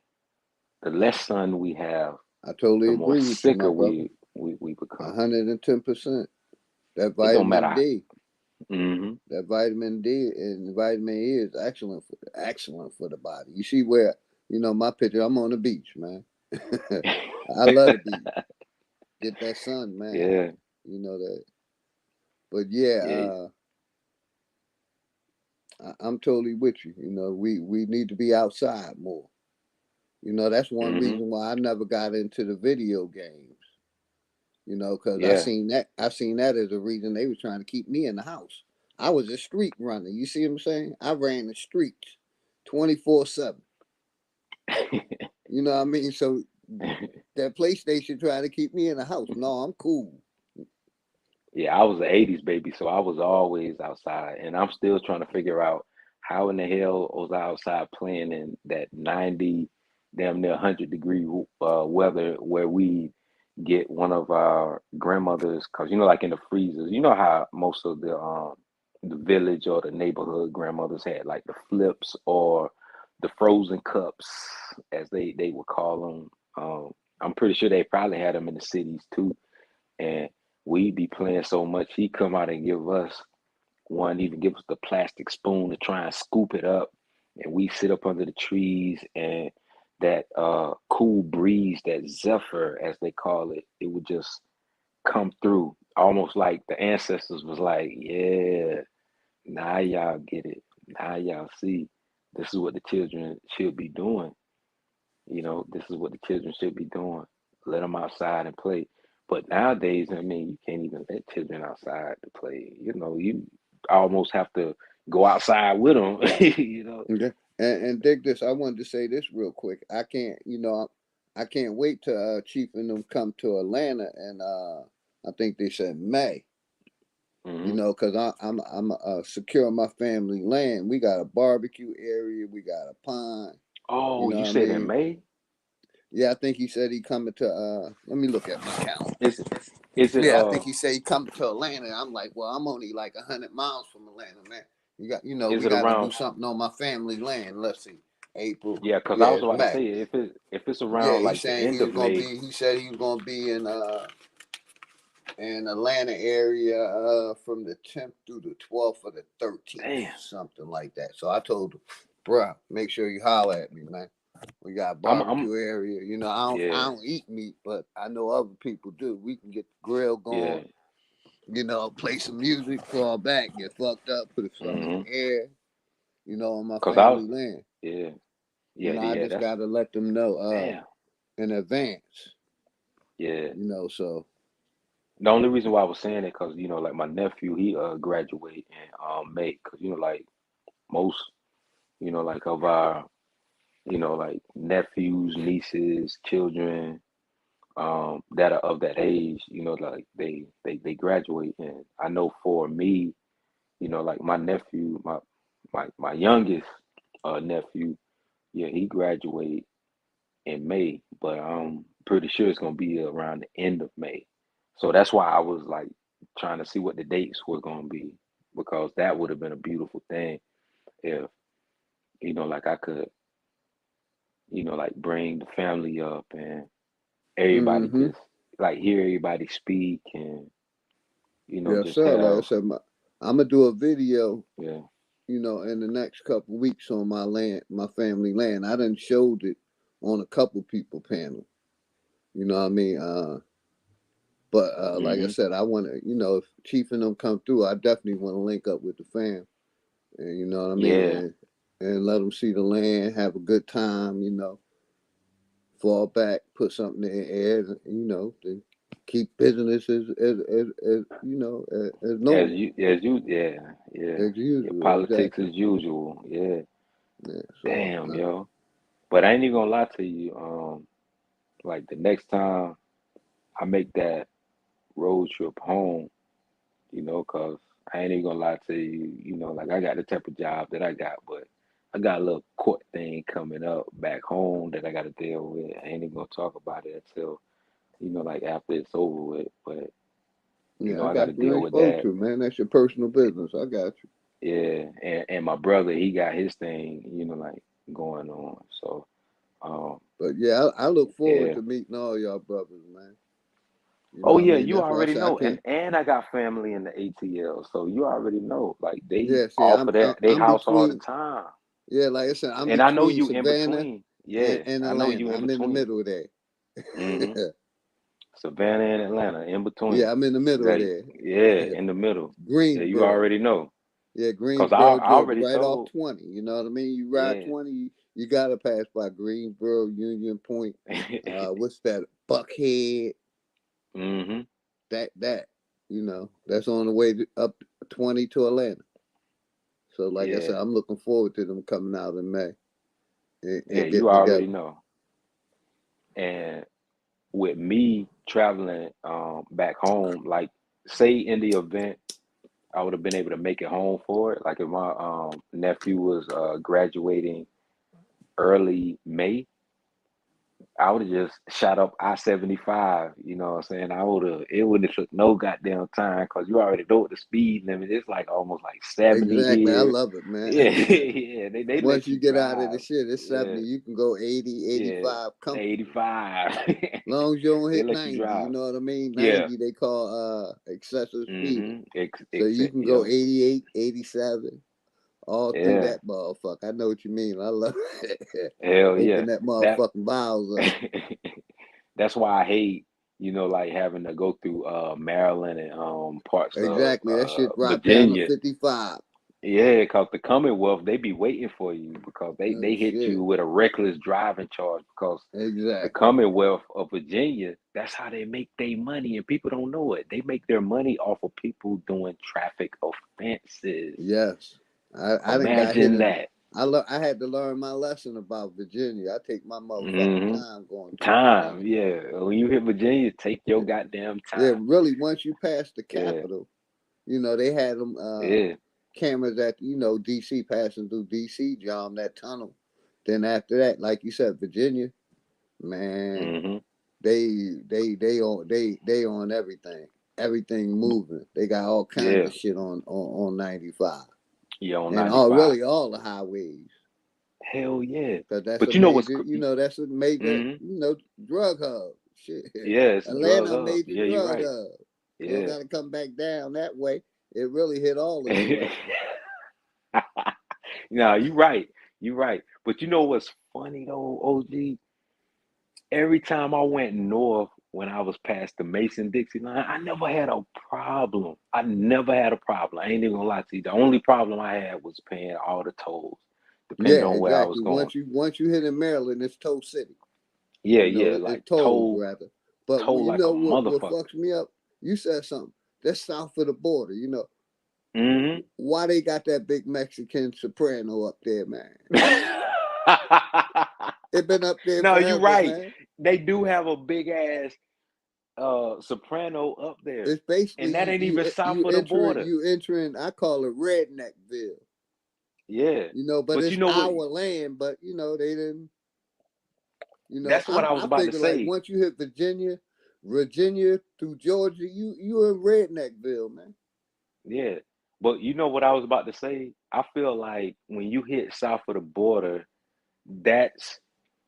The less sun we have, I totally the more agree with you, my sicker brother. we become. 110%. That It don't matter vitamin D. Mm-hmm. That vitamin D and vitamin E is excellent for the body. You see where, you know, my picture, I'm on the beach, man. I love the beach. Get that sun, man. Yeah. You know that. But yeah, I'm totally with you. You know, we need to be outside more. You know, that's one reason why I never got into the video games. You know, because I seen that as a reason they were trying to keep me in the house. I was a street runner. You see what I'm saying? I ran the streets 24/7. You know what I mean? So that PlayStation trying to keep me in the house. No, I'm cool. Yeah, I was an 80s baby, so I was always outside. And I'm still trying to figure out how in the hell was I outside playing in that 90, damn near 100-degree weather where we get one of our grandmothers, because, you know, like in the freezers, you know how most of the village or the neighborhood grandmothers had like the flips or the frozen cups, as they would call them. I'm pretty sure they probably had them in the cities too. And we be playing so much, he come out and give us one, even give us the plastic spoon to try and scoop it up. And we sit up under the trees and that cool breeze, that zephyr, as they call it, it would just come through. Almost like the ancestors was like, yeah, now y'all get it. Now y'all see this is what the children should be doing. You know, this is what the children should be doing. Let them outside and play. But nowadays, I mean, you can't even let children outside to play. You know, you almost have to go outside with them. You know. Okay. And dig this. I wanted to say this real quick. I can't wait till Chief and them come to Atlanta, and I think they said May. You know, because I'm securing my family land. We got a barbecue area. We got a pond. Oh, you you said in May? Yeah, I think he said he coming to. Let me look at my calendar. Is it? Yeah, I think he said he coming to Atlanta. I'm like, well, I'm only like 100 miles from Atlanta, man. We got to do something on my family land. Let's see, April. Yeah, because I Yeah, was it's about to May. say if it's Yeah, around he's like the saying end of May. He said he was gonna be in Atlanta area from the 10th through the 12th or the 13th, Damn. something like that. So I told him, bruh, make sure you holler at me, man. We got a barbecue area. You know, I don't eat meat, but I know other people do. We can get the grill going. You know, play some music, fall back, get fucked up, put some in the air. You know, on my family land. Yeah. You know, I just gotta let them know in advance. Yeah. You know, so the only reason why I was saying it, because you know, like my nephew, he graduate in May, because you know, like most, you know, like of our, you know, like nephews, nieces, children, that are of that age, you know, like they graduate. And I know for me, you know, like my nephew, my youngest nephew, yeah, he graduate in May, but I'm pretty sure it's gonna be around the end of May. So that's why I was like trying to see what the dates were gonna be, because that would have been a beautiful thing if, you know, like I could, you know, like bring the family up and everybody just like hear everybody speak and, you know, yes, just sir. Like I have, said, I'm gonna do a video. yeah. You know, in the next couple of weeks on my land, my family land. I done showed it on a couple people panel. You know what I mean? But like I said, I want to, you know, if Chief and them come through, I definitely want to link up with the fam. And you know what I mean? Yeah. And let them see the land, have a good time, you know, fall back, put something in the air, you know, to keep business as you know, as normal. As you, As your usual, politics exactly. as usual, yeah. So, Damn, yo. But I ain't even gonna lie to you. Like the next time I make that road trip home, you know, cause I ain't even gonna lie to you, you know, like I got the type of job that I got, but I got a little court thing coming up back home that I got to deal with. I ain't even gonna talk about it until, you know, like after it's over with. But you yeah, know, I I got to got you. deal Ain't with supposed that. to, man. That's your personal business. I got you. Yeah, and my brother, he got his thing, you know, like going on. So, But yeah, I look forward yeah. to meeting all y'all brothers, man. You know Oh what I yeah, mean? you That's why I already say I know, can't. and I got family in the ATL, so you already know. Like they Yeah, see, offer that they I'm house all the between. time, Yeah, like I said, I'm and I know between you in Savannah between. Yeah, and I know you Atlanta. in I'm in the between. middle there. hmm Savannah and Atlanta in Yeah, between. I'm in the middle Like, there. yeah, in the middle. Yeah, you Greensboro. already know. Yeah, Cause Greensboro, I Georgia, already right off told. 20. You know what I mean? You ride Yeah. 20, you gotta pass by Greensboro, Union Point. What's that? Buckhead. hmm That. You know, that's on the way up 20 to Atlanta. So, like I said, Yeah. I'm looking forward to them coming out in May Yeah, and you getting already together. know. And with me traveling back home, like say in the event I would have been able to make it home for it. Like if my nephew was graduating early May, I would have just shot up I-75. You know what I'm saying? It wouldn't have took no goddamn time, because you already know what the speed limit is, like almost like 70 Exactly. I here. love it, man. Yeah, yeah. They Once let you you get out of the drive. shit, it's Yeah, 70. You can go 80, yeah. 85 comfortably. 85. As long as you don't They hit let you 90, you drive. know what I mean? Yeah. 90 they call excessive speeding. So you can go Yep. 88, 87, all through Yeah. that motherfucker. I know what you mean. I love it. Hell yeah. Open that That motherfucking valves up. that's why I hate, you know, like having to go through Maryland and parts of Exactly. That shit drop down to Virginia. 55. Yeah, because the Commonwealth, they be waiting for you, because Oh they hit shit. you with a reckless driving charge, because the Exactly. Commonwealth of Virginia, that's how they make their money, and people don't know it. They make their money off of people doing traffic offenses. Yes. I done got hit Imagine in. that. I had to learn my lesson about Virginia. I take my motherfucking hmm time going through Time, Virginia. yeah. When you hit Virginia, take your goddamn Yeah, time. really, once you pass the Yeah, Capitol, you know, they had them yeah. cameras at, you know, DC, passing through DC, John, that tunnel. Then after that, like you said, Virginia, man, hmm they on everything. Everything moving. They got all kinds Yeah, of shit on 95. yeah, on And 95. all the highways. Hell yeah. Cause that's a But you know what's, major, you know, that's a major, hmm you know, drug hub. Shit. Yeah, it's a drug Atlanta, a hub. major Yeah, you're drug right. hub. So Yeah. got to come back down that way. It really hit all the directions. No, you're right. You're right. But you know what's funny though, OG? Every time I went north when I was past the Mason-Dixie line, I never had a problem. I never had a problem. I ain't even gonna lie to you. The only problem I had was paying all the tolls, Yeah, depending on where I was exactly. going. Once you hit in Maryland, it's Toll City. Yeah, You know, yeah, it's like tolls toll, rather. But toll you like a know what motherfucker. fucks me up? You said something. That's south of the border. You know Mm-hmm. why they got that big Mexican soprano up there, man? It been up there No, you're forever, right. man. They do have a big ass soprano up there, It's basically and that ain't even south of the border. you entering. I call it Redneckville. Yeah, You know, but but you it's know what? our land. But you know they didn't. You know, That's what I was I about to figure like say. once you hit Virginia through Georgia, you in Redneckville, man. Yeah, but you know what I was about to say? I feel like when you hit south of the border, that's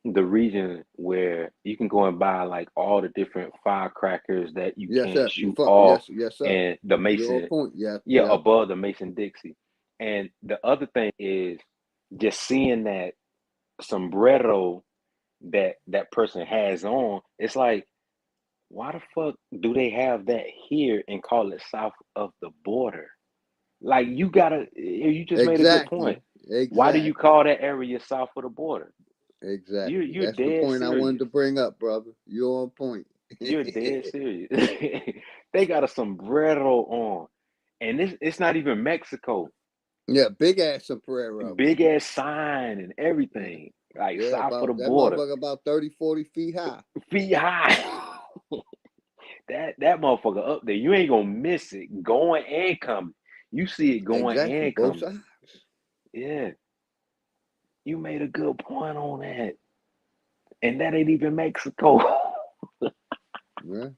the region where you can go and buy like all the different firecrackers that you Yes, can't sir. shoot off, Yes, sir. and the You're on Mason, point. Yeah, yeah, yeah. above the Mason-Dixie. And the other thing is just seeing that sombrero that person has on. It's like, why the fuck do they have that here and call it south of the border? Like you just made a good point. Exactly. Why do you Exactly. call that area south of the border? Exactly. You're That's the dead point I wanted serious. to bring up, brother. You're on point. You're dead serious. They got a sombrero on, and it's not even Mexico. Yeah, big ass sombrero. Big ass sign and everything, like Yeah, south of the about that border, motherfucker about 30, 40 feet high. feet high. That motherfucker up there, you ain't gonna miss it going and coming. You see it going Exactly. and Both coming. sides. Yeah, you made a good point on that, and that ain't even Mexico. Yeah.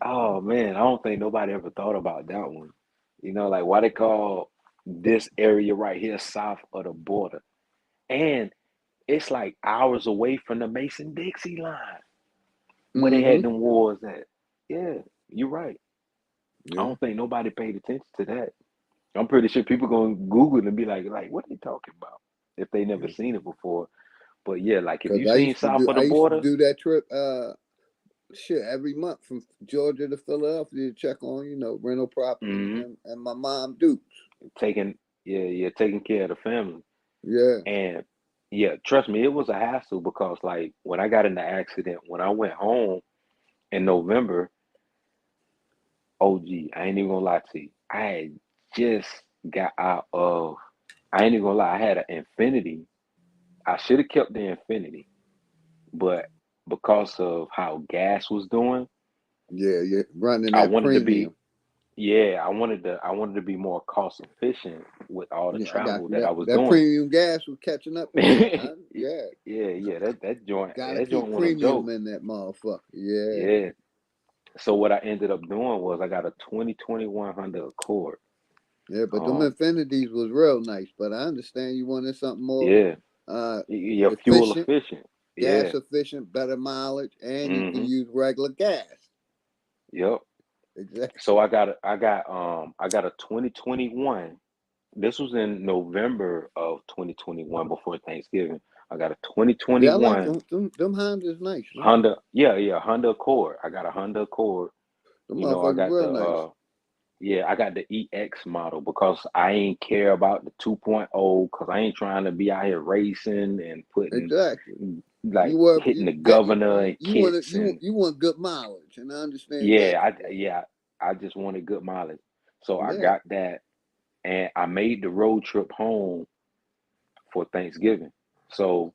Oh man, I don't think nobody ever thought about that one. You know, like why they call this area right here south of the border, and it's like hours away from the Mason-Dixie line where they had Mm-hmm. them wars at. Yeah, you're right. I Yeah. don't think nobody paid attention to that. I'm pretty sure people gonna Google it and be like, what are they talking about? If they never seen it before. But yeah, like if Cause you seen south of I the used to border, do that trip shit every month from Georgia to Philadelphia to check on, rental properties hmm and my mom Dukes. taking you're taking care of the family. Yeah. And yeah, trust me, it was a hassle because like when I got in the accident, when I went home in November, OG, I ain't even gonna lie to you. I had just got out of I ain't even gonna lie, I had an Infinity. I should have kept the Infinity, but because of how gas was doing, Yeah, yeah. Running I that wanted to be premium. I wanted to be more cost efficient with all the Yeah, I got travel you. that I was That doing. premium gas was catching up with you. Huh? Yeah. Yeah, that joint Gotta that joint keep wasn't a premium joke. in that motherfucker. Yeah. Yeah. So what I ended up doing was I got a 2021 Honda Accord. Yeah, but them Um, Infinities was real nice. But I understand you wanted something more yeah, you're fuel efficient, efficient. gas Yeah. efficient, better mileage, and you can Mm-hmm. use regular gas. Yep. Exactly. So I got a 2021. This was in November of 2021 before Thanksgiving. I got a Yeah, I like 2021 them Hondas nice, man. Honda. Yeah, Honda Accord. I got a Honda Accord. Them You know, I motherfuckers got real nice. I got the EX model because I ain't care about the 2.0 because I ain't trying to be out here racing and putting Exactly. like hitting the governor and kits and you want good mileage, and I understand that. I just wanted good mileage. So I Yeah. got that and I made the road trip home for Thanksgiving. So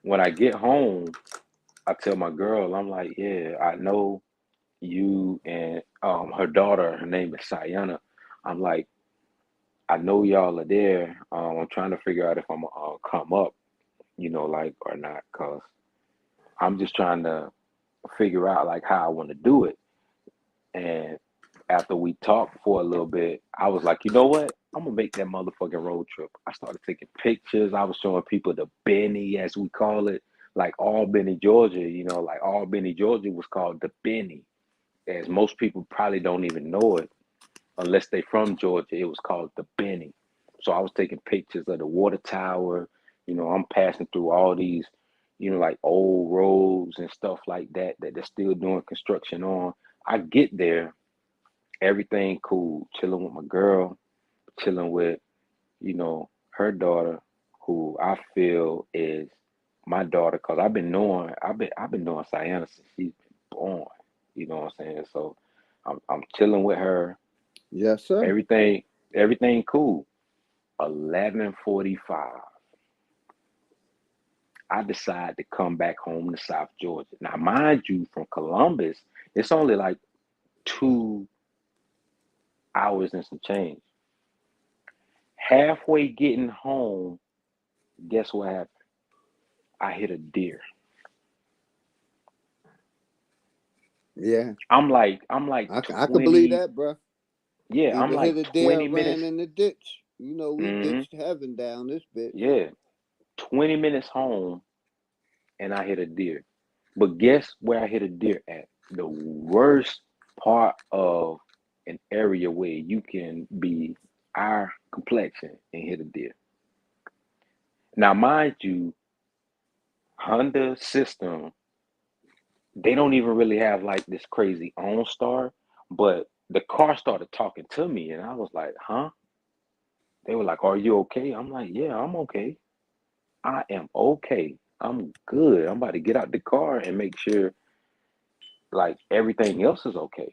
when I get home, I tell my girl, I'm like, yeah, I know you and her daughter, her name is Sayana. I'm like, I know y'all are there. I'm trying to figure out if I'm gonna come up, like or not, cause I'm just trying to figure out like how I want to do it. And after we talked for a little bit, I was like, you know what? I'm gonna make that motherfucking road trip. I started taking pictures. I was showing people the Benny, as we call it, like Albany, Georgia. Like Albany, Georgia was called the Benny, as most people probably don't even know it unless they from Georgia. It was called the Benny. So I was taking pictures of the water tower. I'm passing through all these, like old roads and stuff like that they're still doing construction on. I get there, everything cool, chilling with my girl, chilling with, her daughter, who I feel is my daughter, because I've been knowing Sienna since she's been born. You know what I'm saying? So I'm chilling with her. Yes, sir. Everything cool. 11:45. I decide to come back home to South Georgia. Now, mind you, from Columbus, it's only like 2 hours and some change. Halfway getting home, guess what happened? I hit a deer. Yeah. I'm like I 20. can believe that, bro. Yeah, I'm Either like hit a deer 20 or ran minutes. in the ditch. We hmm ditched heaven down this bitch. Yeah, 20 minutes home, and I hit a deer. But guess where I hit a deer at? The worst part of an area where you can be our complexion and hit a deer. Now, mind you, Honda system, they don't even really have like this crazy OnStar, but the car started talking to me, and I was like, huh? They were like, are you okay? I'm like, yeah, I'm okay. I am okay. I'm good. I'm about to get out the car and make sure like everything else is okay.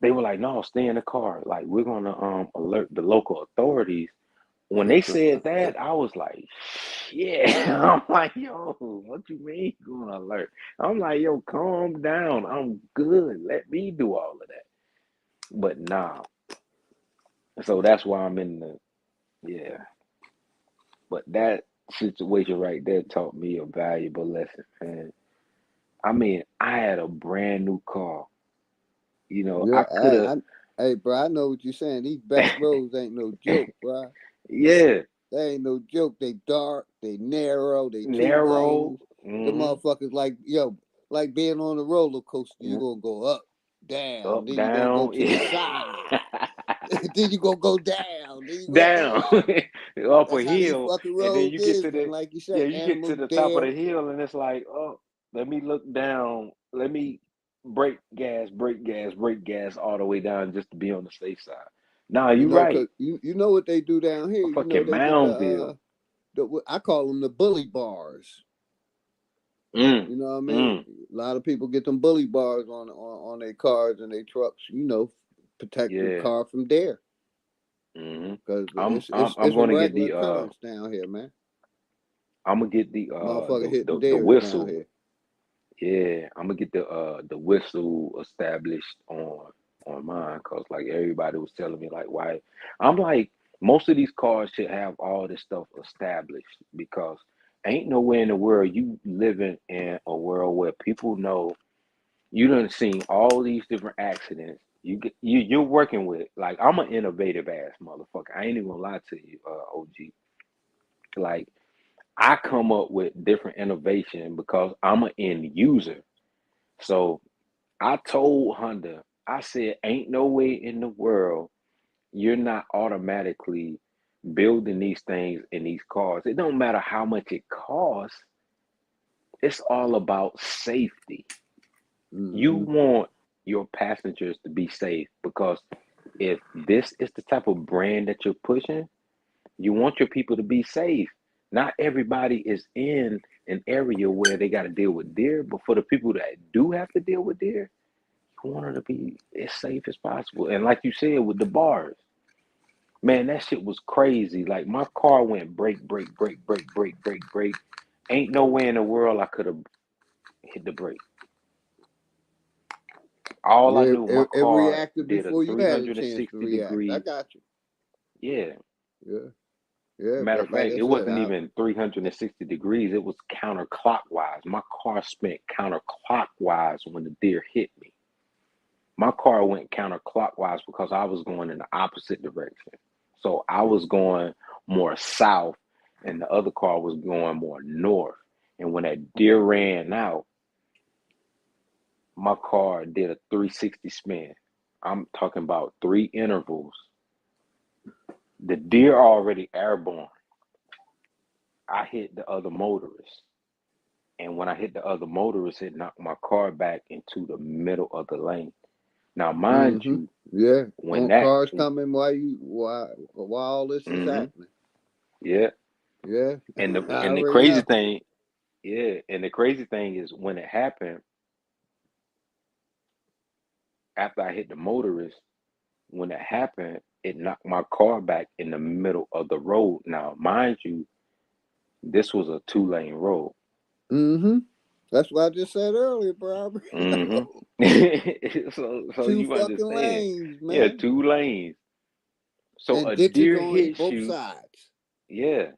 They were like, no, stay in the car. Like, we're gonna alert the local authorities. When they said that, I was like, yeah. I'm like, yo, what you mean you're gonna alert? I'm like, yo, calm down. I'm good. Let me do all of that. But nah. So that's why I'm in the yeah. But that situation right there taught me a valuable lesson, man. I mean, I had a brand new car. Yeah, I could have hey, bro, I know what you're saying. These back roads ain't no joke, bro. yeah, They ain't no joke. They dark, they narrow, they two narrow. lanes. The motherfuckers like being on a roller coaster. You gonna go up, down, Up, then you gonna go down, to the side, then you gonna go down, then you go down, up. up a That's how these hill, fucking and then roads you get is, to man. the Like you yeah, said, you get to animals the top of there. the hill, and it's like, oh, let me look down, let me brake gas, brake gas, brake gas all the way down just to be on the safe side. Nah, you Cause right. you know what they do down here. A fucking They get Moundville. I call them the bully bars. Mm, You know what I mean? mm, A lot of people get them bully bars on their cars and their trucks. Protect the yeah. car from dare. hmm Cause I'm it's a gonna get regular the occurrence down here, man. I'm gonna get the Motherfucker hitting the dares down whistle. here. Yeah, I'm gonna get the whistle established on mine, cause like everybody was telling me like why I'm like most of these cars should have all this stuff established because ain't nowhere in the world you living in a world where people know you done seen all these different accidents. You're working with like I'm an innovative ass motherfucker. I ain't even gonna lie to you, OG. Like I come up with different innovation because I'm an end user. So I told Honda, I said, ain't no way in the world you're not automatically building these things in these cars. It don't matter how much it costs. It's all about safety. You Mm-hmm. want your passengers to be safe because if this is the type of brand that you're pushing, you want your people to be safe. Not everybody is in an area where they got to deal with deer, but for the people that do have to deal with deer, you want her to be as safe as possible. And like you said with the bars, man, that shit was crazy. Like my car went brake, brake, brake, brake, brake, brake, brake. Ain't no way in the world I could have hit the brake. All I Yeah, knew, my it car reacted did a before you had a chance to 360 react. I degrees. got you. Yeah. Yeah, yeah. Matter of But like fact, I it said, wasn't even 360 degrees. It was counterclockwise. My car spent counterclockwise when the deer hit me. My car went counterclockwise because I was going in the opposite direction. So I was going more south and the other car was going more north. And when that deer ran out, my car did a 360 spin. I'm talking about 3 intervals. The deer already airborne. I hit the other motorist. And when I hit the other motorist, it knocked my car back into the middle of the lane. Now, mind you, Yeah. when that Cars coming while all this is happening. Yeah. Yeah. And I the already crazy know. thing, and the crazy thing is when it happened, after I hit the motorist, when it happened, it knocked my car back in the middle of the road. Now, mind you, this was a 2-lane road. That's what I just said earlier, bro. So 2 you fucking understand. lanes, man. Yeah, 2 lanes. So And a ditches deer on hits both you. sides. Yeah.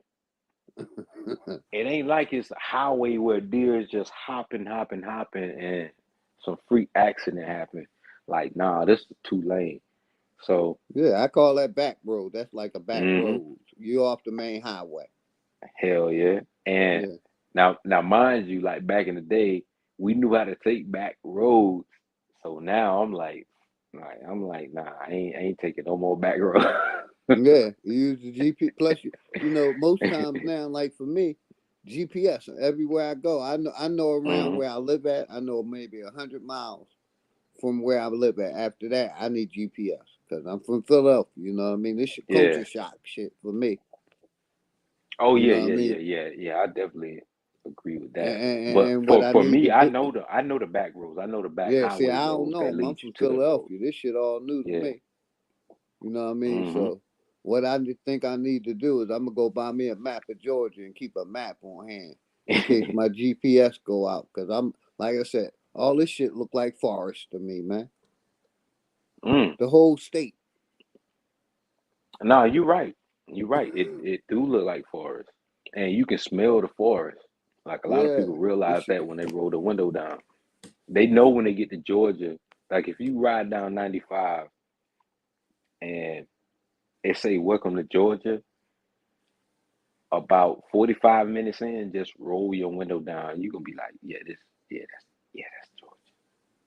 It ain't like it's a highway where deer is just hopping, and some freak accident happened. Like, nah, this is 2 lane. So Yeah, I call that back road. That's like a back road. You off the main highway. hell yeah. And now mind you, like back in the day, we knew how to take back roads. So now I'm like, nah, I ain't taking no more back roads. Yeah, you use the GPS. Plus, most times now, like for me, GPS everywhere I go. I know around where I live at. I know maybe 100 miles from where I live at. After that, I need GPS because I'm from Philadelphia. You know what I mean? This shit culture shock shit for me. Oh You yeah, know what I mean? yeah. I definitely agree with that. But And what I for need me, to I do. know the back roads. I know the back Yeah, see, highway I don't roads know. that I'm lead you from to the road. Philadelphia. This shit all new to Yeah. me. You know what I mean? So what I think I need to do is I'm gonna go buy me a map of Georgia and keep a map on hand in case my GPS go out. Cause I'm like I said, all this shit look like forest to me, man. The whole state. No, you're right. You're right. It do look like forest, and you can smell the forest. Like a lot of Yeah. people realize that when they roll the window down, they know when they get to Georgia. Like if you ride down 95 and they say "Welcome to Georgia," about 45 minutes in, just roll your window down. You gonna be like, that's Georgia.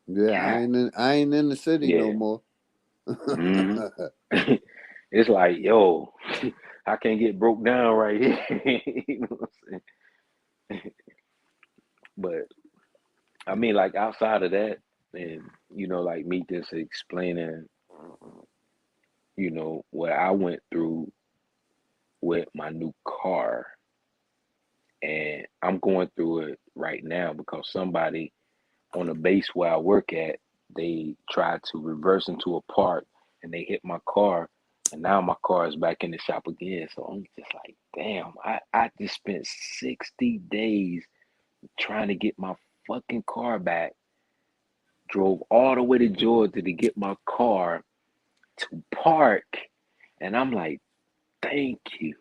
Yeah, I ain't in the city no more. It's like, yo, I can't get broke down right here. You know what I'm saying? But I mean, like outside of that, and like me just explaining, what I went through with my new car, and I'm going through it right now because somebody on the base where I work at, they tried to reverse into a park and they hit my car, and now my car is back in the shop again. So I'm just like, damn, I just spent 60 days trying to get my fucking car back. Drove all the way to Georgia to get my car to park. And I'm like, thank you.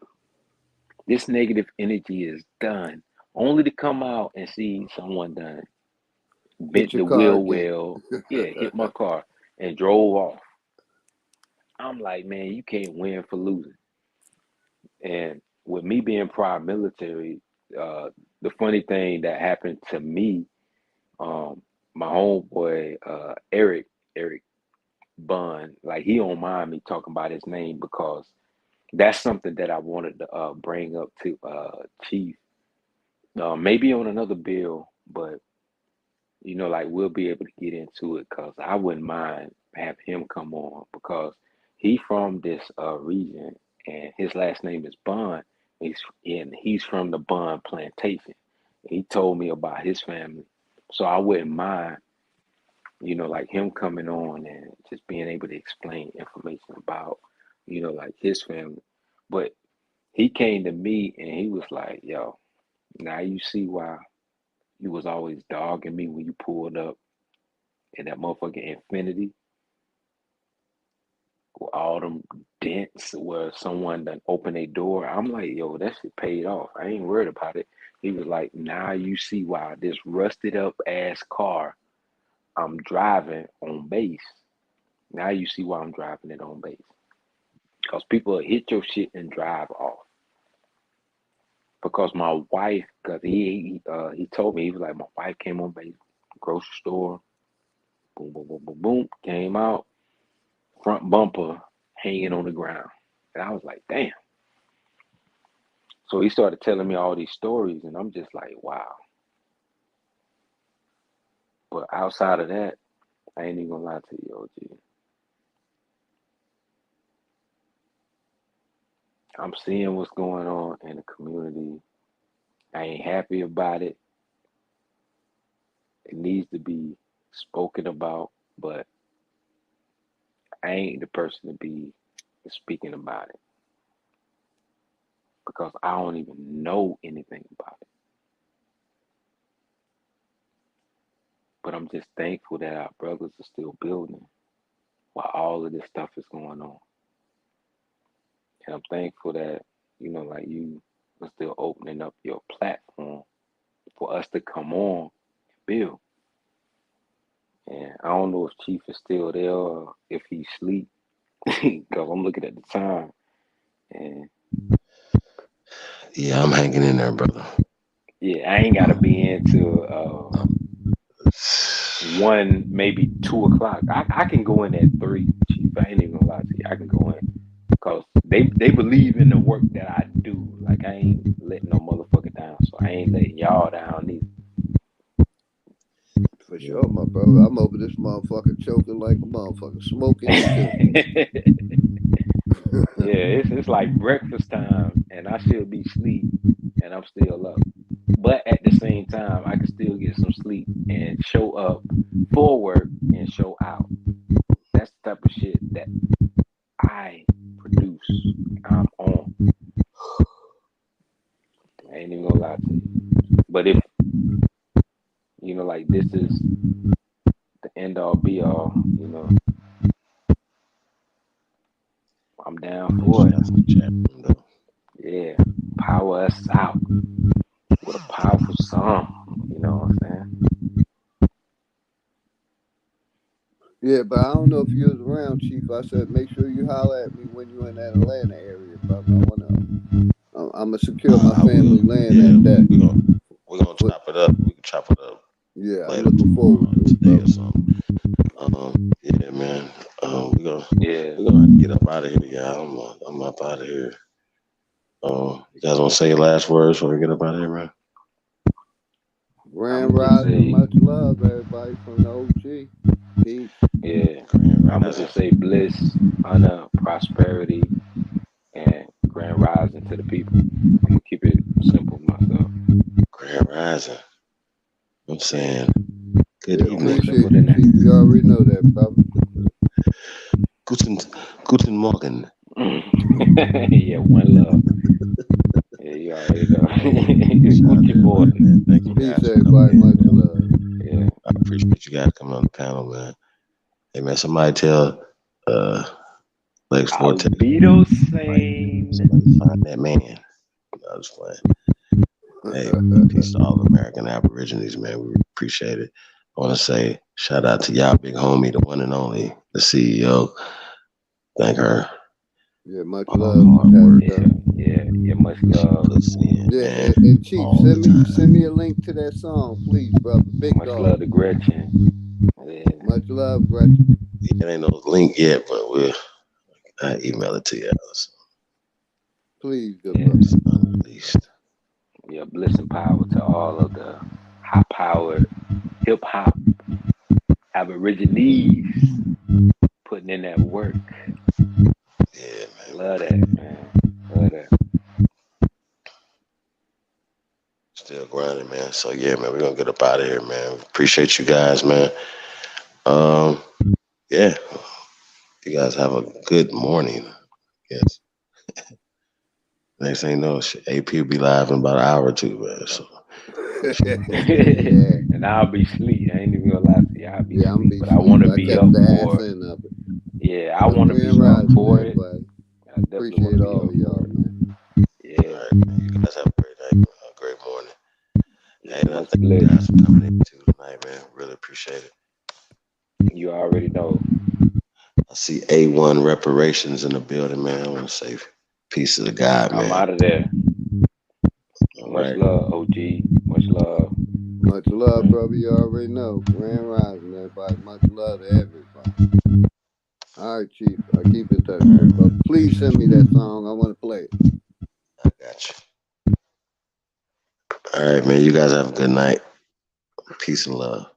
This negative energy is done. Only to come out and see someone done. Hit Bent your the car wheel again. well. Yeah, hit my car and drove off. I'm like, man, you can't win for losing. And with me being prior military, the funny thing that happened to me, my homeboy, Eric Bun, like he don't mind me talking about his name because that's something that I wanted to bring up to Chief. Maybe on another bill, but like we'll be able to get into it because I wouldn't mind have him come on because he from this region and his last name is Bun. He's from the Bun plantation. He told me about his family, so I wouldn't mind like him coming on and just being able to explain information about like his family. But he came to me and he was like, yo, now you see why you was always dogging me when you pulled up in that motherfucking Infinity with all them dents where someone done opened a door. I'm like, yo, that shit paid off. I ain't worried about it. He was like, now you see why this rusted up ass car I'm driving on base. Now you see why I'm driving it on base. Because people hit your shit and drive off. Because my wife, because he told me, he was like, my wife came on base, grocery store, boom, boom, boom, boom, boom, came out, front bumper hanging on the ground. And I was like, damn. So he started telling me all these stories, and I'm just like, wow. But outside of that, I ain't even gonna lie to you, OG. I'm seeing what's going on in the community. I ain't happy about it. It needs to be spoken about, but I ain't the person to be speaking about it because I don't even know anything about it. But I'm just thankful that our brothers are still building while all of this stuff is going on. And I'm thankful that, like you are still opening up your platform for us to come on and build. And I don't know if Chief is still there or if he's asleep because I'm looking at the time. And yeah, I'm hanging in there, brother. Yeah, I ain't gotta be into 1, maybe 2 o'clock. I can go in at 3, Chief. I ain't even gonna lie to you. I can go in because they believe in the work that I do. Like I ain't letting no motherfucker down, so I ain't letting y'all down either. For sure, my brother. I'm over this motherfucker choking like a motherfucker, smoking too. Yeah, it's like breakfast time, and I should be asleep, and I'm still up. But at the same time, I can still get some sleep and show up for work and show out. That's the type of shit that I produce. I'm on. I ain't even gonna lie to you. But if like this is the end all be all, I'm down for it. Yeah, power us out with a powerful song. You know what I'm saying? Yeah, but I don't know if you was around, Chief. I said make sure you holler at me when you're in that Atlanta area, brother. I'm gonna secure my family land at that. We're gonna chop it up. We can chop it up. Yeah, I'm looking forward to it, today or something. Yeah, man. We're gonna get up out of here, y'all. I'm up out of here. You guys want to say your last words before we get up out of here, man? Grand Rising, much love, everybody from the OG. Peace. Yeah, I'm gonna just say bliss, honor, prosperity, and grand rising to the people. I'm gonna keep it simple myself. Grand Rising. I'm saying good evening. Appreciate you, Chief. You already know that, brother. Guten Morgen. Yeah, one love. Yeah, you already know. Guten Morgen. Thank you Peace, guys. everybody. Much love. Yeah, I appreciate you guys coming on the panel, man. Hey, man, somebody tell Lex Forte. Albedo Sane. Somebody find that man. I was playing. Hey, peace to all American Aborigines, man. We appreciate it. I want to say shout out to y'all, big homie, the one and only, the CEO. Thank her. Yeah, much love. Yeah, much love. Yeah, and Chief, send me a link to that song, please, brother. Big much dog. Love to Gretchen. Yeah. Much love, Gretchen. It ain't no link yet, but I'll email it to you. So. Please, good brother. Unleashed. Yeah, bliss and power to all of the high-powered hip-hop Aborigines putting in that work. Yeah, man. Love that, man. Love that. Still grinding, man. So yeah, man, we're gonna get up out of here, man. Appreciate you guys, man. Yeah. You guys have a good morning. Yes. Next thing you know, AP will be live in about an hour or two, man. So And I'll be asleep. I ain't even gonna lie to you. I'll be I'm asleep, but I want to be up for it. Yeah, I want to be up for it. I definitely want to be up for it. Yeah. All right, man. You guys have a great night, a great morning. Yeah, and I thank you guys for coming in too tonight, man. Really appreciate it. You already know. I see A1 Reparations in the building, man. I want to say peace to the God, man. I'm out of there. Much love, OG. Much love. Much love, brother. You already know. Grand Rising, everybody. Much love to everybody. All right, Chief. I'll keep in touch. But please send me that song. I want to play it. I got you. All right, man. You guys have a good night. Peace and love.